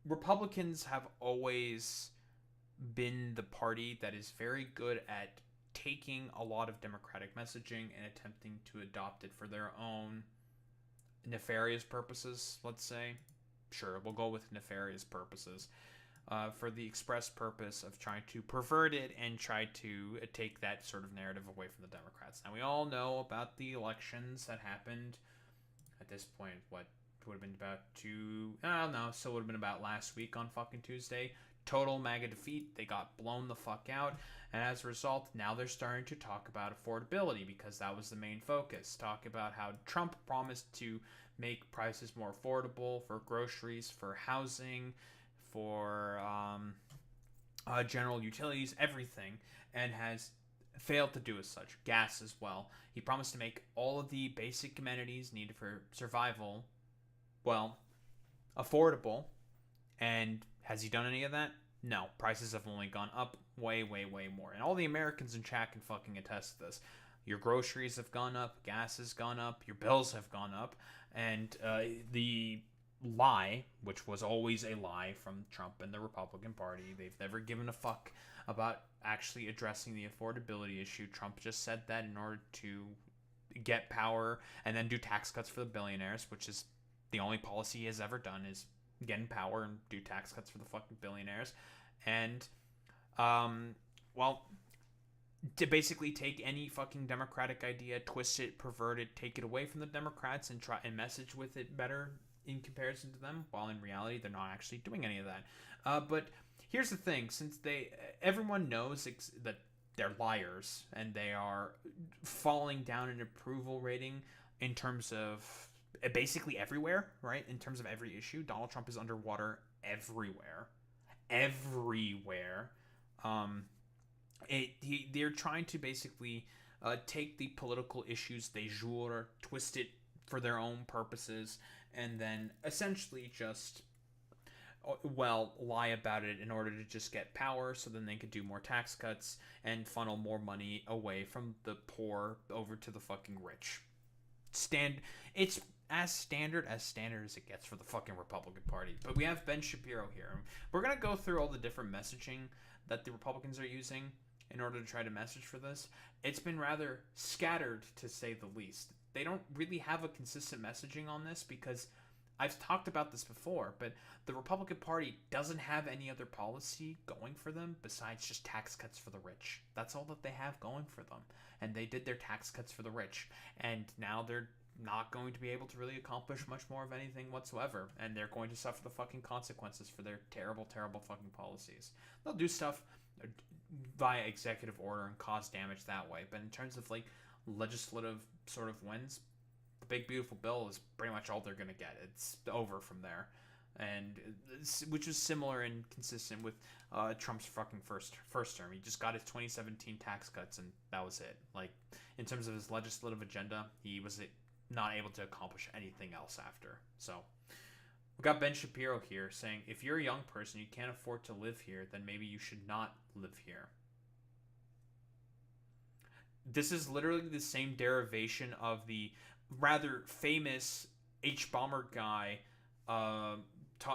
Republicans have always been the party that is very good at taking a lot of democratic messaging and attempting to adopt it for their own nefarious purposes, let's say. Sure, we'll go with nefarious purposes. For the express purpose of trying to pervert it and try to take that sort of narrative away from the Democrats. Now, we all know about the elections that happened at this point, what would have been about still would have been about last week on fucking Tuesday. Total MAGA defeat. They got blown the fuck out. And as a result, now they're starting to talk about affordability because that was the main focus. Talk about how Trump promised to make prices more affordable for groceries, for housing, for general utilities, everything, and has failed to do as such. Gas as well. He promised to make all of the basic amenities needed for survival, well, affordable. And has he done any of that? No. Prices have only gone up way, way, way more. And all the Americans in chat can fucking attest to this. Your groceries have gone up, gas has gone up, your bills have gone up, and the lie, which was always a lie from Trump and the Republican Party, they've never given a fuck about actually addressing the affordability issue. Trump just said that in order to get power and then do tax cuts for the billionaires, which is the only policy he has ever done, is get in power and do tax cuts for the fucking billionaires. And, well, to basically take any fucking Democratic idea, twist it, pervert it, take it away from the Democrats and try and message with it better in comparison to them, while in reality they're not actually doing any of that. But here's the thing, since everyone knows that they're liars and they are falling down in approval rating in terms of basically everywhere, right? In terms of every issue, Donald Trump is underwater everywhere. They're trying to basically take the political issues de jour, twist it for their own purposes, and then essentially just, lie about it in order to just get power, so then they could do more tax cuts and funnel more money away from the poor over to the fucking rich. It's as standard as it gets for the fucking Republican Party. But we have Ben Shapiro here. We're going to go through all the different messaging that the Republicans are using in order to try to message for this. It's been rather scattered, to say the least. They don't really have a consistent messaging on this because I've talked about this before, but the Republican Party doesn't have any other policy going for them besides just tax cuts for the rich. That's all that they have going for them. And they did their tax cuts for the rich. And now they're not going to be able to really accomplish much more of anything whatsoever. And they're going to suffer the fucking consequences for their terrible, terrible fucking policies. They'll do stuff via executive order and cause damage that way. But in terms of like legislative sort of wins, the big beautiful bill is pretty much all they're going to get. It's over from there. And which is similar and consistent with Trump's fucking first term. He just got his 2017 tax cuts and that was it. Like, in terms of his legislative agenda, he was not able to accomplish anything else after. So we got Ben Shapiro here saying, if you're a young person, you can't afford to live here, then maybe you should not live here. This is literally the same derivation of the rather famous H-bomber guy,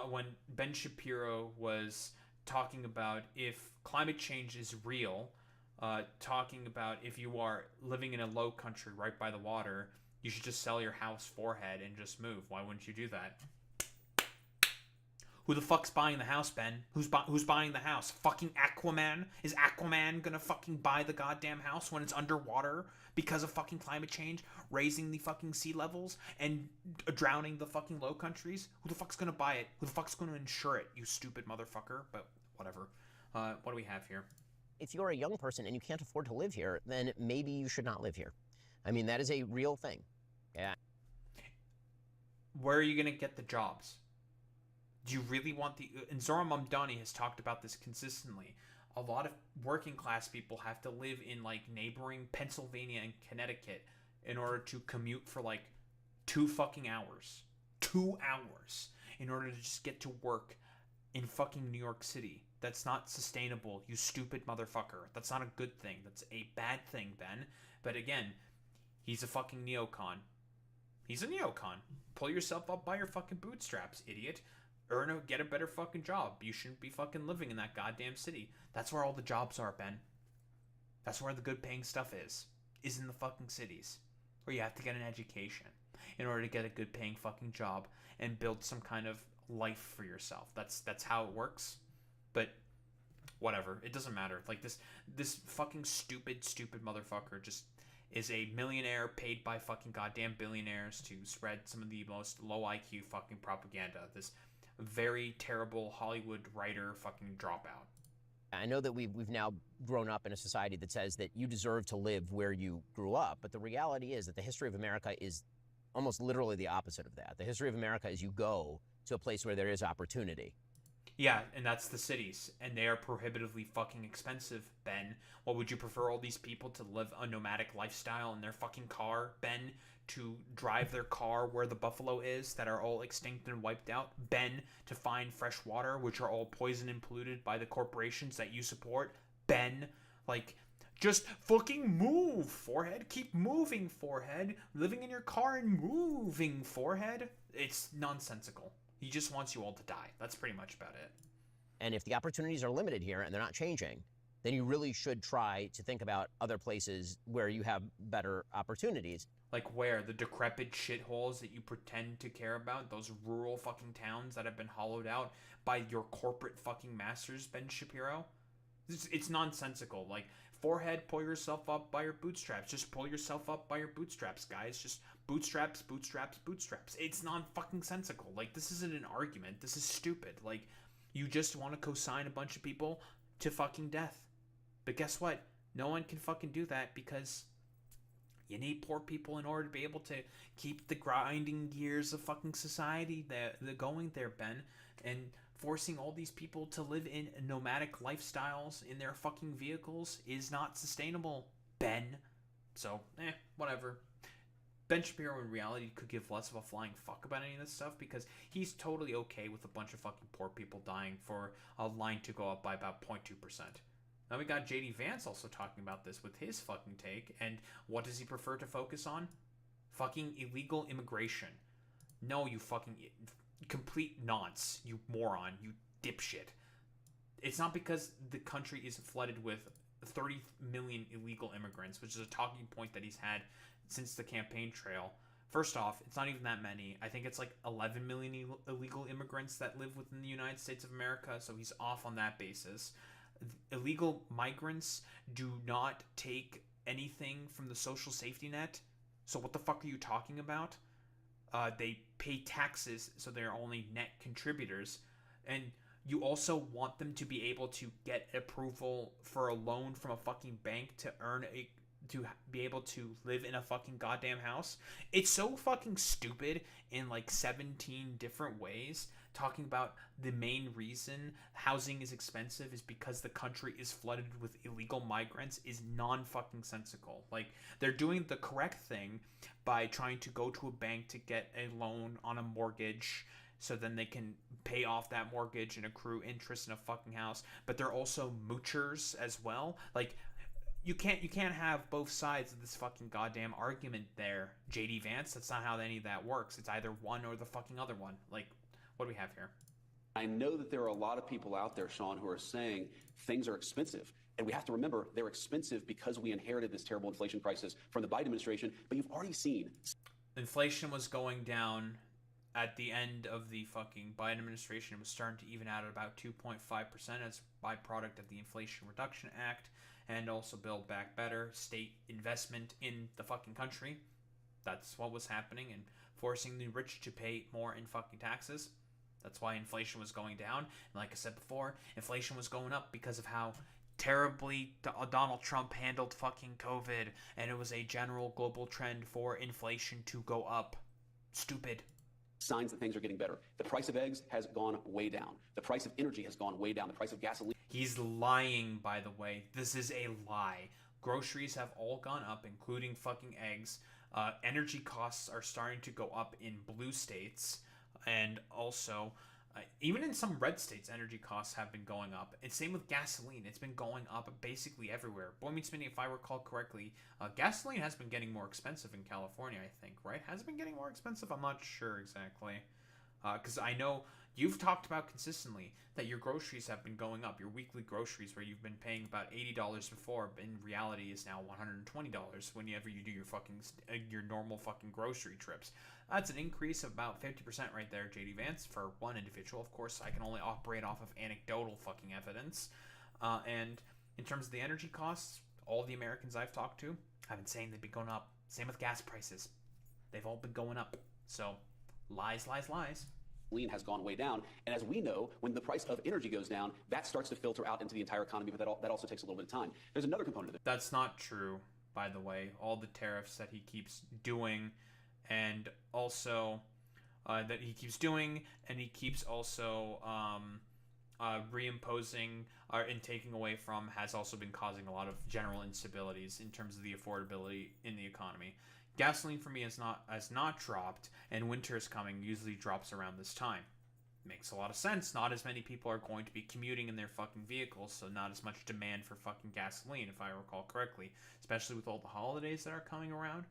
when Ben Shapiro was talking about if climate change is real, talking about if you are living in a low country right by the water, you should just sell your house forehead and just move. Why wouldn't you do that? Who the fuck's buying the house, Ben? Who's buying the house? Fucking Aquaman? Is Aquaman gonna fucking buy the goddamn house when it's underwater because of fucking climate change, raising the fucking sea levels and drowning the fucking low countries? Who the fuck's gonna buy it? Who the fuck's gonna insure it, you stupid motherfucker? But whatever. What do we have here? If you're a young person and you can't afford to live here, then maybe you should not live here. I mean, that is a real thing. Yeah. Where are you gonna get the jobs? Do you really want the... And Zora Mamdani has talked about this consistently. A lot of working class people have to live in, like, neighboring Pennsylvania and Connecticut in order to commute for, like, 2 fucking hours. 2 hours in order to just get to work in fucking New York City. That's not sustainable, you stupid motherfucker. That's not a good thing. That's a bad thing, Ben. But again, he's a fucking neocon. He's a neocon. Pull yourself up by your fucking bootstraps, idiot. Get a better fucking job. You shouldn't be fucking living in that goddamn city. That's where all the jobs are, Ben. That's where the good paying stuff is in the fucking cities. Where you have to get an education in order to get a good paying fucking job and build some kind of life for yourself. That's how it works. But whatever. It doesn't matter. Like this fucking stupid motherfucker just is a millionaire paid by fucking goddamn billionaires to spread some of the most low IQ fucking propaganda. This very terrible Hollywood writer fucking dropout. I know that we've now grown up in a society that says that you deserve to live where you grew up, but the reality is that the history of America is almost literally the opposite of that. The history of America is you go to a place where there is opportunity. Yeah, and that's the cities, and they are prohibitively fucking expensive, Ben. What would you prefer all these people to live a nomadic lifestyle in their fucking car, Ben? To drive their car where the buffalo is that are all extinct and wiped out? Ben, to find fresh water, which are all poisoned and polluted by the corporations that you support? Ben, like, just fucking move, forehead. Keep moving, forehead. Living in your car and moving, forehead. It's nonsensical. He just wants you all to die. That's pretty much about it. And if the opportunities are limited here and they're not changing, then you really should try to think about other places where you have better opportunities. Like where? The decrepit shitholes that you pretend to care about? Those rural fucking towns that have been hollowed out by your corporate fucking masters, Ben Shapiro? It's nonsensical. Like, forehead, pull yourself up by your bootstraps. Just pull yourself up by your bootstraps, guys. Just bootstraps, bootstraps, bootstraps. It's non-fucking sensical. Like, this isn't an argument. This is stupid. Like, you just want to co-sign a bunch of people to fucking death. But guess what? No one can fucking do that because you need poor people in order to be able to keep the grinding gears of fucking society going there, Ben. And forcing all these people to live in nomadic lifestyles in their fucking vehicles is not sustainable, Ben. So, whatever. Ben Shapiro in reality could give less of a flying fuck about any of this stuff because he's totally okay with a bunch of fucking poor people dying for a line to go up by about 0.2%. Now we got JD Vance also talking about this with his fucking take, and what does he prefer to focus on? Fucking illegal immigration. No, you fucking complete nonce, you moron, you dipshit. It's not because the country is flooded with 30 million illegal immigrants, which is a talking point that he's had since the campaign trail. First off, it's not even that many. I think it's like 11 million illegal immigrants that live within the United States of America, so he's off on that basis. Illegal migrants do not take anything from the social safety net. So what the fuck are you talking about? They pay taxes, so they're only net contributors. And you also want them to be able to get approval for a loan from a fucking bank to be able to live in a fucking goddamn house. It's so fucking stupid in like 17 different ways. Talking about the main reason housing is expensive is because the country is flooded with illegal migrants is non-fucking sensical. Like, they're doing the correct thing by trying to go to a bank to get a loan on a mortgage so then they can pay off that mortgage and accrue interest in a fucking house. But they're also moochers as well. Like, you can't have both sides of this fucking goddamn argument there, JD Vance. That's not how any of that works. It's either one or the fucking other one. Like, what do we have here? I know that there are a lot of people out there, Sean, who are saying things are expensive. And we have to remember they're expensive because we inherited this terrible inflation crisis from the Biden administration. But you've already seen inflation was going down at the end of the fucking Biden administration. It was starting to even out at about 2.5% as a byproduct of the Inflation Reduction Act and also Build Back Better, state investment in the fucking country. That's what was happening, and forcing the rich to pay more in fucking taxes. That's why inflation was going down. And like I said before, inflation was going up because of how terribly Donald Trump handled fucking COVID, and it was a general global trend for inflation to go up. Stupid. signs that things are getting better. The price of eggs has gone way down. The price of energy has gone way down. The price of gasoline. He's lying, by the way. This is a lie. Groceries have all gone up, including fucking eggs. Energy costs are starting to go up in blue states, and also even in some red states, energy costs have been going up. And same with gasoline. It's been going up basically everywhere. Boy Meets Minnie, if I recall correctly, gasoline has been getting more expensive in California, I think, right? Has it been getting more expensive? I'm not sure exactly. Because I know you've talked about consistently that your groceries have been going up. Your weekly groceries, where you've been paying about $80 before, but in reality is now $120 whenever you do your fucking your normal fucking grocery trips. That's an increase of about 50% right there, JD Vance, for one individual. Of course, I can only operate off of anecdotal fucking evidence. And in terms of the energy costs, all the Americans I've talked to have been saying they've been going up. Same with gas prices. They've all been going up. So, lies, lies, lies. Gasoline has gone way down, and as we know, when the price of energy goes down, that starts to filter out into the entire economy, but that also takes a little bit of time. There's another component of it. That's not true, by the way. All the tariffs that he keeps doing, and also that he keeps doing, and he keeps also reimposing and taking away from, has also been causing a lot of general instabilities in terms of the affordability in the economy. Gasoline for me has not dropped, and winter is coming, usually drops around this time. Makes a lot of sense. Not as many people are going to be commuting in their fucking vehicles, so not as much demand for fucking gasoline, if I recall correctly. Especially with all the holidays that are coming around.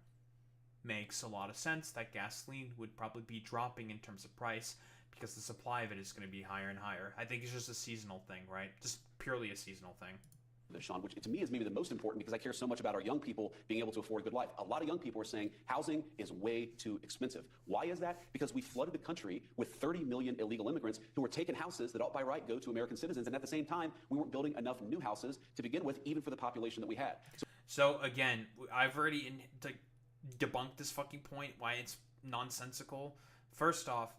Makes a lot of sense that gasoline would probably be dropping in terms of price, because the supply of it is going to be higher and higher. I think it's just a seasonal thing, right? Just purely a seasonal thing. Sean, which to me is maybe the most important because I care so much about our young people being able to afford a good life. A lot of young people are saying housing is way too expensive. Why is that? Because we flooded the country with 30 million illegal immigrants who were taking houses that ought by right go to American citizens, and at the same time, we weren't building enough new houses to begin with, even for the population that we had. So again, I've already debunked this fucking point, why it's nonsensical. First off,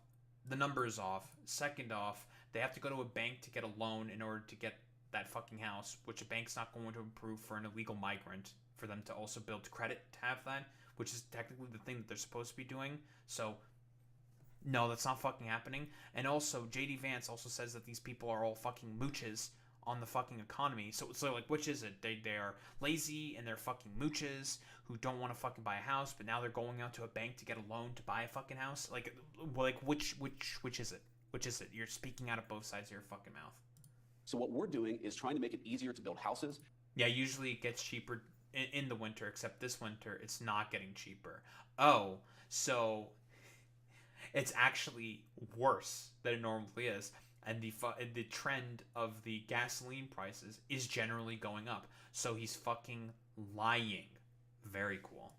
the number is off. Second off, they have to go to a bank to get a loan in order to get that fucking house, which a bank's not going to approve for an illegal migrant, for them to also build credit to have that, which is technically the thing that they're supposed to be doing. So no, that's not fucking happening. And also, JD Vance also says that these people are all fucking mooches on the fucking economy. So like, which is it? They are lazy and they're fucking mooches who don't want to fucking buy a house, but now they're going out to a bank to get a loan to buy a fucking house. Like which is it? Which is it? You're speaking out of both sides of your fucking mouth. So what we're doing is trying to make it easier to build houses. Yeah, usually it gets cheaper in the winter, except this winter it's not getting cheaper. Oh, so it's actually worse than it normally is. And the trend of the gasoline prices is generally going up. So he's fucking lying. Very cool.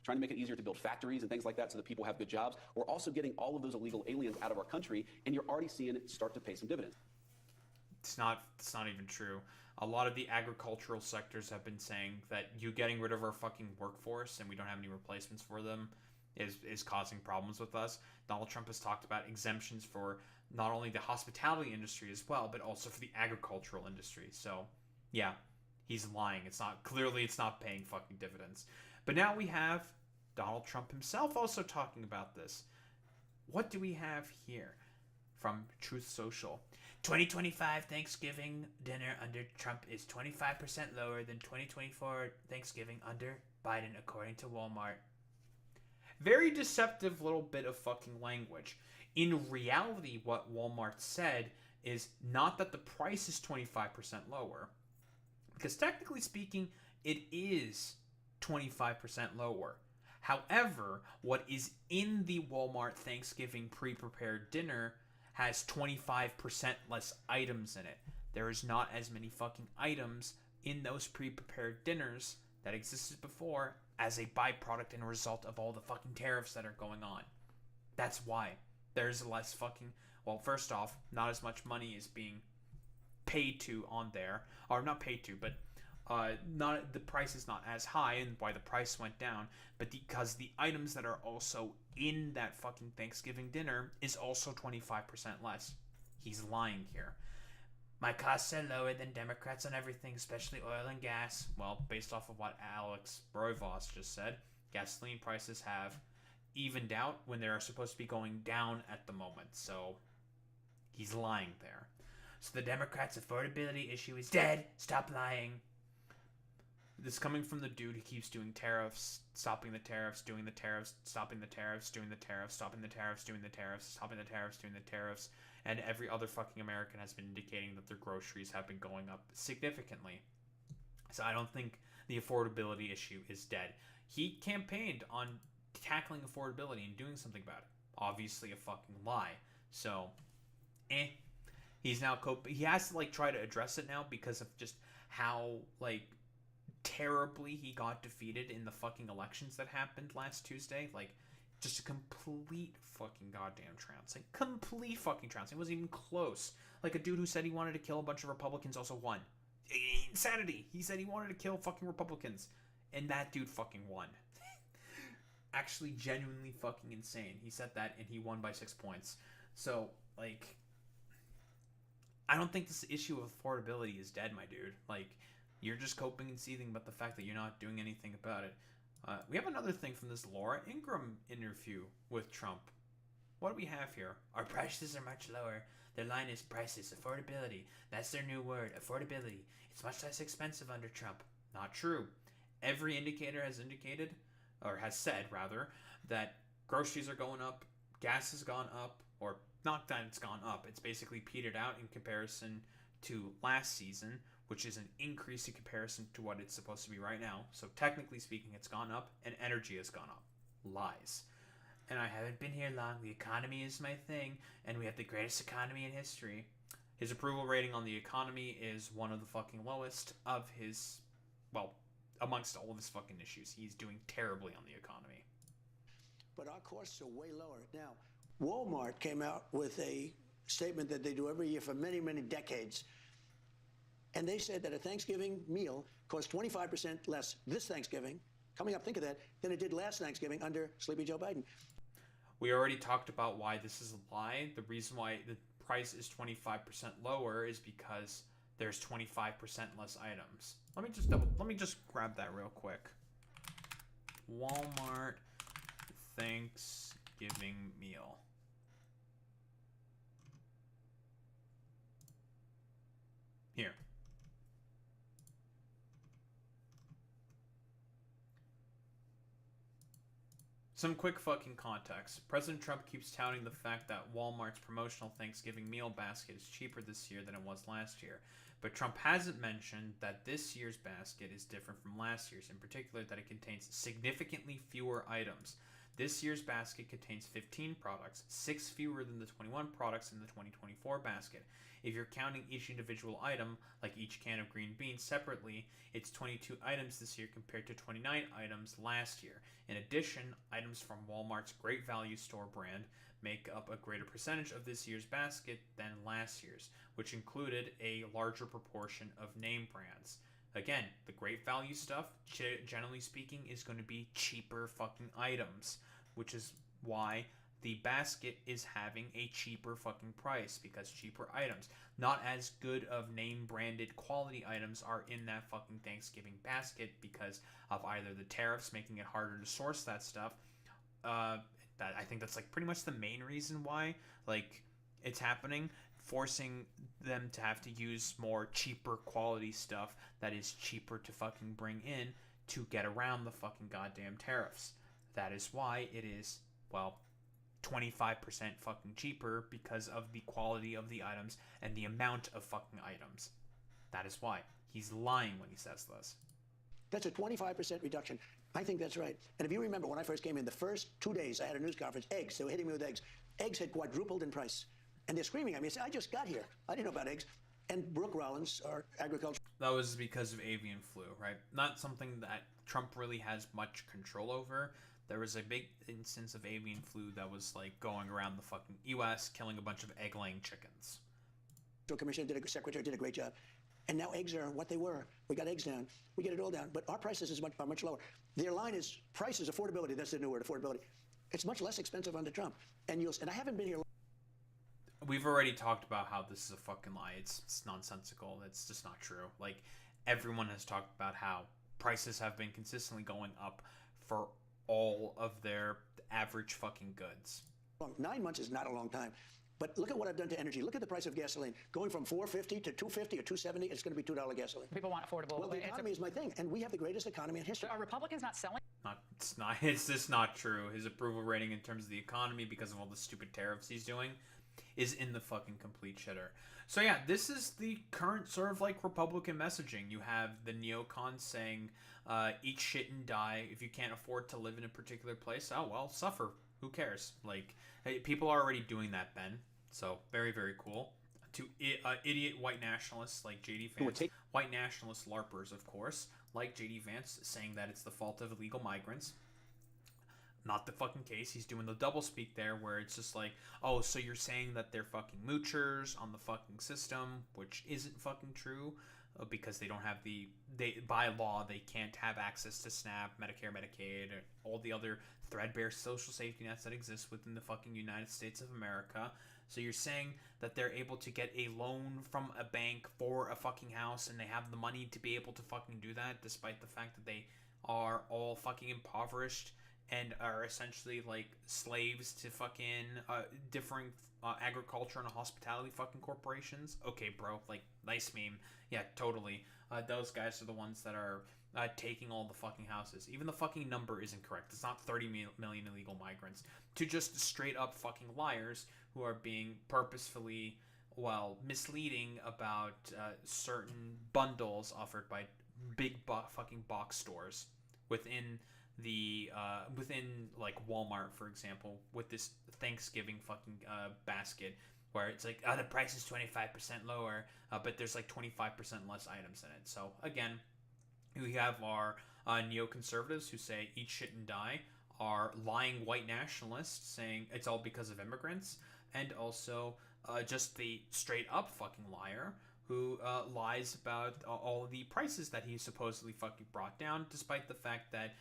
Trying to make it easier to build factories and things like that so that people have good jobs. We're also getting all of those illegal aliens out of our country, and you're already seeing it start to pay some dividends. It's not even true. A lot of the agricultural sectors have been saying that you getting rid of our fucking workforce and we don't have any replacements for them is causing problems with us. Donald Trump has talked about exemptions for not only the hospitality industry as well, but also for the agricultural industry. So, yeah, he's lying. It's not paying fucking dividends. But now we have Donald Trump himself also talking about this. What do we have here from Truth Social? 2025 Thanksgiving dinner under Trump is 25% lower than 2024 Thanksgiving under Biden, according to Walmart. Very deceptive little bit of fucking language. In reality, what Walmart said is not that the price is 25% lower, because technically speaking, it is 25% lower. However, what is in the Walmart Thanksgiving pre-prepared dinner has 25% less items in it. There is not as many fucking items in those pre-prepared dinners that existed before as a byproduct and a result of all the fucking tariffs that are going on. That's why there's less fucking, well, first off, not as much money is being paid to on there, or not paid to, but not, the price is not as high, and why the price went down, but because the items that are also in that fucking Thanksgiving dinner is also 25% less. He's lying here. My costs are lower than Democrats on everything, especially oil and gas. Well, based off of what Alex Broivos just said, gasoline prices have evened out when they're supposed to be going down at the moment. So he's lying there. So the Democrats' affordability issue is dead. Stop lying. This coming from the dude who keeps doing tariffs, stopping the tariffs, doing the tariffs, stopping the tariffs, doing the tariffs, stopping the tariffs, doing the tariffs, stopping the tariffs, doing the tariffs, and every other fucking American has been indicating that their groceries have been going up significantly. So I don't think the affordability issue is dead. He campaigned on tackling affordability and doing something about it. Obviously a fucking lie. So, he's now he has to like try to address it now because of just how like terribly he got defeated in the fucking elections that happened last Tuesday. Like, just a complete fucking goddamn trouncing. Complete fucking trouncing. It wasn't even close. Like, a dude who said he wanted to kill a bunch of Republicans also won. Insanity. He said he wanted to kill fucking Republicans. And that dude fucking won. Actually, genuinely fucking insane. He said that and he won by 6 points. So, like, I don't think this issue of affordability is dead, my dude. Like, you're just coping and seething about the fact that you're not doing anything about it. We have another thing from this Laura Ingraham interview with Trump. What do we have here? Our prices are much lower. Their line is prices, affordability. That's their new word, affordability. It's much less expensive under Trump. Not true. Every indicator has indicated, or has said rather, that groceries are going up, gas has gone up, or not that it's gone up. It's basically petered out in comparison to last season, which is an increase in comparison to what it's supposed to be right now. So technically speaking, it's gone up, and energy has gone up. Lies. And I haven't been here long. The economy is my thing, and we have the greatest economy in history. His approval rating on the economy is one of the fucking lowest of his, well, amongst all of his fucking issues. He's doing terribly on the economy. But our costs are way lower. Now, Walmart came out with a statement that they do every year for many, many decades. And they said that a Thanksgiving meal costs 25% less this Thanksgiving, coming up, think of that, than it did last Thanksgiving under Sleepy Joe Biden. We already talked about why this is a lie. The reason why the price is 25% lower is because there's 25% less items. Let me just grab that real quick. Walmart Thanksgiving meal. Here. Some quick fucking context. President Trump keeps touting the fact that Walmart's promotional Thanksgiving meal basket is cheaper this year than it was last year. But Trump hasn't mentioned that this year's basket is different from last year's, in particular that it contains significantly fewer items. This year's basket contains 15 products, 6 fewer than the 21 products in the 2024 basket. If you're counting each individual item, like each can of green beans separately, it's 22 items this year compared to 29 items last year. In addition, items from Walmart's Great Value Store brand make up a greater percentage of this year's basket than last year's, which included a larger proportion of name brands. Again, the Great Value stuff, generally speaking, is going to be cheaper fucking items, which is why the basket is having a cheaper fucking price, because cheaper items, not as good of name branded quality items, are in that fucking Thanksgiving basket because of either the tariffs making it harder to source that stuff. That I think that's like pretty much the main reason why like it's happening, forcing them to have to use more cheaper quality stuff that is cheaper to fucking bring in to get around the fucking goddamn tariffs. That is why it is, well, 25% fucking cheaper, because of the quality of the items and the amount of fucking items. That is why. He's lying when he says this. That's a 25% reduction. I think that's right. And if you remember, when I first came in, the first 2 days I had a news conference, eggs, they were hitting me with eggs. Eggs had quadrupled in price. And they're screaming at me. I said, I just got here. I didn't know about eggs. And Brooke Rollins, our agriculture. That was because of avian flu, right? Not something that Trump really has much control over. There was a big instance of avian flu that was like going around the fucking U.S., killing a bunch of egg-laying chickens. Commissioner secretary did a great job. And now eggs are what they were. We got eggs down. We get it all down. But our prices are much lower. Their line is prices, affordability. That's the new word, affordability. It's much less expensive under Trump. And I haven't been here. We've already talked about how this is a fucking lie. It's nonsensical. It's just not true. Like, everyone has talked about how prices have been consistently going up for all of their average fucking goods. 9 months is not a long time. But look at what I've done to energy. Look at the price of gasoline. Going from $4.50 to $2.50 or $2.70, it's going to be $2 gasoline. People want affordable. Well, the economy is my thing, and we have the greatest economy in history. Are Republicans not selling? It's just not true. His approval rating in terms of the economy, because of all the stupid tariffs he's doing, is in the fucking complete shitter. So yeah, this is the current sort of like Republican messaging. You have the neocons saying, eat shit and die. If you can't afford to live in a particular place, oh well, suffer. Who cares? Like, hey, people are already doing that, Ben. So very, very cool. To idiot white nationalists like J.D. Vance, white nationalist LARPers, of course, like J.D. Vance, saying that it's the fault of illegal migrants. Not the fucking case. He's doing the doublespeak there, where it's just like, oh, so you're saying that they're fucking moochers on the fucking system, which isn't fucking true, because they don't have by law, they can't have access to SNAP, Medicare, Medicaid, and all the other threadbare social safety nets that exist within the fucking United States of America. So you're saying that they're able to get a loan from a bank for a fucking house, and they have the money to be able to fucking do that, despite the fact that they are all fucking impoverished and are essentially like slaves to fucking differing agriculture and hospitality fucking corporations. Okay, bro, like, nice meme. Yeah, totally. Those guys are the ones that are taking all the fucking houses. Even the fucking number isn't correct. It's not 30 million illegal migrants. To just straight up fucking liars who are being purposefully, well, misleading about certain bundles offered by big fucking box stores within the within like Walmart, for example, with this Thanksgiving fucking basket, where it's like, the price is 25% lower, but there's like 25% less items in it. So again, we have our neoconservatives who say eat shit and die, our lying white nationalists saying it's all because of immigrants, and also just the straight up fucking liar who lies about all the prices that he supposedly fucking brought down, despite the fact that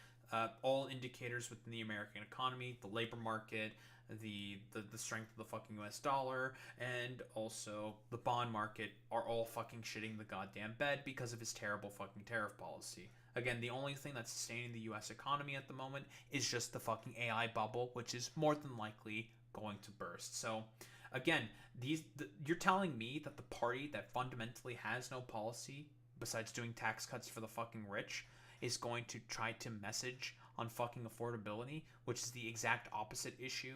all indicators within the American economy, the labor market, the strength of the fucking US dollar, and also the bond market are all fucking shitting the goddamn bed because of his terrible fucking tariff policy. Again, the only thing that's sustaining the US economy at the moment is just the fucking AI bubble, which is more than likely going to burst. So again, you're telling me that the party that fundamentally has no policy besides doing tax cuts for the fucking rich is going to try to message on fucking affordability, which is the exact opposite issue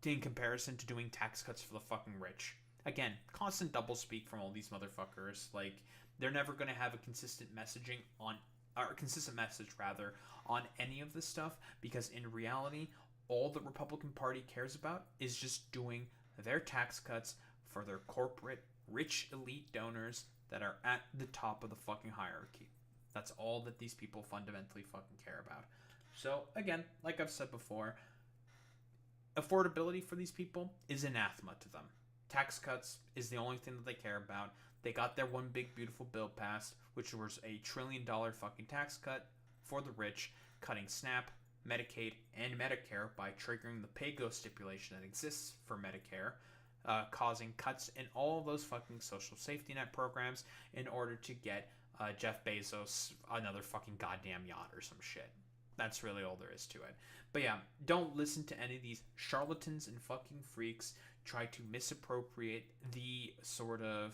in comparison to doing tax cuts for the fucking rich. Again, constant doublespeak from all these motherfuckers. Like, they're never going to have a consistent messaging on, or a consistent message rather, on any of this stuff, because in reality, all the Republican Party cares about is just doing their tax cuts for their corporate, rich elite donors that are at the top of the fucking hierarchy. That's all that these people fundamentally fucking care about. So, again, like I've said before, affordability for these people is anathema to them. Tax cuts is the only thing that they care about. They got their one big beautiful bill passed, which was a $1 trillion fucking tax cut for the rich, cutting SNAP, Medicaid, and Medicare by triggering the pay-go stipulation that exists for Medicare, causing cuts in all of those fucking social safety net programs in order to get Jeff Bezos another fucking goddamn yacht or some shit. That's really all there is to it. But yeah, don't listen to any of these charlatans and fucking freaks try to misappropriate the sort of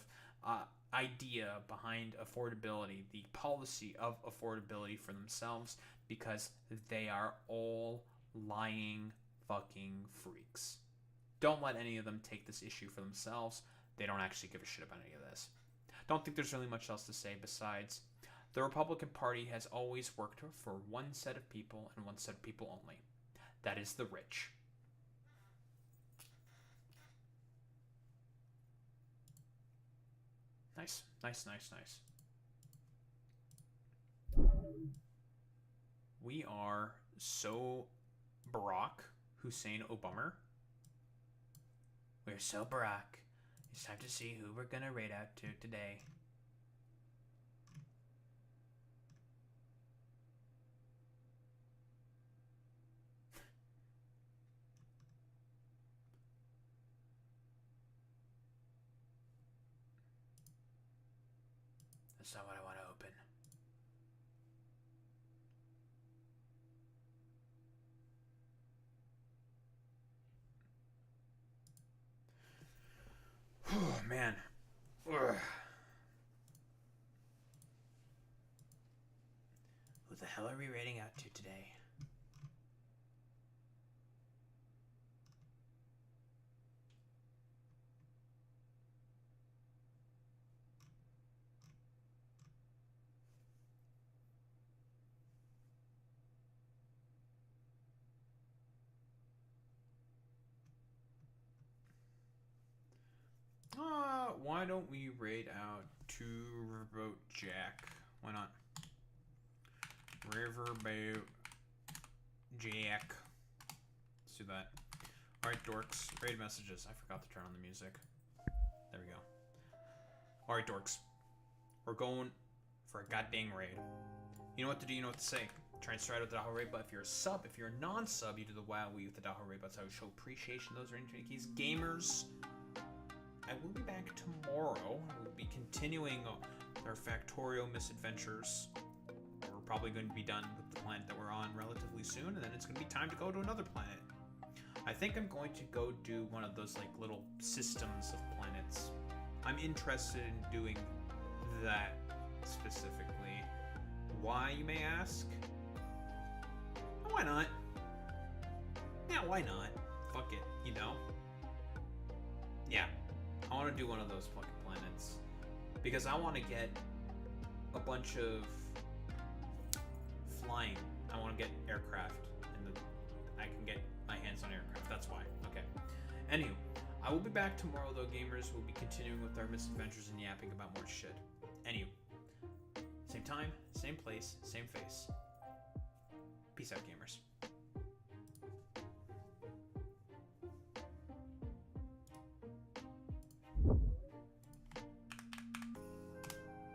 idea behind affordability, the policy of affordability for themselves, because they are all lying fucking freaks. Don't let any of them take this issue for themselves. They don't actually give a shit about any of this. Don't think there's really much else to say besides The Republican Party has always worked for one set of people and one set of people only. That is the rich. Nice, nice, nice, nice. We are so Barack Hussein Obama. We're so Barack. It's time to see who we're gonna raid out to today. That's not what I want to open. Oh, man. Ugh. Who the hell are we raiding out to today? Why don't we raid out to Riverboat Jack? Why not? Riverboat Jack. Let's do that. Alright, dorks. Raid messages. I forgot to turn on the music. There we go. Alright, dorks. We're going for a goddamn raid. You know what to do, you know what to say. Try and start with the Daho raid, but if you're a sub, if you're a non-sub, you do the WoW with the Daho raid, but that's how we show appreciation. Those are internet keys. Gamers. I will be back tomorrow. We'll be continuing our Factorio misadventures. We're probably going to be done with the planet that we're on relatively soon, and then it's going to be time to go to another planet. I think I'm going to go do one of those like little systems of planets. I'm interested in doing that specifically. Why, you may ask? Why not? Yeah, why not? Fuck it, you know? Yeah. I want to do one of those fucking planets because I want to get a bunch of flying. I want to get aircraft, and I can get my hands on aircraft. That's why. Okay. Anywho, I will be back tomorrow, though, gamers. We'll be continuing with our misadventures and yapping about more shit. Anywho, same time, same place, same face. Peace out, gamers.